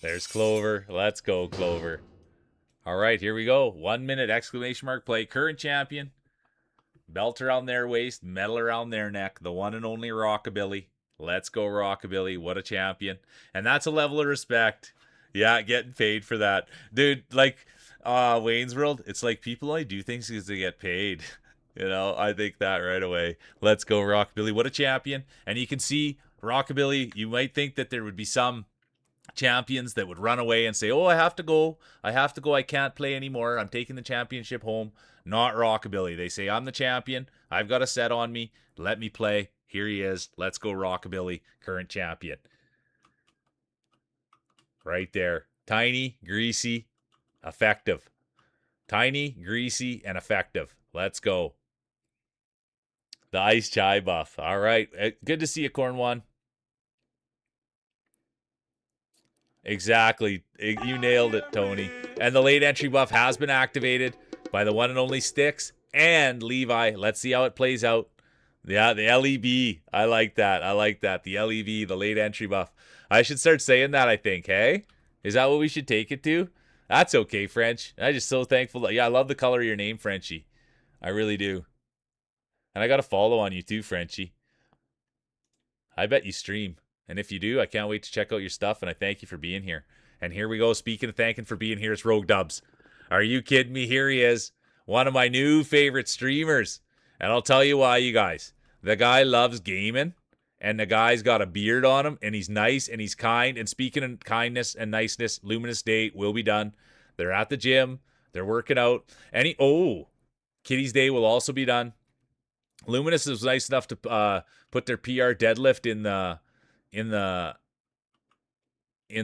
Speaker 1: There's Clover. Let's go, Clover. All right, here we go. 1 minute exclamation mark play. Current champion. Belt around their waist, medal around their neck. The one and only Rockabilly. Let's go, Rockabilly. What a champion. And that's a level of respect. Yeah, getting paid for that. Dude, like Wayne's World, it's like people only do things because they get paid. You know, I think that right away. Let's go, Rockabilly. What a champion. And you can see Rockabilly, you might think that there would be some champions that would run away and say, "Oh, I have to go. I have to go. I can't play anymore. I'm taking the championship home." Not Rockabilly. They say, "I'm the champion. I've got a set on me. Let me play." Here he is. Let's go, Rockabilly, current champion. Right there. Tiny, greasy, effective. Tiny, greasy, and effective. Let's go. The ice chai buff. All right. Good to see you, Corn One. Exactly. You nailed it, Tony. And the late entry buff has been activated by the one and only Sticks and Levi. Let's see how it plays out. Yeah, the LEB. I like that. I like that. The LEB, the late entry buff. I should start saying that, I think, hey? Is that what we should take it to? That's okay, French. I'm just so thankful. Yeah, I love the color of your name, Frenchie. I really do. And I got a follow on you too, Frenchie. I bet you stream. And if you do, I can't wait to check out your stuff, and I thank you for being here. And here we go. Speaking of thanking for being here, it's Rogue Dubs. Are you kidding me? Here he is. One of my new favorite streamers. And I'll tell you why, you guys. The guy loves gaming, and the guy's got a beard on him, and he's nice, and he's kind. And speaking of kindness and niceness, Luminous Day will be done. They're at the gym. They're working out. Kitty's Day will also be done. Luminous was nice enough to put their PR deadlift in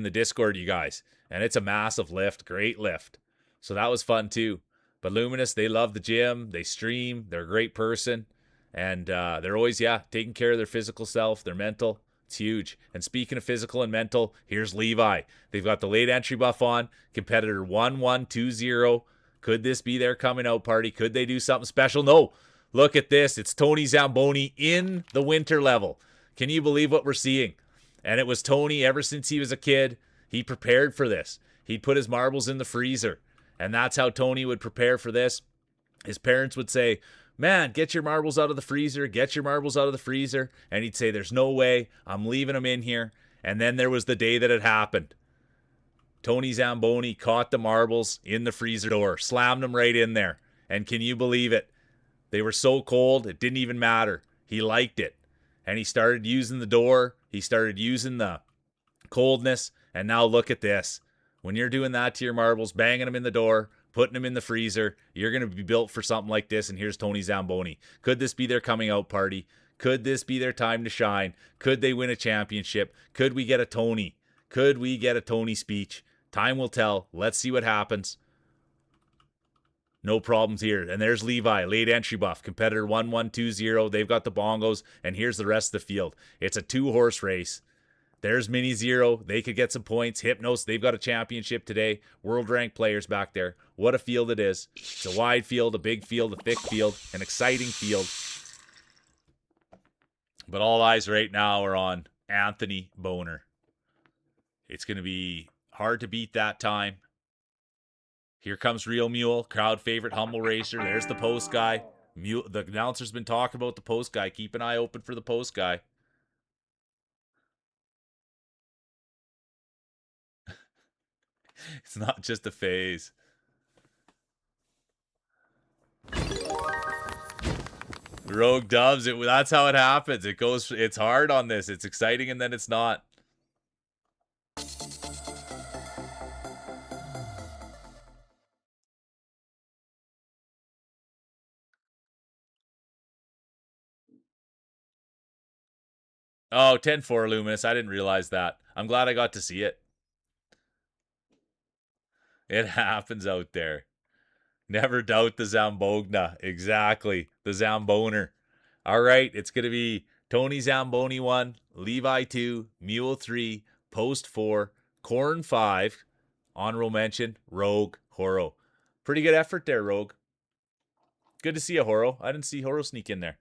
Speaker 1: the Discord, you guys, and it's a massive lift, great lift. So that was fun too. But Luminous, they love the gym, they stream, they're a great person, and they're always taking care of their physical self, their mental. It's huge. And speaking of physical and mental, here's Levi. They've got the late entry buff on. Competitor 1120. Could this be their coming out party? Could they do something special? No. Look at this. It's Tony Zamboni in the winter level. Can you believe what we're seeing? And it was Tony ever since he was a kid. He prepared for this. He'd put his marbles in the freezer. And that's how Tony would prepare for this. His parents would say, "Man, get your marbles out of the freezer. Get your marbles out of the freezer." And he'd say, "There's no way. I'm leaving them in here." And then there was the day that it happened. Tony Zamboni caught the marbles in the freezer door, slammed them right in there. And can you believe it? They were so cold, it didn't even matter. He liked it. And he started using the door. He started using the coldness. And now look at this. When you're doing that to your marbles, banging them in the door, putting them in the freezer, you're going to be built for something like this. And here's Tony Zamboni. Could this be their coming out party? Could this be their time to shine? Could they win a championship? Could we get a Tony? Could we get a Tony speech? Time will tell. Let's see what happens. No problems here. And there's Levi, late entry buff, competitor 1120. They've got the bongos, and here's the rest of the field. It's a 2-horse race. There's Mini Zero. They could get some points. Hypnos, they've got a championship today. World ranked players back there. What a field it is. It's a wide field, a big field, a thick field, an exciting field. But all eyes right now are on Anthony Boner. It's going to be hard to beat that time. Here comes Real Mule, crowd favorite, humble racer. There's the post guy. The announcer's been talking about the post guy. Keep an eye open for the post guy. It's not just a phase. Rogue Dubs, that's how it happens. It's hard on this. It's exciting and then it's not. Oh, 10-4 Luminous. I didn't realize that. I'm glad I got to see it. It happens out there. Never doubt the Zambogna. Exactly. The Zamboner. All right. It's going to be Tony Zamboni 1, Levi 2, Mule 3, Post 4, Corn 5, honorable mention, Rogue, Horo. Pretty good effort there, Rogue. Good to see you, Horo. I didn't see Horo sneak in there.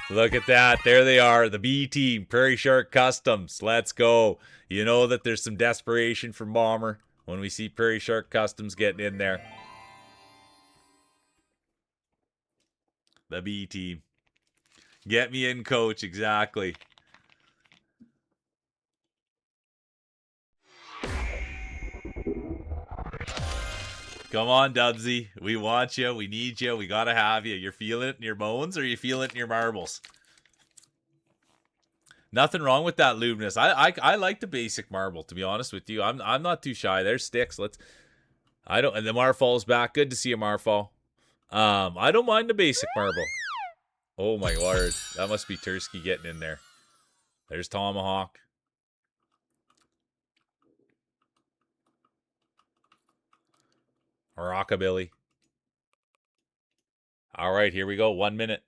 Speaker 1: Look at that. There they are. The B team, Prairie Shark Customs. Let's go. You know that there's some desperation from Bomber when we see Prairie Shark Customs getting in there. The B team. Get me in, coach. Exactly. Come on, Dubsy. We want you. We need you. We gotta have you. You're feeling it in your bones, or you feel it in your marbles? Nothing wrong with that luminous. I like the basic marble, to be honest with you. I'm not too shy. There's sticks. I don't, and the Marfall's back. Good to see a Marfall. I don't mind the basic marble. Oh my word. That must be Tursky getting in there. There's Tomahawk. Rockabilly. All right, here we go. 1 minute.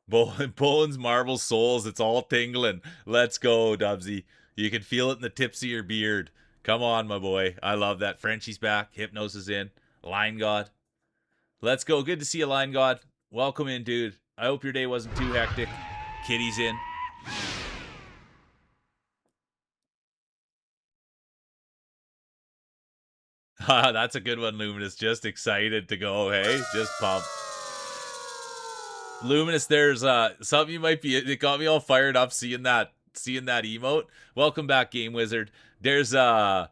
Speaker 1: Bones, marbles, souls. It's all tingling. Let's go, Dubsy. You can feel it in the tips of your beard. Come on, my boy. I love that. Frenchie's back. Hypnos is in. Line God. Let's go. Good to see you, Line God. Welcome in, dude. I hope your day wasn't too hectic. Kitty's in. That's a good one, Luminous. Just excited to go, hey? Just pumped. Luminous, there's something you might be, it got me all fired up seeing that emote. Welcome back, Game Wizard. There's in the,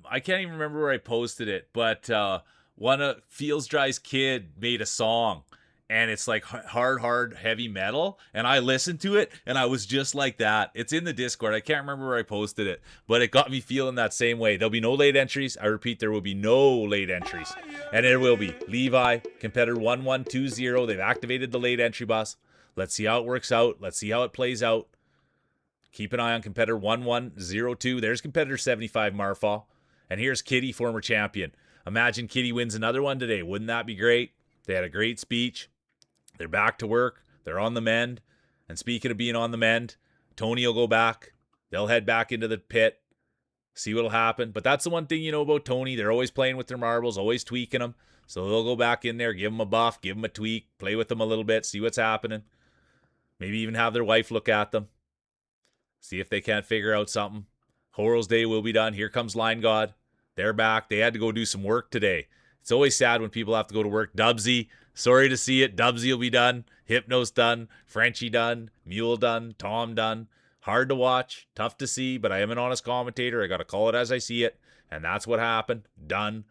Speaker 1: I can't even remember where I posted it, but one of Feels Dry's kid made a song, and it's like hard heavy metal, and I listened to it and I was just like that. It's in the Discord. I can't remember where I posted it, but it got me feeling that same way. There'll be no late entries. I repeat, there will be no late entries. And there will be Levi, competitor 1120. They've activated the late entry bus. Let's see how it works out. Let's see how it plays out. Keep an eye on competitor 1102. There's competitor 75, Marfa. And here's Kitty, former champion. Imagine Kitty wins another one today. Wouldn't that be great? They had a great speech. They're back to work. They're on the mend. And speaking of being on the mend, Tony will go back. They'll head back into the pit. See what'll happen. But that's the one thing you know about Tony. They're always playing with their marbles, always tweaking them. So they'll go back in there, give them a buff, give them a tweak, play with them a little bit, see what's happening. Maybe even have their wife look at them. See if they can't figure out something. Horror's Day will be done. Here comes Line God. They're back. They had to go do some work today. It's always sad when people have to go to work. Dubsy, sorry to see it. Dubsy will be done. Hypno's done. Frenchie done. Mule done. Tom done. Hard to watch. Tough to see, but I am an honest commentator. I got to call it as I see it. And that's what happened. Done.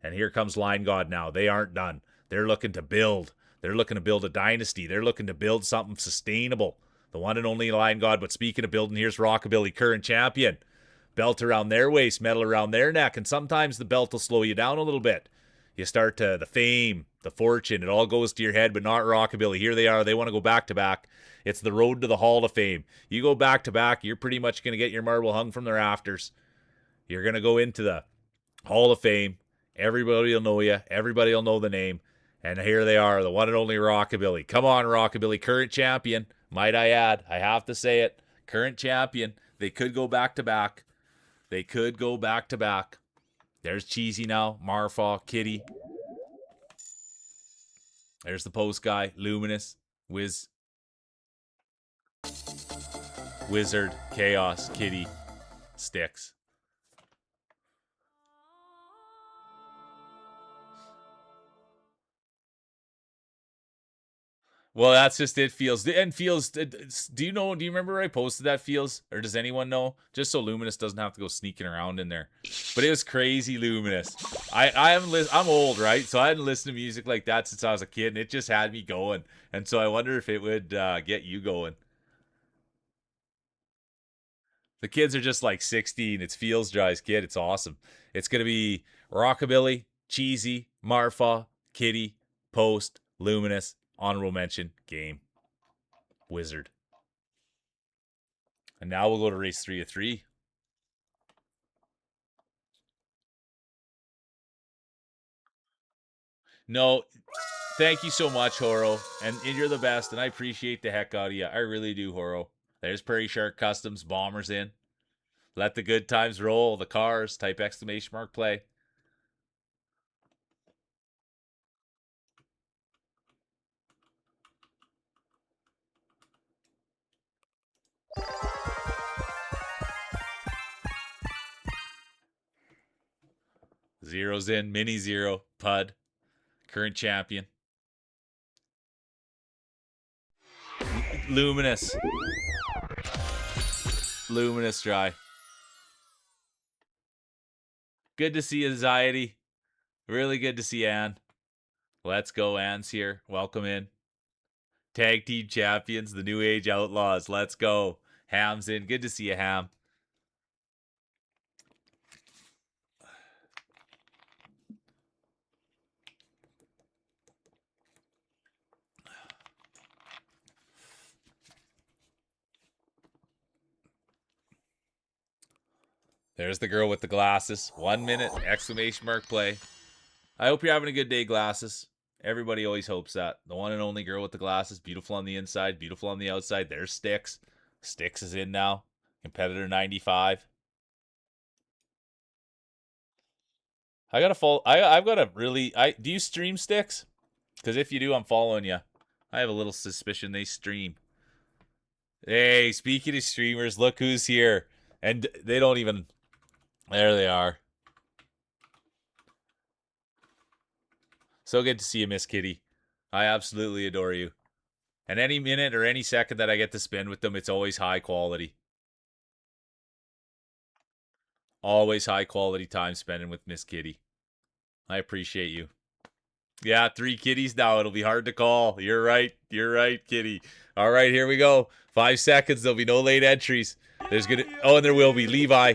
Speaker 1: And here comes Line God now. They aren't done. They're looking to build. They're looking to build a dynasty. They're looking to build something sustainable. The one and only Line God. But speaking of building, here's Rockabilly, current champion. Belt around their waist, medal around their neck, and sometimes the belt will slow you down a little bit. You start to the fame, the fortune, it all goes to your head, but not Rockabilly. Here they are. They want to go back to back. It's the road to the Hall of Fame. You go back to back, you're pretty much going to get your marble hung from the rafters. You're going to go into the Hall of Fame. Everybody will know you. Everybody will know the name. And here they are, the one and only Rockabilly. Come on, Rockabilly, current champion. Might I add, I have to say it, current champion. They could go back to back. They could go back to back. There's Cheesy now, Marfa, Kitty. There's the post guy, Luminous, Wizard, Chaos, Kitty, Sticks. Well, that's just it. Feels. Do you know? Do you remember where I posted that? Feels, or does anyone know? Just so Luminous doesn't have to go sneaking around in there. But it was crazy, Luminous. I haven't listened. I'm old, right? So I hadn't listened to music like that since I was a kid, and it just had me going. And so I wonder if it would get you going. The kids are just like 16. It's Feels Dry's kid. It's awesome. It's gonna be Rockabilly, Cheesy, Marfa, Kitty, Post, Luminous, honorable mention, Game, Wizard. And now we'll go to race 3 of 3. No, thank you so much, Horo. And you're the best, and I appreciate the heck out of you. I really do, Horo. There's Prairie Shark Customs, Bombers in. Let the good times roll, the cars, type exclamation mark play. Zero's in. Mini zero. Pud. Current champion. Luminous. Luminous dry. Good to see Anxiety. Really good to see Ann. Let's go, Ann's here. Welcome in. Tag team champions, the New Age Outlaws. Let's go. Ham's in. Good to see you, Ham. There's the girl with the glasses. 1 minute, exclamation mark play. I hope you're having a good day, glasses. Everybody always hopes that. The one and only girl with the glasses. Beautiful on the inside, beautiful on the outside. There's Sticks. Sticks is in now. Competitor 95. I gotta follow. I've got a really. Do you stream, Sticks? Because if you do, I'm following you. I have a little suspicion they stream. Hey, speaking of streamers, look who's here. And they don't even. There they are. So good to see you, Miss Kitty. I absolutely adore you. And any minute or any second that I get to spend with them, it's always high quality. Always high quality time spending with Miss Kitty. I appreciate you. Yeah, 3 kitties now. It'll be hard to call. You're right. You're right, Kitty. All right, here we go. 5 seconds. There'll be no late entries. There's gonna. Oh, and there will be. Levi.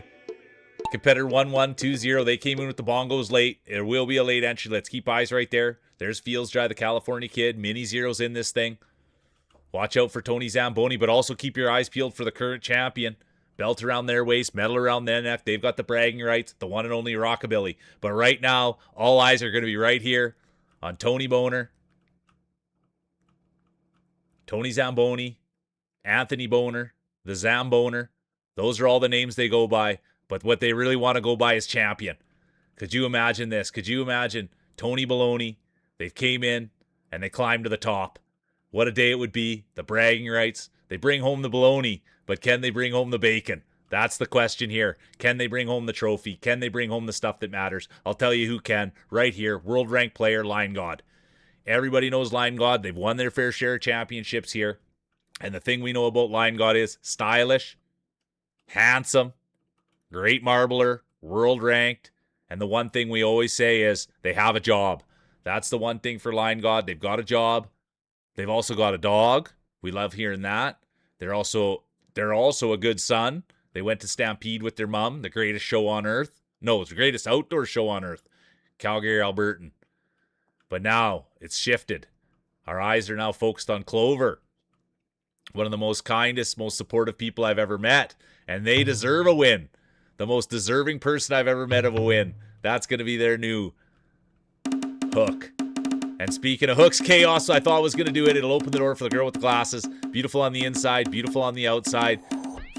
Speaker 1: Competitor 1120. They came in with the bongos late. There will be a late entry. Let's keep eyes right there. There's Fields Dry, the California kid. Mini Zero's in this thing. Watch out for Tony Zamboni, but also keep your eyes peeled for the current champion. Belt around their waist, medal around their neck. They've got the bragging rights, the one and only Rockabilly. But right now, all eyes are going to be right here on Tony Boner, Tony Zamboni, Anthony Boner, the Zamboner. Those are all the names they go by. But what they really want to go by is champion. Could you imagine this? Could you imagine Tony Baloney? They came in and they climbed to the top. What a day it would be. The bragging rights. They bring home the baloney, but can they bring home the bacon? That's the question here. Can they bring home the trophy? Can they bring home the stuff that matters? I'll tell you who can. Right here, world ranked player, Line God. Everybody knows Line God. They've won their fair share of championships here. And the thing we know about Line God is stylish, handsome, great marbler, world ranked. And the one thing we always say is they have a job. That's the one thing for Line God. They've got a job. They've also got a dog. We love hearing that. They're also a good son. They went to Stampede with their mom, the greatest show on earth. No, it's the greatest outdoor show on earth. Calgary, Albertan. But now it's shifted. Our eyes are now focused on Clover. One of the most kindest, most supportive people I've ever met. And they deserve a win. The most deserving person I've ever met of a win. That's going to be their new hook. And speaking of hooks, Chaos, I thought was going to do it. It'll open the door for the girl with the glasses. Beautiful on the inside, beautiful on the outside.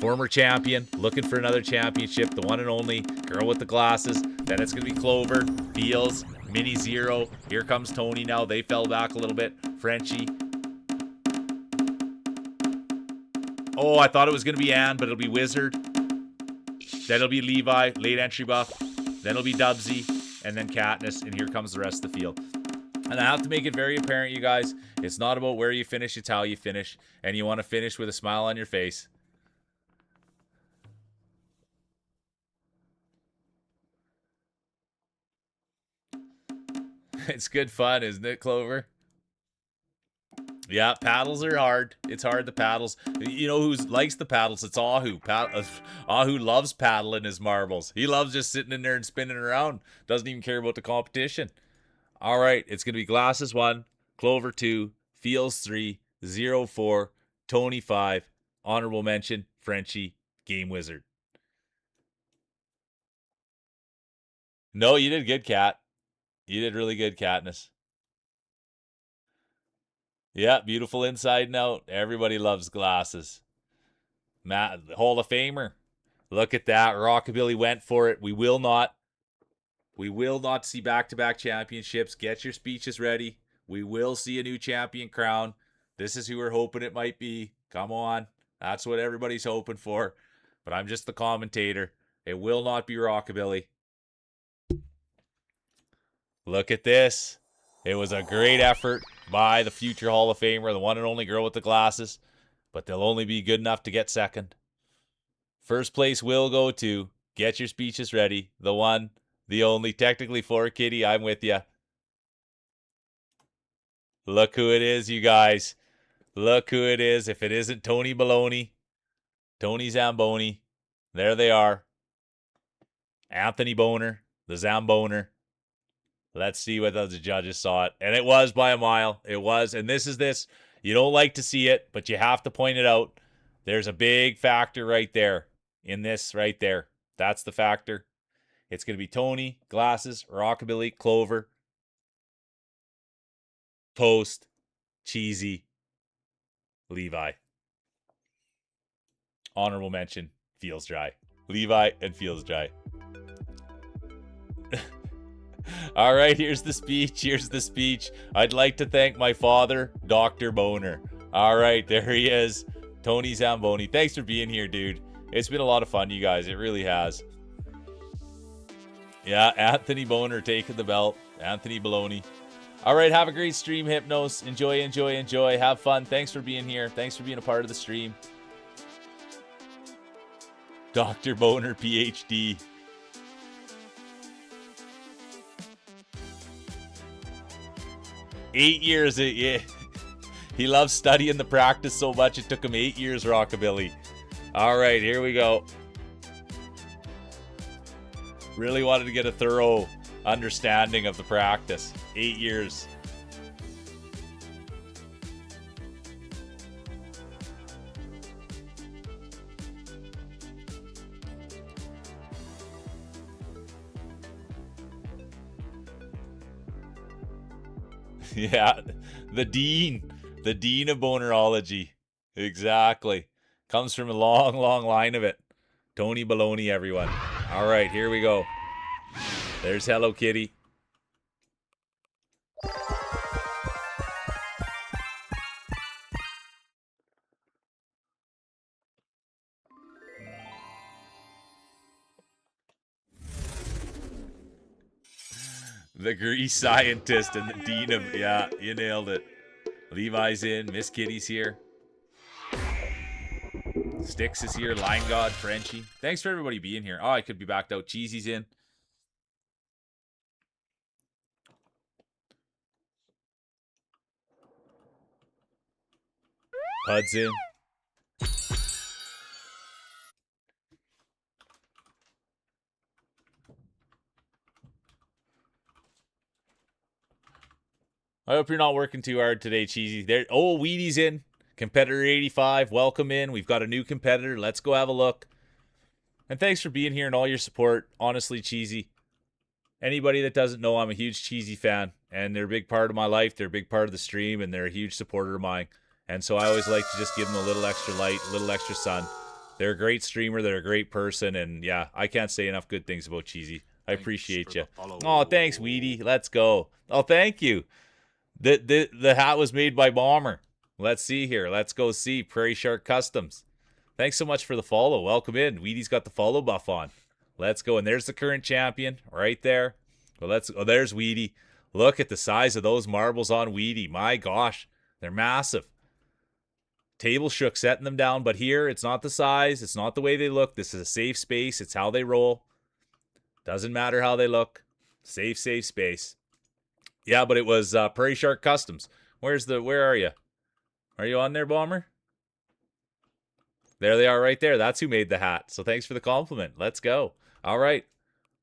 Speaker 1: Former champion, looking for another championship. The one and only girl with the glasses. Then it's going to be Clover, Feels, Mini Zero. Here comes Tony now. They fell back a little bit. Frenchie. Oh, I thought it was going to be Ann, but it'll be Wizard. Then it'll be Levi, late entry buff. Then it'll be Dubsy, and then Katniss, and here comes the rest of the field. And I have to make it very apparent, you guys, it's not about where you finish, it's how you finish. And you want to finish with a smile on your face. It's good fun, isn't it, Clover? Yeah, paddles are hard. It's hard, the paddles. You know who likes the paddles? It's Ahu. Ahu loves paddling his marbles. He loves just sitting in there and spinning around. Doesn't even care about the competition. All right, it's going to be Glasses 1, Clover 2, Feels 3, Zero 4, Tony 5, honorable mention, Frenchie, Game Wizard. No, you did good, Kat. You did really good, Katniss. Yeah, beautiful inside and out. Everybody loves Glasses. Matt, Hall of Famer. Look at that. Rockabilly went for it. We will not see back-to-back championships. Get your speeches ready. We will see a new champion crown. This is who we're hoping it might be. Come on. That's what everybody's hoping for. But I'm just the commentator. It will not be Rockabilly. Look at this. It was a great effort by the future Hall of Famer, the one and only girl with the glasses, but they'll only be good enough to get second. First place will go to, get your speeches ready, the one, the only, technically for Kitty, I'm with you. Look who it is, you guys. Look who it is. If it isn't Tony Baloney, Tony Zamboni, there they are. Anthony Boner, the Zamboner. Let's see whether the judges saw it. And it was by a mile. It was. And this is this. You don't like to see it, but you have to point it out. There's a big factor right there in this right there. That's the factor. It's going to be Tony, Glasses, Rockabilly, Clover, Post, Cheesy, Levi. Honorable mention, Feels Dry. Levi and Feels Dry. All right, here's the speech. Here's the speech. I'd like to thank my father, Dr. Boner. All right, there he is. Tony Zamboni. Thanks for being here, dude. It's been a lot of fun, you guys. It really has. Yeah, Anthony Boner taking the belt. Anthony Baloney. All right, have a great stream, Hypnos. Enjoy, enjoy, enjoy. Have fun. Thanks for being here. Thanks for being a part of the stream. Dr. Boner, PhD. Eight years. Yeah. He loves studying the practice so much it took him 8 years, Rockabilly. All right, here we go. Really wanted to get a thorough understanding of the practice. 8 years. Yeah, the dean of bonerology. Exactly. Comes from a long, long line of it. Tony Baloney, everyone. All right, here we go. There's Hello Kitty. The Grease scientist and the dean of... Yeah, you nailed it. Levi's in. Miss Kitty's here. Styx is here. Line God, Frenchie. Thanks for everybody being here. Oh, I could be backed out. Cheesy's in. Pud's in. I hope you're not working too hard today, Cheesy. There. Oh, Weedy's in. Competitor 85, welcome in. We've got a new competitor. Let's go have a look. And thanks for being here and all your support. Honestly, Cheesy. Anybody that doesn't know, I'm a huge Cheesy fan. And they're a big part of my life. They're a big part of the stream. And they're a huge supporter of mine. And so I always like to just give them a little extra light, a little extra sun. They're a great streamer. They're a great person. And yeah, I can't say enough good things about Cheesy. I appreciate you. Oh, thanks, Weedy. Let's go. Oh, thank you. The hat was made by Bomber. Let's see here. Let's go see Prairie Shark Customs. Thanks so much for the follow. Welcome in. Weedy's got the follow buff on. Let's go. And there's the current champion right there. Well, there's Weedy. Look at the size of those marbles on Weedy. My gosh, they're massive. Table shook setting them down, but here it's not the size. It's not the way they look. This is a safe space. It's how they roll. Doesn't matter how they look. Safe space. Yeah, but it was Prairie Shark Customs. Where are you? Are you on there, Bomber? There they are right there. That's who made the hat. So thanks for the compliment. Let's go. All right.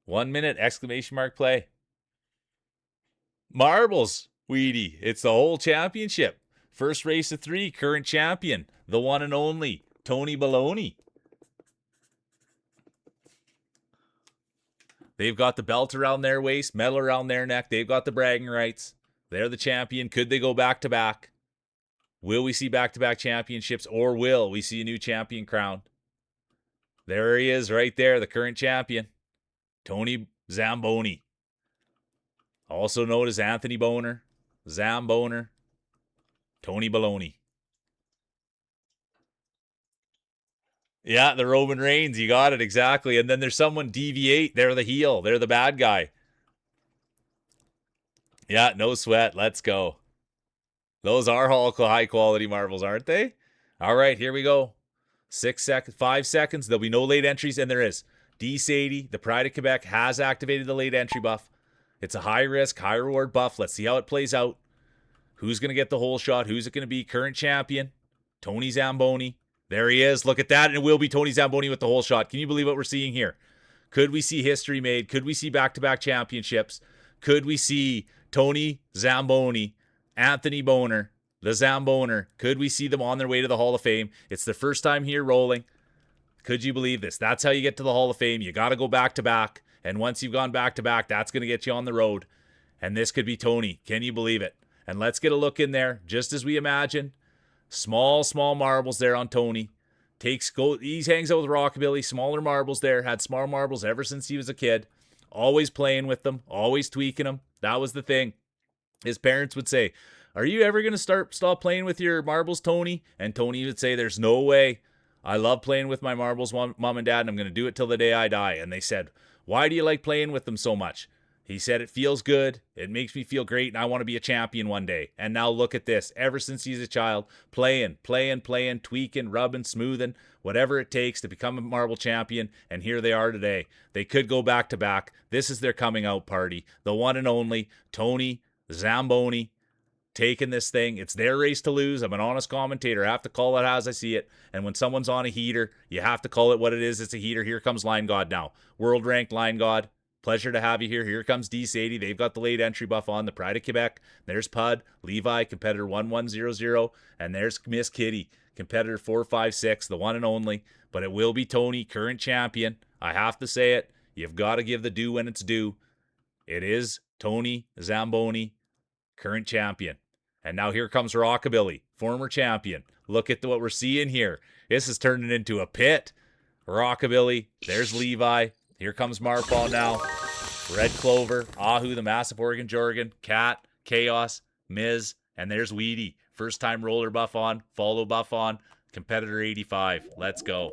Speaker 1: 1 minute, exclamation mark play. Marbles, Weedy. It's the whole championship. First race of 3, current champion. The one and only, Tony Baloney. They've got the belt around their waist, medal around their neck. They've got the bragging rights. They're the champion. Could they go back-to-back? Will we see back-to-back championships, or will we see a new champion crowned? There he is right there, the current champion, Tony Zamboni. Also known as Anthony Boner, Zamboner, Tony Baloney. Yeah, the Roman Reigns, you got it, exactly. And then there's someone deviate. They're the heel. They're the bad guy. Yeah, no sweat. Let's go. Those are all high quality marbles, aren't they? All right, here we go. 6 seconds, 5 seconds. There'll be no late entries, and there is. D Sadie, the Pride of Quebec, has activated the late entry buff. It's a high risk, high reward buff. Let's see how it plays out. Who's going to get the whole shot? Who's it going to be? Current champion, Tony Zamboni. There he is. Look at that. And it will be Tony Zamboni with the whole shot. Can you believe what we're seeing here? Could we see history made? Could we see back-to-back championships? Could we see Tony Zamboni, Anthony Boner, the Zamboner? Could we see them on their way to the Hall of Fame? It's the first time here rolling. Could you believe this? That's how you get to the Hall of Fame. You got to go back-to-back. And once you've gone back-to-back, that's going to get you on the road. And this could be Tony. Can you believe it? And let's get a look in there, just as we imagine. Small marbles there on Tony. He hangs out with Rockabilly. Smaller marbles there. Had small marbles ever since he was a kid. Always playing with them. Always tweaking them. That was the thing. His parents would say, "Are you ever going to stop playing with your marbles, Tony?" And Tony would say, "There's no way. I love playing with my marbles, Mom and Dad, and I'm going to do it till the day I die." And they said, "Why do you like playing with them so much?" He said, "It feels good. It makes me feel great, and I want to be a champion one day." And now look at this. Ever since he's a child, playing, tweaking, rubbing, smoothing, whatever it takes to become a marble champion. And here they are today. They could go back to back. This is their coming out party. The one and only Tony Zamboni taking this thing. It's their race to lose. I'm an honest commentator. I have to call it as I see it. And when someone's on a heater, you have to call it what it is. It's a heater. Here comes Line God now. World ranked Line God. Pleasure to have you here. Here comes D80. They've got the late entry buff on. The Pride of Quebec. There's Pud, Levi, competitor 1100. And there's Miss Kitty, competitor 456, the one and only. But it will be Tony, current champion. I have to say it. You've got to give the due when it's due. It is Tony Zamboni, current champion. And now here comes Rockabilly, former champion. Look at what we're seeing here. This is turning into a pit. Rockabilly. There's Levi. Here comes Marpaw now. Red Clover. Ahu, the massive Oregon Jorgen. Cat. Chaos. Miz. And there's Weedy. First time roller buff on. Follow buff on. Competitor 85. Let's go.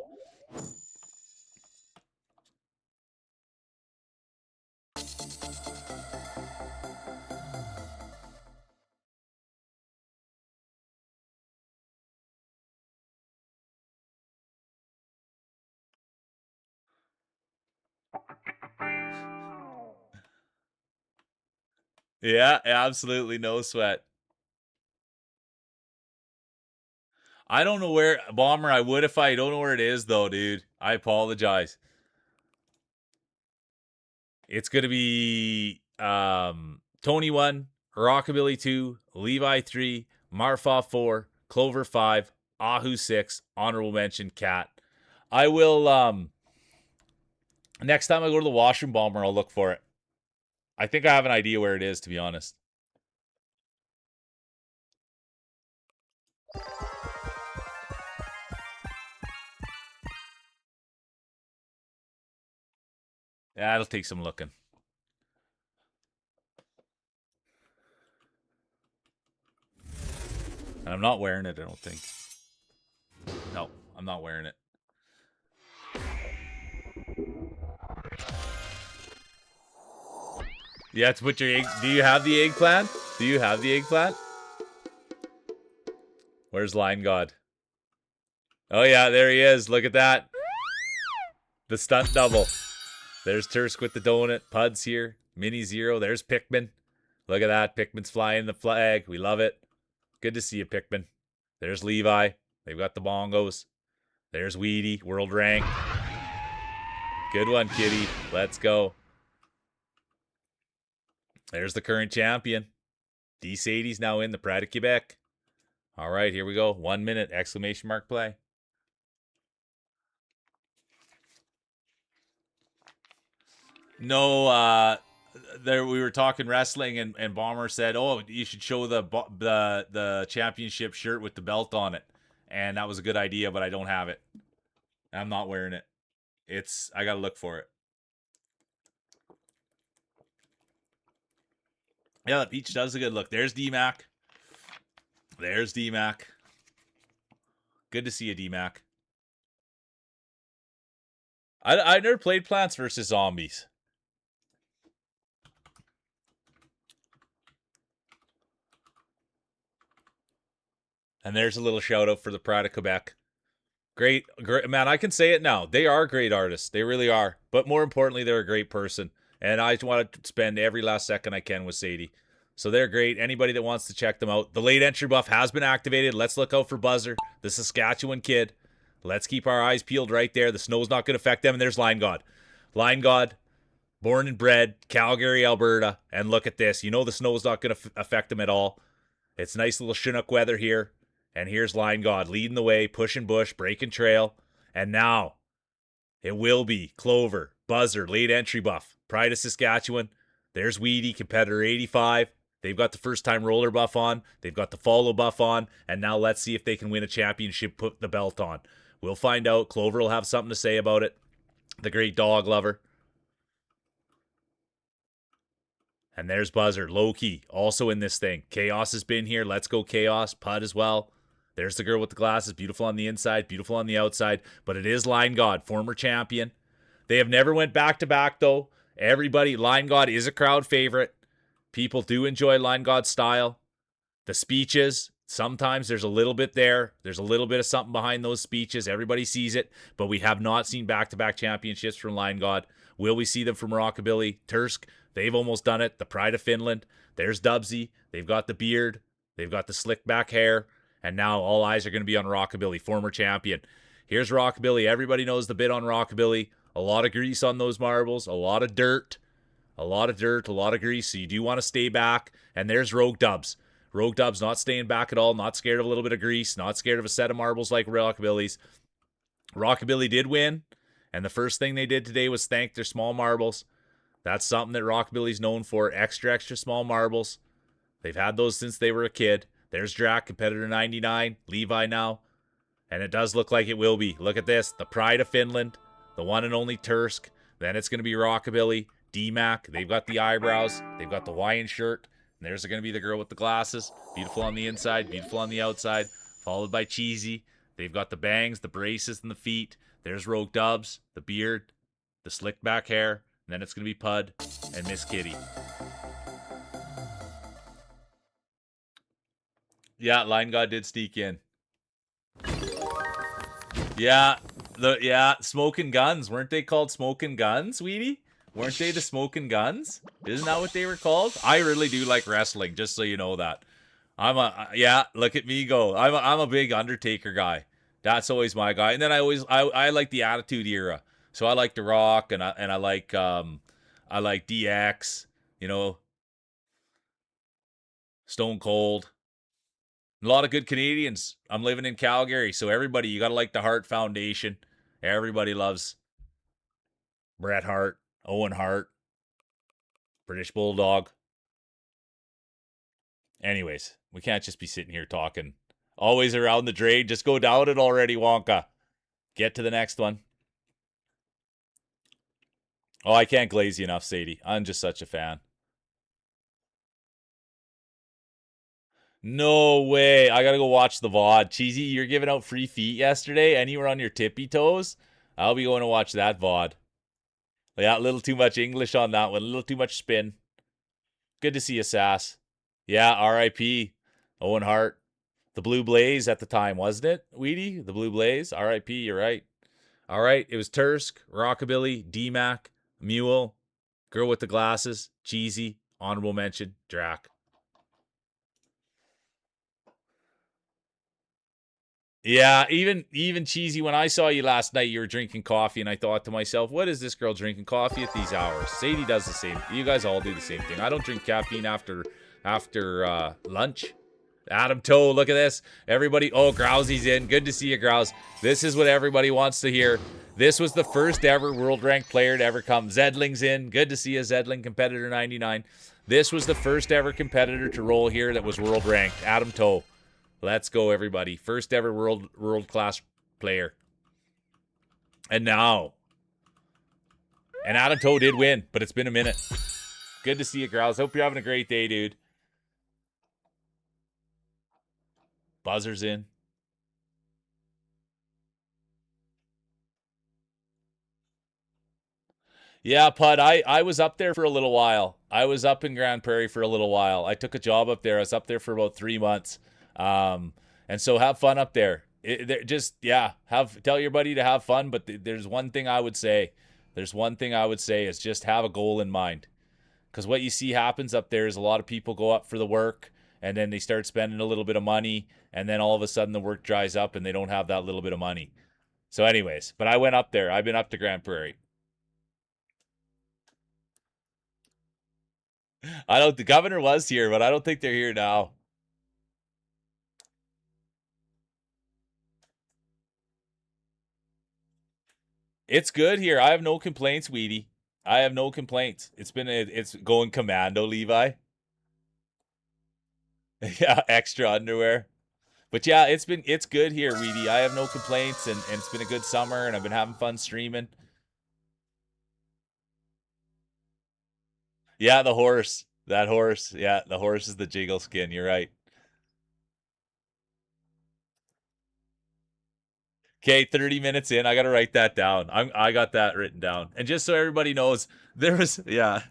Speaker 1: Yeah, absolutely no sweat. I don't know where, Bomber, I would if I don't know where it is, though, dude. I apologize. It's going to be Tony 1, Rockabilly 2, Levi 3, Marfa 4, Clover 5, Ahu 6, honorable mention, Cat. I will, next time I go to the washroom, Bomber, I'll look for it. I think I have an idea where it is, to be honest. Yeah, it'll take some looking. And I'm not wearing it, I don't think. No, I'm not wearing it. Yeah, to put your egg. Do you have the eggplant? Do you have the eggplant? Where's Line God? Oh, yeah, there he is. Look at that. The stunt double. There's Tursk with the donut. Pud's here. Mini Zero. There's Pikmin. Look at that. Pikmin's flying the flag. We love it. Good to see you, Pikmin. There's Levi. They've got the bongos. There's Weedy. World rank. Good one, kitty. Let's go. There's the current champion. D Sadie's now in the Pride of Quebec. All right, here we go. 1 minute. Exclamation mark play. No, there we were talking wrestling, and Bomber said, "Oh, you should show the championship shirt with the belt on it," and that was a good idea, but I don't have it. I'm not wearing it. I gotta look for it. Yeah, the peach does a good look. There's D-Mac. There's D-Mac. Good to see you, D-Mac. I never played Plants vs. Zombies. And there's a little shout out for the Pride of Quebec. Great, man. I can say it now. They are great artists. They really are. But more importantly, they're a great person. And I want to spend every last second I can with Sadie. So they're great. Anybody that wants to check them out. The late entry buff has been activated. Let's look out for Buzzer, the Saskatchewan kid. Let's keep our eyes peeled right there. The snow's not going to affect them. And there's Line God. Line God, born and bred, Calgary, Alberta. And look at this. You know the snow's not going to affect them at all. It's nice little Chinook weather here. And here's Line God leading the way, pushing bush, breaking trail. And now it will be Clover, Buzzer, late entry buff, Pride of Saskatchewan. There's Weedy, competitor 85. They've got the first time roller buff on. They've got the follow buff on. And now let's see if they can win a championship, put the belt on. We'll find out. Clover will have something to say about it. The great dog lover. And there's Buzzer, Loki, also in this thing. Chaos has been here. Let's go Chaos. Pud as well. There's the girl with the glasses. Beautiful on the inside, beautiful on the outside. But it is Line God, former champion. They have never went back-to-back, though. Everybody, Line God is a crowd favorite. People do enjoy Line God's style. The speeches, sometimes there's a little bit there. There's a little bit of something behind those speeches. Everybody sees it. But we have not seen back-to-back championships from Line God. Will we see them from Rockabilly? Tursk, they've almost done it. The Pride of Finland. There's Dubsy. They've got the beard. They've got the slick back hair. And now all eyes are going to be on Rockabilly, former champion. Here's Rockabilly. Everybody knows the bit on Rockabilly. A lot of grease on those marbles. A lot of dirt. A lot of dirt. A lot of grease. So you do want to stay back. And there's Rogue Dubs. Rogue Dubs not staying back at all. Not scared of a little bit of grease. Not scared of a set of marbles like Rockabilly's. Rockabilly did win. And the first thing they did today was thank their small marbles. That's something that Rockabilly's known for. Extra, extra small marbles. They've had those since they were a kid. There's Drac, competitor 99, Levi now. And it does look like it will be. Look at this. The Pride of Finland. The one and only Tursk. Then it's going to be Rockabilly. D-Mac. They've got the eyebrows. They've got the Hawaiian shirt. And there's going to be the girl with the glasses. Beautiful on the inside. Beautiful on the outside. Followed by Cheesy. They've got the bangs, the braces, and the feet. There's Rogue Dubs. The beard. The slick back hair. And then it's going to be Pud and Miss Kitty. Yeah, Line God did sneak in. Yeah, Smoking Guns. Weren't they called Smoking Guns, Weedy? Weren't they the Smoking Guns? Isn't that what they were called? I really do like wrestling, just so you know that. Look at me go. I'm a big Undertaker guy. That's always my guy. And then I like the Attitude Era. So I like The Rock and I like DX, Stone Cold. A lot of good Canadians. I'm living in Calgary, so everybody, you got to like the Hart Foundation. Everybody loves Bret Hart, Owen Hart, British Bulldog. Anyways, we can't just be sitting here talking. Always around the drain. Just go down it already, Wonka. Get to the next one. Oh, I can't glaze you enough, Sadie. I'm just such a fan. No way. I gotta go watch the VOD. Cheesy, you're giving out free feet yesterday and you were on your tippy toes? I'll be going to watch that VOD. Yeah, a little too much English on that one. A little too much spin. Good to see you, Sass. Yeah, R.I.P. Owen Hart. The Blue Blaze at the time, wasn't it, Weedy? The Blue Blaze? R.I.P., you're right. All right, it was Tursk, Rockabilly, D-Mac, Mule, Girl with the Glasses, Cheesy, honorable mention, Drac. Yeah, even Cheesy, when I saw you last night, you were drinking coffee, and I thought to myself, what is this girl drinking coffee at these hours? Sadie does the same. You guys all do the same thing. I don't drink caffeine after lunch. Adam Toe, look at this. Everybody, Growsy's in. Good to see you, Grouse. This is what everybody wants to hear. This was the first ever world ranked player to ever come. Zedling's in. Good to see you, Zedling, competitor 99. This was the first ever competitor to roll here that was world ranked. Adam Toe. Let's go, everybody. First ever world-class player. And now. And Adam Toe did win, but it's been a minute. Good to see you, girls. Hope you're having a great day, dude. Buzzer's in. Yeah, Pud, I was up there for a little while. I was up in Grand Prairie for a little while. I took a job up there. I was up there for about 3 months. And so have fun up there. Just yeah, tell your buddy to have fun. But there's one thing I would say. There's one thing I would say is just have a goal in mind. Because what you see happens up there is a lot of people go up for the work and then they start spending a little bit of money and then all of a sudden the work dries up and they don't have that little bit of money. So, anyways, but I went up there. I've been up to Grand Prairie. I don't. The governor was here, but I don't think they're here now. It's good here. I have no complaints, Weedy. I have no complaints. It's going commando, Levi. Yeah, extra underwear. But yeah, it's good here, Weedy. I have no complaints, and it's been a good summer, and I've been having fun streaming. Yeah, the horse. That horse. Yeah, the horse is the jiggle skin. You're right. Okay, 30 minutes in. I got to write that down. I got that written down. And just so everybody knows, there was yeah.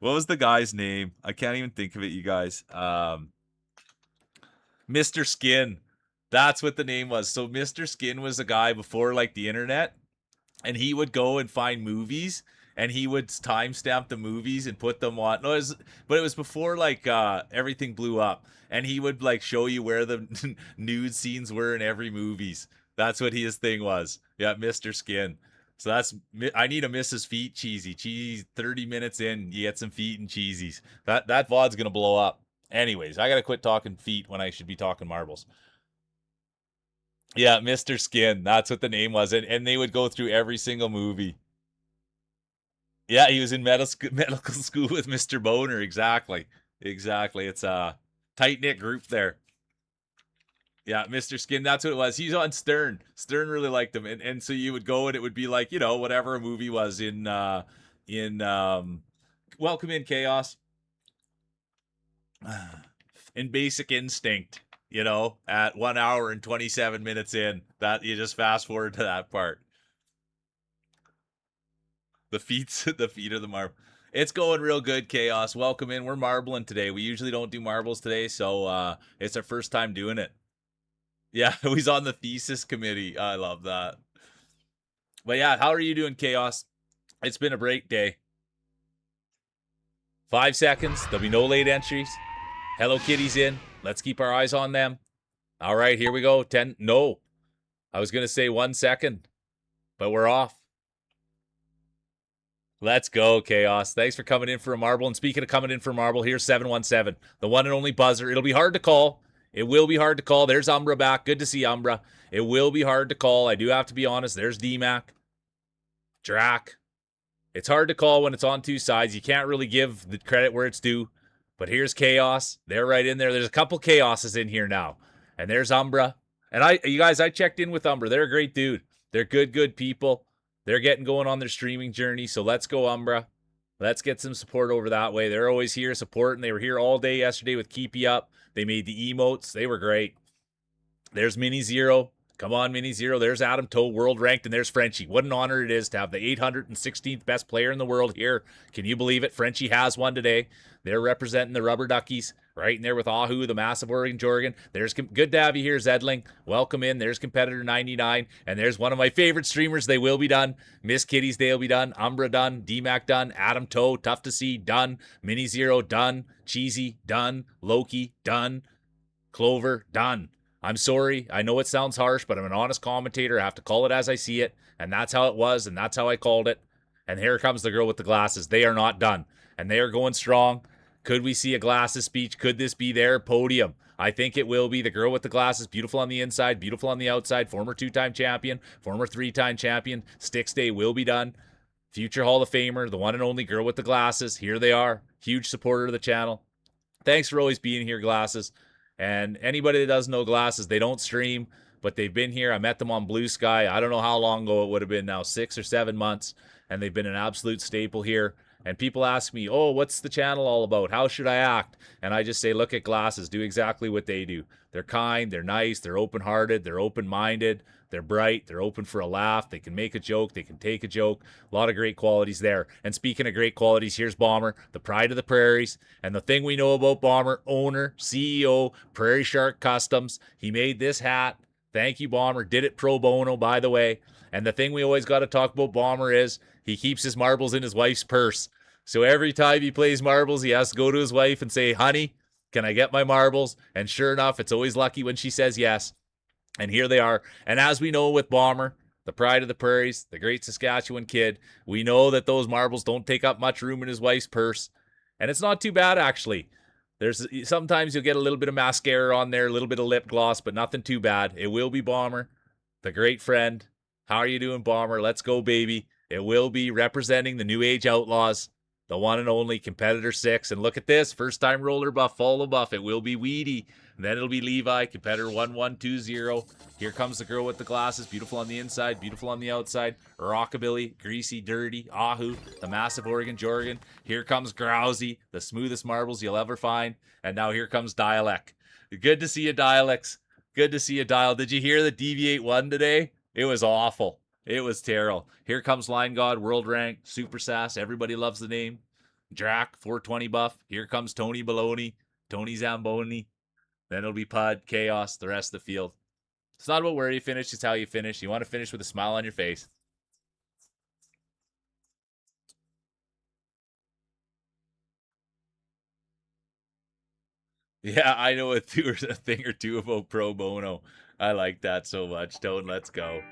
Speaker 1: What was the guy's name? I can't even think of it, you guys. Mr. Skin. That's what the name was. So Mr. Skin was a guy before like the internet, and he would go and find movies and he would timestamp the movies and put them on. No, but it was before like everything blew up, and he would like show you where the nude scenes were in every movies. That's what his thing was. Yeah, Mr. Skin. So that's I need a Mrs. Feet cheesy. Cheese 30 minutes in, you get some feet and cheesies. That VOD's gonna blow up. Anyways, I gotta quit talking feet when I should be talking marbles. Yeah, Mr. Skin. That's what the name was. And they would go through every single movie. Yeah, he was in medical school with Mr. Boner. Exactly. Exactly. It's a tight knit group there. Yeah, Mr. Skin. That's what it was. He's on Stern. Stern really liked him. And so you would go and it would be like, whatever a movie was in Welcome in Chaos. In Basic Instinct, at 1 hour and 27 minutes in. That you just fast forward to that part. The feet, the feet of the marble. It's going real good, Chaos. Welcome in. We're marbling today. We usually don't do marbles today, so it's our first time doing it. Yeah, he's on the thesis committee. I love that. But yeah, how are you doing, Chaos? It's been a break day. 5 seconds. There'll be no late entries. Hello Kitty's in. Let's keep our eyes on them. All right, here we go. 10. No. I was going to say 1 second, but we're off. Let's go, Chaos. Thanks for coming in for a marble. And speaking of coming in for a marble, here's 717, the one and only buzzer. It'll be hard to call. It will be hard to call. There's Umbra back. Good to see Umbra. It will be hard to call. I do have to be honest. There's DMAC. Drac. It's hard to call when it's on two sides. You can't really give the credit where it's due. But here's Chaos. They're right in there. There's a couple Chaoses in here now. And there's Umbra. And you guys, I checked in with Umbra. They're a great dude. They're good people. They're getting going on their streaming journey. So let's go, Umbra. Let's get some support over that way. They're always here supporting. They were here all day yesterday with Keepy Up. They made the emotes. They were great. There's Mini Zero. Come on, Mini Zero. There's Adam Toe, world ranked, and there's Frenchie. What an honor it is to have the 816th best player in the world here. Can you believe it? Frenchie has one today. They're representing the Rubber Duckies, right in there with Ahu, the massive Oregon Jorgen. There's good to have you here, Zedling. Welcome in. There's Competitor 99, and there's one of my favorite streamers. They will be done. Miss Kitty's Day will be done. Umbra done. DMAC done. Adam Toe, tough to see, done. Mini Zero done. Cheesy done. Loki done. Clover done. I'm sorry. I know it sounds harsh, but I'm an honest commentator. I have to call it as I see it, and that's how it was, and that's how I called it. And here comes the girl with the glasses. They are not done, and they are going strong. Could we see a glasses speech? Could this be their podium? I think it will be. The girl with the glasses, beautiful on the inside, beautiful on the outside, former 2-time champion, former 3-time champion. Sticks Day will be done. Future Hall of Famer, the one and only girl with the glasses. Here they are. Huge supporter of the channel. Thanks for always being here, Glasses. And anybody that doesn't know Glasses, they don't stream, but they've been here. I met them on Blue Sky. I don't know how long ago it would have been now, 6 or 7 months. And they've been an absolute staple here. And people ask me, oh, what's the channel all about? How should I act? And I just say, look at glasses. Do exactly what they do. They're kind, they're nice, they're open-hearted, they're open-minded, they're bright, they're open for a laugh, they can make a joke, they can take a joke. A lot of great qualities there. And speaking of great qualities, here's Bomber, the pride of the prairies. And the thing we know about Bomber, owner, CEO, Prairie Shark Customs. He made this hat. Thank you, Bomber. Did it pro bono, by the way. And the thing we always got to talk about Bomber is he keeps his marbles in his wife's purse. So every time he plays marbles, he has to go to his wife and say, honey, can I get my marbles? And sure enough, it's always lucky when she says yes. And here they are. And as we know with Bomber, the pride of the prairies, the great Saskatchewan kid, we know that those marbles don't take up much room in his wife's purse. And it's not too bad, actually. There's sometimes you'll get a little bit of mascara on there, a little bit of lip gloss, but nothing too bad. It will be Bomber, the great friend. How are you doing, Bomber? Let's go, baby. It will be representing the New Age Outlaws, the one and only Competitor 6. And look at this, first-time roller buff, follow buff. It will be Weedy. And then it'll be Levi, Competitor 1120. Here comes the girl with the glasses. Beautiful on the inside, beautiful on the outside. Rockabilly, Greasy, Dirty, Ahu, the massive Oregon Jorgen. Here comes Grousey, the smoothest marbles you'll ever find. And now here comes Dialect. Good to see you, Dialects. Good to see you, Dial. Did you hear that Deviate won today? It was awful. It was terrible. Here comes Line God, World Rank, Super Sass. Everybody loves the name. Drac, 420 buff. Here comes Tony Baloney, Tony Zamboni. Then it'll be Pud, Chaos, the rest of the field. It's not about where you finish, it's how you finish. You want to finish with a smile on your face. Yeah, I know a thing or two about pro bono. I like that so much. Tone, let's go.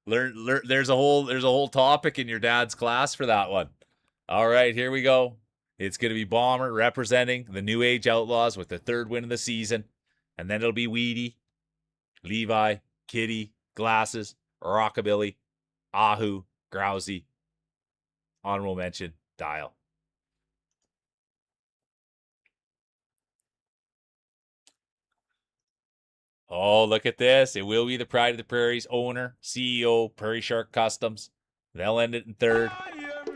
Speaker 1: Learn. There's a whole topic in your dad's class for that one. All right, here we go. It's going to be Bomber representing the New Age Outlaws with the third win of the season. And then it'll be Weedy, Levi, Kitty, Glasses, Rockabilly, Ahu, Grousey. Honorable mention, Dial. Oh, look at this. It will be the Pride of the Prairies owner, CEO, Prairie Shark Customs. They'll end it in third.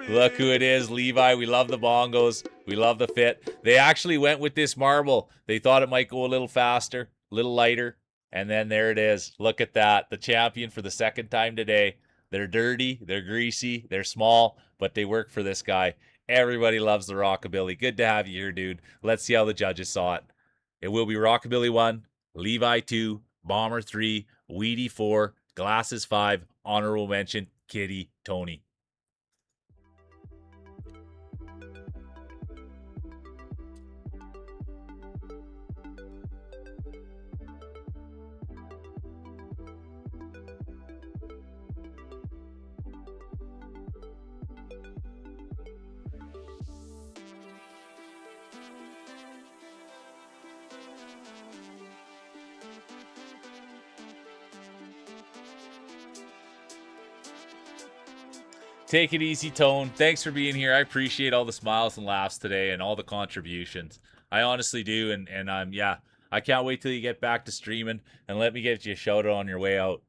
Speaker 1: Look who it is, Levi. We love the bongos. We love the fit. They actually went with this marble. They thought it might go a little faster, a little lighter. And then there it is. Look at that. The champion for the second time today. They're dirty. They're greasy. They're small, but they work for this guy. Everybody loves the Rockabilly. Good to have you here, dude. Let's see how the judges saw it. It will be Rockabilly 1, Levi 2, Bomber 3, Weedy 4, Glasses 5, honorable mention, Kitty, Tony. Take it easy, Tone. Thanks for being here. I appreciate all the smiles and laughs today and all the contributions. I honestly do, and I'm I can't wait till you get back to streaming and let me get you a shout out on your way out.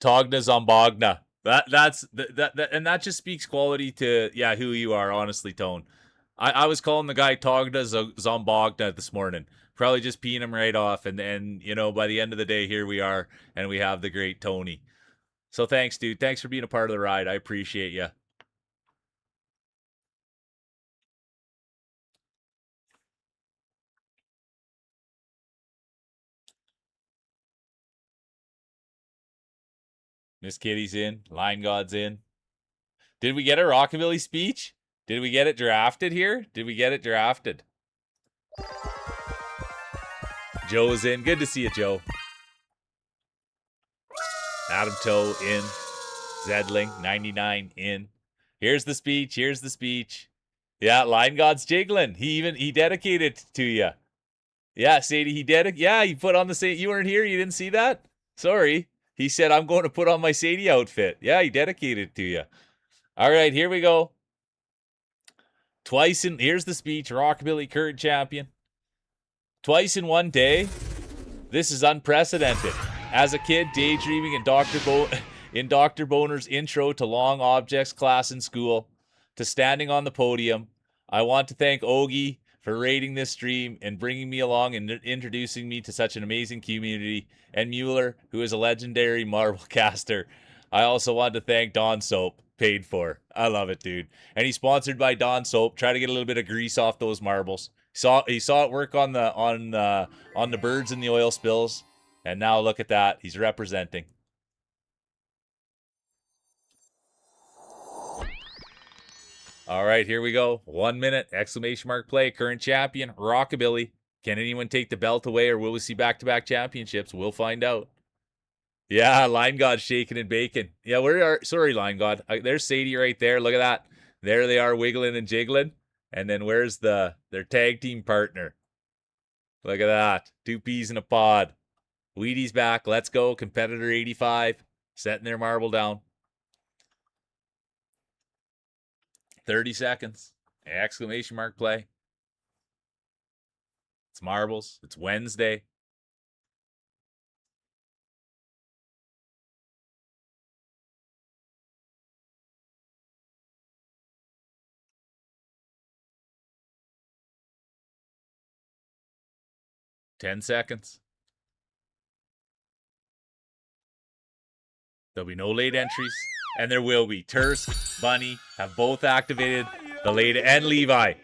Speaker 1: Togna Zombogna. That just speaks quality to who you are, honestly, Tone. I was calling the guy Togna Zombogna this morning. Probably just peeing him right off, and then by the end of the day, here we are, and we have the great Tony. So thanks, dude. Thanks for being a part of the ride. I appreciate you. Miss Kitty's in. Line God's in. Did we get a Rockabilly speech? Did we get it drafted here? Did we get it drafted? Joe's in. Good to see you, Joe. Adam Toe in. Zedling, 99 in. Here's the speech. Here's the speech. Yeah, Line God's jiggling. He dedicated it to you. Yeah, Sadie, he put on the Sadie. You weren't here. You didn't see that? Sorry. He said, I'm going to put on my Sadie outfit. Yeah, he dedicated it to you. All right, here we go. Here's the speech. Rockabilly current champion. Twice in one day. This is unprecedented. As a kid, daydreaming in Dr. Boner's intro to long objects class in school, to standing on the podium, I want to thank Ogie for rating this stream and bringing me along and introducing me to such an amazing community, and Mueller, who is a legendary marble caster. I also want to thank Dawn Soap, paid for. I love it, dude. And he's sponsored by Dawn Soap. Try to get a little bit of grease off those marbles. He saw it work on the birds and the oil spills. And now look at that. He's representing. All right, here we go. 1 minute, exclamation mark play. Current champion, Rockabilly. Can anyone take the belt away, or will we see back-to-back championships? We'll find out. Yeah, Line God shaking and baking. Yeah, sorry, Line God. There's Sadie right there. Look at that. There they are wiggling and jiggling. And then where's their tag team partner? Look at that. 2 peas in a pod. Wheaty's back. Let's go. Competitor 85. Setting their marble down. 30 seconds. Exclamation mark play. It's marbles. It's Wednesday. Ten seconds. There'll be no late entries, and there will be. Tursk, Bunny have both activated the late, and Levi.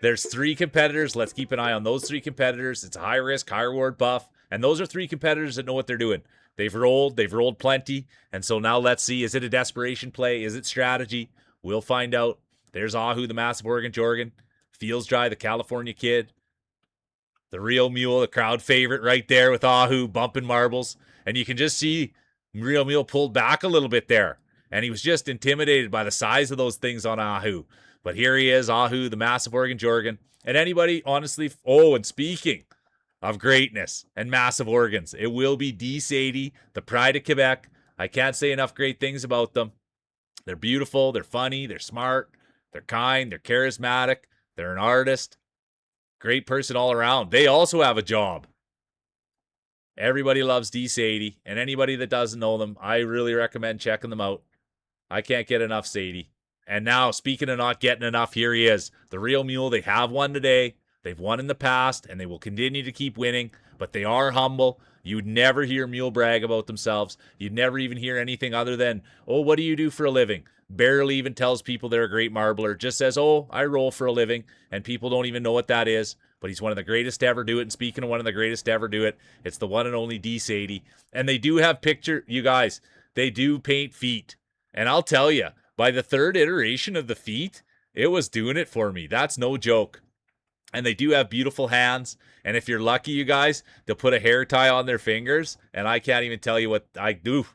Speaker 1: There's 3 competitors. Let's keep an eye on those 3 competitors. It's a high risk, high reward buff, and those are 3 competitors that know what they're doing. They've rolled plenty, and so now let's see, is it a desperation play? Is it strategy? We'll find out. There's Ahu, the massive Oregon Jorgen. Feels Dry, the California kid. The Real Mule, the crowd favorite right there with Ahu bumping marbles. And you can just see Real Mule pulled back a little bit there. And he was just intimidated by the size of those things on Ahu. But here he is, Ahu, the massive Oregon Jorgen. And anybody, honestly, and speaking of greatness and massive organs, it will be D. Sadie, the pride of Quebec. I can't say enough great things about them. They're beautiful, they're funny, they're smart, they're kind, they're charismatic, they're an artist. Great person all around. They also have a job. Everybody loves D. Sadie, and anybody that doesn't know them, I really recommend checking them out. I can't get enough Sadie. And now, speaking of not getting enough, here he is. The Real Mule, they have won today. They've won in the past, and they will continue to keep winning, but they are humble. You'd never hear Mule brag about themselves. You'd never even hear anything other than, what do you do for a living? Barely even tells people they're a great marbler. Just says, I roll for a living, and people don't even know what that is. But he's one of the greatest to ever do it. And speaking of one of the greatest to ever do it, it's the one and only D. Sadie. And they do have you guys, they do paint feet. And I'll tell you, by the 3rd iteration of the feet, it was doing it for me. That's no joke. And they do have beautiful hands. And if you're lucky, you guys, they'll put a hair tie on their fingers. And I can't even tell you what I do.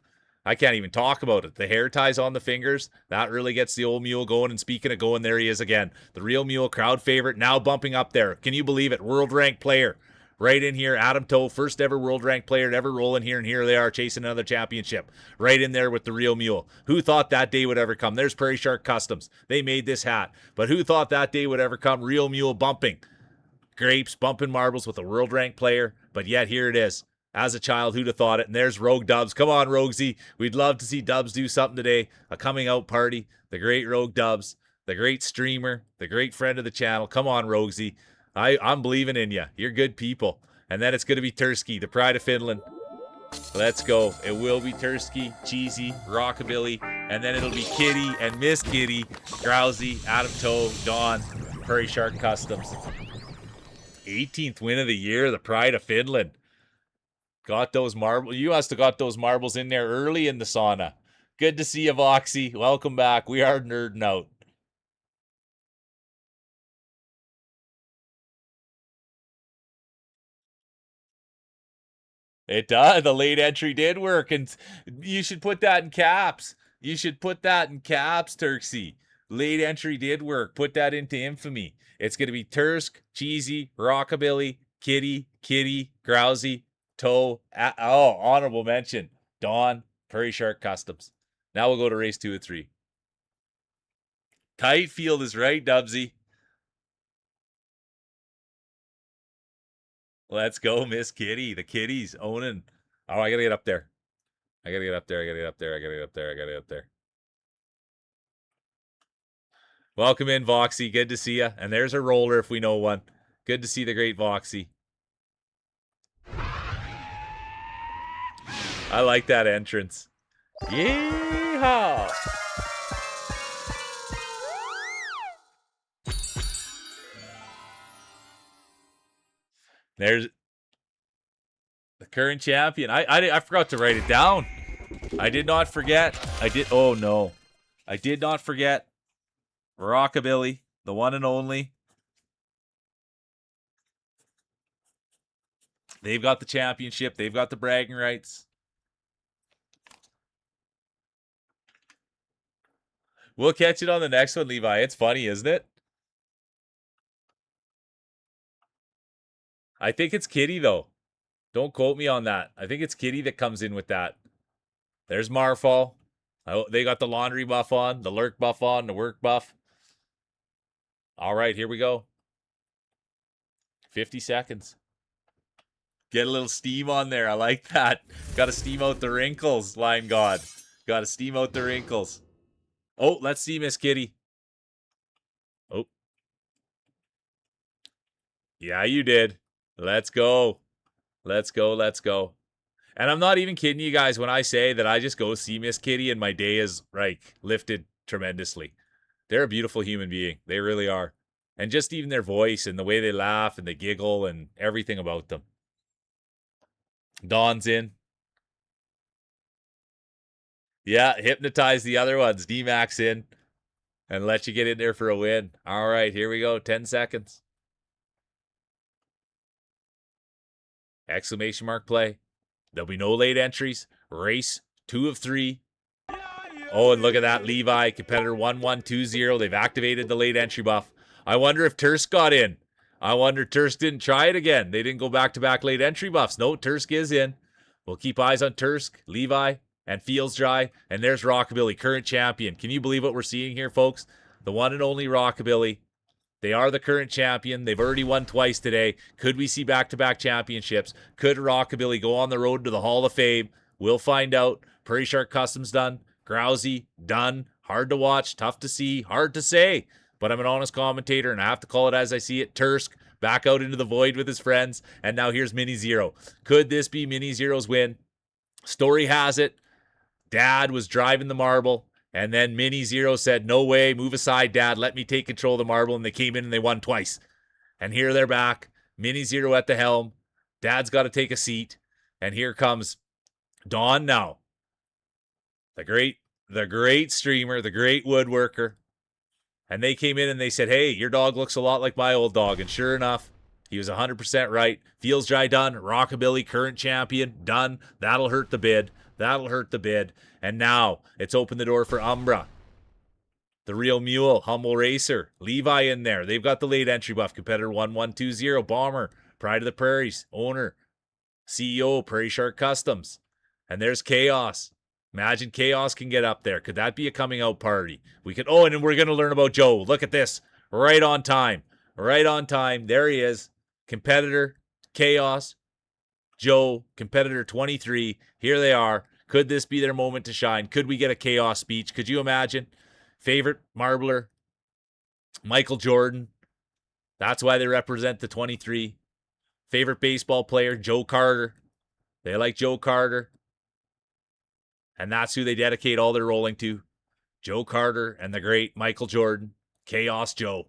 Speaker 1: I can't even talk about it. The hair ties on the fingers, that really gets the old Mule going. And speaking of going, there he is again. The Real Mule, crowd favorite, now bumping up there. Can you believe it? World ranked player. Right in here, Adam Toe, first ever world ranked player to ever roll in here, and here they are chasing another championship. Right in there with the Real Mule. Who thought that day would ever come? There's Prairie Shark Customs. They made this hat. But who thought that day would ever come? Real Mule bumping grapes, bumping marbles with a world ranked player. But yet here it is. As a child, who'd have thought it? And there's Rogue Dubs. Come on, Roguesy. We'd love to see Dubs do something today. A coming out party. The great Rogue Dubs. The great streamer. The great friend of the channel. Come on, Roguesy. I'm believing in you. You're good people. And then it's going to be Tursky, the pride of Finland. Let's go. It will be Tursky, Cheesy, Rockabilly, and then it'll be Kitty and Miss Kitty, Grousey, Adam Toe, Dawn, Prairie Shark Customs. 18th win of the year, the pride of Finland. Got those marbles. You must have got those marbles in there early in the sauna. Good to see you, Voxy. Welcome back. We are nerding out. It does. The late entry did work, and you should put that in caps. You should put that in caps, Turksy. Late entry did work. Put that into infamy. It's going to be Tursk, Cheesy, Rockabilly, Kitty, Grousey, Toe. Honorable mention. Dawn, Prairie Shark Customs. Now we'll go to race 2 of 3. Tight field is right, Dubsy. Let's go, Miss Kitty. The kitties owning Oh, I gotta get up there. I gotta get up there. I gotta get up there. I gotta get up there. I gotta get up there. Welcome in, Voxy. Good to see you. And there's a roller if we know one. Good to see the great Voxy. I like that entrance. Yeehaw! There's the current champion. I forgot to write it down. I did not forget. Oh no. I did not forget. Rockabilly, the one and only. They've got the championship. They've got the bragging rights. We'll catch it on the next one, Levi. It's funny, isn't it? I think it's Kitty, though. Don't quote me on that. I think it's Kitty that comes in with that. There's Marfall. Oh, they got the laundry buff on, the lurk buff on, the work buff. All right, here we go. 50 seconds. Get a little steam on there. I like that. Got to steam out the wrinkles, Line God. Got to steam out the wrinkles. Oh, let's see Miss Kitty. Oh. Yeah, you did. Let's go. Let's go. Let's go. And I'm not even kidding you guys when I say that I just go see Miss Kitty and my day is like lifted tremendously. They're a beautiful human being. They really are. And just even their voice and the way they laugh and they giggle and everything about them. Dawn's in. Yeah, hypnotize the other ones. D-Max in. And let you get in there for a win. All right, here we go. 10 seconds. Exclamation mark play. There'll be no late entries. Race 2 of 3. Oh, and look at that. Levi, competitor 1120. They've activated the late entry buff. I wonder if Tursk got in. I wonder Tursk didn't try it again. They didn't go back-to-back late entry buffs. No, Tursk is in. We'll keep eyes on Tursk, Levi, and Feels Dry. And there's Rockabilly, current champion. Can you believe what we're seeing here, folks? The one and only Rockabilly. They are the current champion. They've already won twice today. Could we see back-to-back championships? Could Rockabilly go on the road to the Hall of Fame? We'll find out. Prairie Shark Customs done. Grousey done. Hard to watch, tough to see, hard to say. But I'm an honest commentator, and I have to call it as I see it. Tursk back out into the void with his friends. And now here's Mini Zero. Could this be Mini Zero's win? Story has it. Dad was driving the marble. And then Mini Zero said, no way, move aside, Dad. Let me take control of the marble. And they came in and they won twice. And here they're back. Mini Zero at the helm. Dad's got to take a seat. And here comes Dawn now. The great streamer, the great woodworker. And they came in and they said, hey, your dog looks a lot like my old dog. And sure enough, he was 100% right. Feels Dry done. Rockabilly, current champion, done. That'll hurt the bid. That'll hurt the bid. And now it's opened the door for Umbra. The Real Mule, Humble Racer, Levi in there. They've got the late entry buff. Competitor 1120, Bomber, Pride of the Prairies, owner, CEO, Prairie Shark Customs. And there's Chaos. Imagine Chaos can get up there. Could that be a coming out party? We could. Oh, and then we're going to learn about Joe. Look at this. Right on time. Right on time. There he is. Competitor, Chaos, Joe, competitor 23. Here they are. Could this be their moment to shine? Could we get a Chaos speech? Could you imagine? Favorite marbler, Michael Jordan. That's why they represent the 23. Favorite baseball player, Joe Carter. They like Joe Carter. And that's who they dedicate all their rolling to. Joe Carter and the great Michael Jordan. Chaos Joe.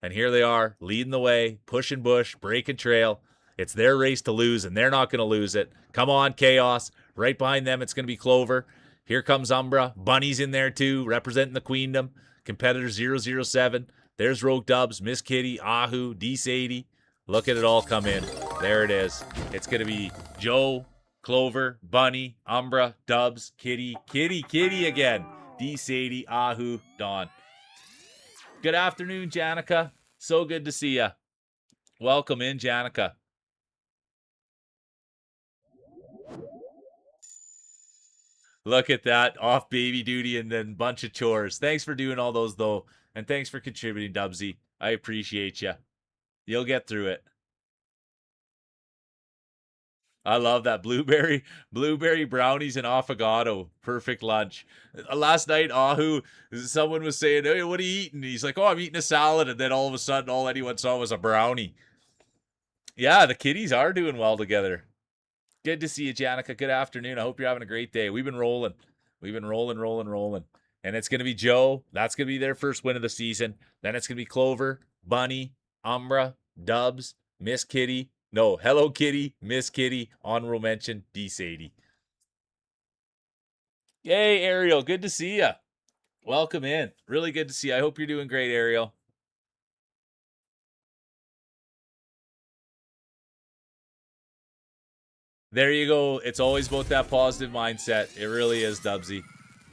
Speaker 1: And here they are, leading the way, pushing bush, breaking trail. It's their race to lose, and they're not going to lose it. Come on, Chaos. Right behind them, it's going to be Clover. Here comes Umbra. Bunny's in there, too, representing the Queendom. Competitor 007. There's Rogue Dubs, Miss Kitty, Ahu, D80. Look at it all come in. There it is. It's going to be Joe, Clover, Bunny, Umbra, Dubs, Kitty, Kitty again. D80, Ahu, Dawn. Good afternoon, Janica. So good to see you. Welcome in, Janica. Look at that. Off baby duty and then bunch of chores. Thanks for doing all those, though. And thanks for contributing, Dubsy. I appreciate you. You'll get through it. I love that blueberry brownies and affogato. Perfect lunch. Last night, Ahu, someone was saying, "Hey, what are you eating?" He's like, "Oh, I'm eating a salad," and then all of a sudden, all anyone saw was a brownie. Yeah, the kitties are doing well together. Good to see you, Janica. Good afternoon. I hope you're having a great day. We've been rolling. We've been rolling. And it's going to be Joe. That's going to be their first win of the season. Then it's going to be Clover, Bunny, Umbra, Dubs, Miss Kitty. No, Hello Kitty, Miss Kitty, honorable mention, D Sadie. Yay, Ariel. Good to see you. Welcome in. Really good to see you. I hope you're doing great, Ariel. There you go. It's always about that positive mindset. It really is, Dubsy.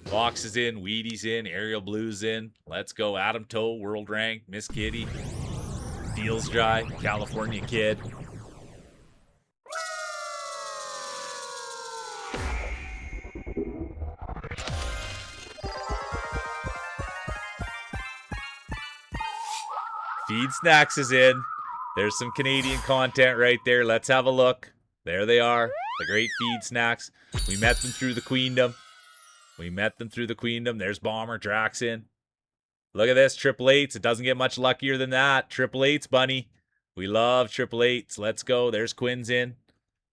Speaker 1: Vox is in, Wheaty's in, Ariel Blue's in. Let's go. Adam Toe, World Rank, Miss Kitty, Feels Dry, California Kid. Feed Snacks is in. There's some Canadian content right there. Let's have a look. There they are. The great Feed Snacks. We met them through the Queendom. There's Bomber, Drax in. Look at this, Triple Eights. It doesn't get much luckier than that. Triple Eights, bunny. We love Triple Eights. Let's go. There's Quinn's in.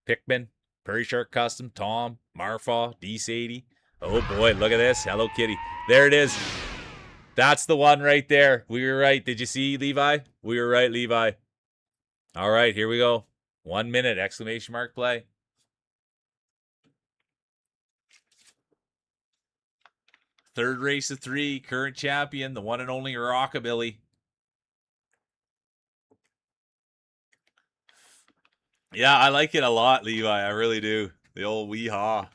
Speaker 1: Pickman, Prairie Shark Custom, Tom, Marfa, D Sadie. Oh boy, look at this. Hello Kitty. There it is. That's the one right there. We were right. Did you see, Levi? We were right, Levi. All right, here we go. 1 minute, exclamation mark play. Third race of 3, current champion, the one and only Rockabilly. Yeah, I like it a lot, Levi. I really do. The old wee-haw.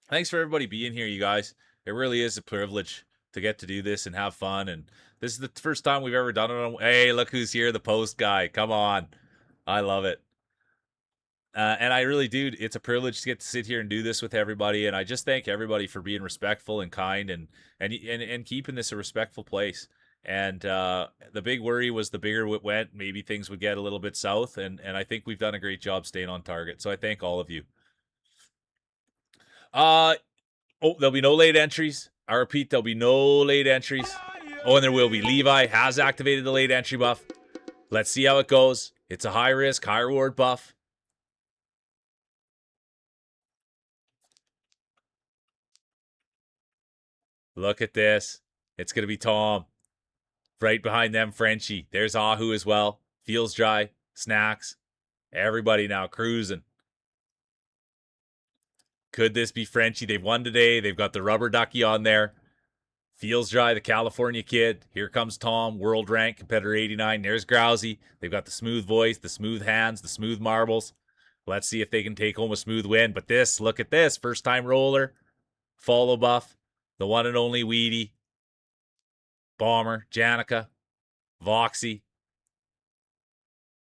Speaker 1: Thanks for everybody being here, you guys. It really is a privilege to get to do this and have fun. And this is the first time we've ever done it on. Hey, look who's here, the post guy. Come on. I love it. And I really do. It's a privilege to get to sit here and do this with everybody. And I just thank everybody for being respectful and kind and keeping this a respectful place. And the big worry was the bigger it went, maybe things would get a little bit south. And I think we've done a great job staying on target. So I thank all of you. Oh, there'll be no late entries. I repeat, there'll be no late entries. Oh, and there will be. Levi has activated the late entry buff. Let's see how it goes. It's a high risk, high reward buff. Look at this. It's going to be Tom. Right behind them, Frenchie. There's Ahu as well. Feels Dry. Snacks. Everybody now cruising. Could this be Frenchie? They've won today. They've got the rubber ducky on there. Feels Dry, the California Kid. Here comes Tom, world rank, competitor 89. There's Grousey. They've got the smooth voice, the smooth hands, the smooth marbles. Let's see if they can take home a smooth win. But this, look at this. First time roller. Follow buff. The one and only Weedy. Bomber, Janica, Voxy.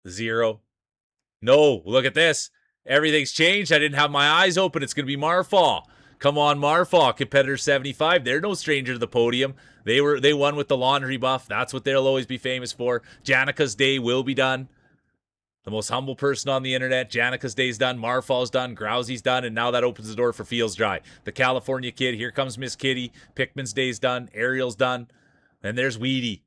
Speaker 1: Zero. No, look at this. Everything's changed. I didn't have my eyes open. It's going to be Marfaw. Come on, Marfaw, competitor 75. They're no stranger to the podium. They won with the laundry buff. That's what they'll always be famous for. Janica's day will be done. The most humble person on the internet. Janica's day's done. Marfaw's done. Grousey's done. And now that opens the door for Feels Dry. The California Kid. Here comes Miss Kitty. Pickman's day's done. Ariel's done. And there's Weedy.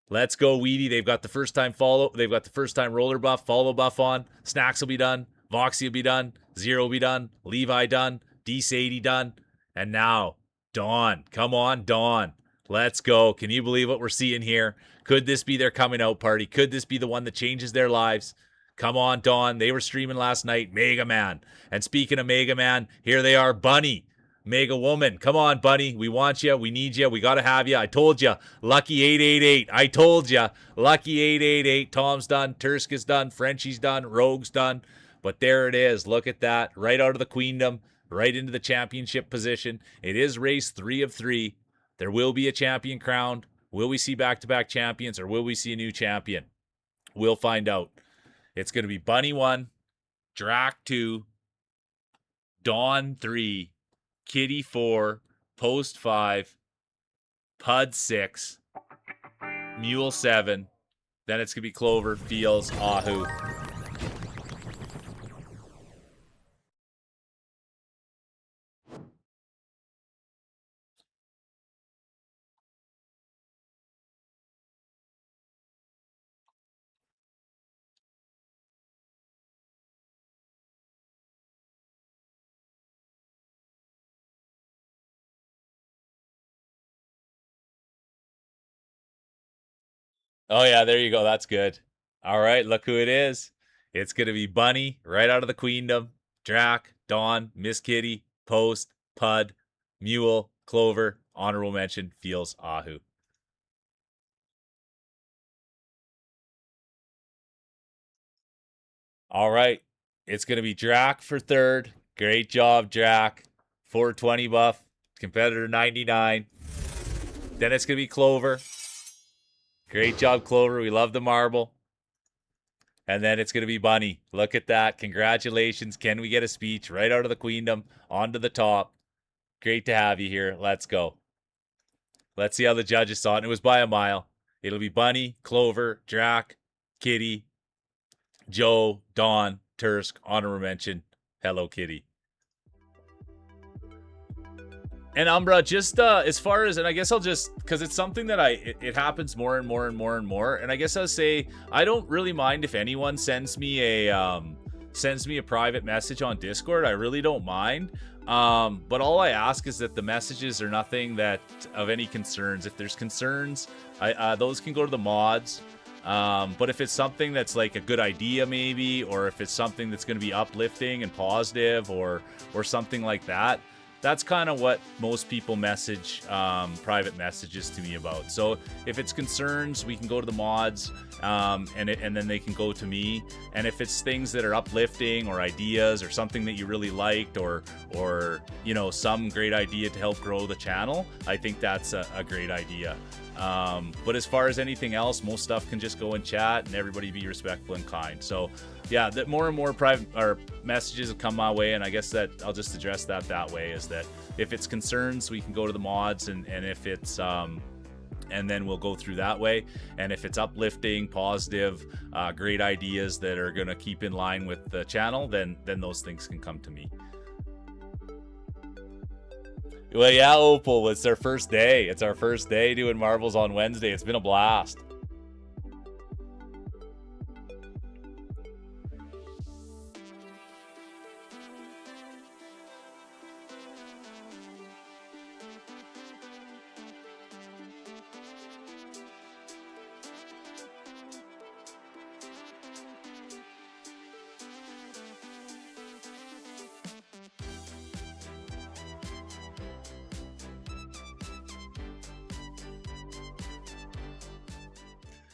Speaker 1: Let's go, Weedy. They've got the first time follow. They've got the first time roller buff, follow buff on. Snacks will be done. Voxy will be done. Zero will be done. Levi done. D Sadie done. And now, Dawn. Come on, Dawn. Let's go. Can you believe what we're seeing here? Could this be their coming out party? Could this be the one that changes their lives? Come on, Dawn. They were streaming last night. Mega Man. And speaking of Mega Man, here they are, Bunny. Mega Woman. Come on, Bunny. We want you. We need you. We got to have you. I told you. Lucky 888. I told you. Lucky 888. Tom's done. Tursk is done. Frenchie's done. Rogue's done. But there it is. Look at that. Right out of the queendom. Right into the championship position. It is race 3 of 3. There will be a champion crowned. Will we see back-to-back champions or will we see a new champion? We'll find out. It's going to be Bunny 1, Drac 2, Dawn 3, Kitty 4, Post 5, Pud 6, Mule 7, Then it's going to be Clover, Feels, Ahu. Oh, yeah, there you go. That's good. All right, look who it is. It's going to be Bunny, right out of the Queendom. Drac, Dawn, Miss Kitty, Post, Pud, Mule, Clover, honorable mention, Feels, Ahu. All right, it's going to be Drac for third. Great job, Drac. 420 buff, competitor 99. Then it's going to be Clover. Great job, Clover. We love the marble. And then it's going to be Bunny. Look at that. Congratulations. Can we get a speech right out of the Queendom onto the top? Great to have you here. Let's go. Let's see how the judges saw it. It was by a mile. It'll be Bunny, Clover, Drac, Kitty, Joe, Dawn, Tursk, honorable mention, Hello Kitty. And Umbra, just as far as, and I guess I'll just, because it's something that it happens more and more and more and more, and I guess I'll say I don't really mind if anyone sends me a private message on Discord. I really don't mind. But all I ask is that the messages are nothing that of any concerns. If there's concerns, those can go to the mods. But if it's something that's like a good idea maybe, or if it's something that's going to be uplifting and positive, or something like that, that's kind of what most people message private messages to me about. So if it's concerns, we can go to the mods, and then they can go to me. And if it's things that are uplifting or ideas or something that you really liked, or you know, some great idea to help grow the channel, I think that's a great idea. But as far as anything else, most stuff can just go in chat and everybody be respectful and kind. So yeah, that more and more private or messages have come my way, and I guess that I'll just address that way, is that if it's concerns, we can go to the mods, and if it's and then we'll go through that way. And if it's uplifting, positive, great ideas that are going to keep in line with the channel, then those things can come to me. Well, yeah, Opal, it's our first day. It's our first day doing marbles on Wednesday. It's been a blast.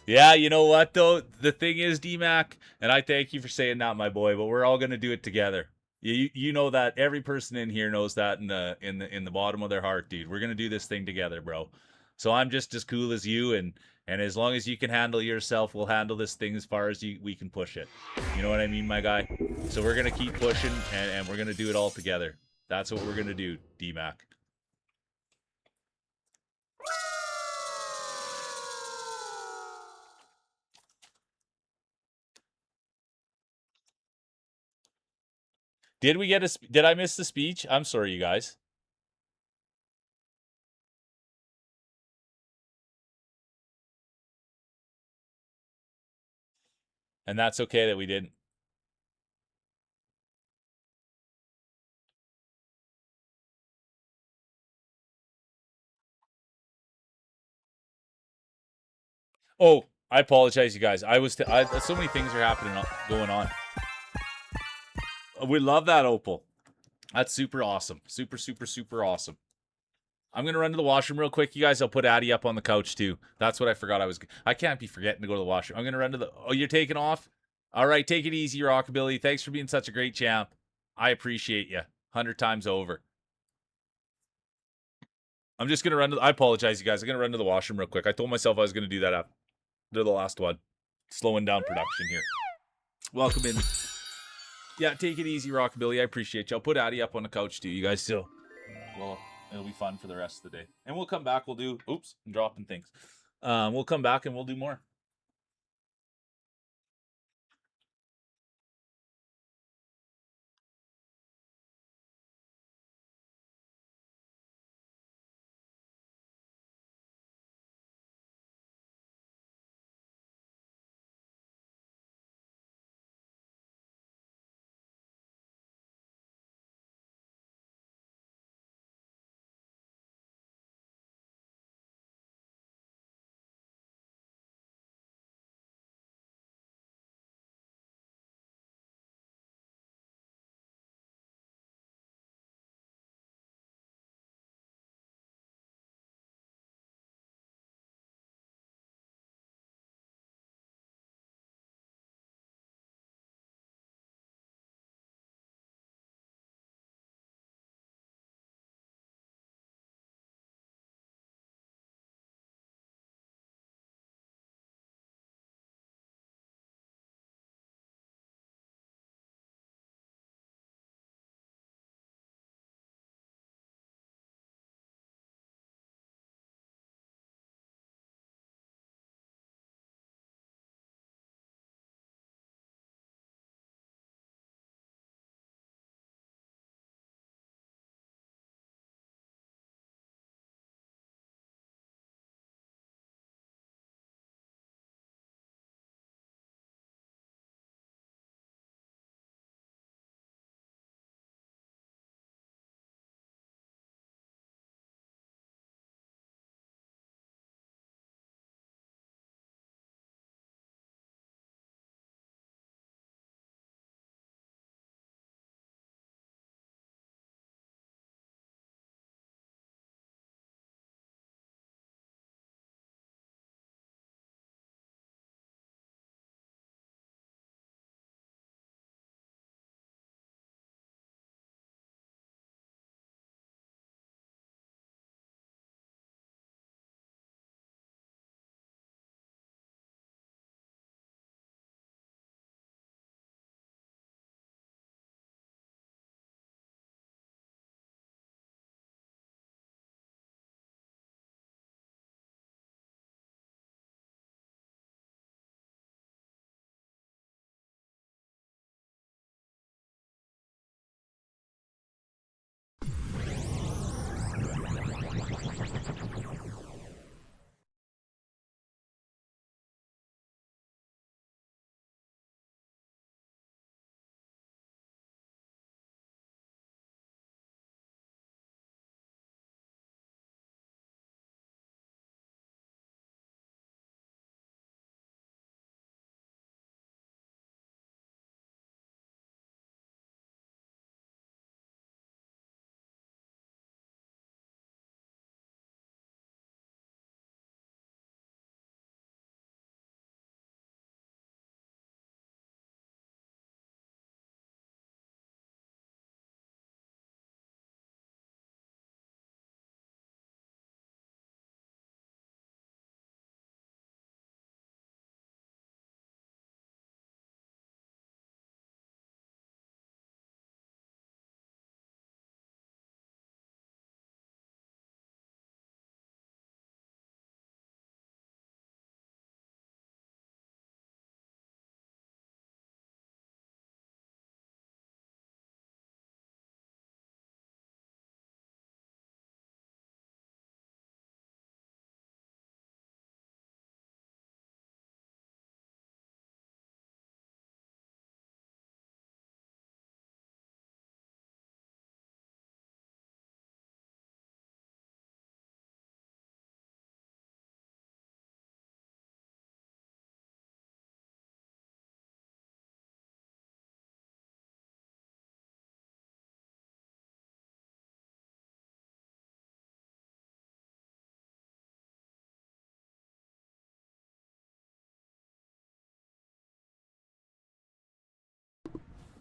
Speaker 1: Yeah, you know what though? The thing is, DMAC, and I thank you for saying that, my boy, but we're all gonna do it together. You know that. Every person in here knows that in the bottom of their heart, dude. We're gonna do this thing together, bro. So I'm just as cool as you, and as long as you can handle yourself, we'll handle this thing as far as we can push it. You know what I mean, my guy? So we're gonna keep pushing, and we're gonna do it all together. That's what we're gonna do, DMAC. Did I miss the speech? I'm sorry, you guys. And that's okay that we didn't. Oh, I apologize, you guys. So many things are happening, going on. We love that, Opal. That's super awesome. Super, super, super awesome. I'm gonna run to the washroom real quick, you guys. I'll put Addie up on the couch too. That's what I forgot. I can't be forgetting to go to the washroom. I'm gonna run to the. Oh, you're taking off. All right, take it easy, Rockabilly. Thanks for being such a great champ. I appreciate you 100 times over. I'm just gonna run to. I apologize, you guys. I'm gonna run to the washroom real quick. I told myself I was gonna do that after the last one. Slowing down production here. Welcome in. Yeah, take it easy, Rockabilly. I appreciate you. I'll put Addie up on the couch too, you guys. So, well, it'll be fun for the rest of the day, and we'll come back. We'll do. Oops, I'm dropping things. We'll come back and we'll do more.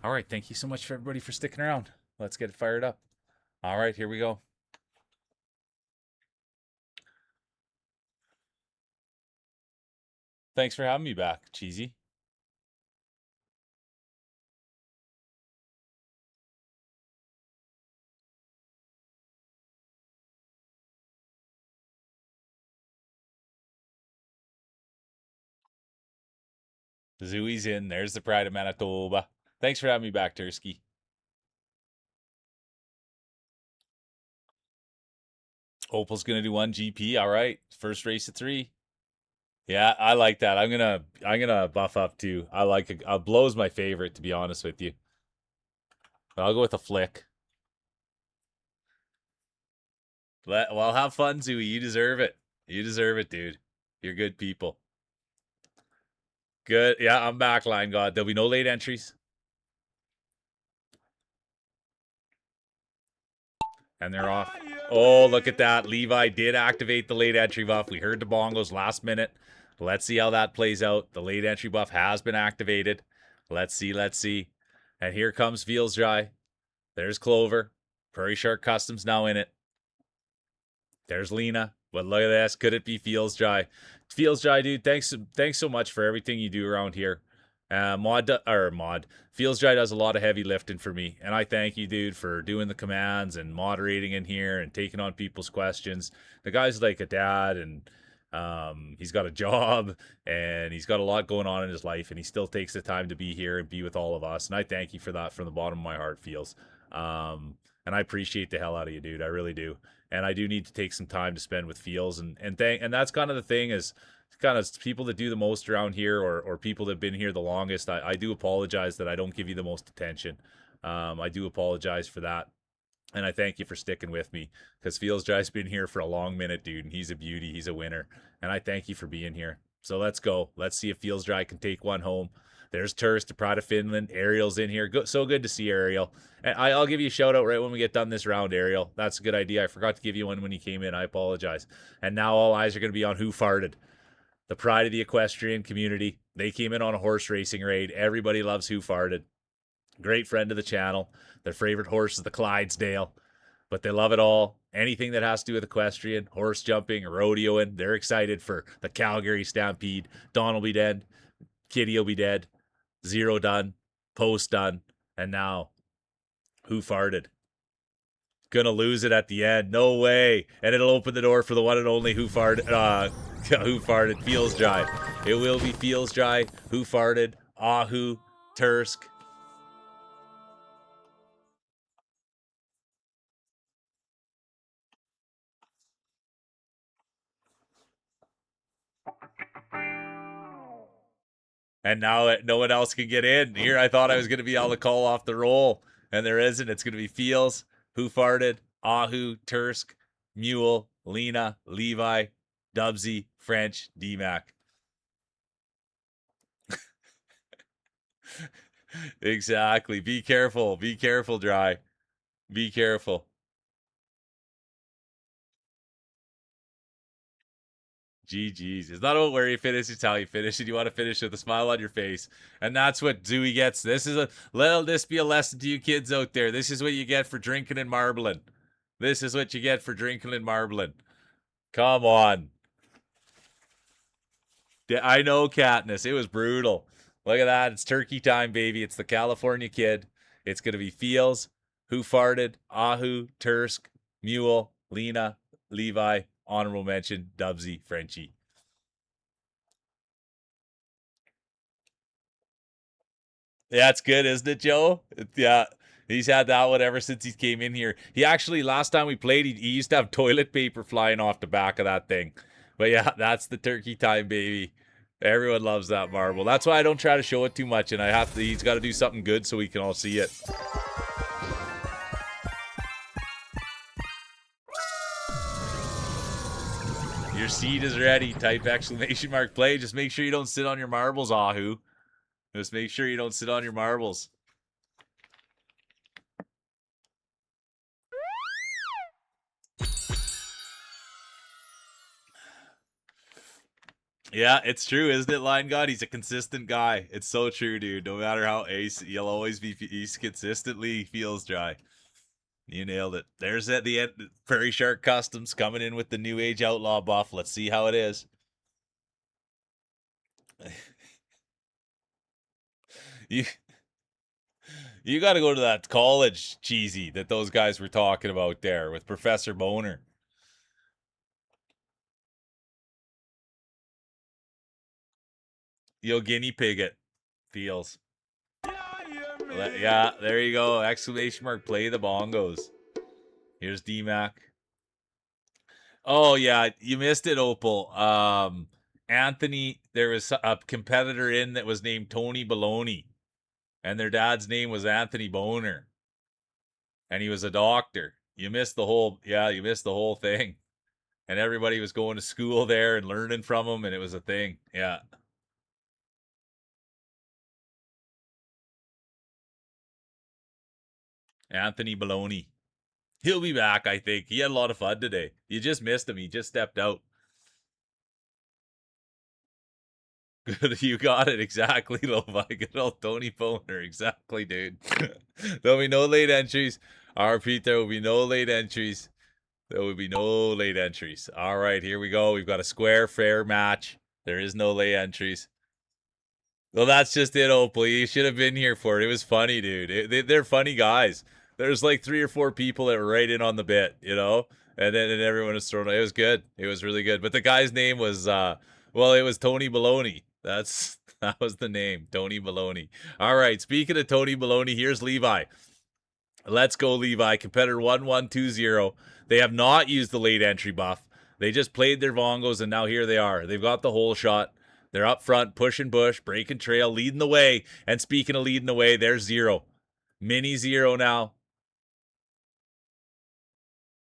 Speaker 1: All right, thank you so much for everybody for sticking around. Let's get it fired up. All right, here we go. Thanks for having me back, Cheesy. Zooey's in. There's the pride of Manitoba. Thanks for having me back, Tursky. Opal's gonna do one GP. All right, first race of 3. Yeah, I like that. I'm gonna buff up too. I like it. Blow's my favorite, to be honest with you. But I'll go with a flick. Well, have fun, Zooey. You deserve it. You deserve it, dude. You're good people. Good. Yeah, I'm back, Line God. There'll be no late entries. And they're off. Oh, look at that. Levi did activate the late entry buff. We heard the bongos last minute. Let's see how that plays out. The late entry buff has been activated. Let's see. Let's see. And here comes Feels Dry. There's Clover. Prairie Shark Customs now in it. There's Lena. But look at this. Could it be Feels Dry? Feels Dry, dude. Thanks so much for everything you do around here. Mod Feels Dry does a lot of heavy lifting for me, and I thank you, dude, for doing the commands and moderating in here and taking on people's questions. The guy's like a dad, and he's got a job and he's got a lot going on in his life, and he still takes the time to be here and be with all of us. And I thank you for that from the bottom of my heart, Feels. And I appreciate the hell out of you, dude. I really do. And I do need to take some time to spend with Feels, and that's kind of the thing is kind of people that do the most around here, or people that have been here the longest. I do apologize that I don't give you the most attention. I do apologize for that. And I thank you for sticking with me, because Feels Dry's been here for a long minute, dude, and he's a beauty. He's a winner. And I thank you for being here. So let's go. Let's see if Feels Dry can take one home. There's Tourist to Pride of Finland. Ariel's in here. So good to see Ariel. And I'll give you a shout out right when we get done this round, Ariel. That's a good idea. I forgot to give you one when you came in. I apologize. And now all eyes are going to be on Who Farted, the pride of the equestrian community. They came in on a horse racing raid. Everybody loves Who Farted. Great friend of the channel. Their favorite horse is the Clydesdale, but they love it all. Anything that has to do with equestrian, horse jumping, rodeoing, they're excited for the Calgary Stampede. Don will be dead. Kitty will be dead. Zero done. Post done. And now, Who Farted? Gonna lose it at the end. No way. And it'll open the door for the one and only Who Farted. Who Farted? Feels Dry. It will be Feels Dry. Who Farted? Ahu. Tursk. And now no one else can get in. Here I thought I was going to be able to call off the roll, and there isn't. It's going to be Feels, Who Farted, Ahu, Tursk, Mule, Lena, Levi, Dubsy, French, DMAC. Exactly. Be careful. Be careful, Dry. Be careful. GG's. It's not about where you finish, it's how you finish, and you want to finish with a smile on your face. And that's what Zooey gets. Let this be a lesson to you kids out there. This is what you get for drinking and marbling. This is what you get for drinking and marbling. Come on. I know, Katniss. It was brutal. Look at that. It's turkey time, baby. It's the California kid. It's going to be Feels, Who Farted, Ahu, Tursk, Mule, Lena, Levi, honorable mention, Dubsy, Frenchie. Yeah, it's good, isn't it, Joe? Yeah, he's had that one ever since he came in here. He actually, last time we played, he used to have toilet paper flying off the back of that thing. But yeah, that's the turkey time, baby. Everyone loves that marble. That's why I don't try to show it too much, and he's got to do something good so we can all see it. Your seed is ready. Type exclamation mark play. Just make sure you don't sit on your marbles, Ahu. Just make sure you don't sit on your marbles. Yeah, it's true, isn't it, Line God? He's a consistent guy. It's so true, dude. No matter how ace, he'll always be. He's consistently feels dry. You nailed it. There's at the end. Prairie Shark Customs coming in with the New Age Outlaw buff. Let's see how it is. You you got to go to that college cheesy that those guys were talking about there with Professor Boner. You'll guinea pig it. Feels. Yeah, there you go. Exclamation mark. Play the bongos. Here's DMAC. Oh yeah, you missed it, Opal. Anthony, there was a competitor in that was named Tony Baloney, and their dad's name was Anthony Boner, and he was a doctor. You missed the whole, yeah, you missed the whole thing, and everybody was going to school there and learning from him, and it was a thing. Yeah, Anthony Baloney. He'll be back, I think. He had a lot of fun today. You just missed him. He just stepped out. Good, you got it exactly, Lovi. Good old Tony Boner, exactly, dude. There'll be no late entries. RP, there will be no late entries. There will be no late entries. All right, here we go. We've got a square, fair match. There is no late entries. Well, that's just it, Opal. You should have been here for it. It was funny, dude. They're funny guys. There's like 3 or 4 people that were right in on the bit, you know, and everyone was thrown. It was good. It was really good. But the guy's name was, well, it was Tony Baloney. That was the name, Tony Baloney. All right. Speaking of Tony Baloney, here's Levi. Let's go, Levi. Competitor 1120. They have not used the late entry buff. They just played their Vongos, and now here they are. They've got the whole shot. They're up front, pushing bush, breaking trail, leading the way. And speaking of leading the way, there's Zero. Mini Zero now.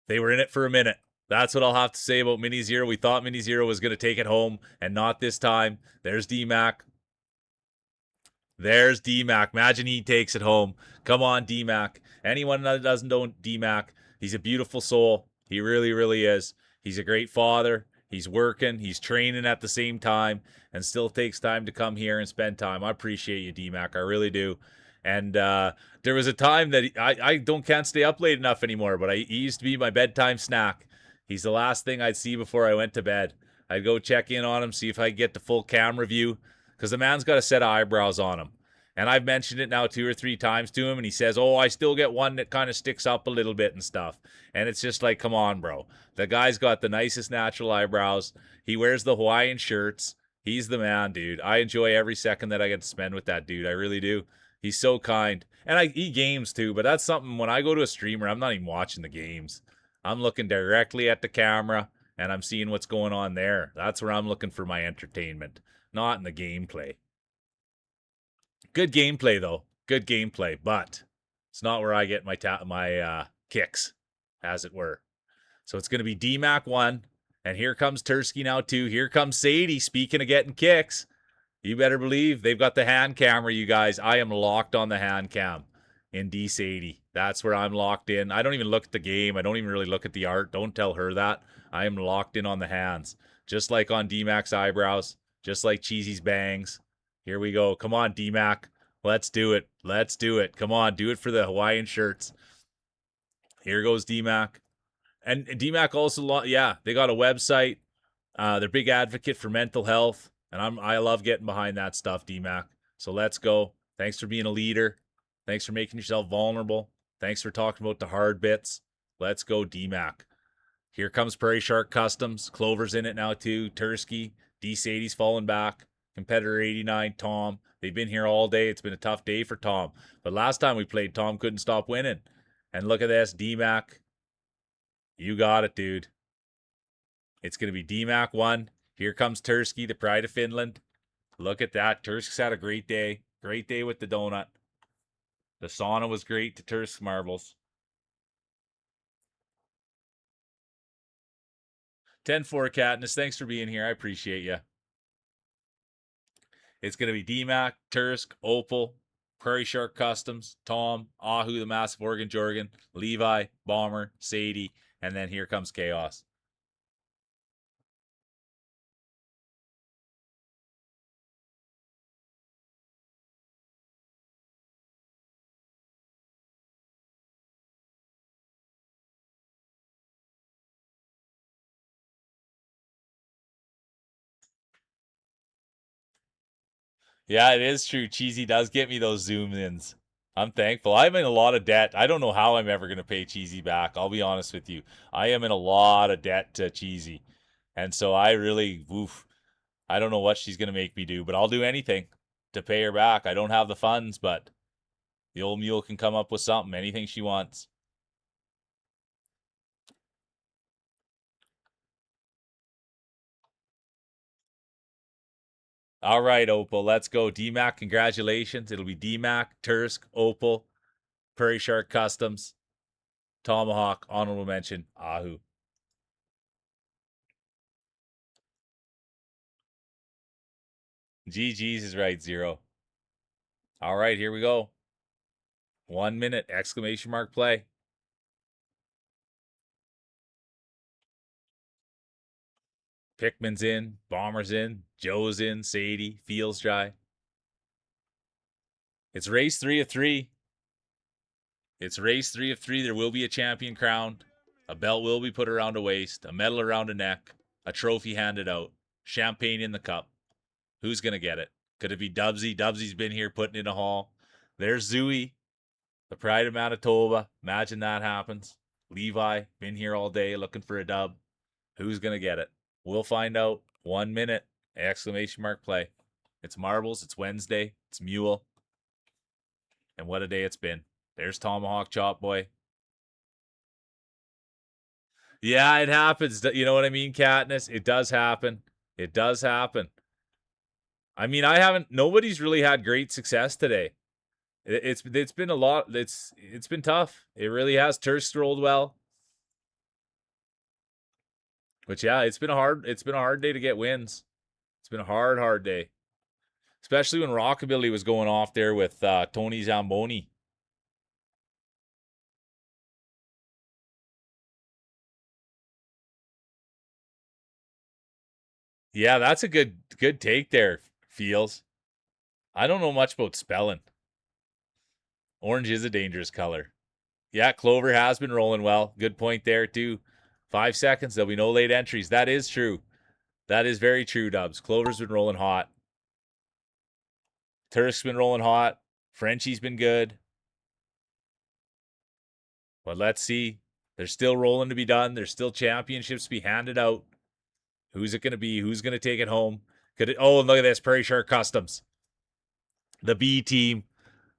Speaker 1: They were in it for a minute. That's what I'll have to say about Mini Zero. We thought Mini Zero was going to take it home, and not this time. There's DMAC. There's DMAC. Imagine he takes it home. Come on, DMAC. Anyone that doesn't know DMAC, he's a beautiful soul. He really, really is. He's a great father. He's working. He's training at the same time, and still takes time to come here and spend time. I appreciate you, DMAC. I really do. And there was a time that I don't can't stay up late enough anymore, but he used to be my bedtime snack. He's the last thing I'd see before I went to bed. I'd go check in on him, see if I could get the full camera view, because the man's got a set of eyebrows on him. And I've mentioned it now 2 or 3 times to him, and he says, "Oh, I still get one that kind of sticks up a little bit and stuff." And it's just like, come on, bro. The guy's got the nicest natural eyebrows. He wears the Hawaiian shirts. He's the man, dude. I enjoy every second that I get to spend with that dude. I really do. He's so kind. And he games too, but that's something when I go to a streamer, I'm not even watching the games. I'm looking directly at the camera and I'm seeing what's going on there. That's where I'm looking for my entertainment, not in the gameplay. Good gameplay though. Good gameplay, but it's not where I get my kicks, as it were. So it's going to be DMAC 1, and here comes Tursky now 2. Here comes Sadie, speaking of getting kicks. You better believe they've got the hand camera, you guys. I am locked on the hand cam in D80. That's where I'm locked in. I don't even look at the game. I don't even really look at the art. Don't tell her that. I am locked in on the hands. Just like on DMAC's eyebrows. Just like Cheesy's bangs. Here we go. Come on, DMAC. Let's do it. Let's do it. Come on, do it for the Hawaiian shirts. Here goes DMAC. And DMAC also, yeah, they got a website. They're big advocate for mental health, and I love getting behind that stuff, DMAC. So let's go. Thanks for being a leader. Thanks for making yourself vulnerable. Thanks for talking about the hard bits. Let's go, DMAC. Here comes Prairie Shark Customs. Clover's in it now too. Tursky. D80's falling back. Competitor 89, Tom. They've been here all day. It's been a tough day for Tom. But last time we played, Tom couldn't stop winning. And look at this, DMAC. You got it, dude. It's going to be DMAC 1. Here comes Tursky, the pride of Finland. Look at that. Tursk's had a great day. Great day with the donut. The sauna was great to Tursk Marbles. 10-4 Katniss. Thanks for being here. I appreciate you. It's going to be DMAC, Tursk, Opal, Prairie Shark Customs, Tom, Ahu, the Massive Organ Jorgen, Levi, Bomber, Sadie, and then here comes Chaos. Yeah, it is true. Cheesy does get me those zoom ins. I'm thankful. I'm in a lot of debt. I don't know how I'm ever going to pay Cheesy back. I'll be honest with you. I am in a lot of debt to Cheesy. And so I really, oof, I don't know what she's going to make me do, but I'll do anything to pay her back. I don't have the funds, but the old mule can come up with something, anything she wants. All right, Opal, let's go. DMAC, congratulations. It'll be DMAC, Tursk, Opal, Prairie Shark Customs, Tomahawk, honorable mention, Ahu. GG's is right, Zero. All right, here we go. 1 minute, exclamation mark play. Pickman's in, Bomber's in, Joe's in, Sadie, Feels dry. It's race 3 of 3. It's race 3 of 3. There will be a champion crowned. A belt will be put around a waist, a medal around a neck, a trophy handed out, champagne in the cup. Who's going to get it? Could it be Dubsy? Dubsy's been here putting in a haul. There's Zooey, the pride of Manitoba. Imagine that happens. Levi, been here all day looking for a dub. Who's going to get it? We'll find out. 1 minute, exclamation mark play. It's marbles. It's Wednesday. It's Mule. And what a day it's been. There's Tomahawk Chop Boy. Yeah, it happens. You know what I mean, Katniss? It does happen. It does happen. I mean, nobody's really had great success today. It's been a lot. It's been tough. It really has. Tursk rolled well. But yeah, it's been a hard day to get wins. It's been a hard day. Especially when Rockabilly was going off there with Tony Zamboni. Yeah, that's a good take there, Feels. I don't know much about spelling. Orange is a dangerous color. Yeah, Clover has been rolling well. Good point there, too. 5 seconds. There'll be no late entries. That is true. That is very true, Dubs. Clover's been rolling hot. Turk's been rolling hot. Frenchie's been good. But let's see. There's still rolling to be done. There's still championships to be handed out. Who's it going to be? Who's going to take it home? Oh, look at this. Prairie Shark Customs. The B team.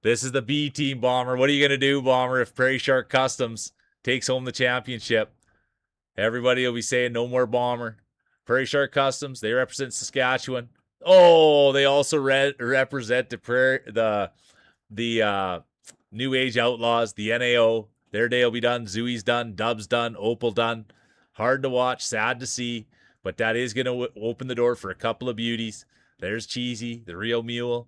Speaker 1: This is the B team, Bomber. What are you going to do, Bomber, if Prairie Shark Customs takes home the championship? Everybody will be saying no more Bomber. Prairie Shark Customs, they represent Saskatchewan. Oh, they also represent the New Age Outlaws, the NAO. Their day will be done. Zooey's done. Dub's done. Opal done. Hard to watch. Sad to see. But that is going to open the door for a couple of beauties. There's Cheesy, the real mule.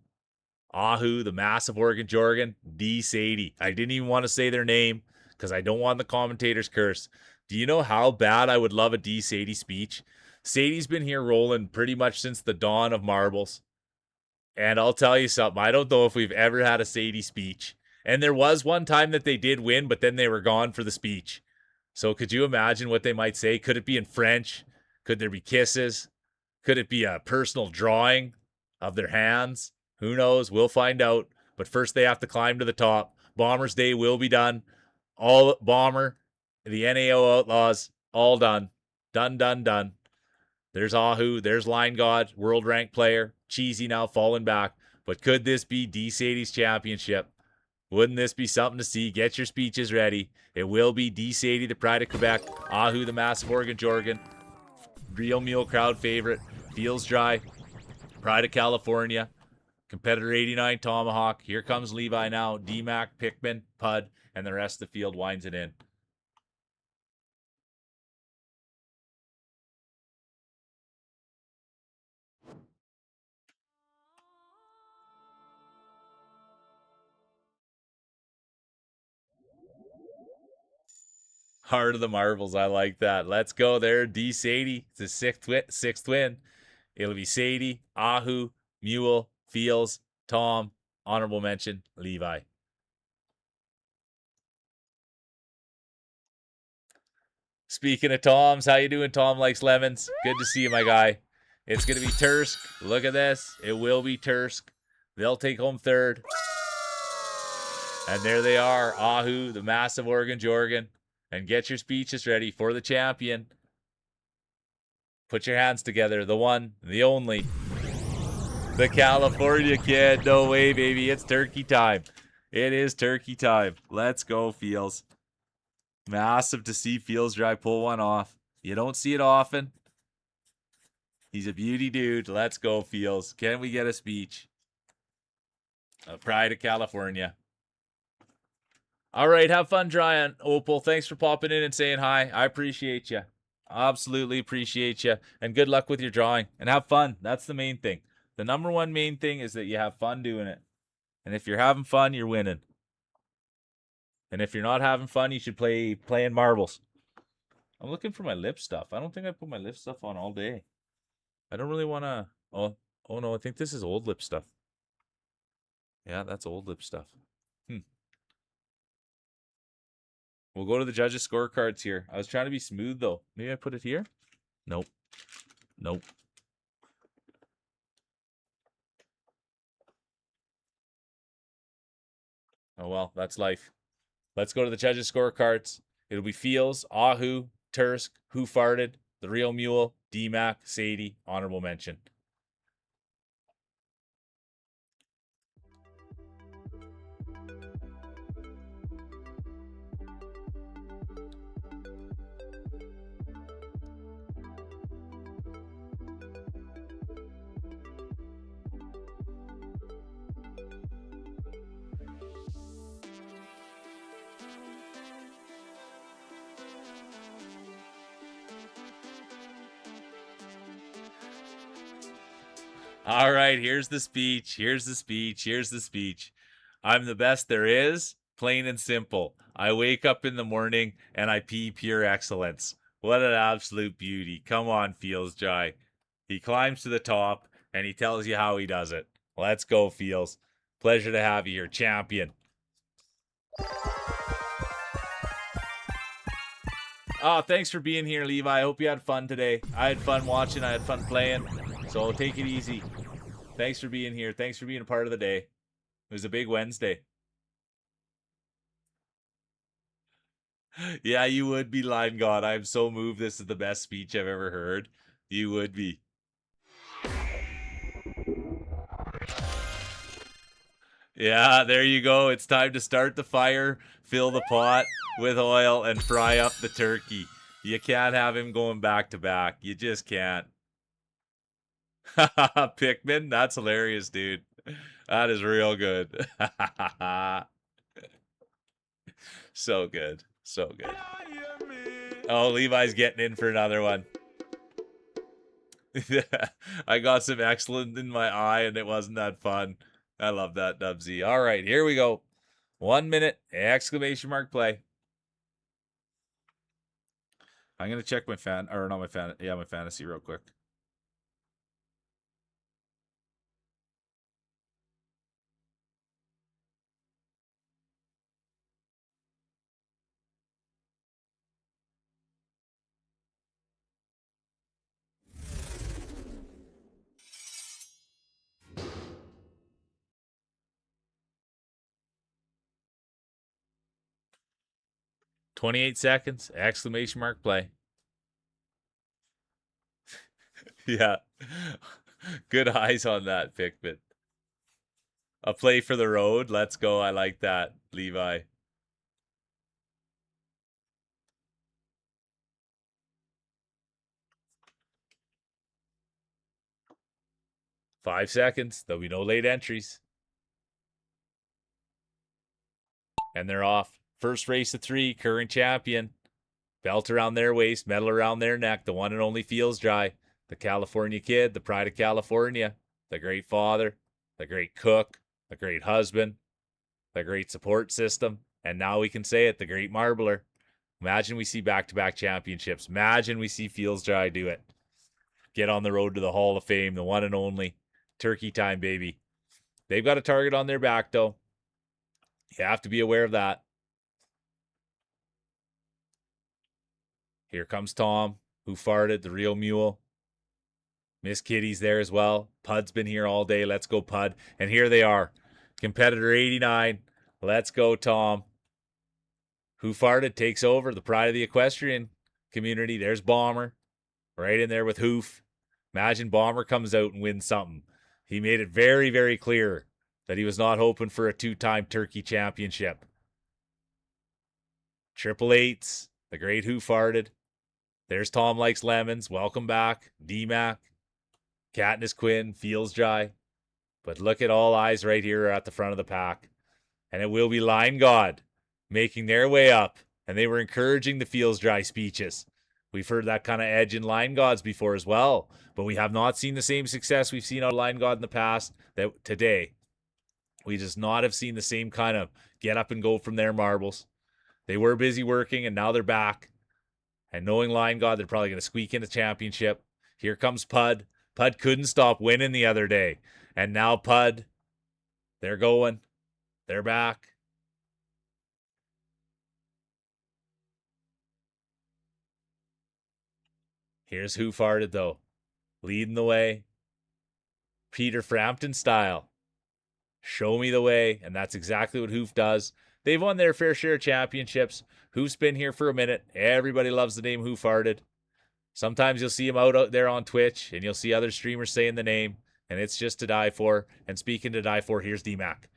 Speaker 1: Ahu, the massive Oregon Jorgen. D. Sadie. I didn't even want to say their name because I don't want the commentators curse. Do you know how bad I would love a D. Sadie speech? Sadie's been here rolling pretty much since the dawn of marbles. And I'll tell you something. I don't know if we've ever had a Sadie speech. And there was one time that they did win, but then they were gone for the speech. So could you imagine what they might say? Could it be in French? Could there be kisses? Could it be a personal drawing of their hands? Who knows? We'll find out. But first they have to climb to the top. Bomber's Day will be done. All Bomber, the NAO Outlaws, all done. Done. There's Ahu. There's Line God, world ranked player. Cheesy now falling back. But could this be D. Sadie's championship? Wouldn't this be something to see? Get your speeches ready. It will be D. Sadie, the pride of Quebec. Ahu, the massive Oregon Jorgen. Real Mule crowd favorite. Feels dry. Pride of California. Competitor 89 Tomahawk. Here comes Levi now. DMAC, Pickman, Pud, and the rest of the field winds it in. Heart of the Marbles. I like that. Let's go there. D. Sadie. It's a sixth win. It'll be Sadie, Ahu, Mule, Feels, Tom, honorable mention, Levi. Speaking of Toms, how you doing? Tom likes lemons. Good to see you, my guy. It's going to be Tursk. Look at this. It will be Tursk. They'll take home third. And there they are, Ahu, the massive Oregon Jorgen. And get your speeches ready for the champion. Put your hands together. The one, the only, the California kid. No way, baby. It's turkey time. It is turkey time. Let's go, Fields. Massive to see Fields Dry pull one off. You don't see it often. He's a beauty dude. Let's go, Fields. Can we get a speech? Pride of California. All right, have fun drying, Opal. Thanks for popping in and saying hi. I appreciate you. Absolutely appreciate you. And good luck with your drawing. And have fun. That's the main thing. The number one main thing is that you have fun doing it. And if you're having fun, you're winning. And if you're not having fun, you should playing marbles. I'm looking for my lip stuff. I don't think I put my lip stuff on all day. I don't really want to... Oh no, I think this is old lip stuff. Yeah, that's old lip stuff. We'll go to the judges' scorecards here. I was trying to be smooth, though. Maybe I put it here? Nope. Nope. Oh, well, that's life. Let's go to the judges' scorecards. It'll be Fields, Ahu, Tursk, Who Farted, The Real Mule, DMAC, Sadie, honorable mention. All right, here's the speech. Here's the speech. Here's the speech. I'm the best there is, plain and simple. I wake up in the morning and I pee pure excellence. What an absolute beauty. Come on, Fields Jai. He climbs to the top and he tells you how he does it. Let's go, Fields. Pleasure to have you here, champion. Oh, thanks for being here, Levi. I hope you had fun today. I had fun watching. I had fun playing. So take it easy. Thanks for being here. Thanks for being a part of the day. It was a big Wednesday. Yeah, you would be, Line God. I'm so moved. This is the best speech I've ever heard. You would be. Yeah, there you go. It's time to start the fire, fill the pot with oil, and fry up the turkey. You can't have him going back to back. You just can't. Pikmin? That's hilarious, dude. That is real good. So good. So good. Oh, Levi's getting in for another one. I got some excellent in my eye and it wasn't that fun. I love that, Dubsy. All right, here we go. 1 minute, exclamation mark play. I'm going to check my my fantasy real quick. "28 seconds, exclamation mark play." Yeah. Good eyes on that, Pikmin. A play for the road. Let's go. I like that, Levi. "5 seconds. There'll be no late entries." And they're off. First race of 3, current champion. Belt around their waist, medal around their neck. The one and only Feels Dry. The California kid, the pride of California. The great father, the great cook, the great husband, the great support system. And now we can say it, the great marbler. Imagine we see back-to-back championships. Imagine we see Feels Dry do it. Get on the road to the Hall of Fame, the one and only. Turkey time, baby. They've got a target on their back, though. You have to be aware of that. Here comes Tom, Who Farted, the real mule. Miss Kitty's there as well. Pud's been here all day. Let's go, Pud. And here they are. Competitor 89. Let's go, Tom. Who Farted takes over, the pride of the equestrian community. There's Bomber. Right in there with Hoof. Imagine Bomber comes out and wins something. He made it very, very clear that he was not hoping for a 2-time Turkey championship. Triple Eights, the great Who Farted. There's Tom Likes Lemons. Welcome back. D-Mac. Katniss Quinn. Feels Dry. But look at all eyes right here at the front of the pack. And it will be Line God making their way up. And they were encouraging the Feels Dry speeches. We've heard that kind of edge in Line Gods before as well. But we have not seen the same success we've seen out of Line God in the past that today. We just not have seen the same kind of get up and go from their marbles. They were busy working, and now they're back. And knowing Line God, they're probably going to squeak in the championship. Here comes Pud. Pud couldn't stop winning the other day. And now Pud, they're going. They're back. Here's Who Farted, though. Leading the way. Peter Frampton style. Show me the way. And that's exactly what Hoof does. They've won their fair share of championships. Hoof's been here for a minute. Everybody loves the name Who Farted. Sometimes you'll see him out there on Twitch, and you'll see other streamers saying the name, and it's just to die for. And speaking to die for, here's D-Mac.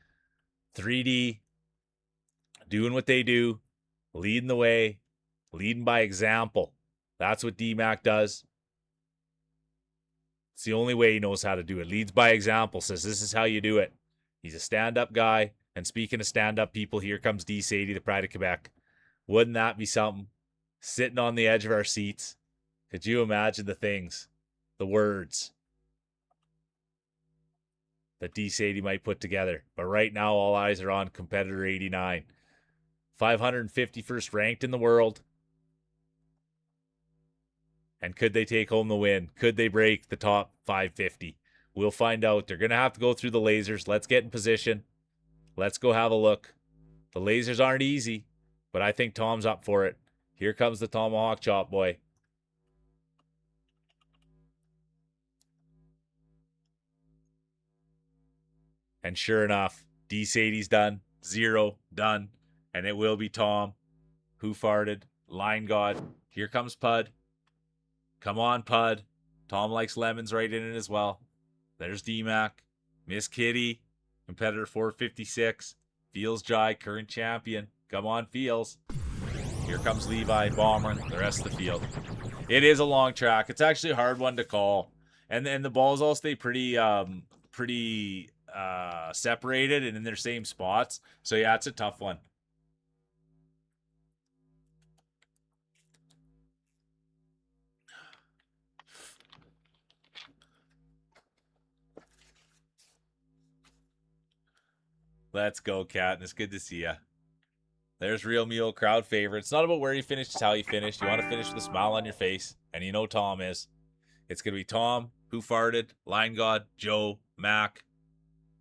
Speaker 1: 3D, doing what they do, leading the way, leading by example. That's what D-Mac does. It's the only way he knows how to do it. Leads by example, says this is how you do it. He's a stand-up guy. And speaking of stand-up people, here comes D. Sadie, the pride of Quebec. Wouldn't that be something? Sitting on the edge of our seats. Could you imagine the things, the words that D. Sadie might put together? But right now, all eyes are on competitor 89. 551st ranked in the world. And could they take home the win? Could they break the top 550? We'll find out. They're going to have to go through the lasers. Let's get in position. Let's go have a look. The lasers aren't easy, but I think Tom's up for it. Here comes the tomahawk chop boy. And sure enough, D. Sadie's done. 0, done. And it will be Tom. Who Farted? Line God. Here comes Pud. Come on, Pud. Tom Likes Lemons right in it as well. There's D-Mac. Miss Kitty. Competitor 456. Feels Jai, current champion. Come on, Feels. Here comes Levi, Bomber, the rest of the field. It is a long track. It's actually a hard one to call. And the balls all stay pretty separated and in their same spots. So yeah, it's a tough one. Let's go, Cat. And it's good to see you. There's Real Mule, crowd favorite. It's not about where you finish, it's how you finish. You want to finish with a smile on your face. And you know Tom is. It's going to be Tom, Who Farted, Line God, Joe, Mac,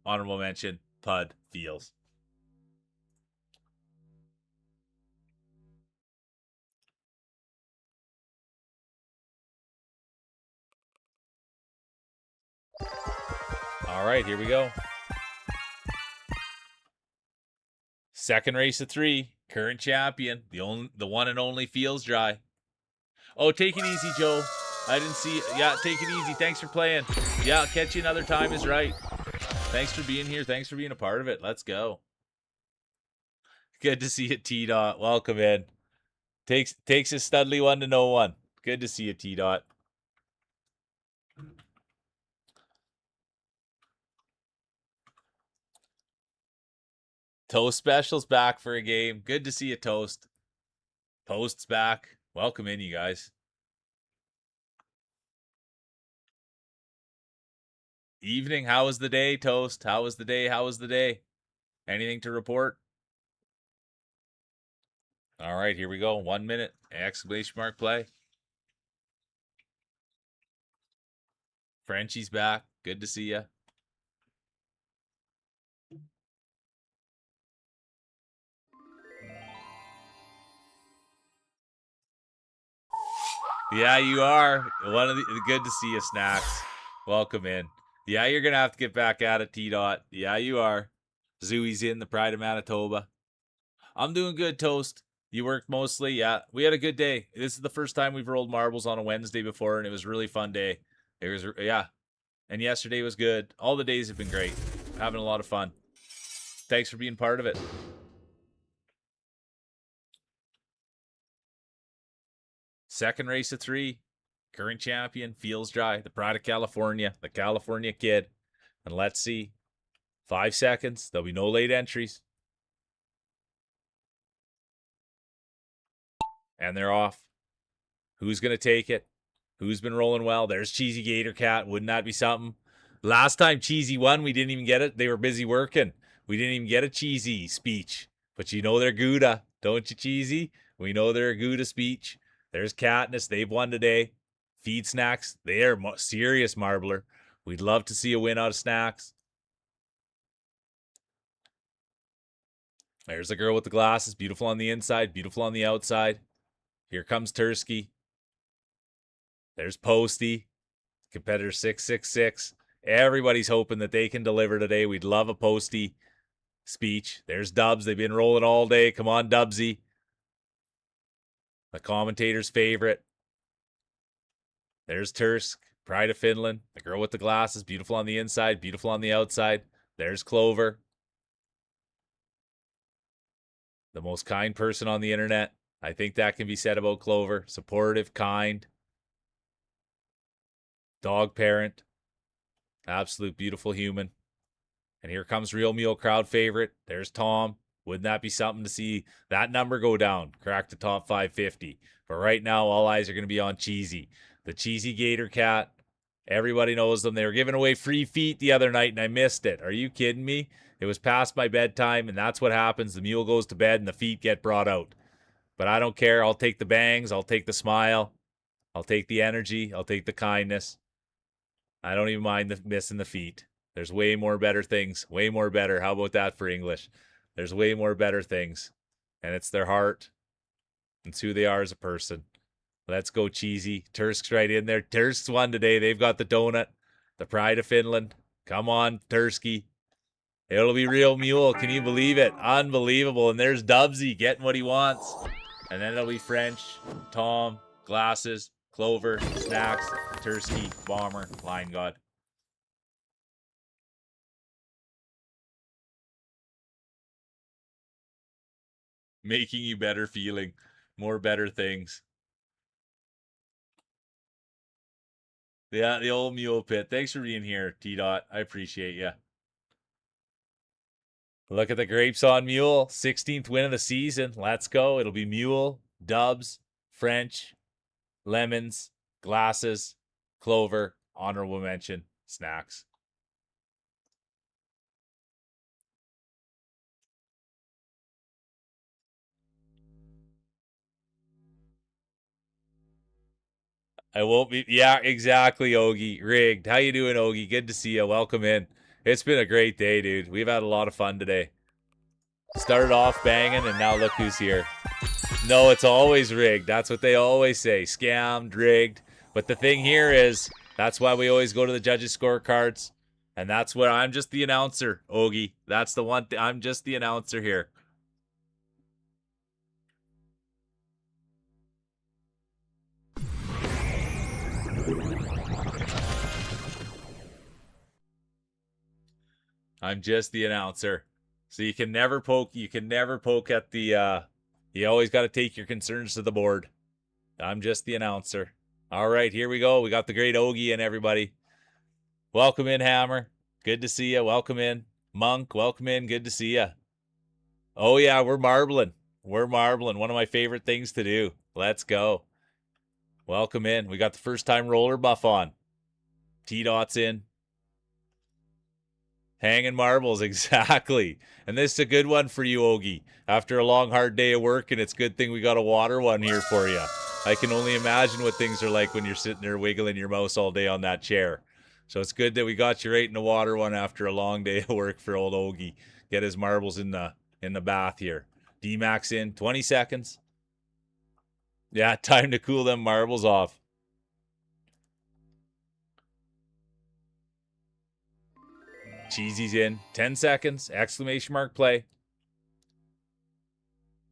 Speaker 1: honorable mention, Pud, Feels. All right, here we go. Second race of 3, current champion, the one and only Feels Dry. Oh, take it easy, Joe. I didn't see. Yeah, take it easy. Thanks for playing. Yeah, I'll catch you another time is right. Thanks for being here. Thanks for being a part of it. Let's go. Good to see you, T-Dot. Welcome in. Takes a Studley one to know one. Good to see you, T-Dot. Toast Special's back for a game. Good to see you, Toast. Post's back. Welcome in, you guys. Evening. How was the day, Toast? How was the day? How was the day? Anything to report? All right, here we go. 1 minute. Exclamation mark play. Frenchie's back. Good to see you. Yeah, you are. Good to see you, Snacks. Welcome in. Yeah, you're gonna have to get back at it, T Dot. Yeah, you are. Zooey's in the Pride of Manitoba. I'm doing good, Toast. You worked mostly? Yeah. We had a good day. This is the first time we've rolled marbles on a Wednesday before, and it was a really fun day. It was, yeah. And yesterday was good. All the days have been great. Having a lot of fun. Thanks for being part of it. Second race of 3. Current champion, feels dry. The Pride of California, the California kid. And let's see. 5 seconds. There'll be no late entries. And they're off. Who's going to take it? Who's been rolling well? There's Cheesy Gator Cat. Wouldn't that be something? Last time Cheesy won, we didn't even get it. They were busy working. We didn't even get a Cheesy speech. But you know they're Gouda, don't you, Cheesy? We know they're a Gouda speech. There's Katniss. They've won today. Feed Snacks. They are serious marbler. We'd love to see a win out of Snacks. There's the girl with the glasses. Beautiful on the inside, beautiful on the outside. Here comes Tursky. There's Posty. Competitor 666. Everybody's hoping that they can deliver today. We'd love a Posty speech. There's Dubs. They've been rolling all day. Come on, Dubsy. The commentator's favorite. There's Tursk. Pride of Finland. The girl with the glasses. Beautiful on the inside. Beautiful on the outside. There's Clover. The most kind person on the internet. I think that can be said about Clover. Supportive, kind. Dog parent. Absolute beautiful human. And here comes Real Mule crowd favorite. There's Tom. Wouldn't that be something to see that number go down? Crack the top 550. But right now, all eyes are going to be on Cheesy. The Cheesy Gator Cat. Everybody knows them. They were giving away free feet the other night, and I missed it. Are you kidding me? It was past my bedtime, and that's what happens. The mule goes to bed, and the feet get brought out. But I don't care. I'll take the bangs. I'll take the smile. I'll take the energy. I'll take the kindness. I don't even mind missing the feet. There's way more better things. Way more better. How about that for English? There's way more better things. And it's their heart. It's who they are as a person. Let's go, Cheesy. Tursk's right in there. Tursk's won today. They've got the donut. The Pride of Finland. Come on, Tursky. It'll be Real Mule. Can you believe it? Unbelievable. And there's Dubsy getting what he wants. And then it'll be French, Tom, Glasses, Clover, Snacks, Tursky, Bomber, Lion God. Making you better feeling. More better things. Yeah, the old mule pit. Thanks for being here, T-Dot. I appreciate you. Look at the grapes on Mule. 16th win of the season. Let's go. It'll be Mule, Dubs, French, Lemons, Glasses, Clover, honorable mention, Snacks. I won't be. Yeah, exactly, Ogie. Rigged. How you doing, Ogie? Good to see you. Welcome in. It's been a great day, dude. We've had a lot of fun today. Started off banging, and now look who's here. No, it's always rigged. That's what they always say. Scammed, rigged. But the thing here is, that's why we always go to the judges' scorecards. And that's where I'm just the announcer, Ogie. That's the one thing. I'm just the announcer here. I'm just the announcer. So you can never poke at the you always got to take your concerns to the board. I'm just the announcer. All right, here we go. We got the great Ogie and everybody. Welcome in, Hammer. Good to see you. Welcome in. Monk, welcome in. Good to see you. Oh yeah, we're marbling. We're marbling. One of my favorite things to do. Let's go. Welcome in. We got the first time roller buff on. T-Dot's in. Hanging marbles, exactly. And this is a good one for you, Ogie. After a long, hard day of work, and it's a good thing we got a water one here for you. I can only imagine what things are like when you're sitting there wiggling your mouse all day on that chair. So it's good that we got you right in the water one after a long day of work for old Ogie. Get his marbles in the bath here. D-Max in, 20 seconds. Yeah, time to cool them marbles off. Cheesy's in. 10 seconds. Exclamation mark play.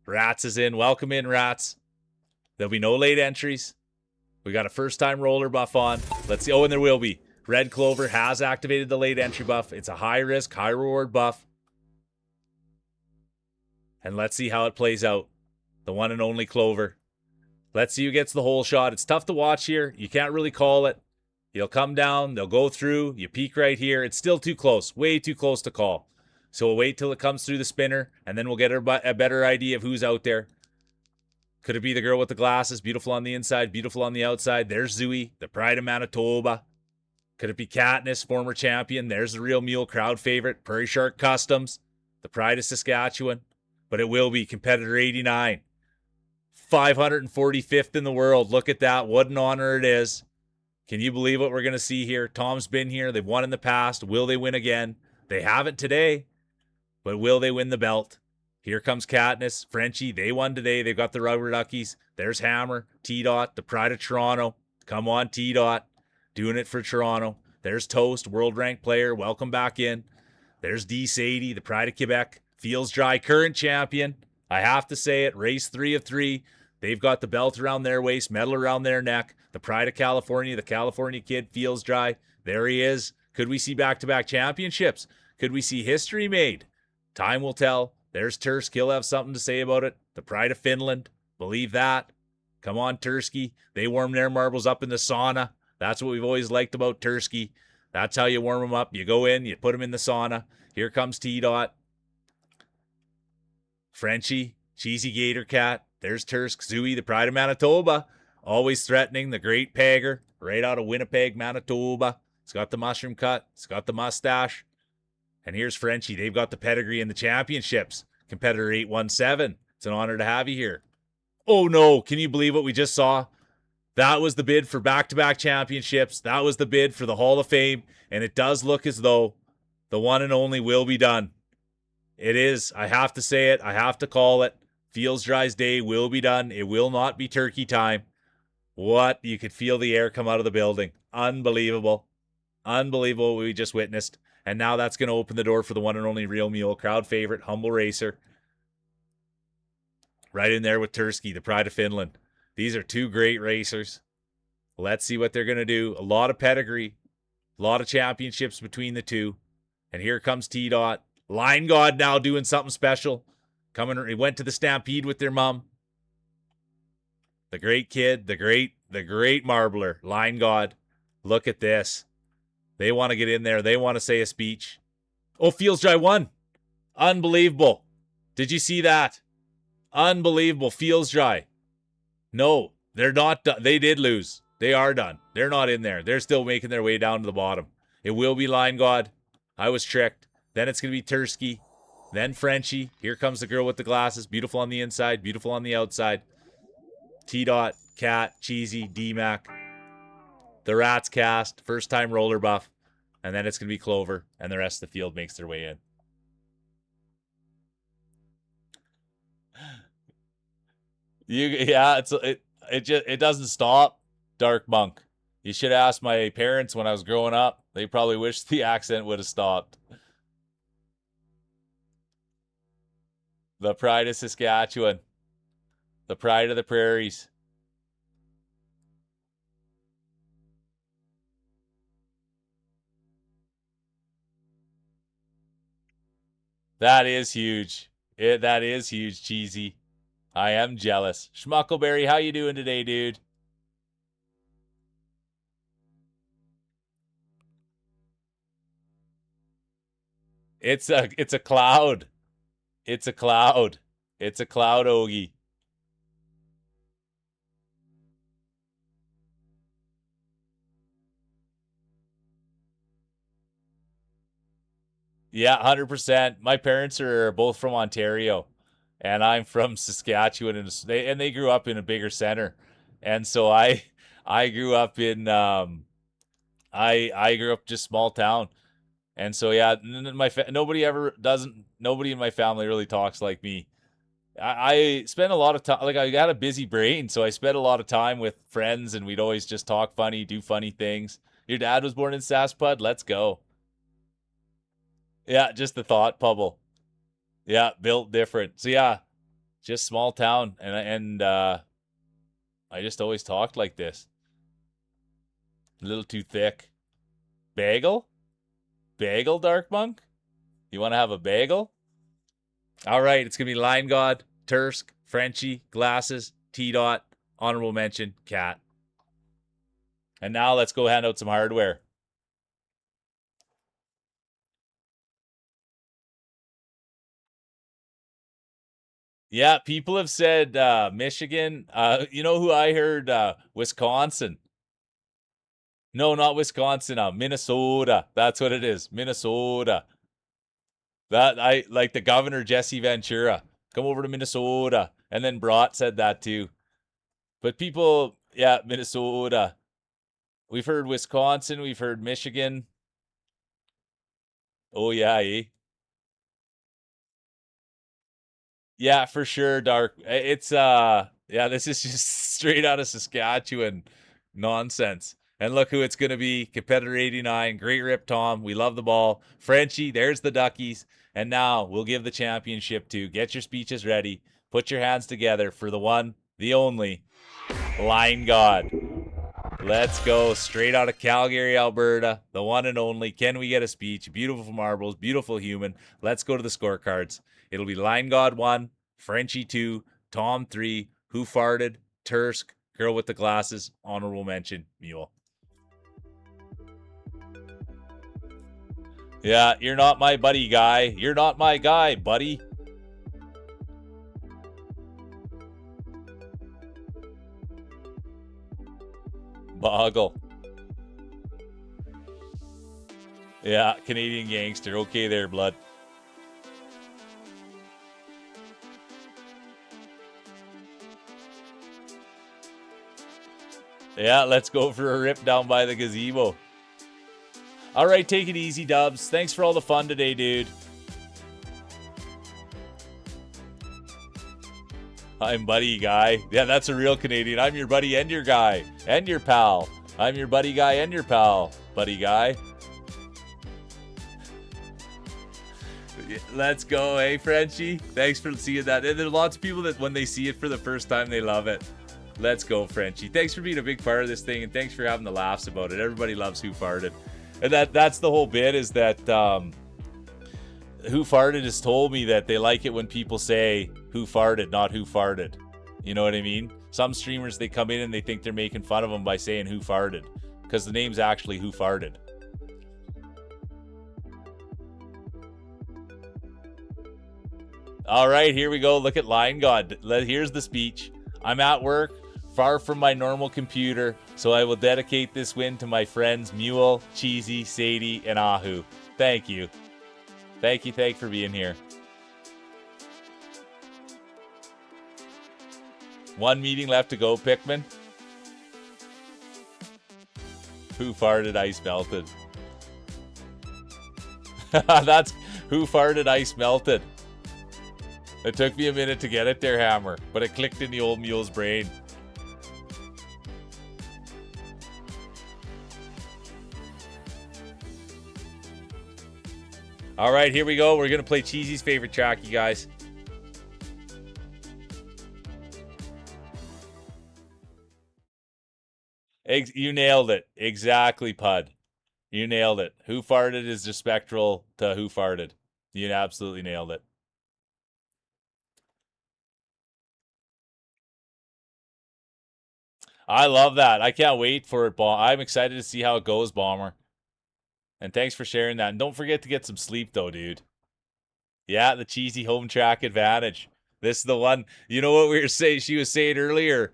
Speaker 1: Rats is in. Welcome in, Rats. There'll be no late entries. We got a first-time roller buff on. Let's see. Oh, and there will be. Red Clover has activated the late entry buff. It's a high-risk, high-reward buff. And let's see how it plays out. The one and only Clover. Let's see who gets the whole shot. It's tough to watch here. You can't really call it. He'll come down. They'll go through. You peek right here. It's still too close. Way too close to call. So we'll wait till it comes through the spinner, and then we'll get a better idea of who's out there. Could it be the girl with the glasses? Beautiful on the inside, beautiful on the outside. There's Zooey, the pride of Manitoba. Could it be Katniss, former champion? There's the real mule crowd favorite, Prairie Shark Customs, the pride of Saskatchewan. But it will be competitor 89. 545th in the world. Look at that. What an honor it is. Can you believe what we're going to see here? Tom's been here. They've won in the past. Will they win again? They haven't today. But will they win the belt? Here comes Katniss, Frenchie. They won today. They've got the rubber duckies. There's Hammer, T-Dot, the pride of Toronto. Come on, T-Dot. Doing it for Toronto. There's Toast, world-ranked player. Welcome back in. There's D. Sadie, the pride of Quebec. Feels Dry, current champion. I have to say it. Race 3 of 3. They've got the belt around their waist, medal around their neck. The pride of California, the California kid, Feels Dry. There he is. Could we see back-to-back championships? Could we see history made? Time will tell. There's Tursk. He'll have something to say about it. The pride of Finland. Believe that. Come on, Tursky. They warm their marbles up in the sauna. That's what we've always liked about Tursky. That's how you warm them up. You go in, you put them in the sauna. Here comes T-Dot. Frenchie. Cheesy Gator Cat. There's Tursk. Zooey, the pride of Manitoba. Always threatening. The great Pagger. Right out of Winnipeg, Manitoba. He's got the mushroom cut. He's got the mustache. And here's Frenchie. They've got the pedigree in the championships. Competitor 817. It's an honor to have you here. Oh no, can you believe what we just saw? That was the bid for back-to-back championships. That was the bid for the Hall of Fame. And it does look as though the one and only will be done. It is. I have to say it. I have to call it. Feels Dry's day will be done. It will not be turkey time. What? You could feel the air come out of the building. Unbelievable. Unbelievable what we just witnessed. And now that's going to open the door for the one and only real mule, crowd favorite, humble racer. Right in there with Tursky, the pride of Finland. These are two great racers. Let's see what they're going to do. A lot of pedigree. A lot of championships between the two. And here comes T-Dot. Line God now doing something special. He went to the Stampede with their mom. The great kid, the great marbler, Line God. Look at this. They want to get in there. They want to say a speech. Oh, Feels Dry won. Unbelievable. Did you see that? Unbelievable. Feels Dry. No, they're not done. They did lose. They are done. They're not in there. They're still making their way down to the bottom. It will be Line God. I was tricked. Then it's going to be Tursky. Then Frenchie. Here comes the girl with the glasses. Beautiful on the inside. Beautiful on the outside. T-Dot, Cat, Cheesy, D-Mac. The Rats cast. First time roller buff. And then it's going to be Clover. And the rest of the field makes their way in. It doesn't stop. Dark Monk. You should ask my parents when I was growing up. They probably wish the accent would have stopped. The pride of Saskatchewan. The pride of the prairies. That is huge. That is huge, Cheesy. I am jealous. Schmuckleberry, how you doing today, dude? It's a cloud. It's a cloud. It's a cloud, Ogie. Yeah, 100%. My parents are both from Ontario, and I'm from Saskatchewan, and they grew up in a bigger center, and so I grew up in I grew up just small town, and so yeah, nobody in my family really talks like me. I spent a lot of time, like I got a busy brain, so I spent a lot of time with friends, and we'd always just talk funny, do funny things. Your dad was born in Saspud. Let's go. Yeah, just the thought bubble. Yeah, built different. So yeah, just small town, and I just always talked like this. A little too thick. Bagel? Bagel, Dark Monk? You want to have a bagel? All right, it's going to be Line God, Tursk, Frenchie, Glasses, T Dot, honorable mention, Cat. And now let's go hand out some hardware. Yeah, people have said Michigan. You know who I heard? Wisconsin. No, not Wisconsin. Minnesota. That's what it is. Minnesota. That I like the governor Jesse Ventura. Come over to Minnesota. And then Brott said that too. But people, yeah, Minnesota. We've heard Wisconsin, we've heard Michigan. Oh yeah, eh? Yeah, for sure, Dark. It's yeah, this is just straight out of Saskatchewan nonsense. And look who it's gonna be. Competitor 89. Great rip, Tom. We love the ball. Frenchie, there's the Duckies. And now we'll give the championship to. Get your speeches ready. Put your hands together for the one, the only, Line God. Let's go straight out of Calgary, Alberta. The one and only. Can we get a speech? Beautiful marbles, beautiful human. Let's go to the scorecards. It'll be Line God 1, Frenchie 2, Tom 3, Who Farted, Tursk, Girl with the Glasses, honorable mention, Mule. Yeah, you're not my buddy, guy. You're not my guy, buddy. Boggle. Yeah, Canadian gangster. Okay there, blood. Yeah, let's go for a rip down by the gazebo. All right, take it easy, Dubs. Thanks for all the fun today, dude. I'm buddy guy. Yeah, that's a real Canadian. I'm your buddy and your guy and your pal. I'm your buddy guy and your pal, buddy guy. Let's go, hey Frenchie. Thanks for seeing that. And there's lots of people that when they see it for the first time, they love it. Let's go, Frenchie. Thanks for being a big part of this thing, and thanks for having the laughs about it. Everybody loves Who Farted. And that's the whole bit, is that Who Farted has told me that they like it when people say Who Farted, not Who Farted. You know what I mean? Some streamers, they come in and they think they're making fun of them by saying Who Farted, because the name's actually Who Farted. All right, here we go. Look at Line God. Here's the speech. I'm at work, far from my normal computer, so I will dedicate this win to my friends Mule, Cheesy, Sadie, and Ahu. Thank you. Thank you for being here. One meeting left to go, Pikmin. Who farted, ice melted. That's Who farted, ice melted. It took me a minute to get it there, Hammer, but it clicked in the old mule's brain. All right, here we go. We're going to play Cheesy's favorite track, you guys. You nailed it. Exactly, Pud. You nailed it. Who farted is the spectral to Who Farted. You absolutely nailed it. I love that. I can't wait for it, I'm excited to see how it goes, Bomber. And thanks for sharing that. And don't forget to get some sleep, though, dude. Yeah, the cheesy home track advantage. This is the one. You know what we were saying? She was saying earlier.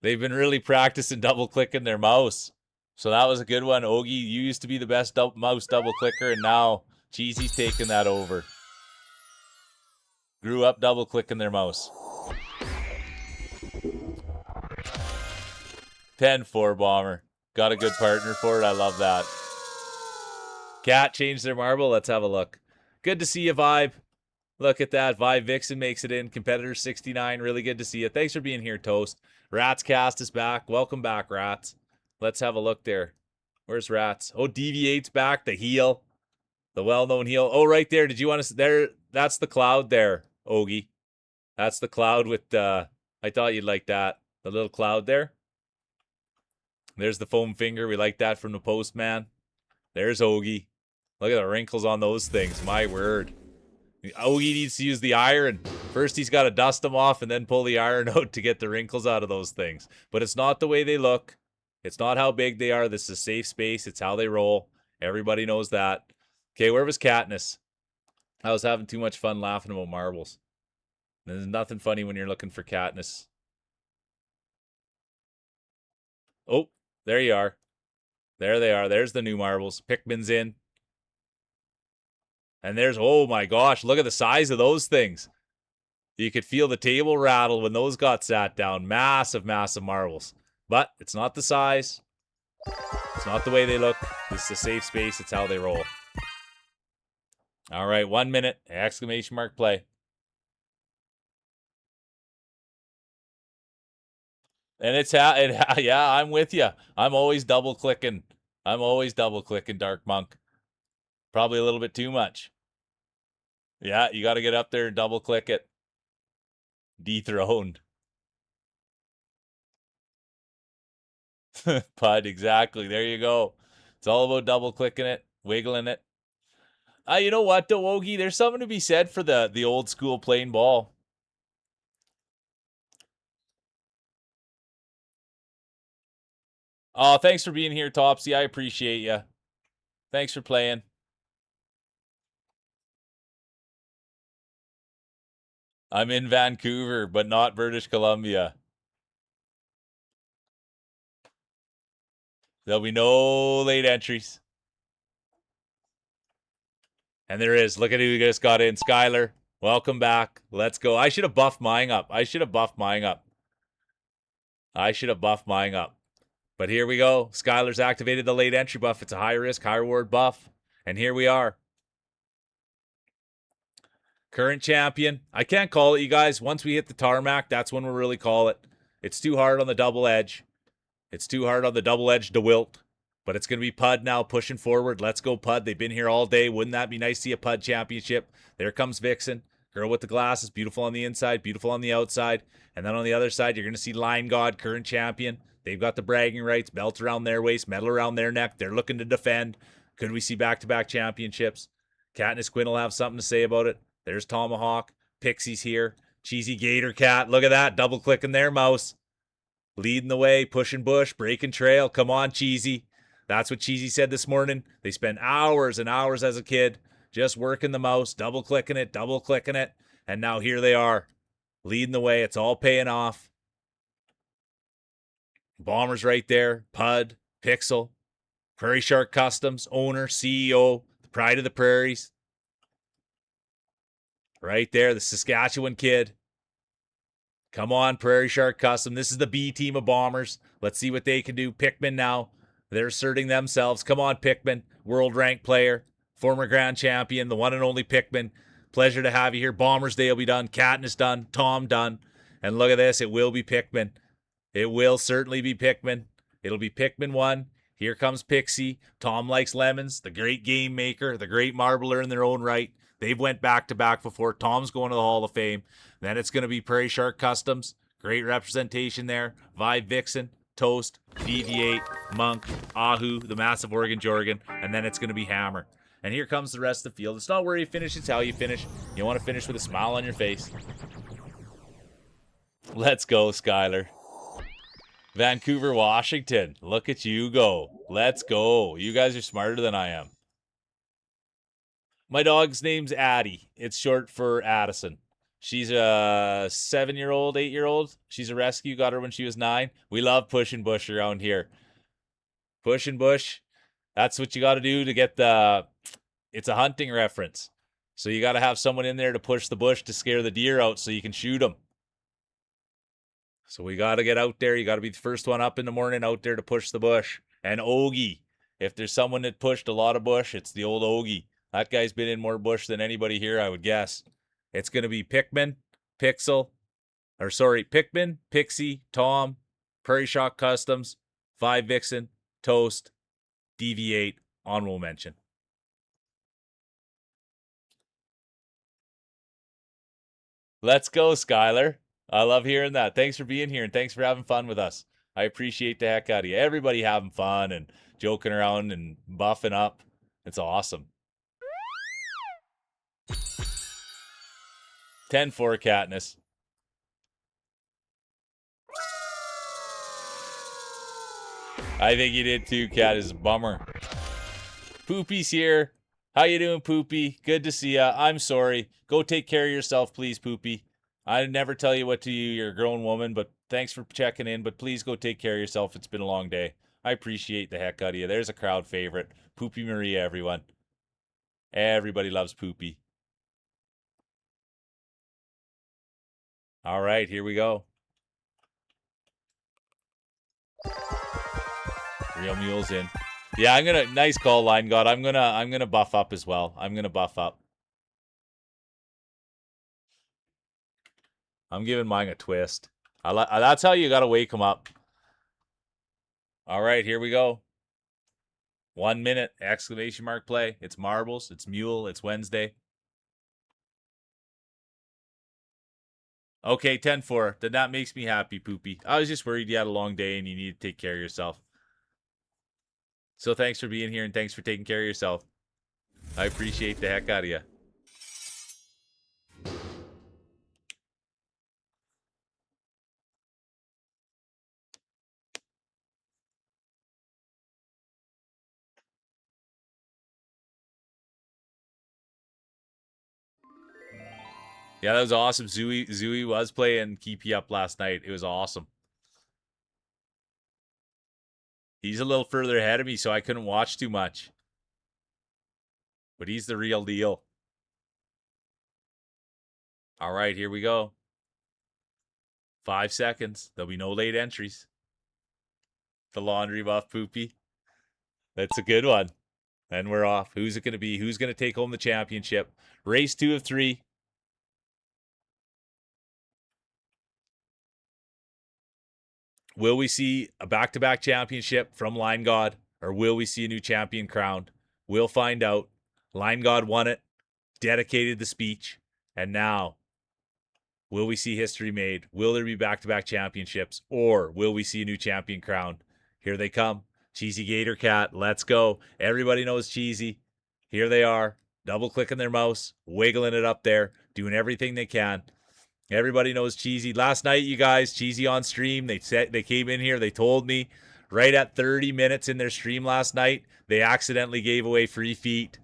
Speaker 1: They've been really practicing double clicking their mouse. So that was a good one. Ogie, you used to be the best mouse double clicker, and now Cheesy's taking that over. Grew up double clicking their mouse. 10-4 Bomber. Got a good partner for it. I love that. Cat changed their marble. Let's have a look. Good to see you, Vibe. Look at that. Vibe Vixen makes it in. Competitor 69. Really good to see you. Thanks for being here, Toast. Rats Cast is back. Welcome back, Rats. Let's have a look there. Where's Rats? Oh, deviates back. The heel. The well-known heel. Oh, right there. Did you want to... There. That's the cloud there, Ogie. That's the cloud with... I thought you'd like that. The little cloud there. There's the foam finger. We like that from the postman. There's Ogie. Look at the wrinkles on those things. My word. Ogie needs to use the iron. First, he's got to dust them off and then pull the iron out to get the wrinkles out of those things. But it's not the way they look. It's not how big they are. This is a safe space. It's how they roll. Everybody knows that. Okay, where was Katniss? I was having too much fun laughing about marbles. There's nothing funny when you're looking for Katniss. Oh, there you are. There they are. There's the new marbles. Pikmin's in. And there's, oh my gosh, look at the size of those things. You could feel the table rattle when those got sat down. Massive, massive marbles. But it's not the size. It's not the way they look. This is a safe space. It's how they roll. All right, 1 minute. Exclamation mark play. And it's yeah, I'm with you. I'm always double clicking. Dark Monk. Probably a little bit too much. Yeah, you got to get up there and double click it. Dethroned. Pud, exactly. There you go. It's all about double clicking it, wiggling it. You know what, though, Ogie? There's something to be said for the old school plain ball. Oh, thanks for being here, Topsy. I appreciate you. Thanks for playing. I'm in Vancouver, but not British Columbia. There'll be no late entries. And there is. Look at who just got in. Skylar, welcome back. Let's go. I should have buffed mine up. But here we go. Skylar's activated the late entry buff. It's a high risk, high reward buff. And here we are. Current champion. I can't call it, you guys. Once we hit the tarmac, that's when we'll really call it. It's too hard on the double edge. DeWilt. But it's going to be Pud now pushing forward. Let's go, Pud. They've been here all day. Wouldn't that be nice to see a Pud championship? There comes Vixen. Girl with the glasses. Beautiful on the inside. Beautiful on the outside. And then on the other side, you're going to see Lion God, current champion. They've got the bragging rights. Belt around their waist. Medal around their neck. They're looking to defend. Could we see back-to-back championships? Katniss Quinn will have something to say about it. There's Tomahawk. Pixie's here. Cheesy Gator Cat. Look at that. Double-clicking their mouse. Leading the way. Pushing bush. Breaking trail. Come on, Cheesy. That's what Cheesy said this morning. They spent hours and hours as a kid just working the mouse, double-clicking it. And now here they are. Leading the way. It's all paying off. Bombers right there. Pud. Pixel. Prairie Shark Customs. Owner. CEO. The pride of the prairies. Right there, the Saskatchewan kid. Come on, Prairie Shark Custom. This is the B team of bombers. Let's see what they can do. Pikmin now. They're asserting themselves. Come on, Pikmin. World rank player. Former grand champion. The one and only Pikmin. Pleasure to have you here. Bombers Day will be done. Katniss done. Tom done. And look at this. It will be Pikmin. It will certainly be Pikmin. It'll be Pikmin 1. Here comes Pixie. Tom likes lemons. The great game maker. The great marbler in their own right. They've went back-to-back before. Tom's going to the Hall of Fame. Then it's going to be Prairie Shark Customs. Great representation there. Vibe Vixen, Toast, Deviate, Monk, Ahu, the massive Oregon Jorgen, and then it's going to be Hammer. And here comes the rest of the field. It's not where you finish, it's how you finish. You want to finish with a smile on your face. Let's go, Skylar. Vancouver, Washington. Look at you go. Let's go. You guys are smarter than I am. My dog's name's Addie. It's short for Addison. She's a 7-year-old, 8-year-old. She's a rescue. Got her when she was 9. We love pushing bush around here. Pushing bush. That's what you got to do to get the... It's a hunting reference. So you got to have someone in there to push the bush to scare the deer out so you can shoot them. So we got to get out there. You got to be the first one up in the morning out there to push the bush. And Ogie. If there's someone that pushed a lot of bush, it's the old Ogie. That guy's been in more bush than anybody here, I would guess. It's going to be Pikmin, Pikmin, Pixie, Tom, Prairie Shock Customs, Vibe Vixen, Toast, Deviate, honorable mention. Let's go, Skylar. I love hearing that. Thanks for being here and thanks for having fun with us. I appreciate the heck out of you. Everybody having fun and joking around and buffing up. It's awesome. 10-4, Katniss. I think you did too, Cat. Is a bummer. Poopy's here. How you doing, Poopy? Good to see ya. I'm sorry. Go take care of yourself, please, Poopy. I never tell you what to do. You're a grown woman, but thanks for checking in. But please go take care of yourself. It's been a long day. I appreciate the heck out of you. There's a crowd favorite. Poopy Maria, everyone. Everybody loves Poopy. All right, here we go. Real Mule's in. Yeah, I'm gonna nice call, Line God. I'm gonna buff up as well. I'm gonna buff up. I'm giving mine a twist. That's how you gotta wake them up. All right, here we go. 1 minute, exclamation mark play. It's marbles, it's mule, it's Wednesday. Okay, 10-4. Then that makes me happy, Poopy. I was just worried you had a long day and you need to take care of yourself. So thanks for being here and thanks for taking care of yourself. I appreciate the heck out of you. Yeah, that was awesome. Zooey was playing Keep You Up last night. It was awesome. He's a little further ahead of me, so I couldn't watch too much. But he's the real deal. All right, here we go. 5 seconds. There'll be no late entries. The laundry buff, Poopy. That's a good one. And we're off. Who's it going to be? Who's going to take home the championship? Race 2 of 3. Will we see a back-to-back championship from Line God, or will we see a new champion crowned? We'll find out. Line God won it, dedicated the speech, and now will we see history made? Will there be back-to-back championships, or will we see a new champion crowned? Here they come. Cheesy Gator Cat, let's go. Everybody knows Cheesy. Here they are, double-clicking their mouse, wiggling it up there, doing everything they can. Everybody knows Cheesy. Last night, you guys, Cheesy on stream, they came in here, they told me right at 30 minutes in their stream last night, they accidentally gave away free feet.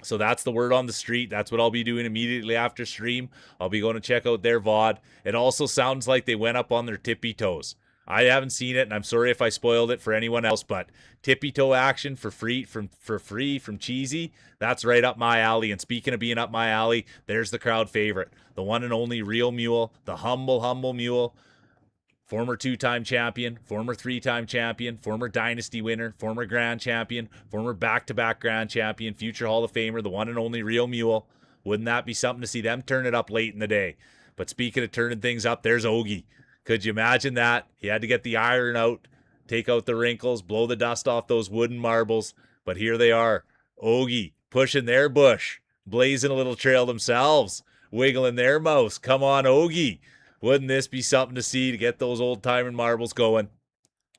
Speaker 1: So that's the word on the street. That's what I'll be doing immediately after stream. I'll be going to check out their VOD. It also sounds like they went up on their tippy toes. I haven't seen it, and I'm sorry if I spoiled it for anyone else, but tippy toe action for free from Cheesy, that's right up my alley. And speaking of being up my alley, there's the crowd favorite, the one and only real mule, the humble mule. Former 2-time champion, former 3-time champion, former dynasty winner, former grand champion, former back-to-back grand champion, future Hall of Famer, the one and only real mule. Wouldn't that be something to see them turn it up late in the day? But speaking of turning things up, there's Ogie. Could you imagine that? He had to get the iron out, take out the wrinkles, blow the dust off those wooden marbles. But here they are. Ogie pushing their bush, blazing a little trail themselves, wiggling their mouse. Come on, Ogie. Wouldn't this be something to see to get those old timer marbles going?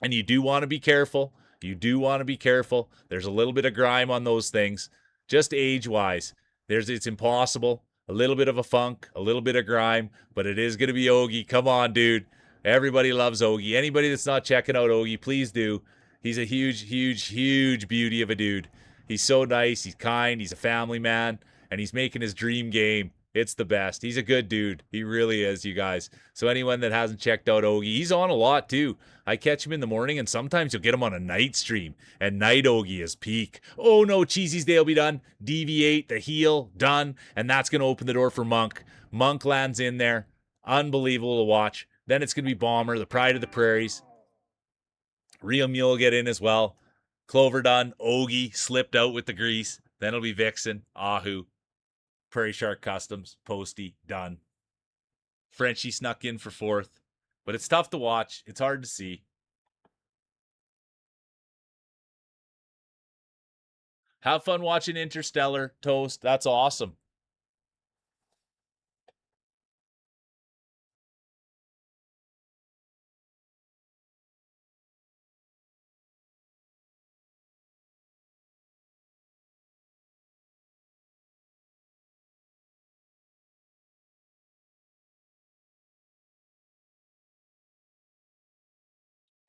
Speaker 1: And you do want to be careful. You do want to be careful. There's a little bit of grime on those things, just age-wise. It's impossible. A little bit of a funk, a little bit of grime, but it is going to be Ogie. Come on, dude. Everybody loves Ogie. Anybody that's not checking out Ogie, please do. He's a huge beauty of a dude. He's so nice. He's kind. He's a family man, and he's making his dream game. It's the best. He's a good dude. He really is, you guys. So anyone that hasn't checked out Ogie, he's on a lot too. I catch him in the morning, and sometimes you'll get him on a night stream. And night Ogie is peak. Oh no, Cheesy's day will be done. Deviate, the heel, done. And that's going to open the door for Monk. Monk lands in there. Unbelievable to watch. Then it's going to be Bomber, the pride of the prairies. Real Mule will get in as well. Clover done. Ogie slipped out with the grease. Then it'll be Vixen, Ahu, Prairie Shark Customs, Posty, done. Frenchie snuck in for 4th. But it's tough to watch. It's hard to see. Have fun watching Interstellar, Toast. That's awesome.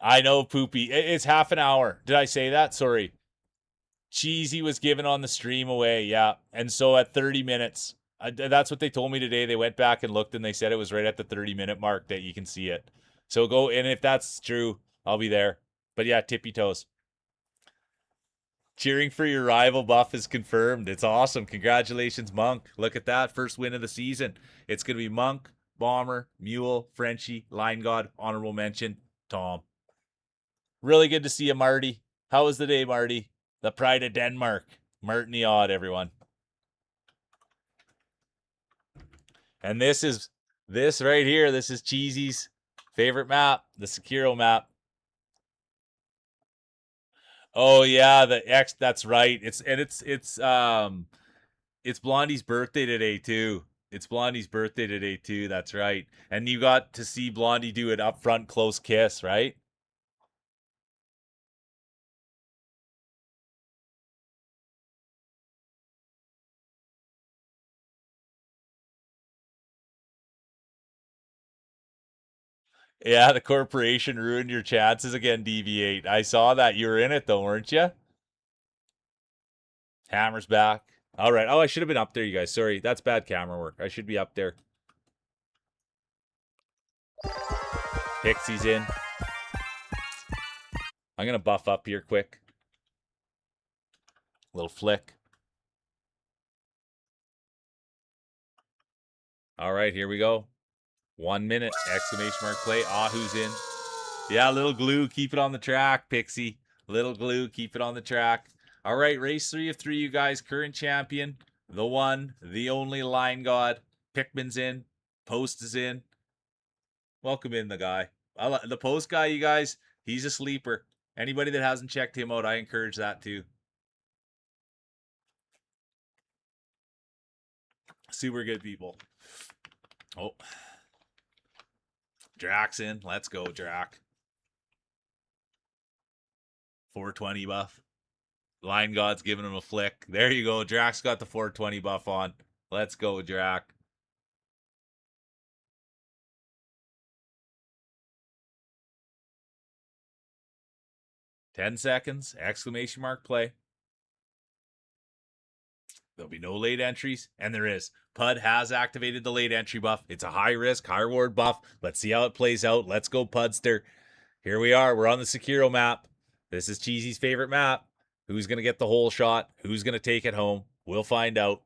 Speaker 1: I know, Poopy. It's half an hour. Did I say that? Sorry. Cheesy was given on the stream away, yeah. And so at 30 minutes, that's what they told me today. They went back and looked and they said it was right at the 30-minute mark that you can see it. So go, and if that's true, I'll be there. But yeah, tippy toes. Cheering for your rival buff is confirmed. It's awesome. Congratulations, Monk. Look at that. First win of the season. It's going to be Monk, Bomber, Mule, Frenchie, Line God, honorable mention, Tom. Really good to see you, Marty. How was the day, Marty? The pride of Denmark. Martin the Odd, everyone. And this right here. This is Cheesy's favorite map, the Sekiro map. Oh yeah, the X. That's right. It's Blondie's birthday today too. It's Blondie's birthday today too. That's right. And you got to see Blondie do an upfront close kiss, right? Yeah, the corporation ruined your chances again, DV8. I saw that. You were in it though, weren't you? Hammer's back. All right. Oh, I should have been up there, you guys. Sorry. That's bad camera work. I should be up there. Pixie's in. I'm going to buff up here quick. Little flick. All right, here we go. 1 minute. Exclamation mark play. Ahu's in. Yeah, little glue. Keep it on the track, Pixie. Little glue. Keep it on the track. All right, race 3 of 3, you guys. Current champion. The one, the only Line God. Pickman's in. Post is in. Welcome in, the guy. The Post guy, you guys, he's a sleeper. Anybody that hasn't checked him out, I encourage that too. Super good people. Oh. Drax in. Let's go, Drac. 420 buff. Line God's giving him a flick. There you go. Drax got the 420 buff on. Let's go, Drac. $10. Exclamation mark play. There'll be no late entries, and there is. Pud has activated the late entry buff. It's a high risk, high reward buff. Let's see how it plays out. Let's go, Pudster. Here we are. We're on the Sekiro map. This is Cheesy's favorite map. Who's going to get the whole shot? Who's going to take it home? We'll find out.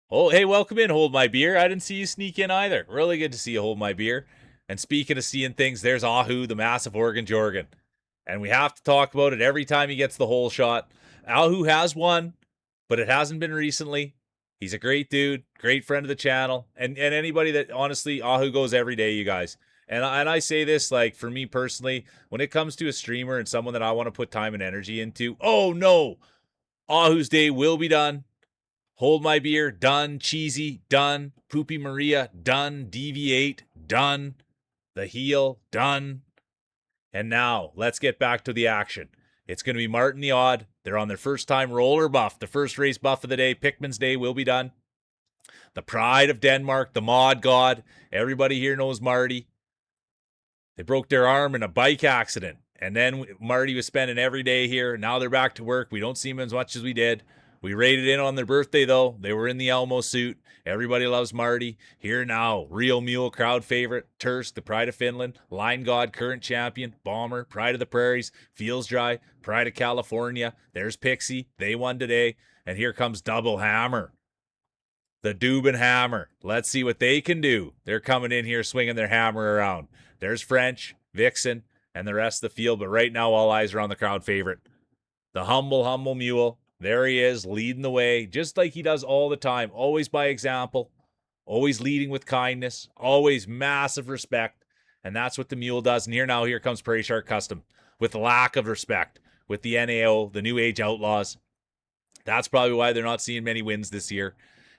Speaker 1: Oh, hey, welcome in, Hold My Beer. I didn't see you sneak in either. Really good to see you, Hold My Beer. And speaking of seeing things, there's Ahu, the massive Organ Jorgan. And we have to talk about it every time he gets the whole shot. Ahu has won, but it hasn't been recently. He's a great dude, great friend of the channel. And anybody that, honestly, Ahu goes every day, you guys. And I say this, like, for me personally, when it comes to a streamer and someone that I want to put time and energy into, oh no, Ahu's day will be done. Hold My Beer, done. Cheesy, done. Poopy Maria, done. Deviate, done. The Heel, done. And now, let's get back to the action. It's going to be Martin the Odd. They're on their first time roller buff. The first race buff of the day. Pickman's day will be done. The pride of Denmark, the mod god. Everybody here knows Marty. They broke their arm in a bike accident. And then Marty was spending every day here. Now they're back to work. We don't see him as much as we did. We raided in on their birthday, though. They were in the Elmo suit. Everybody loves Marty. Here now, real mule crowd favorite, Tursk, the pride of Finland, Line God, current champion, Bomber, pride of the prairies, Feels Dry, pride of California. There's Pixie. They won today. And here comes Double Hammer. The Dubin Hammer. Let's see what they can do. They're coming in here swinging their hammer around. There's French, Vixen, and the rest of the field. But right now, all eyes are on the crowd favorite. The humble mule. There he is, leading the way, just like he does all the time. Always by example. Always leading with kindness. Always massive respect. And that's what the mule does. And here comes Prairie Shark Custom with lack of respect with the NAO, the New Age Outlaws. That's probably why they're not seeing many wins this year.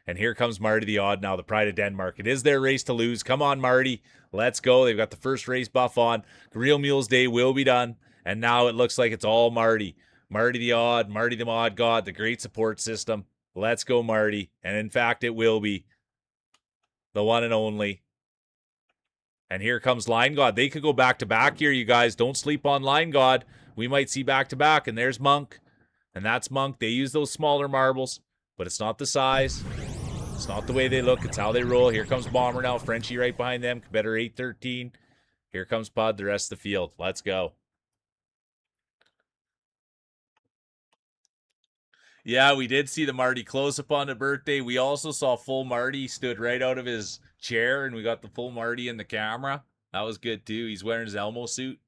Speaker 1: And here comes Marty the Odd now, the pride of Denmark. It is their race to lose. Come on, Marty. Let's go. They've got the first race buff on. Real Mules Day will be done. And now it looks like it's all Marty. Marty the Odd, Marty the Mod God, the great support system. Let's go, Marty. And in fact, it will be the one and only. And here comes Line God. They could go back to back here, you guys. Don't sleep on Line God. We might see back to back. And there's Monk. And that's Monk. They use those smaller marbles, but it's not the size. It's not the way they look. It's how they roll. Here comes Bomber now. Frenchie right behind them. Better 8-13. Here comes Pud, the rest of the field. Let's go. Yeah, we did see the Marty close-up on the birthday. We also saw full Marty stood right out of his chair, and we got the full Marty in the camera. That was good, too. He's wearing his Elmo suit.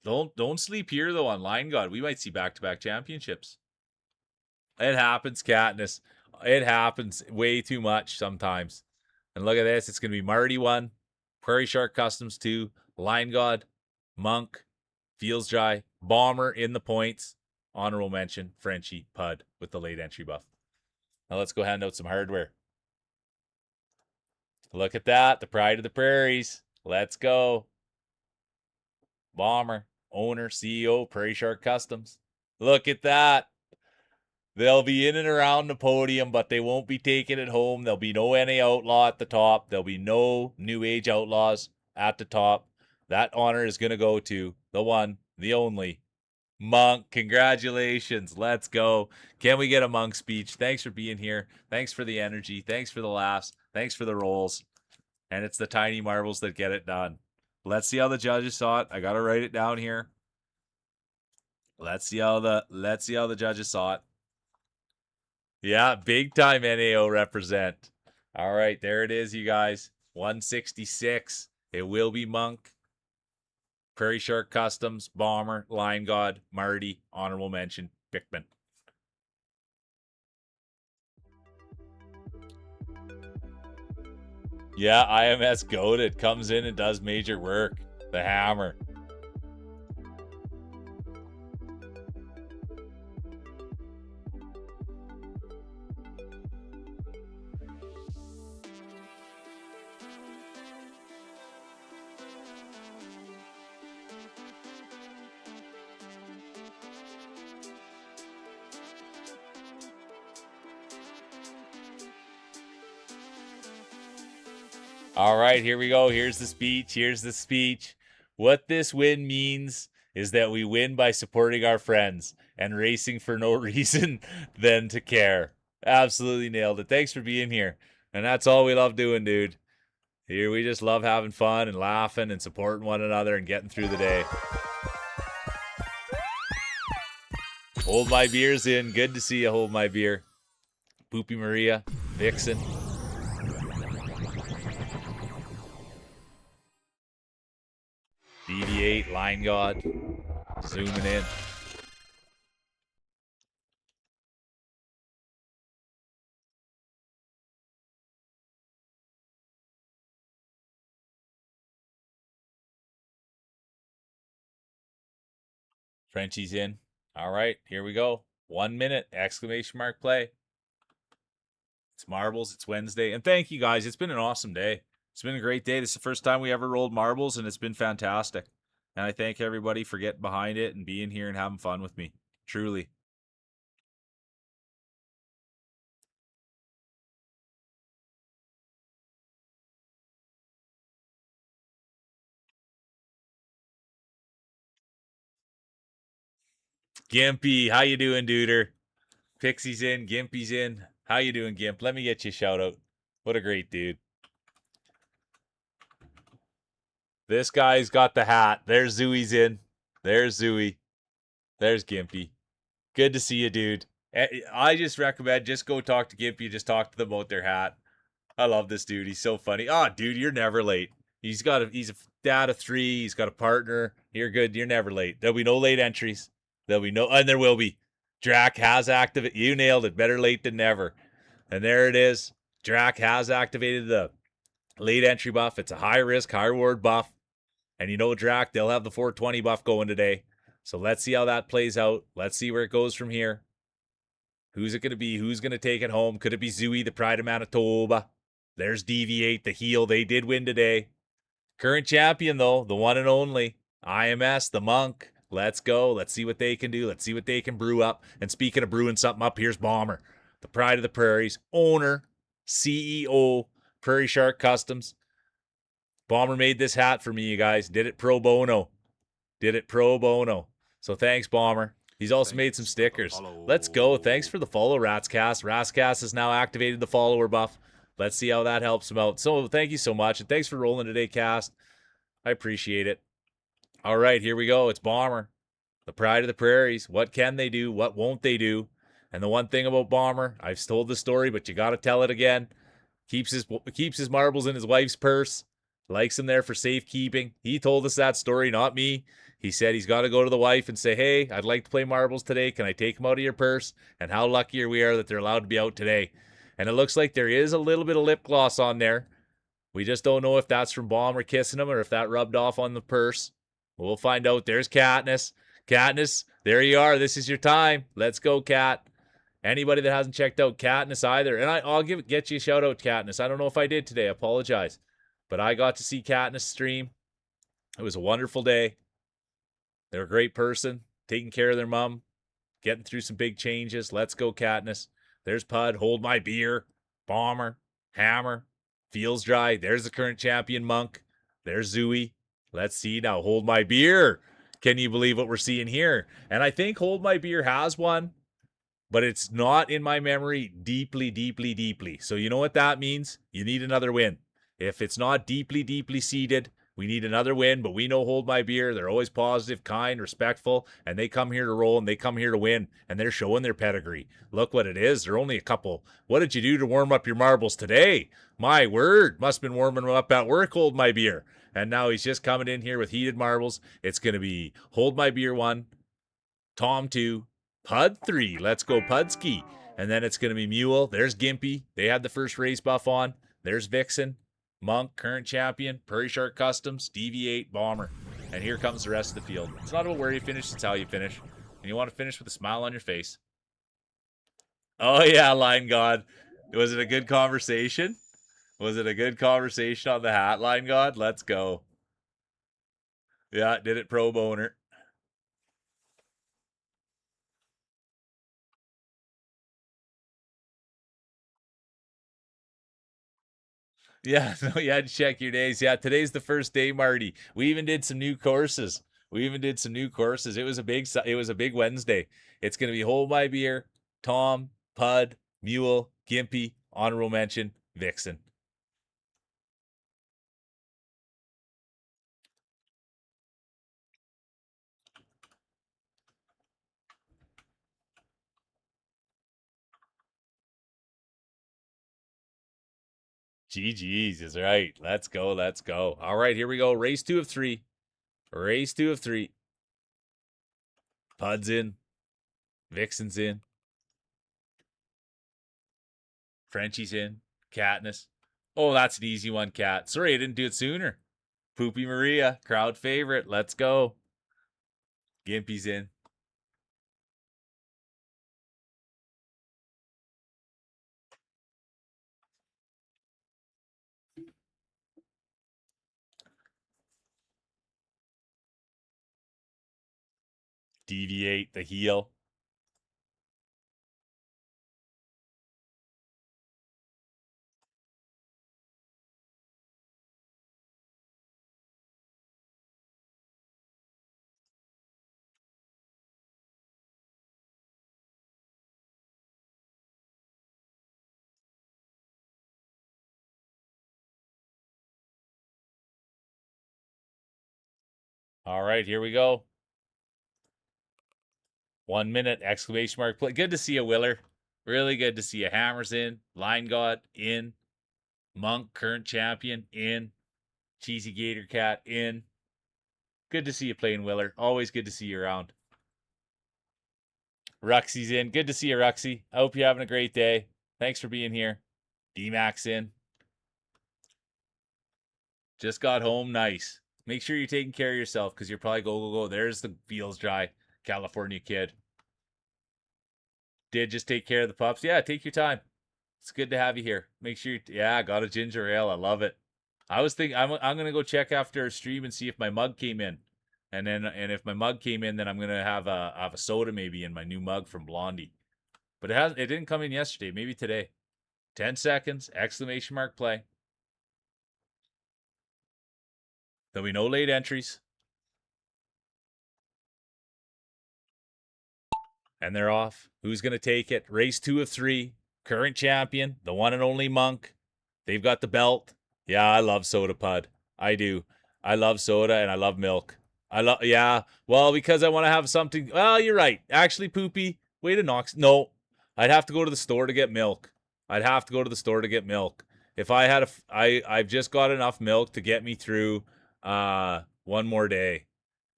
Speaker 1: Don't sleep here, though, on Line God. We might see back-to-back championships. It happens, Katniss. It happens way too much sometimes. And look at this. It's going to be Marty 1, Prairie Shark Customs 2, Line God, Monk, Feels Dry, Bomber in the points. Honorable mention, Frenchie, Pud with the late entry buff. Now let's go hand out some hardware. Look at that. The pride of the prairies. Let's go. Bomber, owner, CEO, Prairie Shark Customs. Look at that. They'll be in and around the podium, but they won't be taking it home. There'll be no NA Outlaw at the top. There'll be no New Age Outlaws at the top. That honor is going to go to the one, the only, Monk. Congratulations. Let's go. Can we get a Monk speech? Thanks for being here. Thanks for the energy. Thanks for the laughs. Thanks for the rolls. And it's the tiny marbles that get it done. Let's see how the judges saw it. I got to write it down here. Let's see how the judges saw it. Yeah, big time NAO represent. All right, there it is, you guys. 166. It will be Monk, Prairie Shark Customs, Bomber, Line God, Marty, honorable mention, Bickman. Yeah, IMS Goated comes in and does major work. The hammer. All right, here we go. Here's the speech. Here's the speech. What this win means is that we win by supporting our friends and racing for no reason than to care. Absolutely nailed it. Thanks for being here. And that's all we love doing, dude. Here we just love having fun and laughing and supporting one another and getting through the day. Hold my beer's in. Good to see you, Hold My Beer. Poopy Maria, Vixen. BB8, Line God, zooming in. Frenchie's in. All right, here we go. 1 minute, exclamation mark play. It's marbles, it's Wednesday. And thank you guys. It's been an awesome day. It's been a great day. This is the first time we ever rolled marbles, and it's been fantastic. And I thank everybody for getting behind it and being here and having fun with me. Truly. Gimpy, how you doing, duder? Pixie's in, Gimpy's in. How you doing, Gimp? Let me get you a shout out. What a great dude. This guy's got the hat. There's Zooey's in. There's Zooey. There's Gimpy. Good to see you, dude. I just recommend just go talk to Gimpy. Just talk to them about their hat. I love this dude. He's so funny. Oh, dude, you're never late. He's a dad of 3. He's got a partner. You're good. You're never late. There'll be no late entries. And there will be. Drac has activated. You nailed it. Better late than never. And there it is. Drac has activated the Late entry buff. It's a high risk, high reward buff. And you know, Drac, they'll have the 420 buff going today. So let's see how that plays out. Let's see where it goes from here. Who's it going to be? Who's going to take it home? Could it be Zooey, the Pride of Manitoba? There's Deviate, the heel. They did win today. Current champion, though, the one and only. IMS, the Monk. Let's go. Let's see what they can do. Let's see what they can brew up. And speaking of brewing something up, here's Bomber, the Pride of the Prairies, owner, CEO, Prairie Shark Customs. Bomber made this hat for me, you guys. Did it pro bono. Did it pro bono. So thanks, Bomber. He's also made some stickers. Let's go. Thanks for the follow, Ratscast. Ratscast has now activated the follower buff. Let's see how that helps him out. So thank you so much. And thanks for rolling today, Cast. I appreciate it. All right, here we go. It's Bomber, the Pride of the Prairies. What can they do? What won't they do? And the one thing about Bomber, I've told the story, but you got to tell it again. Keeps his marbles in his wife's purse. Likes him there for safekeeping. He told us that story, not me. He said he's got to go to the wife and say, hey, I'd like to play marbles today. Can I take them out of your purse? And how lucky we are that they're allowed to be out today. And it looks like there is a little bit of lip gloss on there. We just don't know if that's from Bomber kissing him or if that rubbed off on the purse. We'll find out. There's Katniss. Katniss, there you are. This is your time. Let's go, Kat. Anybody that hasn't checked out Katniss either, and I'll get you a shout out, Katniss. I don't know if I did today. I apologize. But I got to see Katniss stream. It was a wonderful day. They're a great person, taking care of their mom, getting through some big changes. Let's go, Katniss. There's Pud. Hold my beer. Bomber. Hammer. Feels dry. There's the current champion, Monk. There's Zooey. Let's see now. Hold my beer. Can you believe what we're seeing here? And I think Hold My Beer has one, but it's not in my memory deeply, deeply, deeply. So you know what that means? You need another win. If it's not deeply, deeply seated, we need another win, but we know Hold My Beer. They're always positive, kind, respectful, and they come here to roll and they come here to win, and they're showing their pedigree. Look what it is. They're only a couple. What did you do to warm up your marbles today? My word, must have been warming them up at work, Hold My Beer. And now he's just coming in here with heated marbles. It's going to be Hold My Beer 1, Tom 2, Pud 3. Let's go Pudski. And then it's going to be Mule. There's Gimpy. They had the first race buff on. There's Vixen. Monk, current champion, Prairie Shark Customs, Deviate, Bomber. And here comes the rest of the field. It's not about where you finish, it's how you finish. And you want to finish with a smile on your face. Oh, yeah, Line God. Was it a good conversation? Was it a good conversation on the hat, Line God? Let's go. Yeah, did it pro boner. Yeah, no, you had to check your days. Yeah, today's the first day, Marty. We even did some new courses. It was a big Wednesday. It's gonna be Hold My Beer, Tom, Pud, Mule, Gimpy, honorable mention, Vixen. GG's is right. Let's go. Let's go. All right, here we go. Race 2 of 3. Race 2 of 3. Pud's in. Vixen's in. Frenchie's in. Katniss. Oh, that's an easy one, Cat. Sorry, I didn't do it sooner. Poopy Maria, crowd favorite. Let's go. Gimpy's in. Deviate, the heel. All right, here we go. 1 minute, exclamation mark play. Good to see you, Willer. Really good to see you. Hammers in. Line God in. Monk, current champion, in. Cheesy Gator Cat in. Good to see you playing, Willer. Always good to see you around. Ruxy's in. Good to see you, Ruxy. I hope you're having a great day. Thanks for being here. D-Max in. Just got home. Nice. Make sure you're taking care of yourself because you're probably go. There's the feels dry California kid. Did just take care of the pups. Yeah, take your time. It's good to have you here. Make sure yeah, got a ginger ale. I love it. I was thinking I'm gonna go check after our stream and see if my mug came in, and if my mug came in, then I'm gonna have a soda maybe in my new mug from Blondie. But it didn't come in yesterday. Maybe today. 10 seconds! Exclamation mark play. There'll be no late entries. And they're off. Who's going to take it? Race 2 of 3. Current champion, the one and only Monk. They've got the belt. Yeah, I love soda pud. I do. I love soda and I love milk. Yeah. Well, because I want to have something. Well, you're right. Actually, Poopy, way to knock. No, I'd have to go to the store to get milk. I'd have to go to the store to get milk. If I had I've just got enough milk to get me through one more day.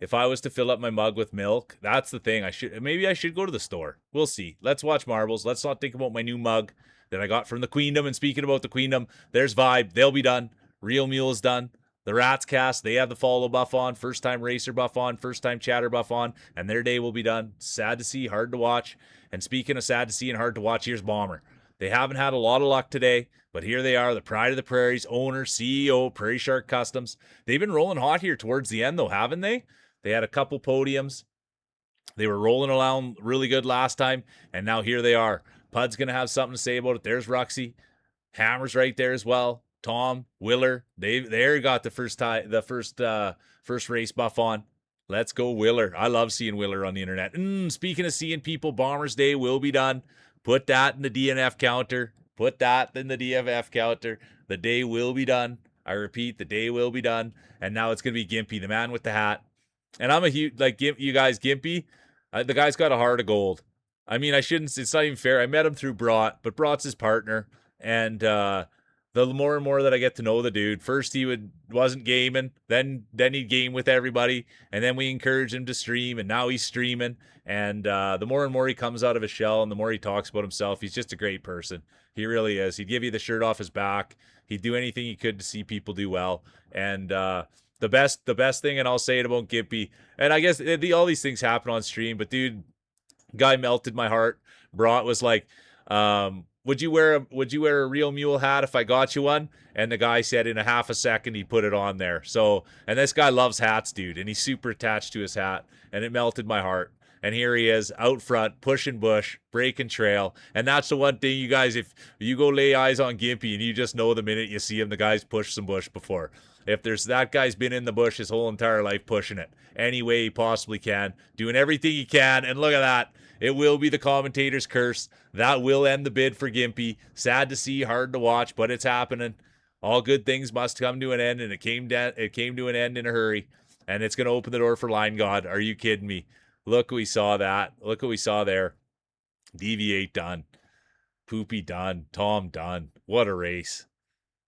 Speaker 1: If I was to fill up my mug with milk, that's the thing. Maybe I should go to the store. We'll see. Let's watch marbles. Let's not think about my new mug that I got from the Queendom. And speaking about the Queendom, there's Vibe. They'll be done. Real Mule is done. The Rats cast, they have the follow buff on, first time racer buff on, first time chatter buff on, and their day will be done. Sad to see, hard to watch. And speaking of sad to see and hard to watch, here's Bomber. They haven't had a lot of luck today, but here they are, the Pride of the Prairies, owner, CEO, Prairie Shark Customs. They've been rolling hot here towards the end, though, haven't they? They had a couple podiums. They were rolling around really good last time, and now here they are. Pud's going to have something to say about it. There's Ruxy. Hammer's right there as well. Tom, Willer, they got the first race buff on. Let's go, Willer. I love seeing Willer on the internet. Speaking of seeing people, Bombers Day will be done. Put that in the DNF counter. Put that in the DFF counter. The day will be done. I repeat, the day will be done. And now it's going to be Gimpy, the man with the hat. And I'm a huge, like, you guys, Gimpy, the guy's got a heart of gold. I mean, it's not even fair. I met him through Brought, but Brought's his partner. And the more and more that I get to know the dude, first he wasn't gaming, then he'd game with everybody, and then we encouraged him to stream, and now he's streaming. And the more and more he comes out of his shell, and the more he talks about himself, he's just a great person. He really is. He'd give you the shirt off his back. He'd do anything he could to see people do well. And the best thing, and I'll say it about Gimpy, and I guess all these things happen on stream, but dude, guy melted my heart. Brought was like, would you wear a real mule hat if I got you one? And the guy said in a half a second he put it on there. So, and this guy loves hats, dude, and he's super attached to his hat, and it melted my heart. And here he is out front, pushing bush, breaking trail. And that's the one thing, you guys, if you go lay eyes on Gimpy and you just know the minute you see him, the guy's pushed some bush before. If there's that guy's been in the bush his whole entire life pushing it any way he possibly can, doing everything he can. And look at that. It will be the commentator's curse. That will end the bid for Gimpy. Sad to see, hard to watch, but it's happening. All good things must come to an end, and it came to an end in a hurry. And it's going to open the door for Line God. Are you kidding me? Look, we saw that. Look what we saw there. DV8 done. Poopy done. Tom done. What a race.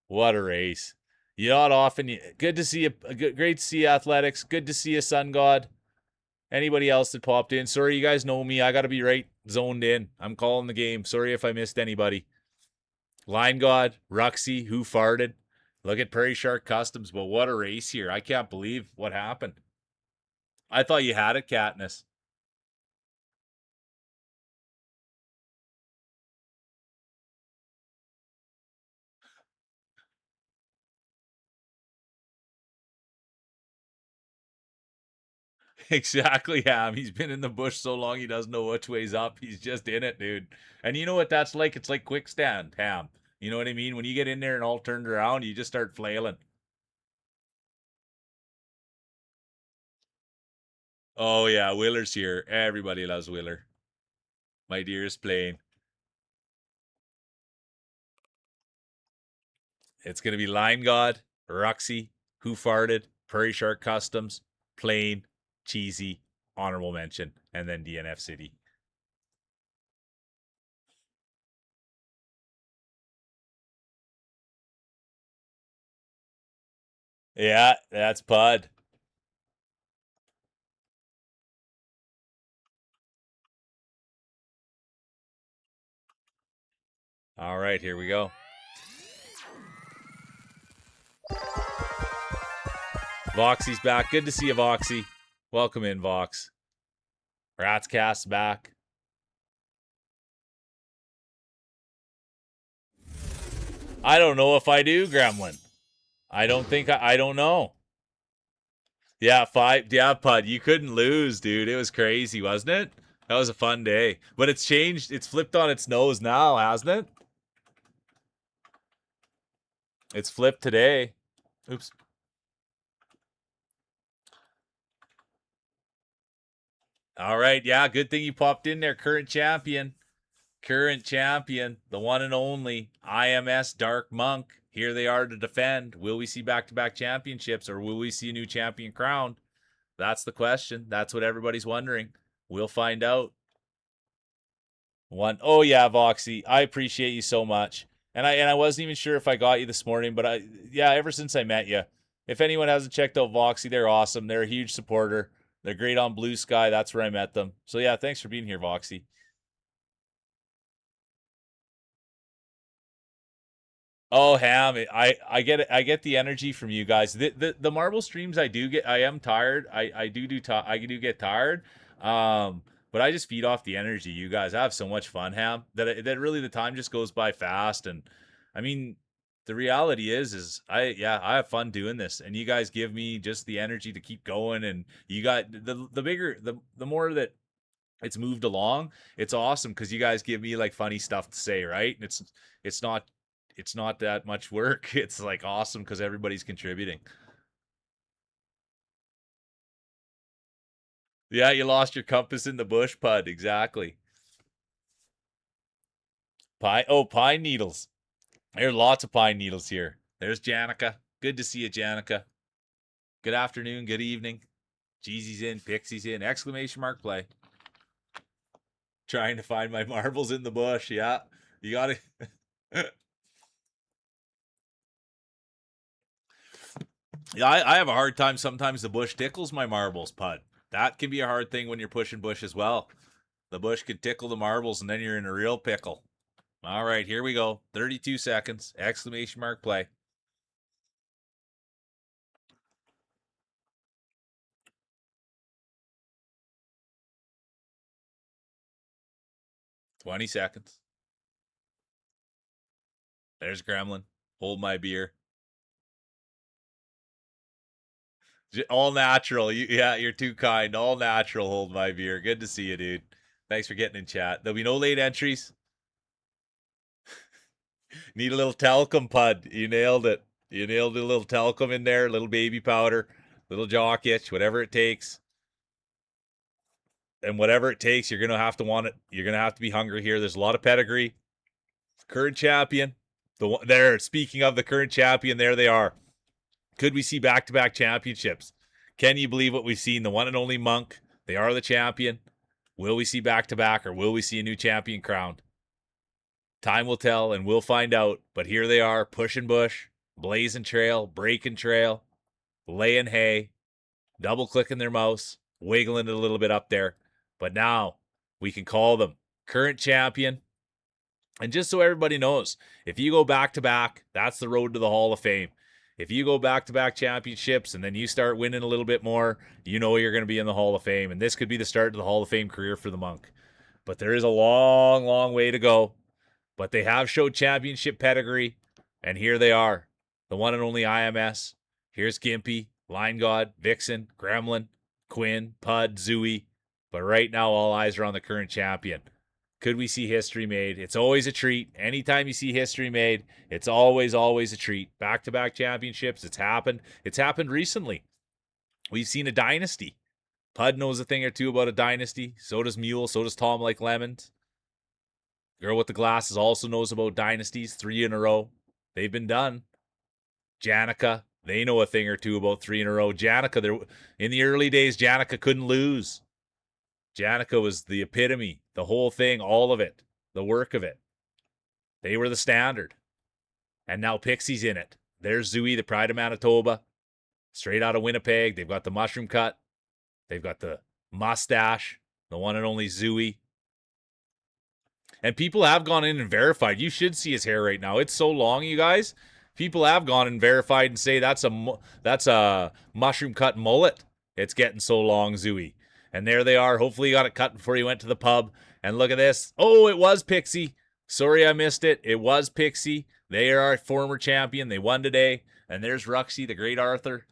Speaker 1: What a race. You not often. Good to see you. Great to see you, Athletics. Good to see you, Sun God. Anybody else that popped in? Sorry, you guys know me. I got to be right zoned in. I'm calling the game. Sorry if I missed anybody. Line God, Ruxy, who farted? Look at Prairie Shark Customs. But what a race here. I can't believe what happened. I thought you had it, Katniss. Exactly, Ham. He's been in the bush so long he doesn't know which way's up. He's just in it, dude. And you know what that's like? It's like quick stand, Ham. You know what I mean? When you get in there and all turned around, you just start flailing. Oh yeah, Willer's here. Everybody loves Willer. My dearest plane. It's gonna be Line God, Ruxy, Who Farted, Prairie Shark Customs, Plain, Cheesy, Honorable Mention, and then DNF City. Yeah, that's Pud. All right, here we go. Voxy's back. Good to see you, Voxy. Welcome in, Vox. Ratscast back. I don't know if I do, Gremlin. I don't think I don't know. Yeah, 5. Yeah, Pud, you couldn't lose, dude. It was crazy, wasn't it? That was a fun day. But it's changed. It's flipped on its nose now, hasn't it? It's flipped today. Oops. All right. Yeah, good thing you popped in there. Current champion. Current champion. The one and only IMS Dark Monk. Here they are to defend. Will we see back-to-back championships or will we see a new champion crowned? That's the question. That's what everybody's wondering. We'll find out. Oh yeah, Voxy. I appreciate you so much. And I wasn't even sure if I got you this morning, but ever since I met you. If anyone hasn't checked out Voxy, they're awesome. They're a huge supporter. They're great on Blue Sky. That's where I met them. So yeah, thanks for being here, Voxy. Oh, Ham, I get it. I get the energy from you guys. The Marvel streams I do get. I am tired. I do get tired. Um, but I just feed off the energy. You guys, I have so much fun, Ham. That really the time just goes by fast. And I mean, the reality is I have fun doing this, and you guys give me just the energy to keep going. And you got the bigger the more that it's moved along, it's awesome because you guys give me like funny stuff to say, right? And it's not it's not that much work. It's like awesome because everybody's contributing. Yeah, you lost your compass in the bush, Pud. Exactly. Pine needles. There are lots of pine needles here. There's Janica. Good to see you, Janica. Good afternoon, good evening. Jeezy's in, Pixie's in, exclamation mark play. Trying to find my marbles in the bush. Yeah, you got to. Yeah, I have a hard time sometimes. The bush tickles my marbles, Pud. That can be a hard thing when you're pushing bush as well. The bush could tickle the marbles, and then you're in a real pickle. All right, here we go. 32 seconds. Exclamation mark play. Twenty seconds. There's Gremlin. Hold my beer. All natural. You're too kind. All natural. Hold my beer. Good to see you, dude. Thanks for getting in chat. There'll be no late entries. Need a little talcum, Pud. You nailed it. You nailed a little talcum in there, little baby powder, little jock itch, whatever it takes. And whatever it takes, you're gonna have to want it. You're gonna have to be hungry here. There's a lot of pedigree. Current champion. There. Speaking of the current champion, there they are. Could we see back-to-back championships? Can you believe what we've seen? The one and only Monk. They are the champion. Will we see back-to-back, or will we see a new champion crowned? Time will tell, and we'll find out. But here they are, pushing bush, blazing trail, breaking trail, laying hay, double-clicking their mouse, wiggling it a little bit up there. But now we can call them current champion. And just so everybody knows, if you go back to back, that's the road to the Hall of Fame. If you go back to back championships and then you start winning a little bit more, you know you're going to be in the Hall of Fame. And this could be the start of the Hall of Fame career for the Monk. But there is a long, long way to go. But they have showed championship pedigree. And here they are, the one and only IMS. Here's Gimpy, Line God, Vixen, Gremlin, Quinn, Pud, Zooey. But right now, all eyes are on the current champion. Could we see history made? It's always a treat. Anytime you see history made, it's always, always a treat. Back-to-back championships, it's happened. It's happened recently. We've seen a dynasty. Pud knows a thing or two about a dynasty. So does Mule. So does Tom Like Lemons. Girl with the Glasses also knows about dynasties. 3 in a row. They've been done. Janica, they know a thing or two about 3 in a row. Janica, in the early days, Janica couldn't lose. Janica was the epitome, the whole thing, all of it, the work of it. They were the standard. And now Pixie's in it. There's Zooey, the pride of Manitoba, straight out of Winnipeg. They've got the mushroom cut. They've got the mustache, the one and only Zooey. And people have gone in and verified. You should see his hair right now. It's so long, you guys. People have gone and verified and say that's a mushroom cut mullet. It's getting so long, Zooey. And there they are. Hopefully you got it cut before you went to the pub. And look at this. Oh, it was Pixie. Sorry I missed it. It was Pixie. They are our former champion. They won today. And there's Ruxy, the great author.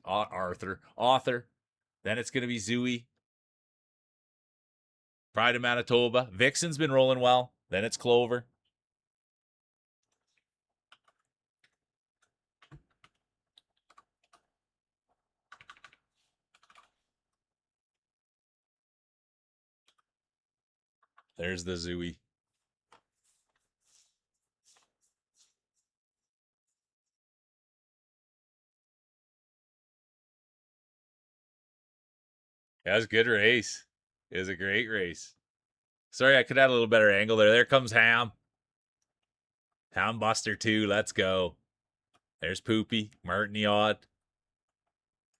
Speaker 1: Then it's going to be Zooey. Pride of Manitoba. Vixen's been rolling well. Then it's Clover. There's the Zooey. That was a good race. It was a great race. Sorry, I could have a little better angle there. There comes Ham. Ham Buster 2. Let's go. There's Poopy, Martin the Odd,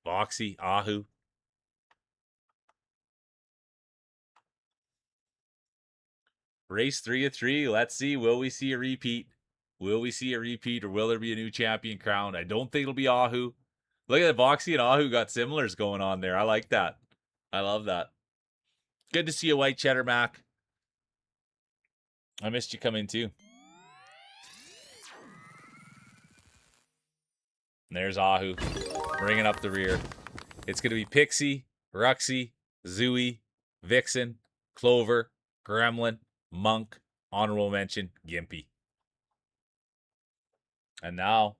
Speaker 1: Boxy, Ahu. Race 3 of 3. Let's see. Will we see a repeat? Will we see a repeat or will there be a new champion crowned? I don't think it'll be Ahu. Look at Boxy and Ahu got similars going on there. I like that. I love that. Good to see a white cheddar, Mac. I missed you coming too. And there's Ahu, bringing up the rear. It's going to be Pixie, Ruxy, Zooey, Vixen, Clover, Gremlin, Monk, honorable mention, Gimpy. And now,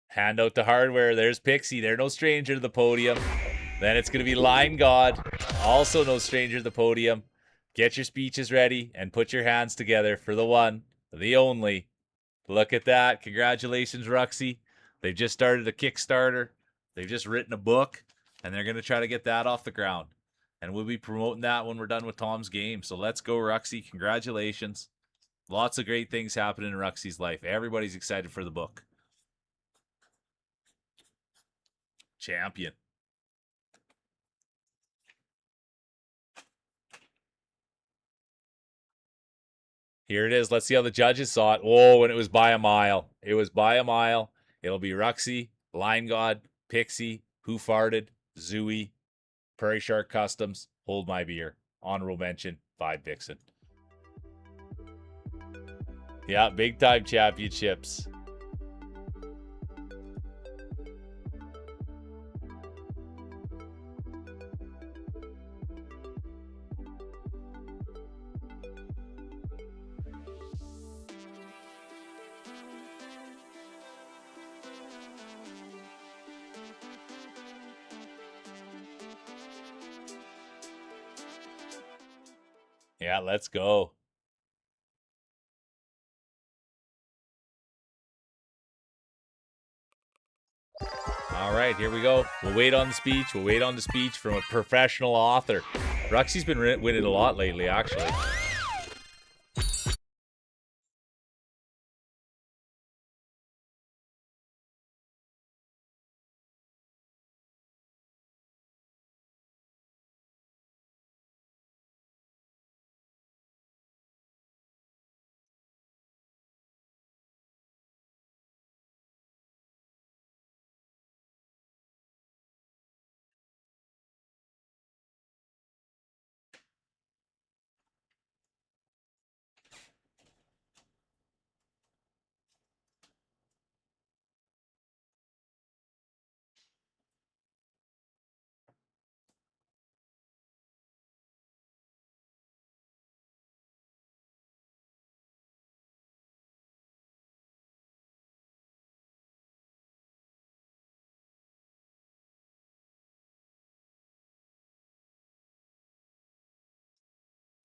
Speaker 1: hand out the hardware. There's Pixie. They're no stranger to the podium. Then it's going to be Line God, also no stranger to the podium. Get your speeches ready and put your hands together for the one, the only. Look at that. Congratulations, Ruxy. They've just started a Kickstarter. They've just written a book, and they're going to try to get that off the ground. And we'll be promoting that when we're done with Tom's game. So let's go, Ruxy. Congratulations. Lots of great things happening in Ruxy's life. Everybody's excited for the book. Champion. Here it is. Let's see how the judges saw it. Oh, and it was by a mile. It was by a mile. It'll be Ruxy, Line God, Pixie, Who Farted, Zooey, Prairie Shark Customs, Hold My Beer. Honorable mention, 5 Vixen. Yeah, big time championships. Yeah, let's go. All right, here we go. We'll wait on the speech. We'll wait on the speech from a professional author. Ruxy's been winning a lot lately, actually.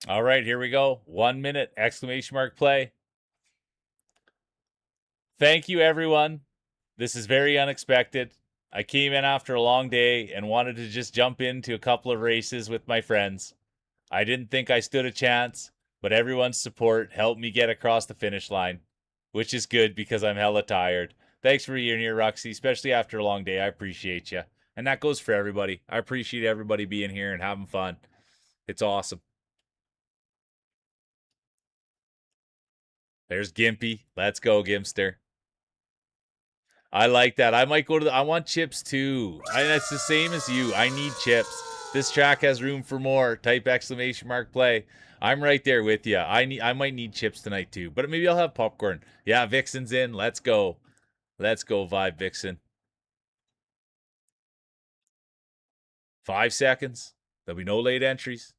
Speaker 1: All right, here we go. 1 minute, exclamation mark play. Thank you, everyone. This is very unexpected. I came in after a long day and wanted to just jump into a couple of races with my friends. I didn't think I stood a chance, but everyone's support helped me get across the finish line, which is good because I'm hella tired. Thanks for being here, Ruxy, especially after a long day. I appreciate you. And that goes for everybody. I appreciate everybody being here and having fun. It's awesome. There's Gimpy. Let's go, Gimster. I like that. I might go to I want chips too. It's the same as you. I need chips. This track has room for more. Type exclamation mark play. I'm right there with you. I might need chips tonight too. But maybe I'll have popcorn. Yeah, Vixen's in. Let's go. Let's go, Vibe Vixen. 5 seconds. There'll be no late entries.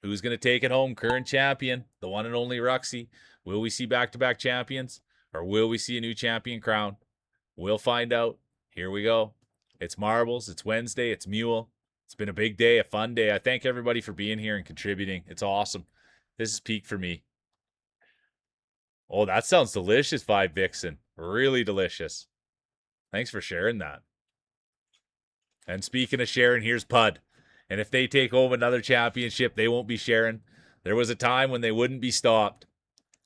Speaker 1: Who's going to take it home? Current champion, the one and only Ruxy. Will we see back-to-back champions? Or will we see a new champion crown? We'll find out. Here we go. It's Marbles. It's Wednesday. It's Mule. It's been a big day, a fun day. I thank everybody for being here and contributing. It's awesome. This is peak for me. Oh, that sounds delicious, Vibe Vixen. Really delicious. Thanks for sharing that. And speaking of sharing, here's Pud. And if they take home another championship, they won't be sharing. There was a time when they wouldn't be stopped.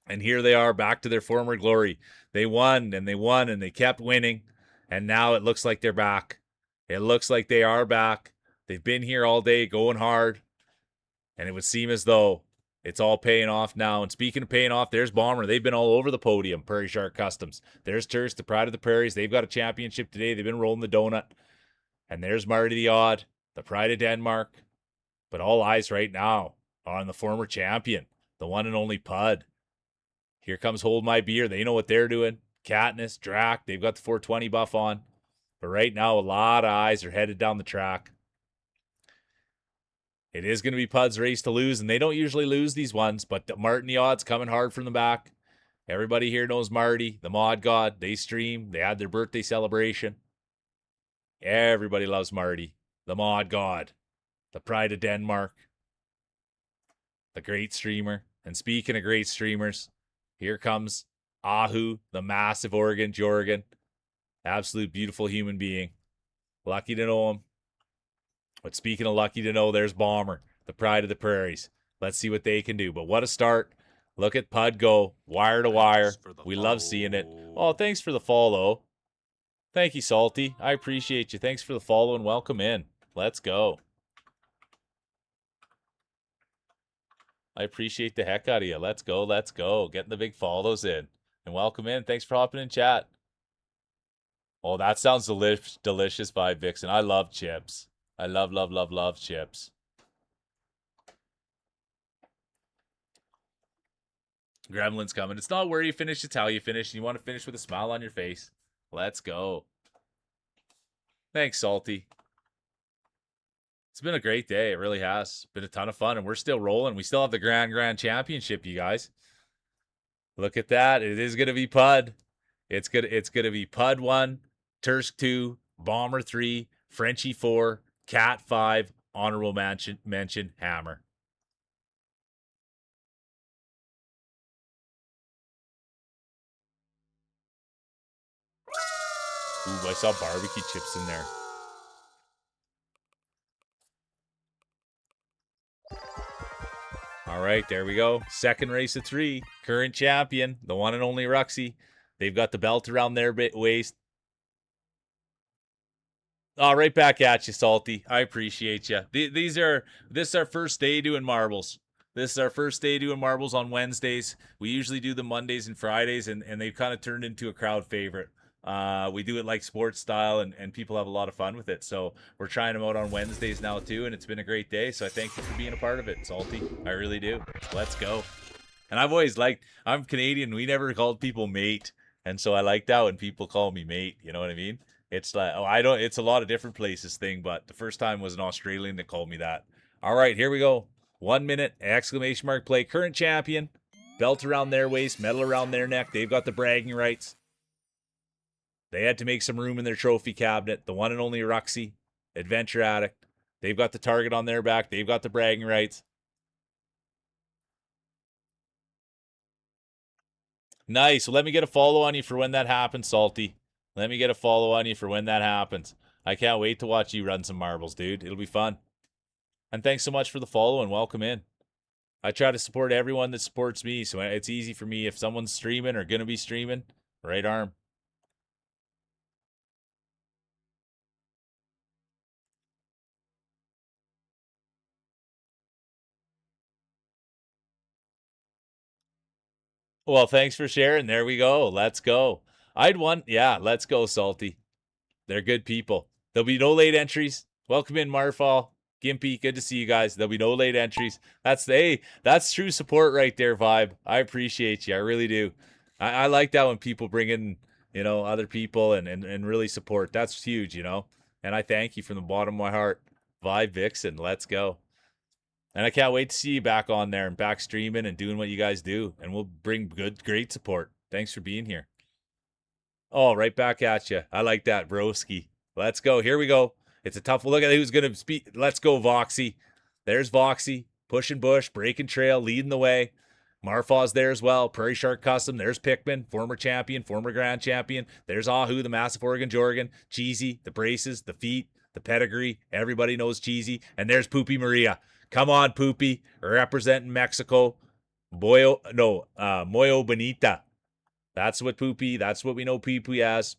Speaker 1: And here they are back to their former glory. They won and they won and they kept winning. And now it looks like they're back. It looks like they are back. They've been here all day going hard. And it would seem as though it's all paying off now. And speaking of paying off, there's Bomber. They've been all over the podium, Prairie Shark Customs. There's Terst, the Pride of the Prairies. They've got a championship today. They've been rolling the donut. And there's Marty the Odd, the Pride of Denmark. But all eyes right now are on the former champion, the one and only Pud. Here comes Hold My Beer. They know what they're doing. Katniss, Drac, they've got the 420 buff on. But right now, a lot of eyes are headed down the track. It is going to be Pud's race to lose, and they don't usually lose these ones, but Martin the Odd's coming hard from the back. Everybody here knows Marty, the mod god. They stream. They had their birthday celebration. Everybody loves Marty, the mod god, the Pride of Denmark, the great streamer. And speaking of great streamers, here comes Ahu, the massive Oregon Jorgen. Absolute beautiful human being. Lucky to know him. But speaking of lucky to know, there's Bomber, the Pride of the Prairies. Let's see what they can do. But what a start. Look at Pud go, wire to wire. We love seeing it. Oh, thanks for the follow. Thank you, Salty. I appreciate you. Thanks for the follow and welcome in. Let's go. I appreciate the heck out of you. Let's go. Let's go. Getting the big follows in. And welcome in. Thanks for hopping in chat. Oh, that sounds delicious, Vibe Vixen. I love chips. I love, love, love, love chips. Gremlin's coming. It's not where you finish, it's how you finish. And you want to finish with a smile on your face. Let's go. Thanks, Salty. It's been a great day. It really has. Been a ton of fun, and we're still rolling. We still have the Grand Championship, you guys. Look at that. It is going to be Pud. It's gonna be Pud 1, Tursk 2, Bomber 3, Frenchie 4, Cat 5, honorable mention Hammer. Ooh, I saw barbecue chips in there. All right, there we go. Second race of 3. Current champion, the one and only Ruxy. They've got the belt around their waist. Oh, right back at you, Salty. I appreciate you. This is our first day doing marbles. This is our first day doing marbles on Wednesdays. We usually do them Mondays and Fridays, and they've kind of turned into a crowd favorite. We do it like sports style, and people have a lot of fun with it. So we're trying them out on Wednesdays now too, and it's been a great day. So I thank you for being a part of it, Salty. I really do. Let's go. And I've always liked, I'm Canadian. We never called people mate. And so I like that when people call me mate. You know what I mean? It's like, oh, I don't, it's a lot of different places thing, but the first time was an Australian that called me that. All right, here we go. 1 minute, exclamation mark play. Current champion, belt around their waist, medal around their neck. They've got the bragging rights. They had to make some room in their trophy cabinet. The one and only Ruxy, Adventure Addict. They've got the target on their back. They've got the bragging rights. Nice. Let me get a follow on you for when that happens, Salty. Let me get a follow on you for when that happens. I can't wait to watch you run some marbles, dude. It'll be fun. And thanks so much for the follow and welcome in. I try to support everyone that supports me, so it's easy for me if someone's streaming or going to be streaming, right arm. Well, thanks for sharing. There we go. Let's go. Yeah, let's go, Salty. They're good people. There'll be no late entries. Welcome in, Marfall. Gimpy, good to see you guys. There'll be no late entries. That's true support right there, Vibe. I appreciate you. I really do. I like that when people bring in, other people and really support. That's huge, And I thank you from the bottom of my heart. Vibe Vixen, let's go. And I can't wait to see you back on there and back streaming and doing what you guys do. And we'll bring great support. Thanks for being here. Oh, right back at you. I like that, broski. Let's go. Here we go. It's a tough one. Look at who's going to speak. Let's go, Voxy. There's Voxy. Pushing bush, breaking trail, leading the way. Marfaw's there as well. Prairie Shark Custom. There's Pickman, former champion, former grand champion. There's Ahu, the massive Oregon Jorgen. Cheesy, the braces, the feet, the pedigree. Everybody knows Cheesy. And there's Poopy Maria. Come on, Poopy. Representing Mexico. Moyo Bonita. That's what we know Poopy as.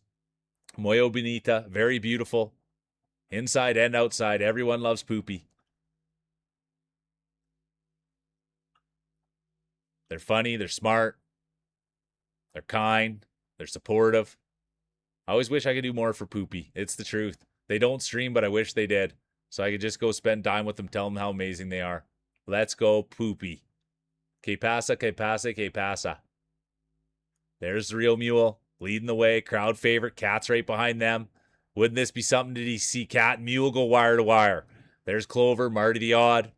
Speaker 1: Moyo Bonita, very beautiful. Inside and outside, everyone loves Poopy. They're funny, they're smart, they're kind, they're supportive. I always wish I could do more for Poopy. It's the truth. They don't stream, but I wish they did. So I could just go spend time with them, tell them how amazing they are. Let's go, Poopy. Que pasa, que pasa, que pasa. There's the real mule, leading the way. Crowd favorite. Cat's right behind them. Wouldn't this be something to see Cat and Mule go wire to wire? There's Clover, Marty the Odd,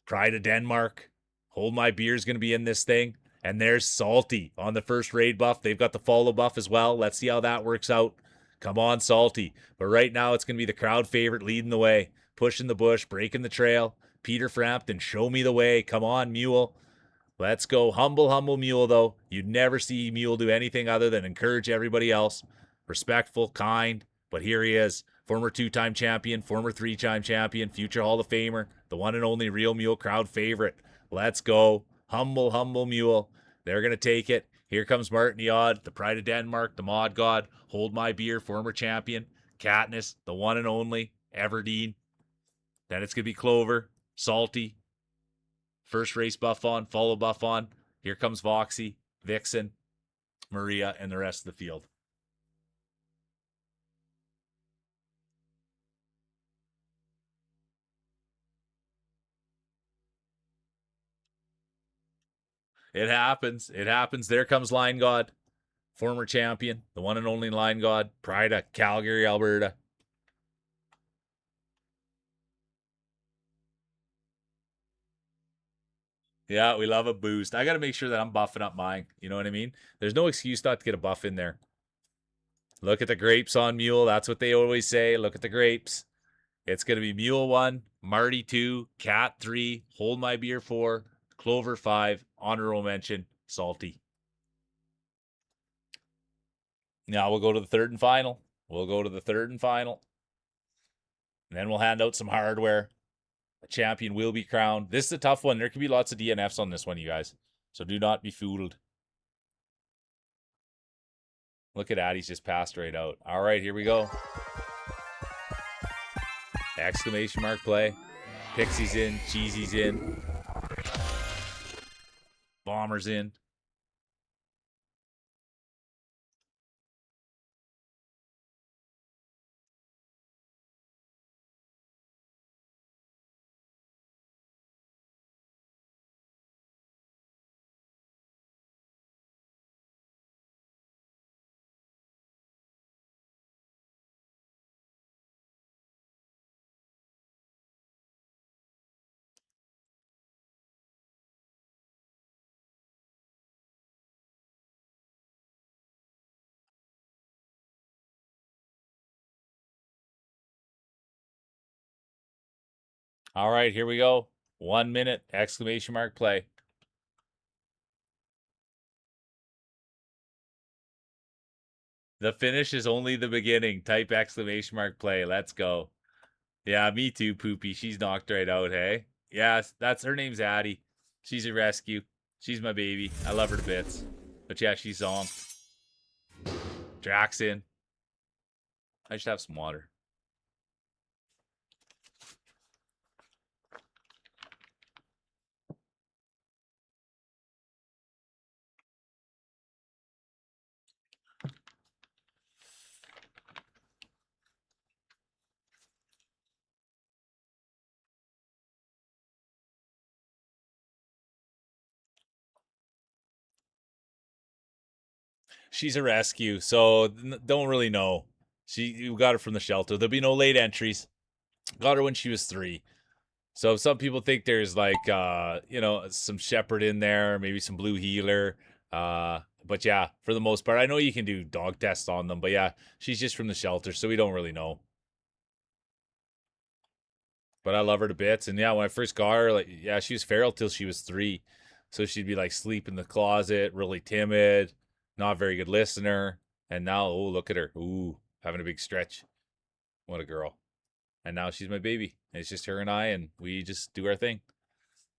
Speaker 1: Pride of Denmark. Hold My Beer's going to be in this thing. And there's Salty on the first raid buff. They've got the follow buff as well. Let's see how that works out. Come on, Salty. But right now, it's going to be the crowd favorite leading the way. Pushing the bush, breaking the trail. Peter Frampton, show me the way. Come on, Mule. Let's go. Humble Mule, though. You'd never see Mule do anything other than encourage everybody else. Respectful, kind. But here he is. Former 2-time champion, former 3-time champion, future Hall of Famer, the one and only real Mule crowd favorite. Let's go. Humble Mule. They're going to take it. Here comes Martin the Odd, the Pride of Denmark, the Mod God, Hold My Beer, former champion, Katniss, the one and only, Everdeen. Then it's going to be Clover, Salty, first race buff on, follow buff on. Here comes Voxy, Vixen, Maria, and the rest of the field. It happens. It happens. There comes Line God, former champion, the one and only Line God, Pride of Calgary, Alberta. Yeah, we love a boost. I got to make sure that I'm buffing up mine. You know what I mean? There's no excuse not to get a buff in there. Look at the grapes on Mule. That's what they always say. Look at the grapes. It's going to be Mule 1, Marty 2, Cat 3, Hold My Beer 4, Clover 5, honorable mention, Salty. Now we'll go to the third and final. And then we'll hand out some hardware. A champion will be crowned. This is a tough one. There could be lots of DNFs on this one, you guys. So do not be fooled. Look at that. He's just passed right out. All right, here we go. Exclamation mark play. Pixie's in. Cheesy's in. Bomber's in. All right, here we go. 1 minute. Exclamation mark play. The finish is only the beginning. Type exclamation mark play. Let's go. Yeah, me too, Poopy. She's knocked right out, hey? Yeah, that's her name's Addie. She's a rescue. She's my baby. I love her to bits. But yeah, she's zonked. Drax in. I should have some water. She's a rescue, so don't really know. You got her from the shelter. There'll be no late entries. Got her when she was 3. So some people think there's like some shepherd in there, maybe some blue healer. But yeah, for the most part, I know you can do dog tests on them, but yeah, she's just from the shelter, so we don't really know. But I love her to bits. And yeah, when I first got her, like, yeah, she was feral till she was 3. So she'd be like sleep in the closet, really timid, not very good listener. And now, oh, look at her. Ooh, having a big stretch. What a girl. And now she's my baby. It's just her and I, and we just do our thing.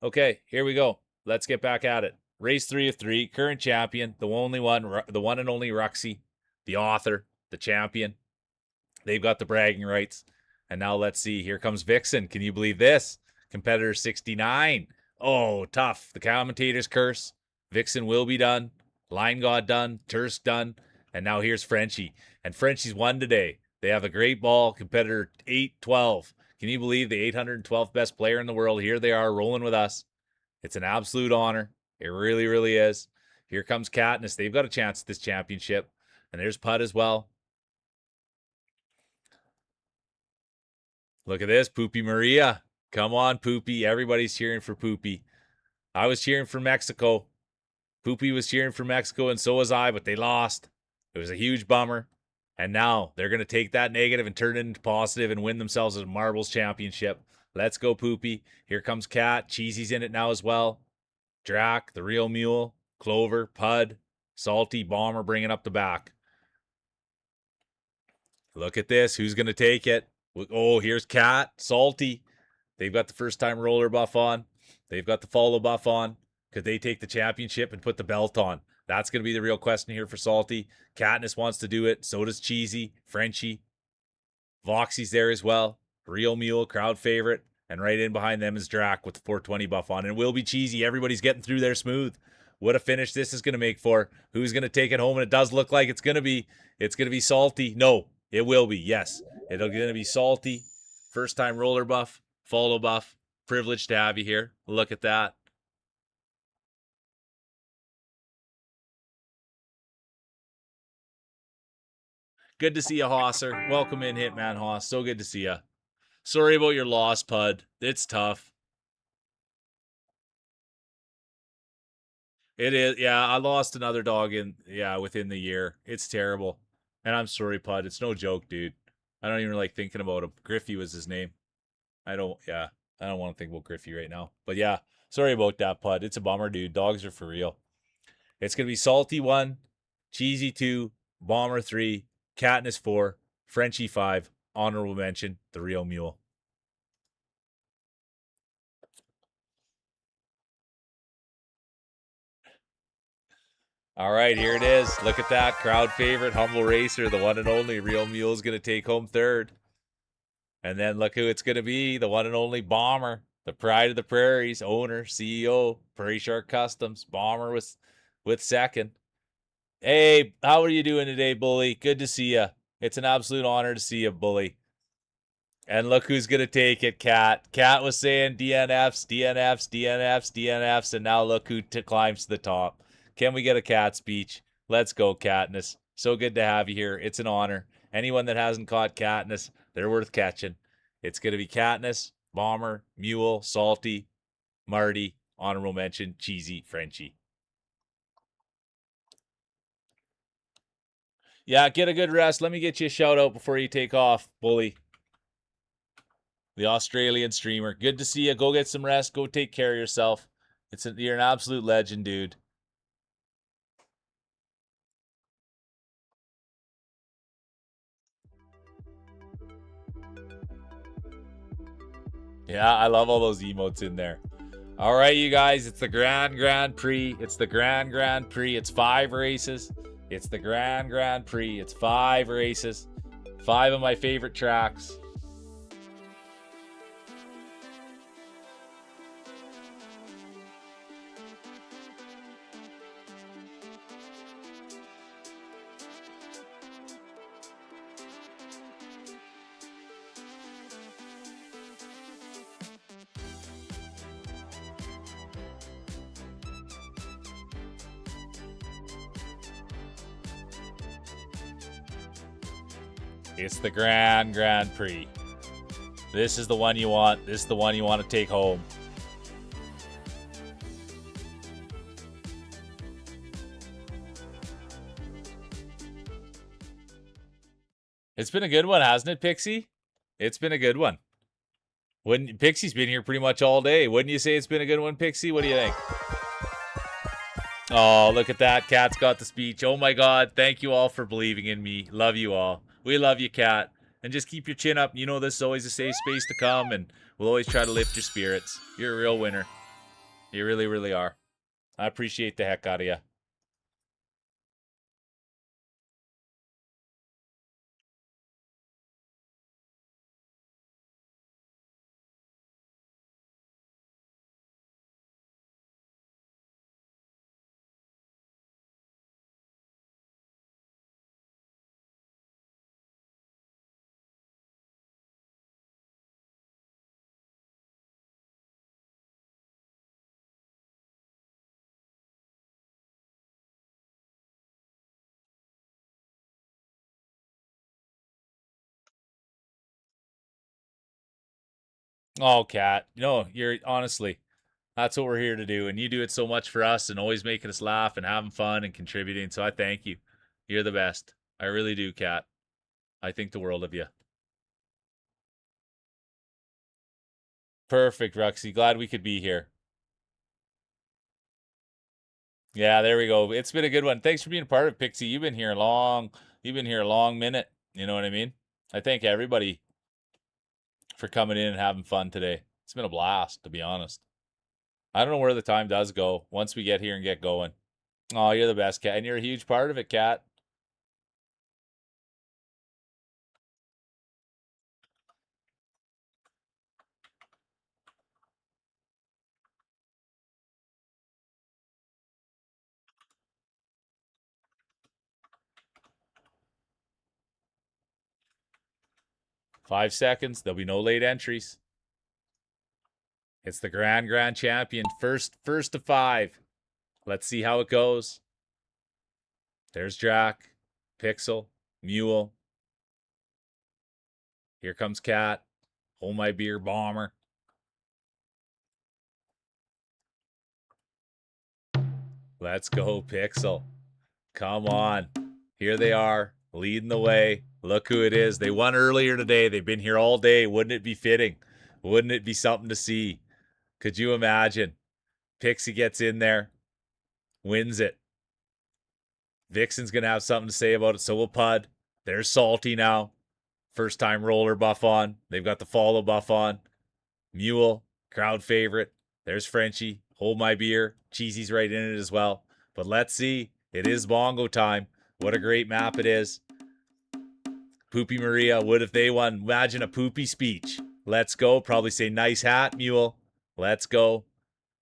Speaker 1: Okay, here we go. Let's get back at it. Race 3 of 3, current champion, the one and only Ruxy, the author, the champion. They've got the bragging rights. And now let's see. Here comes Vixen. Can you believe this? Competitor 69. Oh, tough. The commentator's curse. Vixen will be done. Line God done. Tursk done. And now here's Frenchie. And Frenchie's won today. They have a great ball. Competitor 812. Can you believe the 812th best player in the world? Here they are rolling with us. It's an absolute honor. It really, really is. Here comes Katniss. They've got a chance at this championship. And there's Pud as well. Look at this, Poopy Maria. Come on, Poopy. Everybody's cheering for Poopy. I was cheering for Mexico. Poopy was cheering for Mexico, and so was I, but they lost. It was a huge bummer. And now they're going to take that negative and turn it into positive and win themselves a Marbles Championship. Let's go, Poopy. Here comes Cat. Cheesy's in it now as well. Drac, the real mule, Clover, Pud, Salty, Bomber bringing up the back. Look at this. Who's going to take it? Oh, here's Cat, Salty. They've got the first time roller buff on. They've got the follow buff on. Could they take the championship and put the belt on? That's going to be the real question here for Salty. Katniss wants to do it. So does Cheesy, Frenchie. Voxy's there as well. Real Mule, crowd favorite. And right in behind them is Drac with the 420 buff on. And it will be Cheesy. Everybody's getting through there smooth. What a finish this is going to make for. Who's going to take it home? And it does look like it's going to be Salty. No, it will be. Yes, it's going to be Salty. First time roller buff, follow buff. Privileged to have you here. Look at that. Good to see you, Hosser. Welcome in, Hitman Hoss. So good to see you. Sorry about your loss, Pud. It's tough. It is. Yeah, I lost another dog within the year. It's terrible. And I'm sorry, Pud. It's no joke, dude. I don't even like thinking about him. Griffey was his name. I don't want to think about Griffey right now. But yeah, sorry about that, Pud. It's a bummer, dude. Dogs are for real. It's going to be Salty 1, Cheesy 2, Bomber 3, Katniss 4, Frenchie 5, honorable mention, the real mule. All right, here it is. Look at that. Crowd favorite, humble racer, the one and only real mule is going to take home 3rd. And then look who it's going to be, the one and only Bomber, the pride of the prairies, owner, CEO, Prairie Shark Customs. Bomber with 2nd. Hey, how are you doing today, Bully? Good to see you. It's an absolute honor to see you, Bully. And look who's going to take it, Cat. Cat was saying DNFs, DNFs, DNFs, DNFs, and now look who climbs to the top. Can we get a Cat speech? Let's go, Katniss. So good to have you here. It's an honor. Anyone that hasn't caught Katniss, they're worth catching. It's going to be Katniss, Bomber, Mule, Salty, Marty, honorable mention, Cheesy, Frenchie. Yeah, get a good rest. Let me get you a shout out before you take off, Bully. The Australian streamer. Good to see you. Go get some rest. Go take care of yourself. You're an absolute legend, dude. Yeah, I love all those emotes in there. All right, you guys, it's the Grand Prix. It's the Grand Prix. It's 5 races. It's the Grand Prix. It's 5 races. 5 of my favorite tracks. It's the Grand Prix. This is the one you want. This is the one you want to take home. It's been a good one, hasn't it, Pixie? It's been a good one. Pixie's been here pretty much all day. Wouldn't you say it's been a good one, Pixie? What do you think? Oh, look at that. Cat's got the speech. Oh my God. Thank you all for believing in me. Love you all. We love you, Cat. And just keep your chin up. You know this is always a safe space to come, and we'll always try to lift your spirits. You're a real winner. You really, really are. I appreciate the heck out of you. Oh, Cat. No, you're honestly, that's what we're here to do. And you do it so much for us and always making us laugh and having fun and contributing. So I thank you. You're the best. I really do, Cat. I think the world of you. Perfect, Ruxy. Glad we could be here. Yeah, there we go. It's been a good one. Thanks for being a part of it, Pixie. You've been here long. You've been here a long minute. You know what I mean? I thank everybody for coming in and having fun today. It's been a blast, to be honest. I don't know where the time does go once we get here and get going. Oh, you're the best, Cat. And you're a huge part of it, Cat. Five seconds. There'll be no late entries. It's the Grand Champion. First to five. Let's see how it goes. There's Jack, Pixel, Mule. Here comes Cat. Hold my beer, Bomber. Let's go, Pixel. Come on. Here they are, leading the way. Look who it is. They won earlier today. They've been here all day. Wouldn't it be fitting? Wouldn't it be something to see? Could you imagine? Pixie gets in there, wins it. Vixen's going to have something to say about it. So will Pud. There's Salty now. First time roller buff on. They've got the follow buff on. Mule, crowd favorite. There's Frenchie. Hold my beer. Cheesy's right in it as well. But let's see. It is bongo time. What a great map it is. Poopy Maria, what if they won? Imagine a Poopy speech. Let's go. Probably say, nice hat, Mule. Let's go.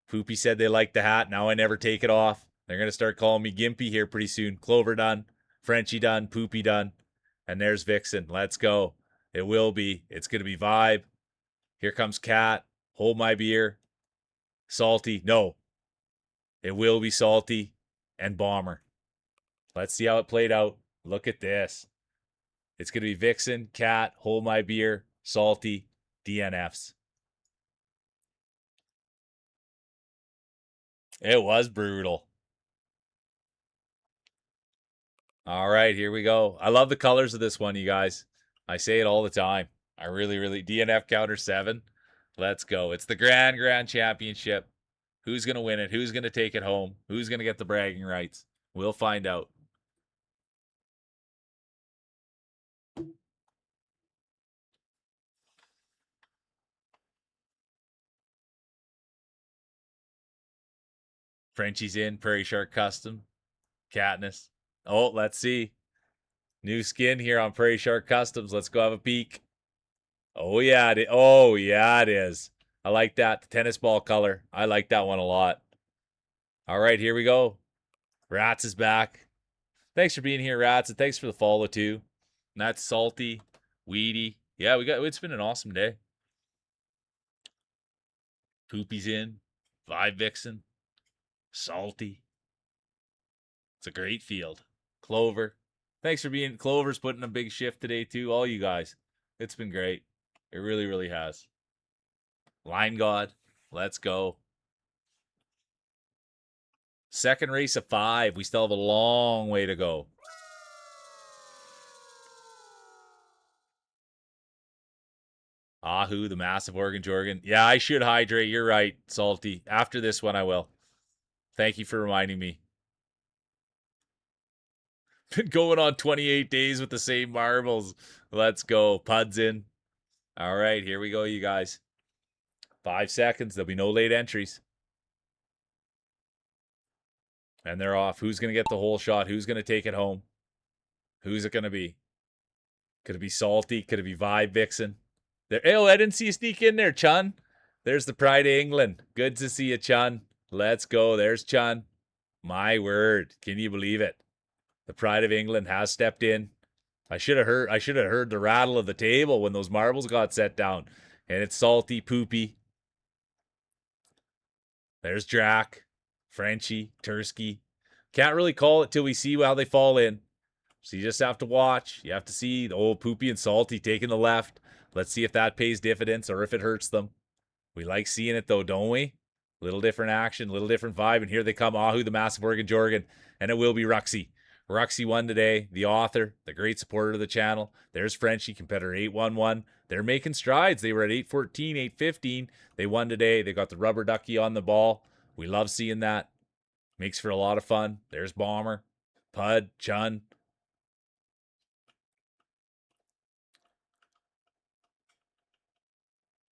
Speaker 1: Poopy said they liked the hat. Now I never take it off. They're going to start calling me Gimpy here pretty soon. Clover done. Frenchie done. Poopy done. And there's Vixen. Let's go. It will be. It's going to be vibe. Here comes Cat. Hold my beer. Salty. No. It will be Salty and Bomber. Let's see how it played out. Look at this. It's going to be Vixen, Cat, Hold My Beer, Salty, DNFs. It was brutal. All right, here we go. I love the colors of this one, you guys. I say it all the time. I really, really. DNF counter 7. Let's go. It's the Grand Championship. Who's going to win it? Who's going to take it home? Who's going to get the bragging rights? We'll find out. Frenchie's in. Prairie Shark Custom. Katniss. Oh, let's see. New skin here on Prairie Shark Customs. Let's go have a peek. Oh, yeah. Oh, yeah, it is. I like that. The tennis ball color. I like that one a lot. All right, here we go. Rats is back. Thanks for being here, Rats, and thanks for the follow, too. And that's Salty, Weedy. Yeah, it's been an awesome day. Poopy's in. Vibe Vixen. Salty. It's a great field. Clover. Thanks for being Clover's putting a big shift today too. All you guys, it's been great. It really, really has. Line God, let's go. Second race of 5. We still have a long way to go. Ahu, the massive Oregon Jorgen. Yeah, I should hydrate. You're right, Salty. After this one, I will. Thank you for reminding me. Been going on 28 days with the same marbles. Let's go. Puds in. All right, here we go, you guys. 5 seconds. There'll be no late entries. And they're off. Who's going to get the whole shot? Who's going to take it home? Who's it going to be? Could it be Salty? Could it be Vibe Vixen? There. Oh, I didn't see you sneak in there, Chun. There's the Pride of England. Good to see you, Chun. Let's go. There's Chun. My word. Can you believe it? The Pride of England has stepped in. I should have heard the rattle of the table when those marbles got set down. And it's Salty, Poopy. There's Drac, Frenchie, Tursky. Can't really call it till we see how they fall in. So you just have to watch. You have to see the old Poopy and Salty taking the left. Let's see if that pays dividends or if it hurts them. We like seeing it though, don't we? Little different action, little different vibe. And here they come, Ahu, the massive Oregon Jorgen. And it will be Ruxy. Ruxy won today, the author, the great supporter of the channel. There's Frenchie, competitor 811. They're making strides. They were at 814, 815. They won today. They got the rubber ducky on the ball. We love seeing that. Makes for a lot of fun. There's Bomber, Pud, Chun.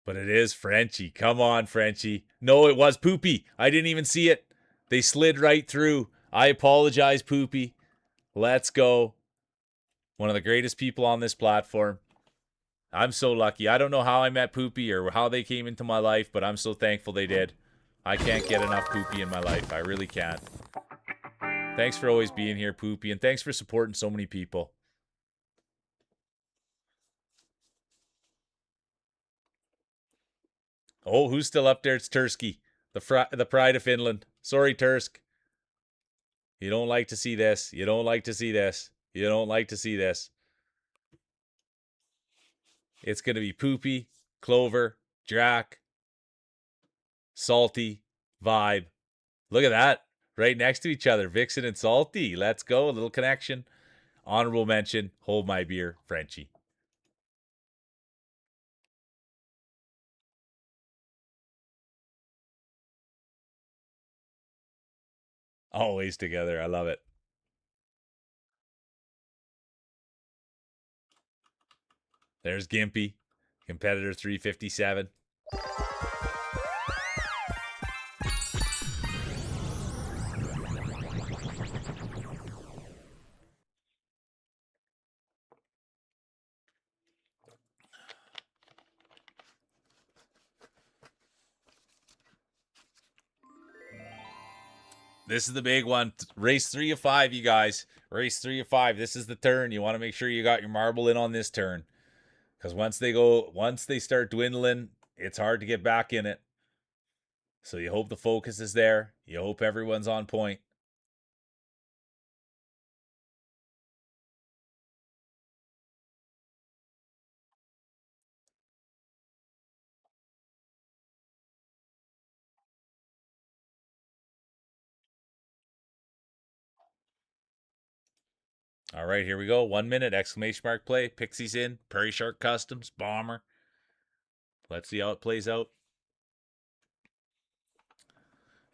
Speaker 1: But it is Frenchie. Come on, Frenchie. No, it was Poopy. I didn't even see it. They slid right through. I apologize, Poopy. Let's go. One of the greatest people on this platform. I'm so lucky. I don't know how I met Poopy or how they came into my life, but I'm so thankful they did. I can't get enough Poopy in my life. I really can't. Thanks for always being here, Poopy, and thanks for supporting so many people. Oh, who's still up there? It's Tursky, the pride of Finland. Sorry, Tursk. You don't like to see this. You don't like to see this. You don't like to see this. It's going to be Poopy, Clover, Drac, Salty, Vibe. Look at that. Right next to each other. Vixen and Salty. Let's go. A little connection. Honorable mention. Hold my beer. Frenchie. Always together. I love it. There's Gimpy. Competitor 357. This is the big one. Race 3 of 5, you guys. Race 3 of 5. This is the turn. You want to make sure you got your marble in on this turn. Because once they start dwindling, it's hard to get back in it. So you hope the focus is there. You hope everyone's on point. All right, here we go. 1 minute, exclamation mark play. Pixie's in. Prairie Shark Customs. Bomber. Let's see how it plays out.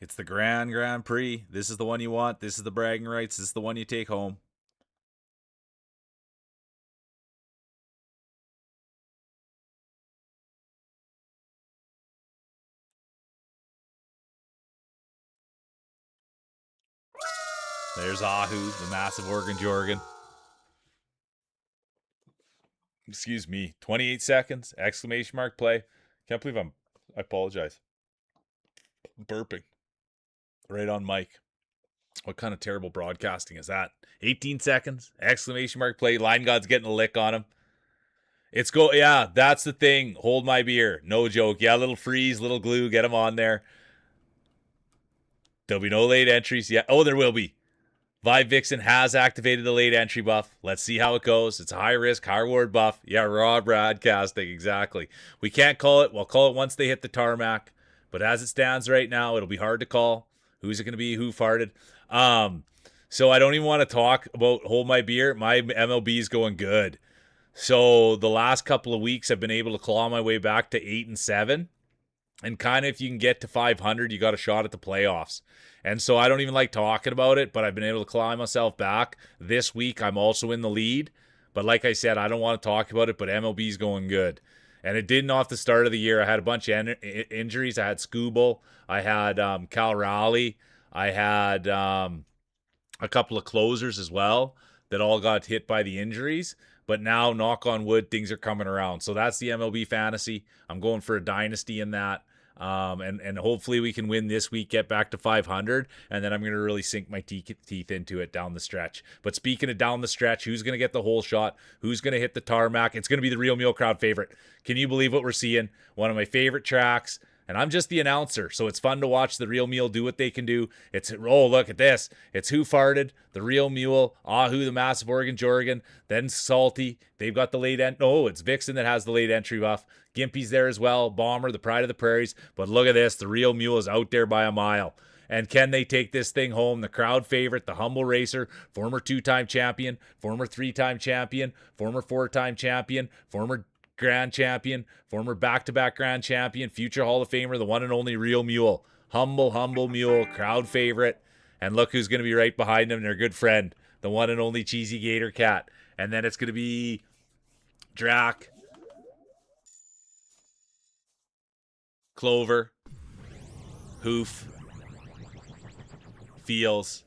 Speaker 1: It's the Grand Prix. This is the one you want. This is the bragging rights. This is the one you take home. There's Ahu, the massive Oregon Jorgen. Excuse me. 28 seconds. Exclamation mark play. Can't believe I apologize. Burping. Right on mic. What kind of terrible broadcasting is that? 18 seconds. Exclamation mark play. Line God's getting a lick on him. Yeah, that's the thing. Hold my beer. No joke. Yeah, little freeze, little glue. Get him on there. There'll be no late entries. Yeah. Oh, there will be. Vibe Vixen has activated the late entry buff. Let's see how it goes. It's a high risk, high reward buff. Yeah, raw broadcasting, exactly. We can't call it. We'll call it once they hit the tarmac. But as it stands right now, it'll be hard to call. Who's it going to be? Who farted? So I don't even want to talk about hold my beer. My MLB is going good. So the last couple of weeks, I've been able to claw my way back to 8-7. And kind of if you can get to 500, you got a shot at the playoffs. And so I don't even like talking about it, but I've been able to climb myself back. This week, I'm also in the lead. But like I said, I don't want to talk about it, but MLB's going good. And it didn't off the start of the year. I had a bunch of injuries. I had Scooble. I had Cal Raleigh. I had a couple of closers as well that all got hit by the injuries. But now, knock on wood, things are coming around. So that's the MLB fantasy. I'm going for a dynasty in that. And hopefully we can win this week, get back to 500, and then I'm going to really sink my teeth into it down the stretch. But speaking of down the stretch, who's going to get the whole shot? Who's going to hit the tarmac? It's going to be the Real Mule crowd favorite. Can you believe what we're seeing? One of my favorite tracks. And I'm just the announcer, so it's fun to watch the Real Mule do what they can do. It's, oh, look at this. It's Who Farted, the Real Mule, Ahu, the Massive Oregon Jorgen, then Salty. They've got the late it's Vixen that has the late entry buff. Gimpy's there as well, Bomber, the Pride of the Prairies. But look at this. The Real Mule is out there by a mile. And can they take this thing home? The crowd favorite, the humble racer, former 2-time champion, former 3-time champion, former 4-time champion, former grand champion, former back-to-back grand champion, future Hall of Famer, the one and only Real Mule. Humble Mule, crowd favorite. And look who's going to be right behind him, their good friend, the one and only Cheesy Gator Cat. And then it's going to be Drac, Clover, Hoof, Feels,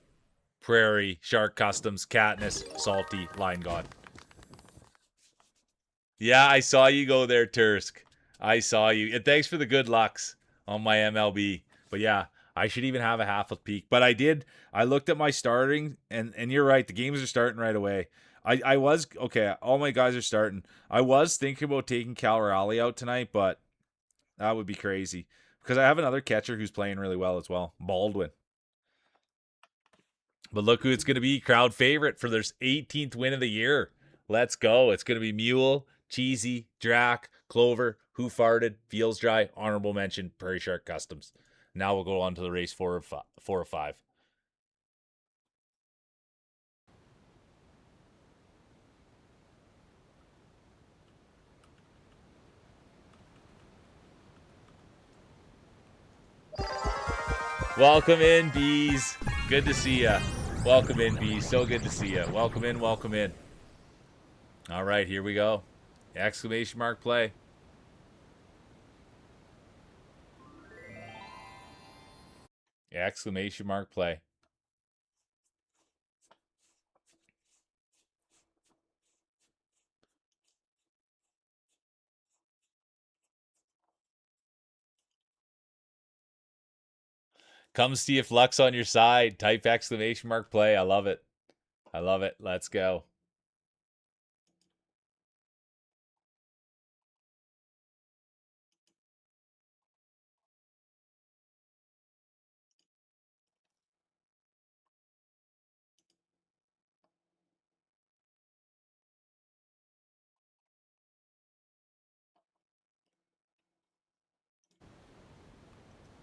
Speaker 1: Prairie, Shark Customs, Katniss, Salty, Line God. Yeah, I saw you go there, Tursk. I saw you. And thanks for the good lucks on my MLB. But yeah, I should even have a half a peak. But I did. I looked at my starting, and you're right. The games are starting right away. I was, okay, all my guys are starting. I was thinking about taking Cal Raleigh out tonight, but that would be crazy. Because I have another catcher who's playing really well as well, Baldwin. But look who it's going to be. Crowd favorite for their 18th win of the year. Let's go. It's going to be Mule, Cheesy, Drac, Clover, Who Farted, Feels Dry, honorable mention, Prairie Shark Customs. Now we'll go on to the race 4 or 5. Welcome in, bees. Good to see ya. Welcome in, bees. So good to see ya. Welcome in, welcome in. All right, here we go. Exclamation mark play. Exclamation mark play. Come see if luck's on your side. Type exclamation mark play. I love it. I love it. Let's go.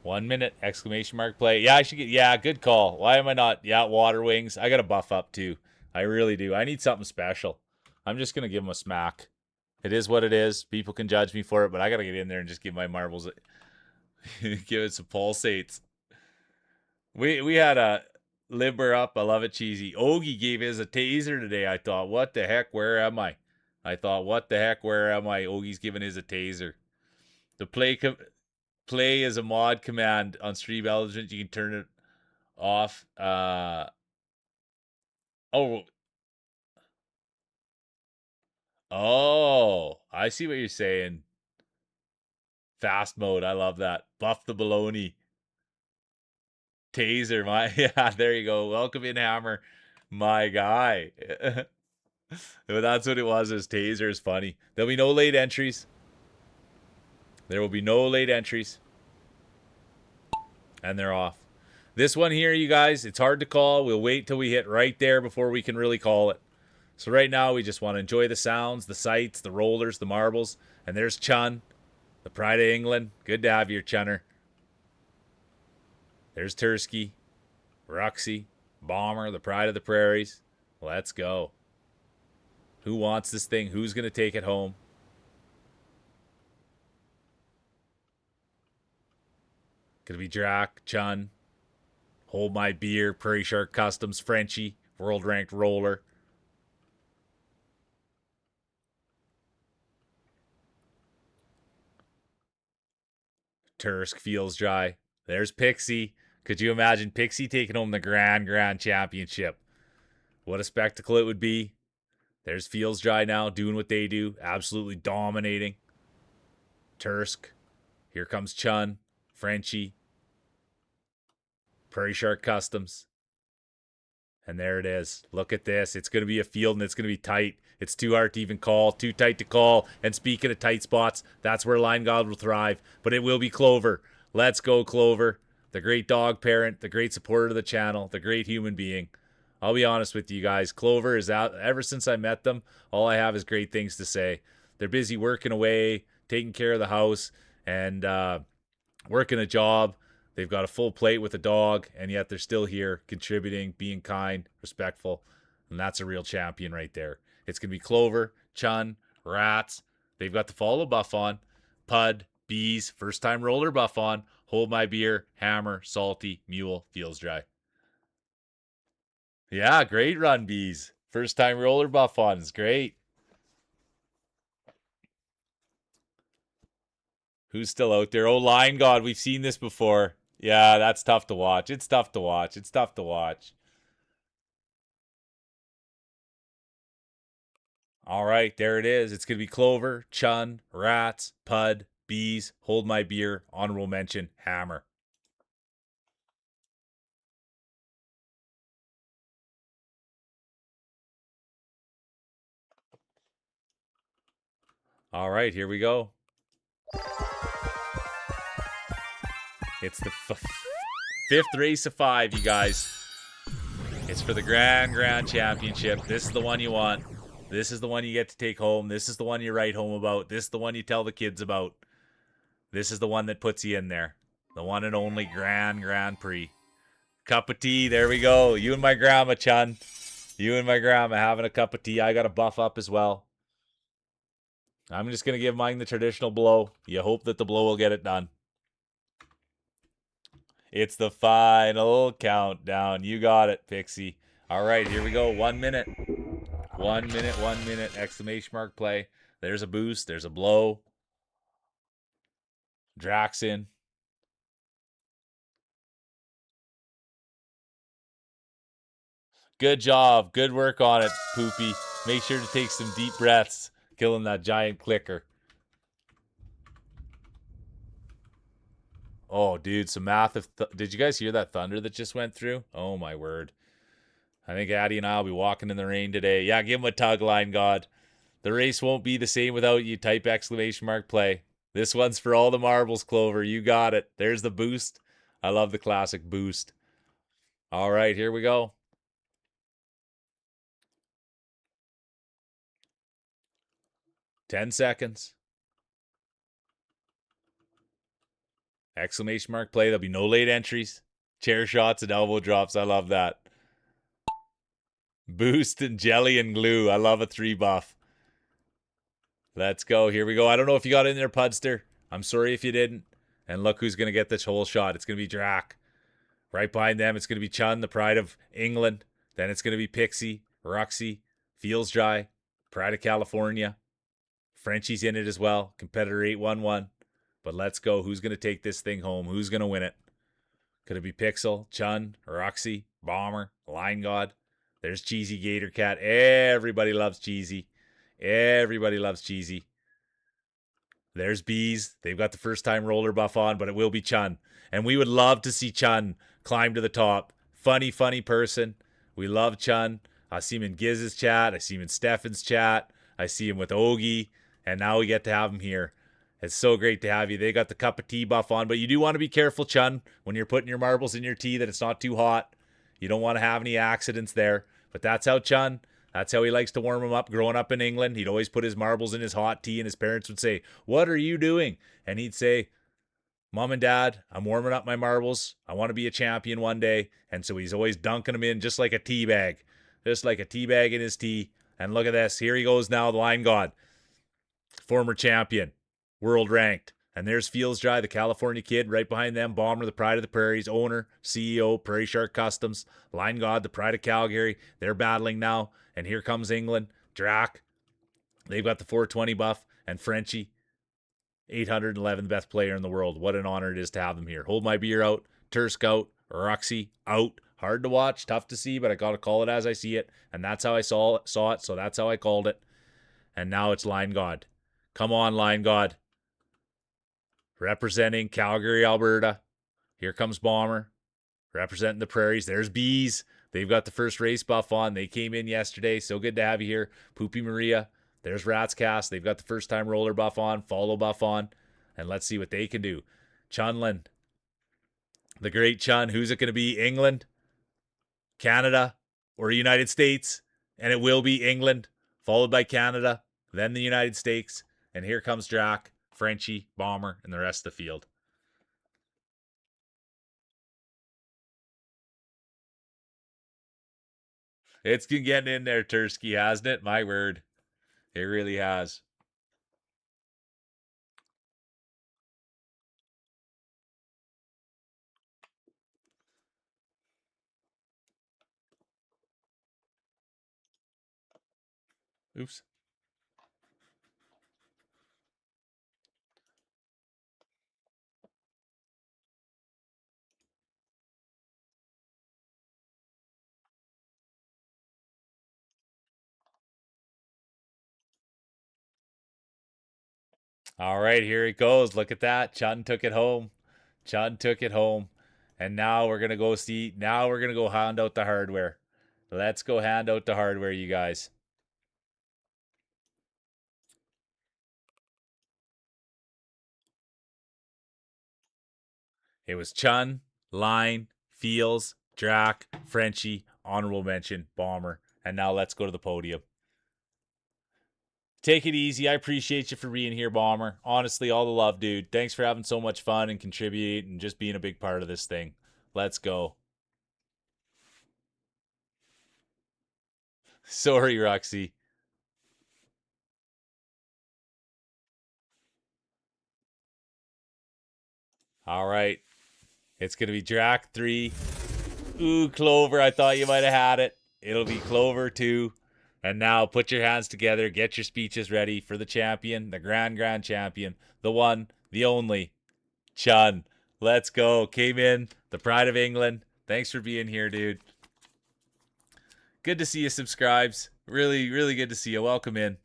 Speaker 1: One minute, exclamation mark play. Yeah, I should get, yeah, good call. Why am I not? Yeah, Water Wings. I got to buff up too. I really do. I need something special. I'm just going to give them a smack. It is what it is. People can judge me for it, but I got to get in there and just give my marbles, give it some pulsates. We had a Libber up. I love it, Cheesy. Ogie gave his a taser today. I thought, what the heck? Where am I? I thought, what the heck? Where am I? Ogie's giving his a taser. The play is a mod command on Stream Elements. You can turn it off. Oh, I see what you're saying. Fast mode. I love that. Buff the baloney. Taser, my yeah, there you go. Welcome in, Hammer. My guy. But that's what it was. Is taser is funny. There'll be no late entries. There will be no late entries. And they're off. This one here, you guys, it's hard to call. We'll wait till we hit right there before we can really call it. So right now, we just want to enjoy the sounds, the sights, the rollers, the marbles. And there's Chun, the pride of England. Good to have you, Chunner. There's Tursky, Roxy, Bomber, the pride of the prairies. Let's go. Who wants this thing? Who's going to take it home? Could it be Drac, Chun, Hold My Beer, Prairie Shark Customs, Frenchie, World Ranked Roller. Tursk feels dry. There's Pixie. Could you imagine Pixie taking home the Grand Championship? What a spectacle it would be. There's Feels Dry now, doing what they do, absolutely dominating. Tursk. Here comes Chun, Frenchie, Prairie Shark Customs. And there it is. Look at this. It's going to be a field and it's going to be tight. It's too hard to even call, too tight to call. And speaking of tight spots, that's where Line God will thrive. But it will be Clover. Let's go, Clover. The great dog parent, the great supporter of the channel, the great human being. I'll be honest with you guys. Clover is out. Ever since I met them, all I have is great things to say. They're busy working away, taking care of the house, and working a job. They've got a full plate with a dog, and yet they're still here, contributing, being kind, respectful. And that's a real champion right there. It's going to be Clover, Chun, Rats. They've got the follow buff on. Pud, Bees, first time roller buff on. Hold My Beer, Hammer, Salty, Mule, Feels Dry. Yeah, great run, Bees. First time roller buff on is great. Who's still out there? Oh, Line God, we've seen this before. Yeah, that's tough to watch. It's tough to watch. It's tough to watch. All right, there it is. It's going to be Clover, Chun, Rats, Pud, Bees, Hold My Beer, honorable mention, Hammer. All right, here we go. It's the fifth race of 5, you guys. It's for the Grand Championship. This is the one you want. This is the one you get to take home. This is the one you write home about. This is the one you tell the kids about. This is the one that puts you in there. The one and only Grand Prix. Cup of tea. There we go. You and my grandma, Chun. You and my grandma having a cup of tea. I got a buff up as well. I'm just going to give mine the traditional blow. You hope that the blow will get it done. It's the final countdown. You got it, Pixie. All right, here we go. 1 minute. 1 minute, 1 minute. Exclamation mark play. There's a boost. There's a blow. Draxin. Good job. Good work on it, Poopy. Make sure to take some deep breaths. Killing that giant clicker. Oh, dude, some math of... Did you guys hear that thunder that just went through? Oh, my word. I think Addie and I will be walking in the rain today. Yeah, give him a tug, Line God. The race won't be the same without you. Type exclamation mark play. This one's for all the marbles, Clover. You got it. There's the boost. I love the classic boost. All right, here we go. Ten seconds. Exclamation mark play. There'll be no late entries. Chair shots and elbow drops. I love that. Boost and jelly and glue. I love a 3 buff. Let's go. Here we go. I don't know if you got in there, Pudster. I'm sorry if you didn't. And look who's going to get this whole shot. It's going to be Drac. Right behind them, it's going to be Chun, the pride of England. Then it's going to be Pixie, Roxy, Feels Dry, pride of California. Frenchie's in it as well. Competitor 811. But let's go. Who's going to take this thing home? Who's going to win it? Could it be Pixel, Chun, Roxy, Bomber, Line God? There's Cheesy Gator Cat. Everybody loves Cheesy. Everybody loves Cheesy. There's Bees. They've got the first time roller buff on, but it will be Chun. And we would love to see Chun climb to the top. Funny person. We love Chun. I see him in Giz's chat. I see him in Stefan's chat. I see him with Ogie. And now we get to have him here. It's so great to have you. They got the cup of tea buff on, but you do want to be careful, Chun, when you're putting your marbles in your tea that it's not too hot. You don't want to have any accidents there. But that's how Chun, that's how he likes to warm them up. Growing up in England, he'd always put his marbles in his hot tea, and his parents would say, "What are you doing?" And he'd say, "Mom and Dad, I'm warming up my marbles. I want to be a champion one day." And so he's always dunking them in just like a tea bag. Just like a tea bag in his tea. And look at this. Here he goes now, the Line God. Former champion. World ranked. And there's Fields Dry, the California kid. Right behind them, Bomber, the Pride of the Prairies, owner, CEO, Prairie Shark Customs. Line God, the Pride of Calgary. They're battling now. And here comes England. Drac. They've got the 420 buff. And Frenchie, 811, best player in the world. What an honor it is to have them here. Hold My Beer out. Tursk out. Roxy out. Hard to watch, tough to see, but I got to call it as I see it. And that's how I saw it, so that's how I called it. And now it's Line God. Come on, Line God. Representing Calgary, Alberta. Here comes Bomber. Representing the Prairies. There's Bees. They've got the first race buff on. They came in yesterday. So good to have you here. Poopy Maria. There's Rats Cast. They've got the first time roller buff on. Follow buff on. And let's see what they can do. Chunlin. The great Chun. Who's it going to be? England? Canada? Or United States? And it will be England. Followed by Canada. Then the United States. And here comes Drac, Frenchie, Bomber, and the rest of the field. It's been getting in there, Tursky, hasn't it? My word. It really has. Oops. All right, here it goes. Look at that. Chun took it home. Chun took it home. And now we're going to go see. Now we're going to go hand out the hardware. Let's go hand out the hardware, you guys. It was Chun, Line, Fields, Drac, Frenchie, honorable mention, Bomber. And now let's go to the podium. Take it easy. I appreciate you for being here, Bomber. Honestly, all the love, dude. Thanks for having so much fun and contributing and just being a big part of this thing. Let's go. Sorry, Roxy. All right. It's going to be Drac 3. Ooh, Clover. I thought you might have had it. It'll be Clover 2. And now put your hands together. Get your speeches ready for the champion, the grand champion, the one, the only, Chun. Let's go. Came in, the pride of England. Thanks for being here, dude. Good to see you, subscribes. Really, really good to see you. Welcome in.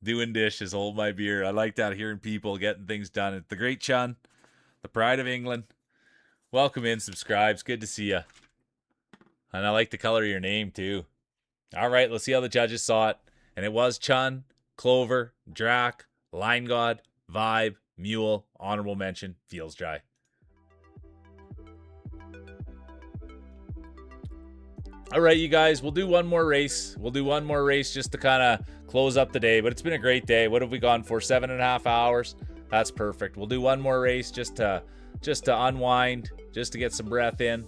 Speaker 1: Doing dishes, hold my beer. I like that, hearing people getting things done. It's the great Chun, the pride of England. Welcome in, subscribes. Good to see you. And I like the color of your name, too. All right, let's see how the judges saw it. And it was Chun, Clover, Drac, Line God, Vibe, Mule, honorable mention, Fields Dry. All right, you guys, we'll do one more race. We'll do one more race just to kind of close up the day. But it's been a great day. What have we gone for? 7.5 hours. That's perfect. We'll do one more race just to unwind, just to get some breath in.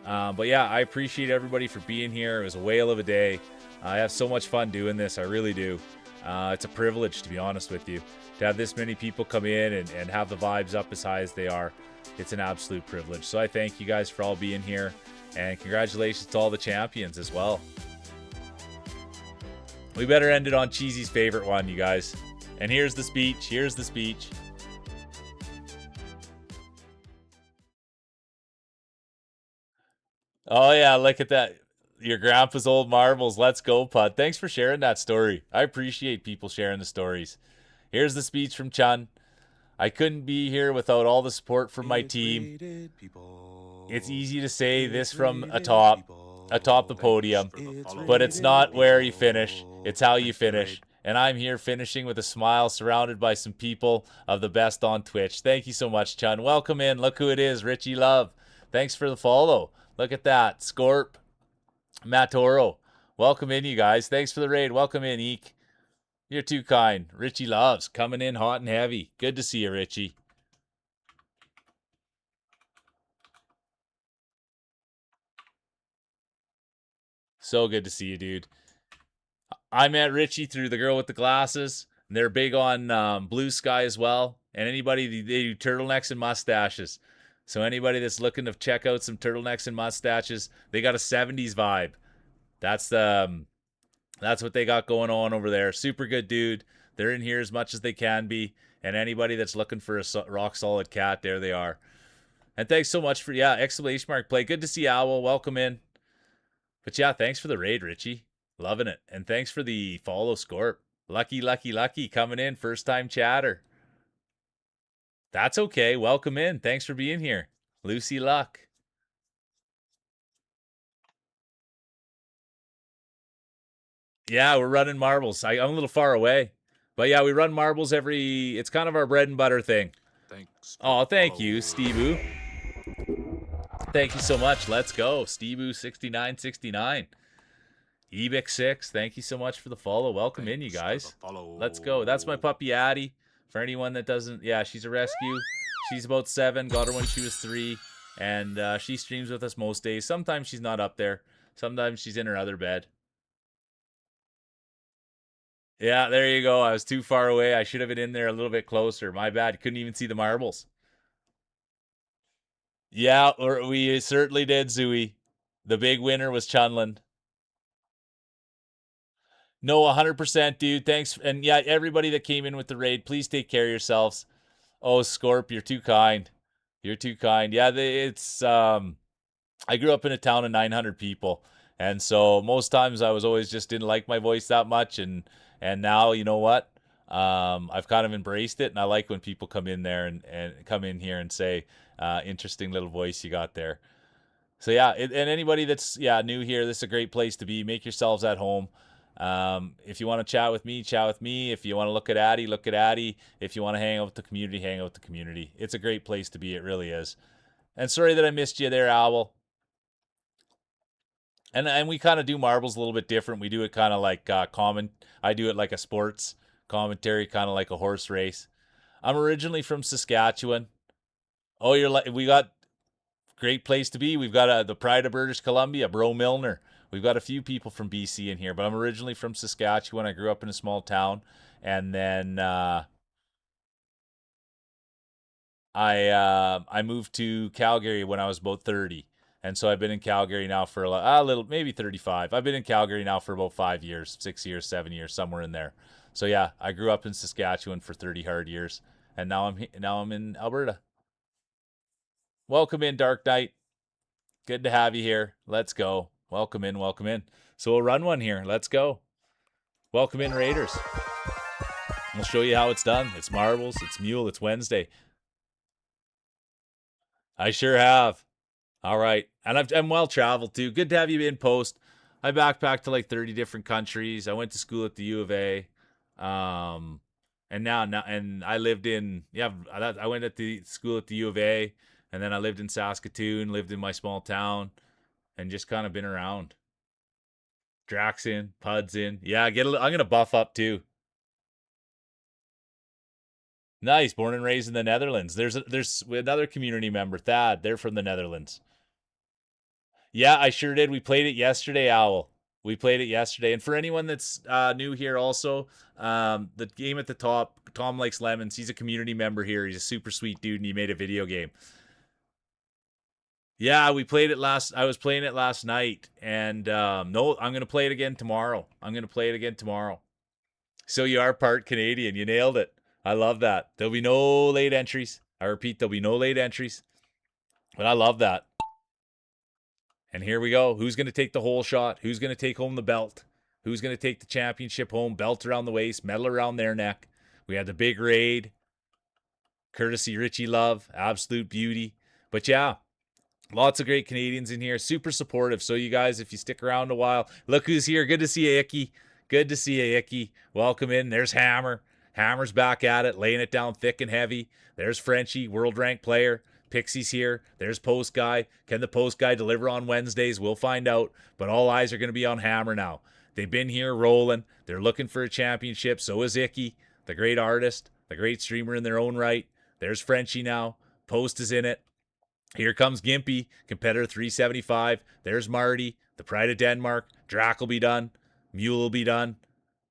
Speaker 1: But yeah, I appreciate everybody for being here. It was a whale of a day. I have so much fun doing this. I really do. It's a privilege, to be honest with you, to have this many people come in and have the vibes up as high as they are. It's an absolute privilege. So I thank you guys for all being here. And congratulations to all the champions as well. We better end it on Cheesy's favorite one, you guys. And here's the speech. Here's the speech. Oh, yeah, look at that. Your grandpa's old marbles. Let's go, Pud. Thanks for sharing that story. I appreciate people sharing the stories. Here's the speech from Chun. I couldn't be here without all the support from my team. It's easy to say this from atop. atop the podium,
Speaker 2: For the follow.
Speaker 1: but it's not where you finish, it's how you finish. And I'm here finishing with a smile, surrounded by some people of the best on Twitch. Thank you so much, Chun. Welcome in. Look who it is, Richie Love. Thanks for the follow. Look at that. Scorp, Matoro. Welcome in, you guys. Thanks for the raid. Welcome in, Eek. You're too kind. Richie Loves coming in hot and heavy. Good to see you, Richie. So good to see you, dude. I met Richie through the girl with the glasses. And they're big on Blue Sky as well. And anybody, they do turtlenecks and mustaches. So anybody that's looking to check out some turtlenecks and mustaches, they got a 70s vibe. That's what they got going on over there. Super good dude. They're in here as much as they can be. And anybody that's looking for a rock solid cat, there they are. And thanks so much for, exclamation mark play. Good to see Owl. Welcome in. But yeah, thanks for the raid, Richie. Loving it. And thanks for the follow, Scorp. Lucky coming in. First time chatter. That's okay. Welcome in. Thanks for being here. Lucy Luck. Yeah, we're running marbles. I'm a little far away. But yeah, we run marbles it's kind of our bread and butter thing.
Speaker 2: Thanks.
Speaker 1: Oh, thank you, Steve-oo. Thank you so much. Let's go. Steve-oo6969. Ebic6, thank you so much for the follow. Welcome in, you guys. Let's go. That's my puppy, Addie. For anyone that doesn't, she's a rescue. She's about 7. Got her when she was 3. And she streams with us most days. Sometimes she's not up there. Sometimes she's in her other bed. Yeah, there you go. I was too far away. I should have been in there a little bit closer. My bad. Couldn't even see the marbles. Yeah, we certainly did, Zooey. The big winner was Chunland. No, 100%, dude. Thanks. And yeah, everybody that came in with the raid, please take care of yourselves. Oh, Scorp, you're too kind. You're too kind. Yeah, I grew up in a town of 900 people. And so most times I was always just didn't like my voice that much. And now, you know what? I've kind of embraced it. And I like when people come in there and come in here and say, interesting little voice you got there. So yeah, and anybody that's new here, this is a great place to be. Make yourselves at home. If you want to chat with me, chat with me. If you want to look at Addie, look at Addie. If you want to hang out with the community, hang out with the community. It's a great place to be. It really is. And sorry that I missed you there, Owl. And we kind of do marbles a little bit different. We do it kind of like I do it like a sports commentary, kind of like a horse race. I'm originally from Saskatchewan. Oh, we got great place to be. We've got the pride of British Columbia, Bro Milner. We've got a few people from BC in here, but I'm originally from Saskatchewan. I grew up in a small town, and then I moved to Calgary when I was about 30, and so I've been in Calgary now for a little, maybe 35. I've been in Calgary now for about 5 years, 6 years, 7 years, somewhere in there. So yeah, I grew up in Saskatchewan for 30 hard years, and now I'm in Alberta. Welcome in, Dark Knight. Good to have you here. Let's go. Welcome in, welcome in. So we'll run one here. Let's go. Welcome in, Raiders. We'll show you how it's done. It's marbles, it's mule, it's Wednesday. I sure have. All right. And I'm well traveled too. Good to have you in post. I backpacked to like 30 different countries. I went to school at the U of A. And now and I lived in I went at the school at the U of A, and then I lived in Saskatoon, lived in my small town, and just kind of been around. Drax in, Puds in. Yeah, I'm gonna buff up too. Nice, born and raised in the Netherlands. There's another community member, Thad. They're from the Netherlands. Yeah, I sure did. We played it yesterday, Owl. We played it yesterday. And for anyone that's new here, also, the game at the top, Tom Likes Lemons. He's a community member here. He's a super sweet dude, and he made a video game. Yeah, we played it I was playing it last night, and no, I'm gonna play it again tomorrow. So you are part Canadian. You nailed it. I love that. There'll be no late entries. I repeat, there'll be no late entries. But I love that. And here we go. Who's going to take the whole shot? Who's going to take home the belt? Who's going to take the championship home? Belt around the waist, medal around their neck. We had the big raid. Courtesy Richie Love. Absolute beauty. But yeah, Lots of great Canadians in here. Super supportive. So you guys, if you stick around a while, look who's here. Good to see you, Icky. Good to see you, Icky. Welcome in. There's Hammer. Hammer's back at it, laying it down thick and heavy. There's Frenchie, world ranked player. Pixie's here. There's Post Guy. Can the Post Guy deliver on Wednesdays? We'll find out. But all eyes are going to be on Hammer now. They've been here rolling. They're looking for a championship. So is Icky, the great artist, the great streamer in their own right. There's Frenchie now. Post is in it. Here comes Gimpy, competitor 375. There's Marty, the pride of Denmark. Drac will be done. Mule will be done.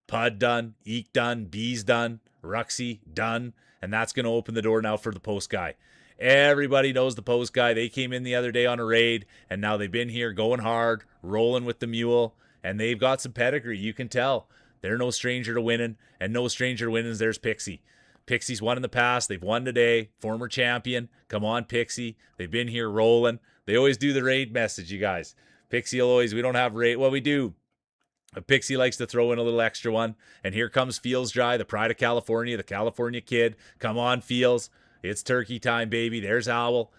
Speaker 1: Pud done. Eek done. Bees done. Ruxy done. And that's going to open the door now for the Post Guy. Everybody knows the Post Guy. They came in the other day on a raid, and now they've been here going hard, rolling with the Mule, and they've got some pedigree. You can tell. They're no stranger to winning, and no stranger to winning. There's Pixie. Pixie's won in the past. They've won today. Former champion. Come on, Pixie. They've been here rolling. They always do the raid message, you guys. Pixie will always, we don't have raid. Well, we do. But Pixie likes to throw in a little extra one. And here comes Feels Dry, the pride of California, the California kid. Come on, Feels. It's turkey time, baby. There's Owl.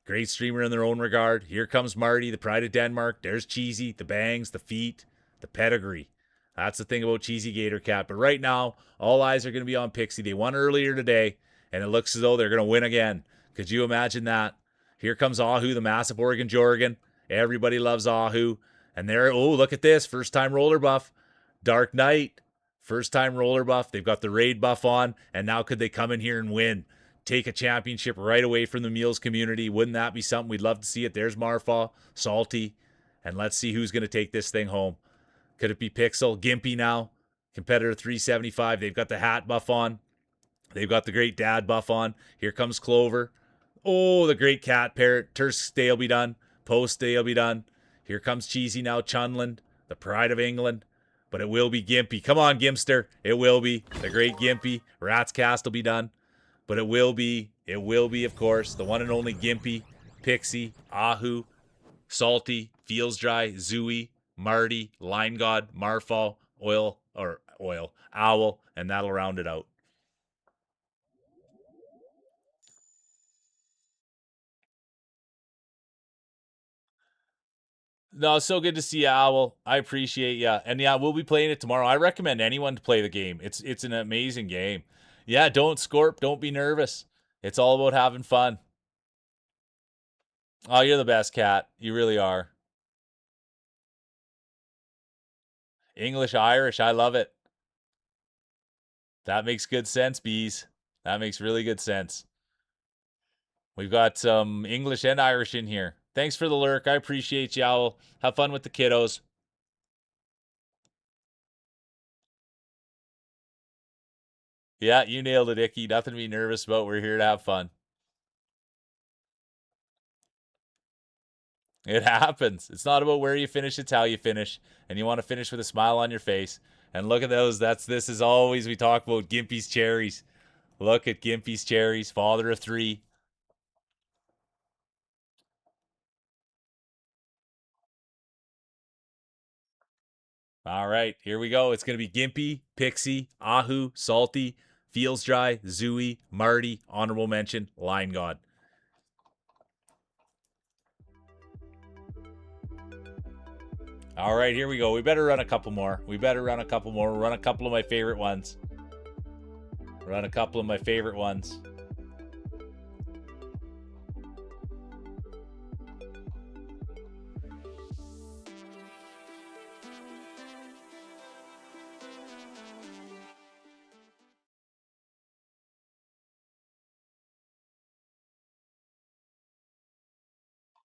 Speaker 1: Great streamer in their own regard. Here comes Marty, the pride of Denmark. There's Cheesy, the bangs, the feet, the pedigree. That's the thing about Cheesy Gator Cat. But right now, all eyes are going to be on Pixie. They won earlier today, and it looks as though they're going to win again. Could you imagine that? Here comes Ahu, the massive Oregon Jorgen. Everybody loves Ahu. And there, oh, look at this. First time roller buff. Dark Knight. First time roller buff. They've got the raid buff on. And now could they come in here and win? Take a championship right away from the Mules community. Wouldn't that be something? We'd love to see it. There's Marfa, Salty. And let's see who's going to take this thing home. Could it be Pixel? Gimpy now. Competitor 375. They've got the hat buff on. They've got the great dad buff on. Here comes Clover. Oh, the great cat parrot. Tursk Day will be done. Post Day will be done. Here comes Cheesy now. Chunland, the pride of England. But it will be Gimpy. Come on, Gimpster. It will be. The great Gimpy. Rat's Cast will be done. But it will be, of course, the one and only Gimpy, Pixie, Ahu, Salty, Feels Dry, Zooey, Marty, Line God, Marfall, Owl, and that'll round it out. No, so good to see you, Owl. I appreciate you. And yeah, we'll be playing it tomorrow. I recommend anyone to play the game. It's an amazing game. Yeah, don't scorp, don't be nervous. It's all about having fun. Oh, you're the best, Cat. You really are. English, Irish, I love it. That makes good sense, Bees. That makes really good sense. We've got some English and Irish in here. Thanks for the lurk. I appreciate you, Owl. Have fun with the kiddos. Yeah, you nailed it, Icky. Nothing to be nervous about. We're here to have fun. It happens. It's not about where you finish, it's how you finish. And you want to finish with a smile on your face. And look at those. This is always we talk about Gimpy's cherries. Look at Gimpy's cherries, father of three. All right, here we go. It's going to be Gimpy, Pixie, Ahu, Salty, Feels Dry, Zooey, Marty, honorable mention, Line God. All right, here we go. We better run a couple more. Run a couple of my favorite ones.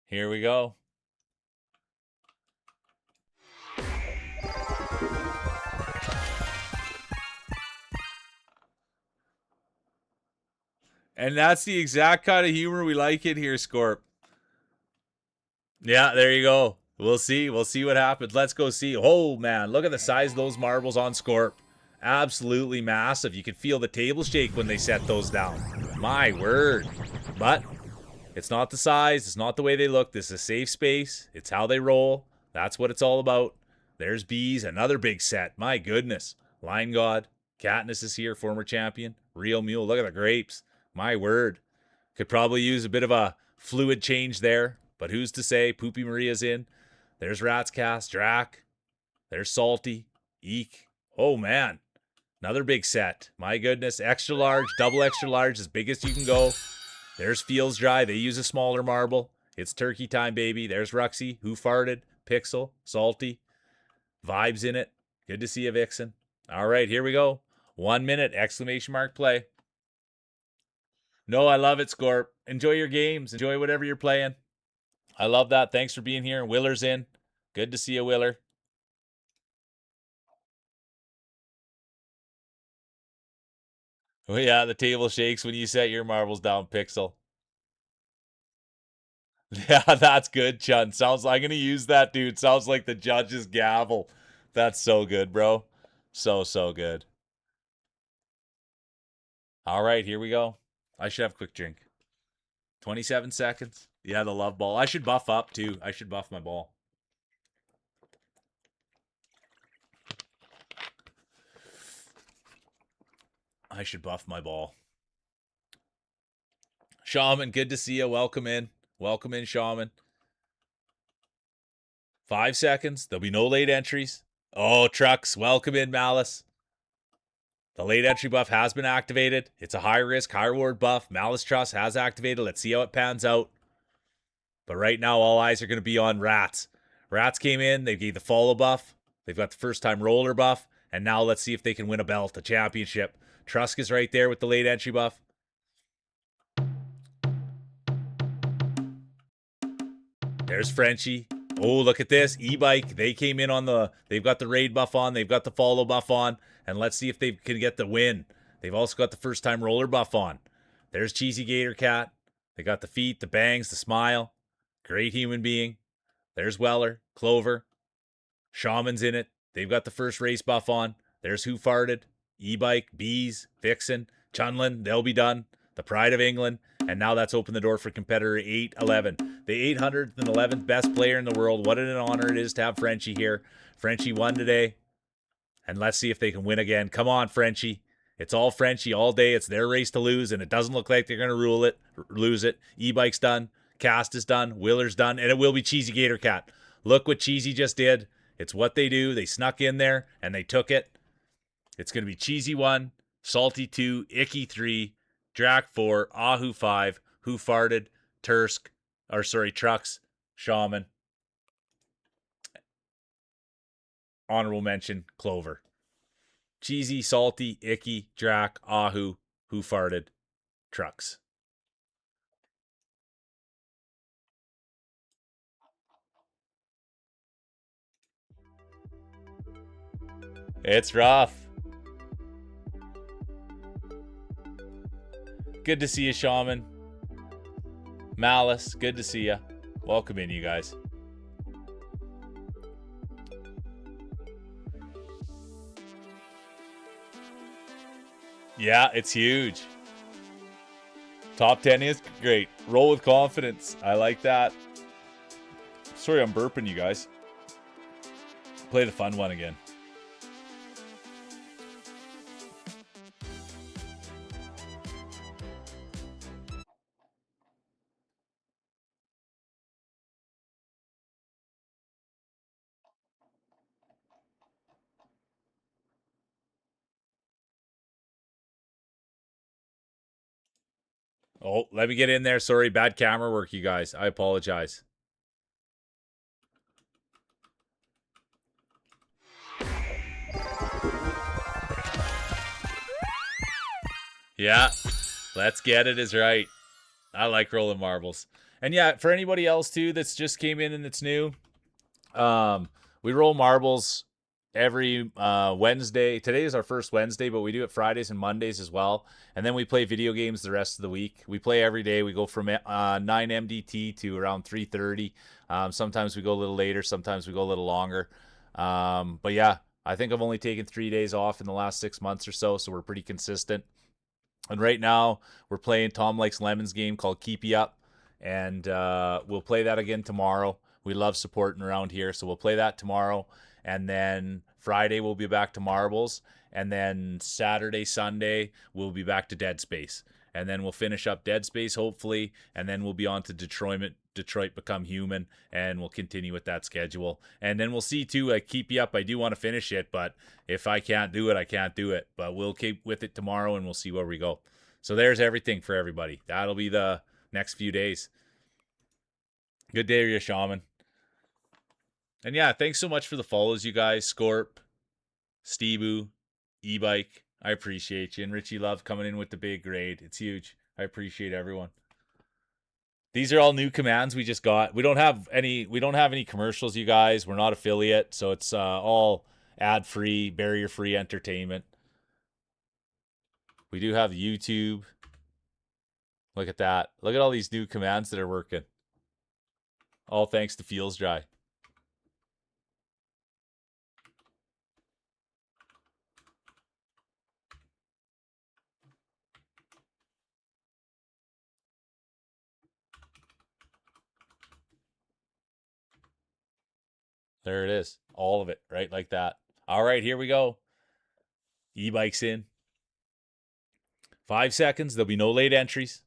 Speaker 1: Here we go. And that's the exact kind of humor we like in here, Scorp. Yeah, there you go. We'll see. We'll see what happens. Let's go see. Oh, man. Look at the size of those marbles on Scorp. Absolutely massive. You could feel the table shake when they set those down. My word. But it's not the size. It's not the way they look. This is a safe space. It's how they roll. That's what it's all about. There's Bees. Another big set. My goodness. Line God. Katniss is here. Former champion. Real Mule. Look at the grapes. My word. Could probably use a bit of a fluid change there. But who's to say? Poopy Maria's in. There's Rat's Cast, Drac. There's Salty, Eek. Oh, man. Another big set. My goodness. Extra large, double extra large, as big as you can go. There's Feels Dry. They use a smaller marble. It's turkey time, baby. There's Ruxy, Who Farted, Pixel, Salty. Vibes in it. Good to see you, Vixen. All right, here we go. 1 minute, exclamation mark play. No, I love it, Scorp. Enjoy your games. Enjoy whatever you're playing. I love that. Thanks for being here. Willer's in. Good to see you, Willer. Oh, yeah, the table shakes when you set your marbles down, Pixel. Yeah, that's good, Chun. Sounds like I'm going to use that, dude. Sounds like the judge's gavel. That's so good, bro. So good. All right, here we go. I should have a quick drink. 27 seconds. Yeah, the love ball. I should buff up, too. I should buff my ball. I should buff my ball. Shaman, good to see you. Welcome in. Welcome in, Shaman. 5 seconds. There'll be no late entries. Oh, Trucks. Welcome in, Malice. The late entry buff has been activated. It's a high risk, high reward buff. Malice Trust has activated. Let's see how it pans out. But right now, all eyes are going to be on Rats. Rats came in. They gave the follow buff. They've got the first time roller buff. And now let's see if they can win a belt, a championship. Trusk is right there with the late entry buff. There's Frenchie. Oh, look at this. E-Bike. They came in on they've got the raid buff on. They've got the follow buff on. And let's see if they can get the win. They've also got the first time roller buff on. There's Cheesy Gator Cat. They got the feet, the bangs, the smile. Great human being. There's Weller, Clover. Shaman's in it. They've got the first race buff on. There's Who Farted, E-Bike, Bees, Vixen, Chunlin. They'll be done. The Pride of England. And now that's opened the door for competitor 811. The 811th best player in the world. What an honor it is to have Frenchie here. Frenchie won today. And let's see if they can win again. Come on, Frenchie. It's all Frenchie all day. It's their race to lose, and it doesn't look like they're going to lose it. E-Bike's done. Cast is done. Willer's done. And it will be Cheesy Gator Cat. Look what Cheesy just did. It's what they do. They snuck in there, and they took it. It's going to be Cheesy 1, Salty 2, Icky 3, Drac 4, Ahu 5, Who Farted, Trucks, Shaman. Honorable mention, Clover. Cheesy, Salty, Icky, Drac, Ahu, Who Farted, Trucks. It's rough. Good to see you, Shaman. Malice, good to see you. Welcome in, you guys. Yeah, it's huge. Top 10 is great. Roll with confidence. I like that. Sorry, I'm burping, you guys. Play the fun one again. Oh, let me get in there. Sorry, bad camera work, you guys. I apologize. Yeah, let's get it is right. I like rolling marbles. And yeah, for anybody else too that's just came in and it's new, we roll marbles every Wednesday. Today is our first Wednesday, but we do it Fridays and Mondays as well. And then we play video games the rest of the week. We play every day. We go from 9 MDT to around 3:30. Sometimes we go a little later. Sometimes we go a little longer. But yeah, I think I've only taken 3 days off in the last 6 months or so, so we're pretty consistent. And right now, we're playing Tom Likes Lemons game called Keep You Up. And we'll play that again tomorrow. We love supporting around here, so we'll play that tomorrow. And then Friday, we'll be back to Marbles. And then Saturday, Sunday, we'll be back to Dead Space. and then we'll finish up Dead Space hopefully, and then we'll be on to Detroit Become Human, and we'll continue with that schedule. And then we'll see too. I keep you up. I do want to finish it, but if I can't do it, I can't do it. But we'll keep with it tomorrow, and we'll see where we go. So there's everything for everybody. That'll be the next few days. Good day to you, Shaman. And yeah, thanks so much for the follows, you guys. Scorp, Steeboo, E-Bike. I appreciate you. And Richie Love coming in with the big grade. It's huge. I appreciate everyone. These are all new commands we just got. We don't have any commercials, you guys. We're not affiliate, so it's all ad-free, barrier-free entertainment. We do have YouTube. Look at that. Look at all these new commands that are working. All thanks to Feels Dry. There it is. All of it, right? Like that. All right, here we go. E-Bike's in. 5 seconds. There'll be no late entries.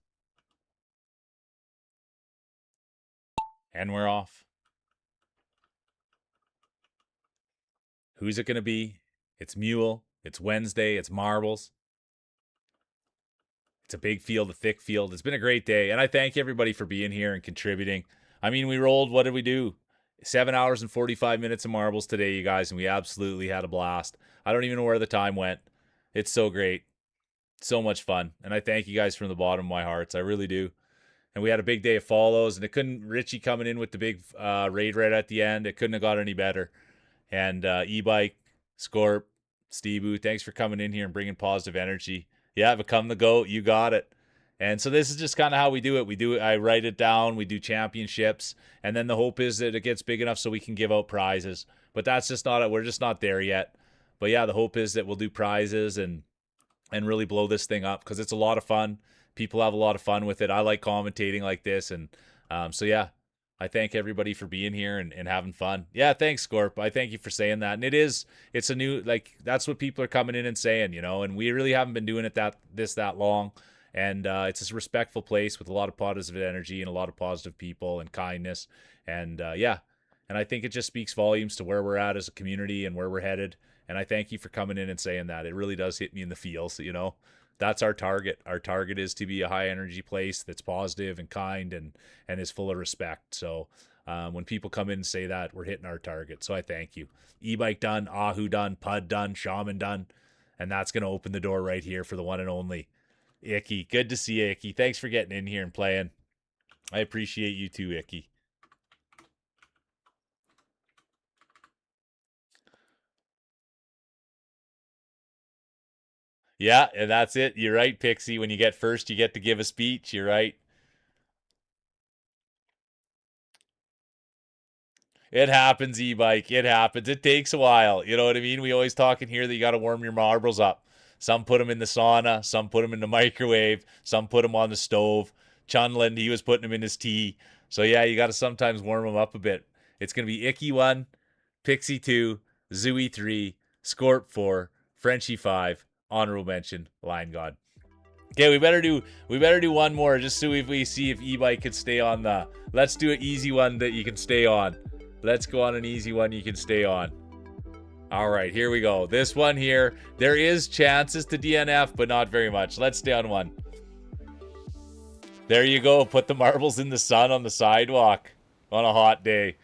Speaker 1: And we're off. Who's it going to be? It's Mule. It's Wednesday. It's Marbles. It's a big field, a thick field. It's been a great day. And I thank everybody for being here and contributing. I mean, we rolled, what did we do? 7 hours and 45 minutes of marbles today, you guys, and we absolutely had a blast. I don't even know where the time went. It's so great. So much fun. And I thank you guys from the bottom of my hearts. I really do. And we had a big day of follows, and it couldn't, Richie coming in with the big raid right at the end. It couldn't have got any better. And E-Bike, Scorp, Steeboo, thanks for coming in here and bringing positive energy. Yeah, become the GOAT. You got it. And so this is just kind of how we do it. I write it down. We do championships. And then the hope is that it gets big enough so we can give out prizes. But that's just not it. We're just not there yet. But yeah, the hope is that we'll do prizes and really blow this thing up because it's a lot of fun. People have a lot of fun with it. I like commentating like this. And so yeah, I thank everybody for being here and having fun. Yeah, thanks, Scorp. I thank you for saying that. And it's a new, like, that's what people are coming in and saying, you know, and we really haven't been doing it that long. And it's a respectful place with a lot of positive energy and a lot of positive people and kindness. And yeah, and I think it just speaks volumes to where we're at as a community and where we're headed. And I thank you for coming in and saying that. It really does hit me in the feels, you know. That's our target. Our target is to be a high energy place that's positive and kind and is full of respect. So when people come in and say that, we're hitting our target. So I thank you. E-Bike done, Ahu done, Pud done, Shaman done. And that's going to open the door right here for the one and only Icky. Good to see you, Icky. Thanks for getting in here and playing. I appreciate you too, Icky. Yeah, and that's it. You're right, Pixie. When you get first, you get to give a speech. You're right. It happens, E-Bike. It happens. It takes a while. You know what I mean? We always talk in here that you got to warm your marbles up. Some put them in the sauna. Some put them in the microwave. Some put them on the stove. Chunland, he was putting them in his tea. So yeah, you got to sometimes warm them up a bit. It's going to be Icky 1, Pixie 2, Zooey 3, Scorp 4, Frenchie 5, honorable mention, Lion God. Okay, we better do one more just so if we see if E-Bike can stay on the. Let's do an easy one that you can stay on. Let's go on an easy one you can stay on. All right, here we go. This one here, there is chances to DNF, but not very much. Let's stay on one. There you go. Put the marbles in the sun on the sidewalk on a hot day.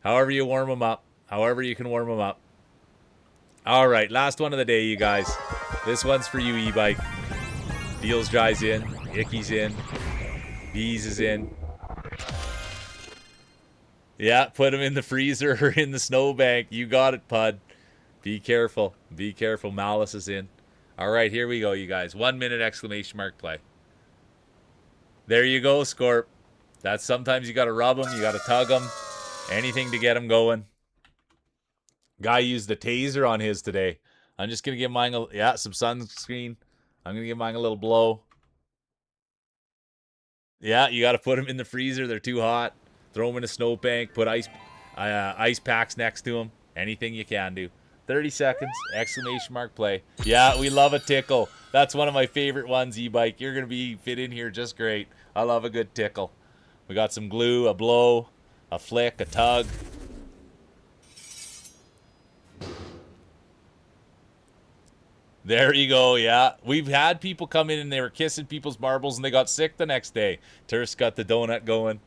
Speaker 1: However you warm them up. However you can warm them up. All right, last one of the day, you guys. This one's for you, E-Bike. Feels Dry's in. Icky's in. Bees is in. Yeah, put them in the freezer or in the snowbank. You got it, Pud. Be careful. Be careful. Malice is in. All right, here we go, you guys. 1 minute exclamation mark play. There you go, Scorp. That's sometimes you got to rub them. You got to tug them. Anything to get them going. Guy used the taser on his today. I'm just going to give mine some sunscreen. I'm going to give mine a little blow. Yeah, you got to put them in the freezer. They're too hot. Throw them in a snowbank. Put ice packs next to them. Anything you can do. 30 seconds. Exclamation mark play. Yeah, we love a tickle. That's one of my favorite ones, e-bike. You're gonna be fit in here just great. I love a good tickle. We got some glue, a blow, a flick, a tug. There you go, yeah. We've had people come in and they were kissing people's marbles and they got sick the next day. Terse got the donut going.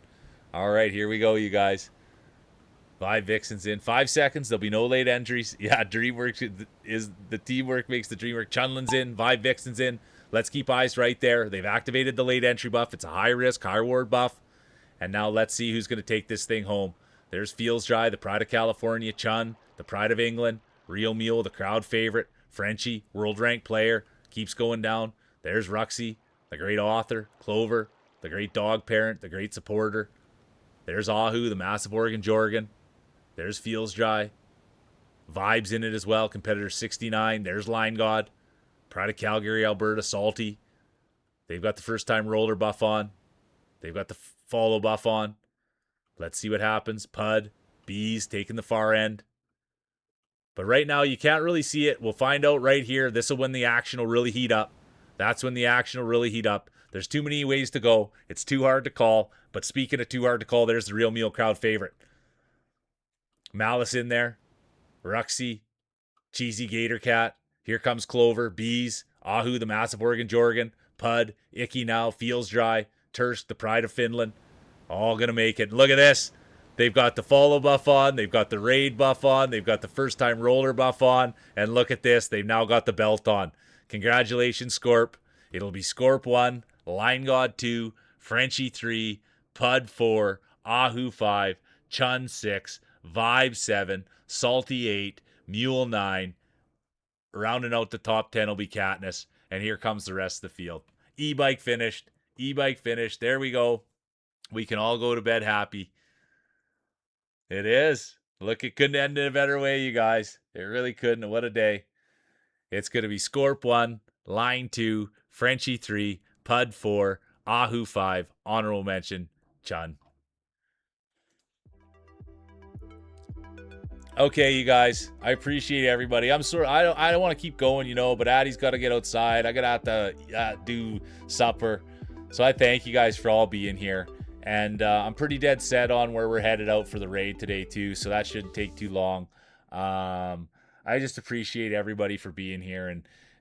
Speaker 1: All right, here we go, you guys. 5 Vixens in. 5 seconds. There'll be no late entries. Yeah, DreamWorks is the teamwork makes the dream work. Chunlin's in. 5 Vixens in. Let's keep eyes right there. They've activated the late entry buff. It's a high risk, high reward buff. And now let's see who's going to take this thing home. There's Feels Dry, the pride of California. Chun, the pride of England. Real Mule, the crowd favorite. Frenchie, world ranked player. Keeps going down. There's Ruxy, the great author. Clover, the great dog parent, the great supporter. There's Ahu, the massive Oregon Jorgen. There's Feels Dry. Vibes in it as well. Competitor 69. There's Line God. Pride of Calgary, Alberta. Salty. They've got the first time roller buff on. They've got the follow buff on. Let's see what happens. Pud. Bees taking the far end. But right now, you can't really see it. We'll find out right here. This will when the action will really heat up. That's when the action will really heat up. There's too many ways to go. It's too hard to call. But speaking of too hard to call, there's the Real Meal crowd favorite. Malice in there. Ruxy. Cheesy Gator Cat. Here comes Clover. Bees. Ahu, the massive Oregon Jorgen. Pud. Icky now. Feels Dry. Terst, the pride of Finland. All going to make it. Look at this. They've got the follow buff on. They've got the raid buff on. They've got the first time roller buff on. And look at this. They've now got the belt on. Congratulations, Scorp. It'll be Scorp 1, Line God 2, Frenchie 3, Pud 4, Ahu 5, Chun 6, Vibe 7, Salty 8, Mule 9. Rounding out the top 10 will be Katniss. And here comes the rest of the field. E-bike finished. E-bike finished. There we go. We can all go to bed happy. It is. Look, it couldn't end in a better way, you guys. It really couldn't. What a day. It's going to be Scorp 1, Line 2, Frenchie 3, Pud 4, Ahu 5, honorable mention, Chun. Okay, you guys. I appreciate everybody. I'm sorry. I don't want to keep going, but Addie's got to get outside. I got to have to do supper. So I thank you guys for all being here. And I'm pretty dead set on where we're headed out for the raid today, too. So that shouldn't take too long. I just appreciate everybody for being here.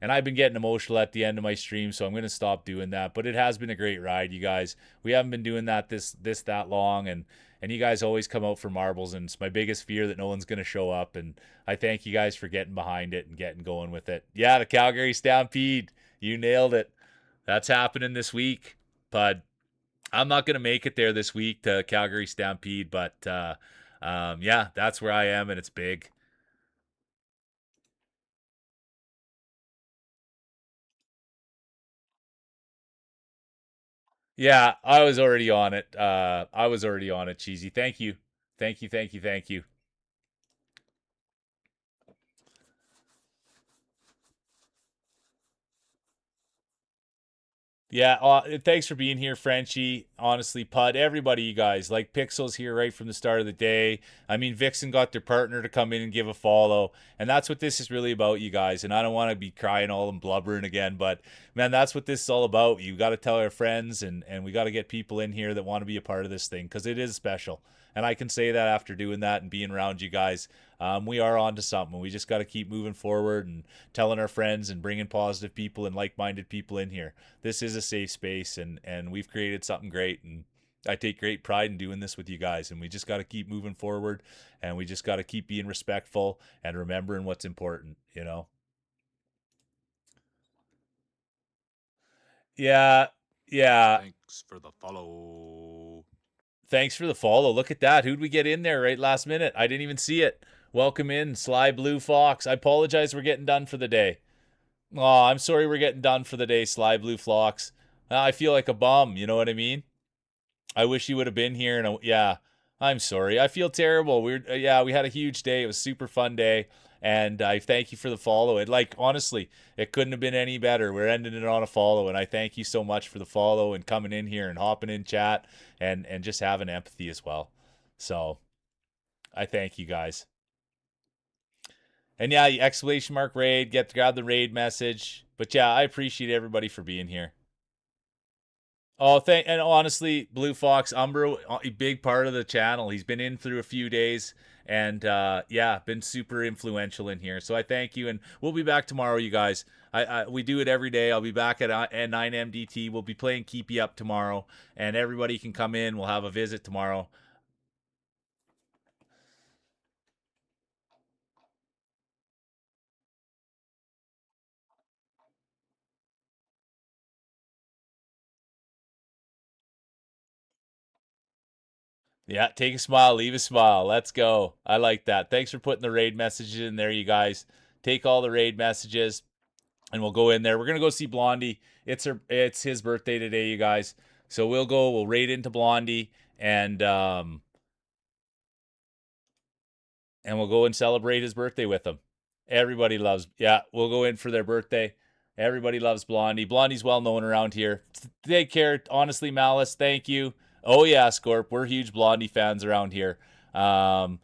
Speaker 1: And I've been getting emotional at the end of my stream, so I'm going to stop doing that. But it has been a great ride, you guys. We haven't been doing that that long. And you guys always come out for marbles. And it's my biggest fear that no one's going to show up. And I thank you guys for getting behind it and getting going with it. Yeah, the Calgary Stampede. You nailed it. That's happening this week, Pud. I'm not going to make it there this week to Calgary Stampede, but yeah, that's where I am, and it's big. Yeah, I was already on it. Cheesy. Thank you. Thank you, thank you, thank you. Yeah, thanks for being here, Frenchie. Honestly, Pud, everybody, you guys, like Pixels here right from the start of the day. I mean, Vixen got their partner to come in and give a follow, and that's what this is really about, you guys. And I don't want to be crying all and blubbering again, but man, that's what this is all about. You got to tell our friends, and we got to get people in here that want to be a part of this thing because it is special. And I can say that after doing that and being around you guys, we are on to something. We just got to keep moving forward and telling our friends and bringing positive people and like-minded people in here. This is a safe space, and we've created something great. And I take great pride in doing this with you guys. And we just got to keep moving forward, and we just got to keep being respectful and remembering what's important. Yeah, yeah.
Speaker 2: Thanks for the follow.
Speaker 1: Thanks for the follow. Look at that. Who'd we get in there right last minute? I didn't even see it. Welcome in, Sly Blue Fox. I apologize. We're getting done for the day. Oh, I'm sorry we're getting done for the day, Sly Blue Fox. I feel like a bum. You know what I mean? I wish you would have been here. And yeah, I'm sorry. I feel terrible. We had a huge day. It was a super fun day. And I thank you for the follow. Honestly, it couldn't have been any better. We're ending it on a follow, and I thank you so much for the follow and coming in here and hopping in chat and just having empathy as well. So I thank you guys. And yeah, exclamation mark raid, grab the raid message. But yeah, I appreciate everybody for being here. Oh, and honestly, Blue Fox Umbro, a big part of the channel. He's been in through a few days, and yeah, been super influential in here. So I thank you, and we'll be back tomorrow, you guys. We do it every day. I'll be back at 9 MDT. We'll be playing Keep You Up tomorrow, and everybody can come in. We'll have a visit tomorrow. Yeah, take a smile, leave a smile. Let's go. I like that. Thanks for putting the raid messages in there, you guys. Take all the raid messages, and we'll go in there. We're gonna go see Blondie. It's his birthday today, you guys. So we'll raid into Blondie, and we'll go and celebrate his birthday with him. Everybody loves, yeah, we'll go in for their birthday. Everybody loves Blondie. Blondie's well known around here. Take care. Honestly, Malice, thank you. Oh yeah, Scorp, we're huge Blondie fans around here. Um,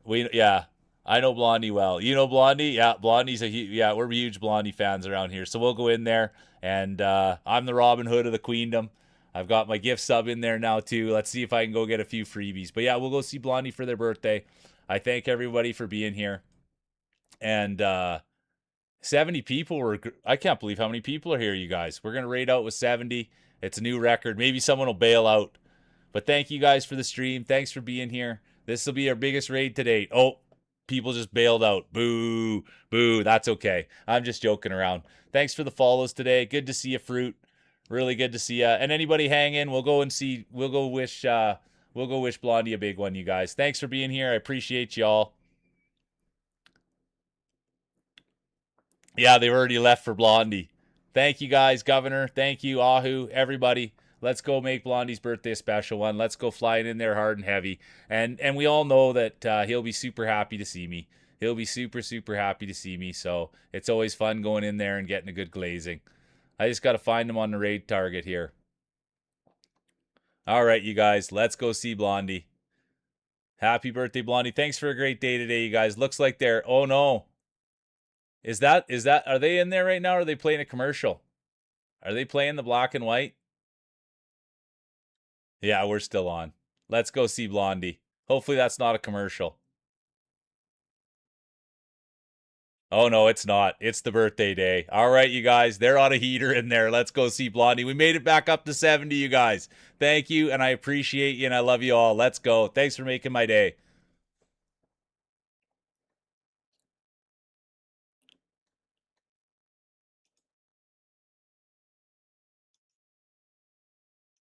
Speaker 1: yeah, I know Blondie well. You know Blondie? Yeah, we're huge Blondie fans around here. So we'll go in there, and I'm the Robin Hood of the Queendom. I've got my gift sub in there now too. Let's see if I can go get a few freebies. But yeah, we'll go see Blondie for their birthday. I thank everybody for being here. And 70 people were. I can't believe how many people are here, you guys. We're gonna raid out with 70. It's a new record. Maybe someone will bail out. But thank you guys for the stream. Thanks for being here. This will be our biggest raid to date. Oh, people just bailed out. Boo, boo. That's okay. I'm just joking around. Thanks for the follows today. Good to see you, Fruit. Really good to see you. And anybody hang in. We'll go and see. We'll go wish. We'll go wish Blondie a big one, you guys. Thanks for being here. I appreciate y'all. Yeah, they've already left for Blondie. Thank you guys, Governor. Thank you, Ahu, everybody. Let's go make Blondie's birthday a special one. Let's go flying in there hard and heavy. And we all know that he'll be super happy to see me. He'll be super, super happy to see me. So it's always fun going in there and getting a good glazing. I just got to find him on the raid target here. All right, you guys, let's go see Blondie. Happy birthday, Blondie. Thanks for a great day today, you guys. Looks like they're, oh no. Are they in there right now or are they playing a commercial? Are they playing the black and white? Yeah, we're still on. Let's go see Blondie. Hopefully that's not a commercial. Oh no, it's not. It's the birthday day. All right, you guys, they're on a heater in there. Let's go see Blondie. We made it back up to 70, you guys. Thank you, and I appreciate you, and I love you all. Let's go. Thanks for making my day.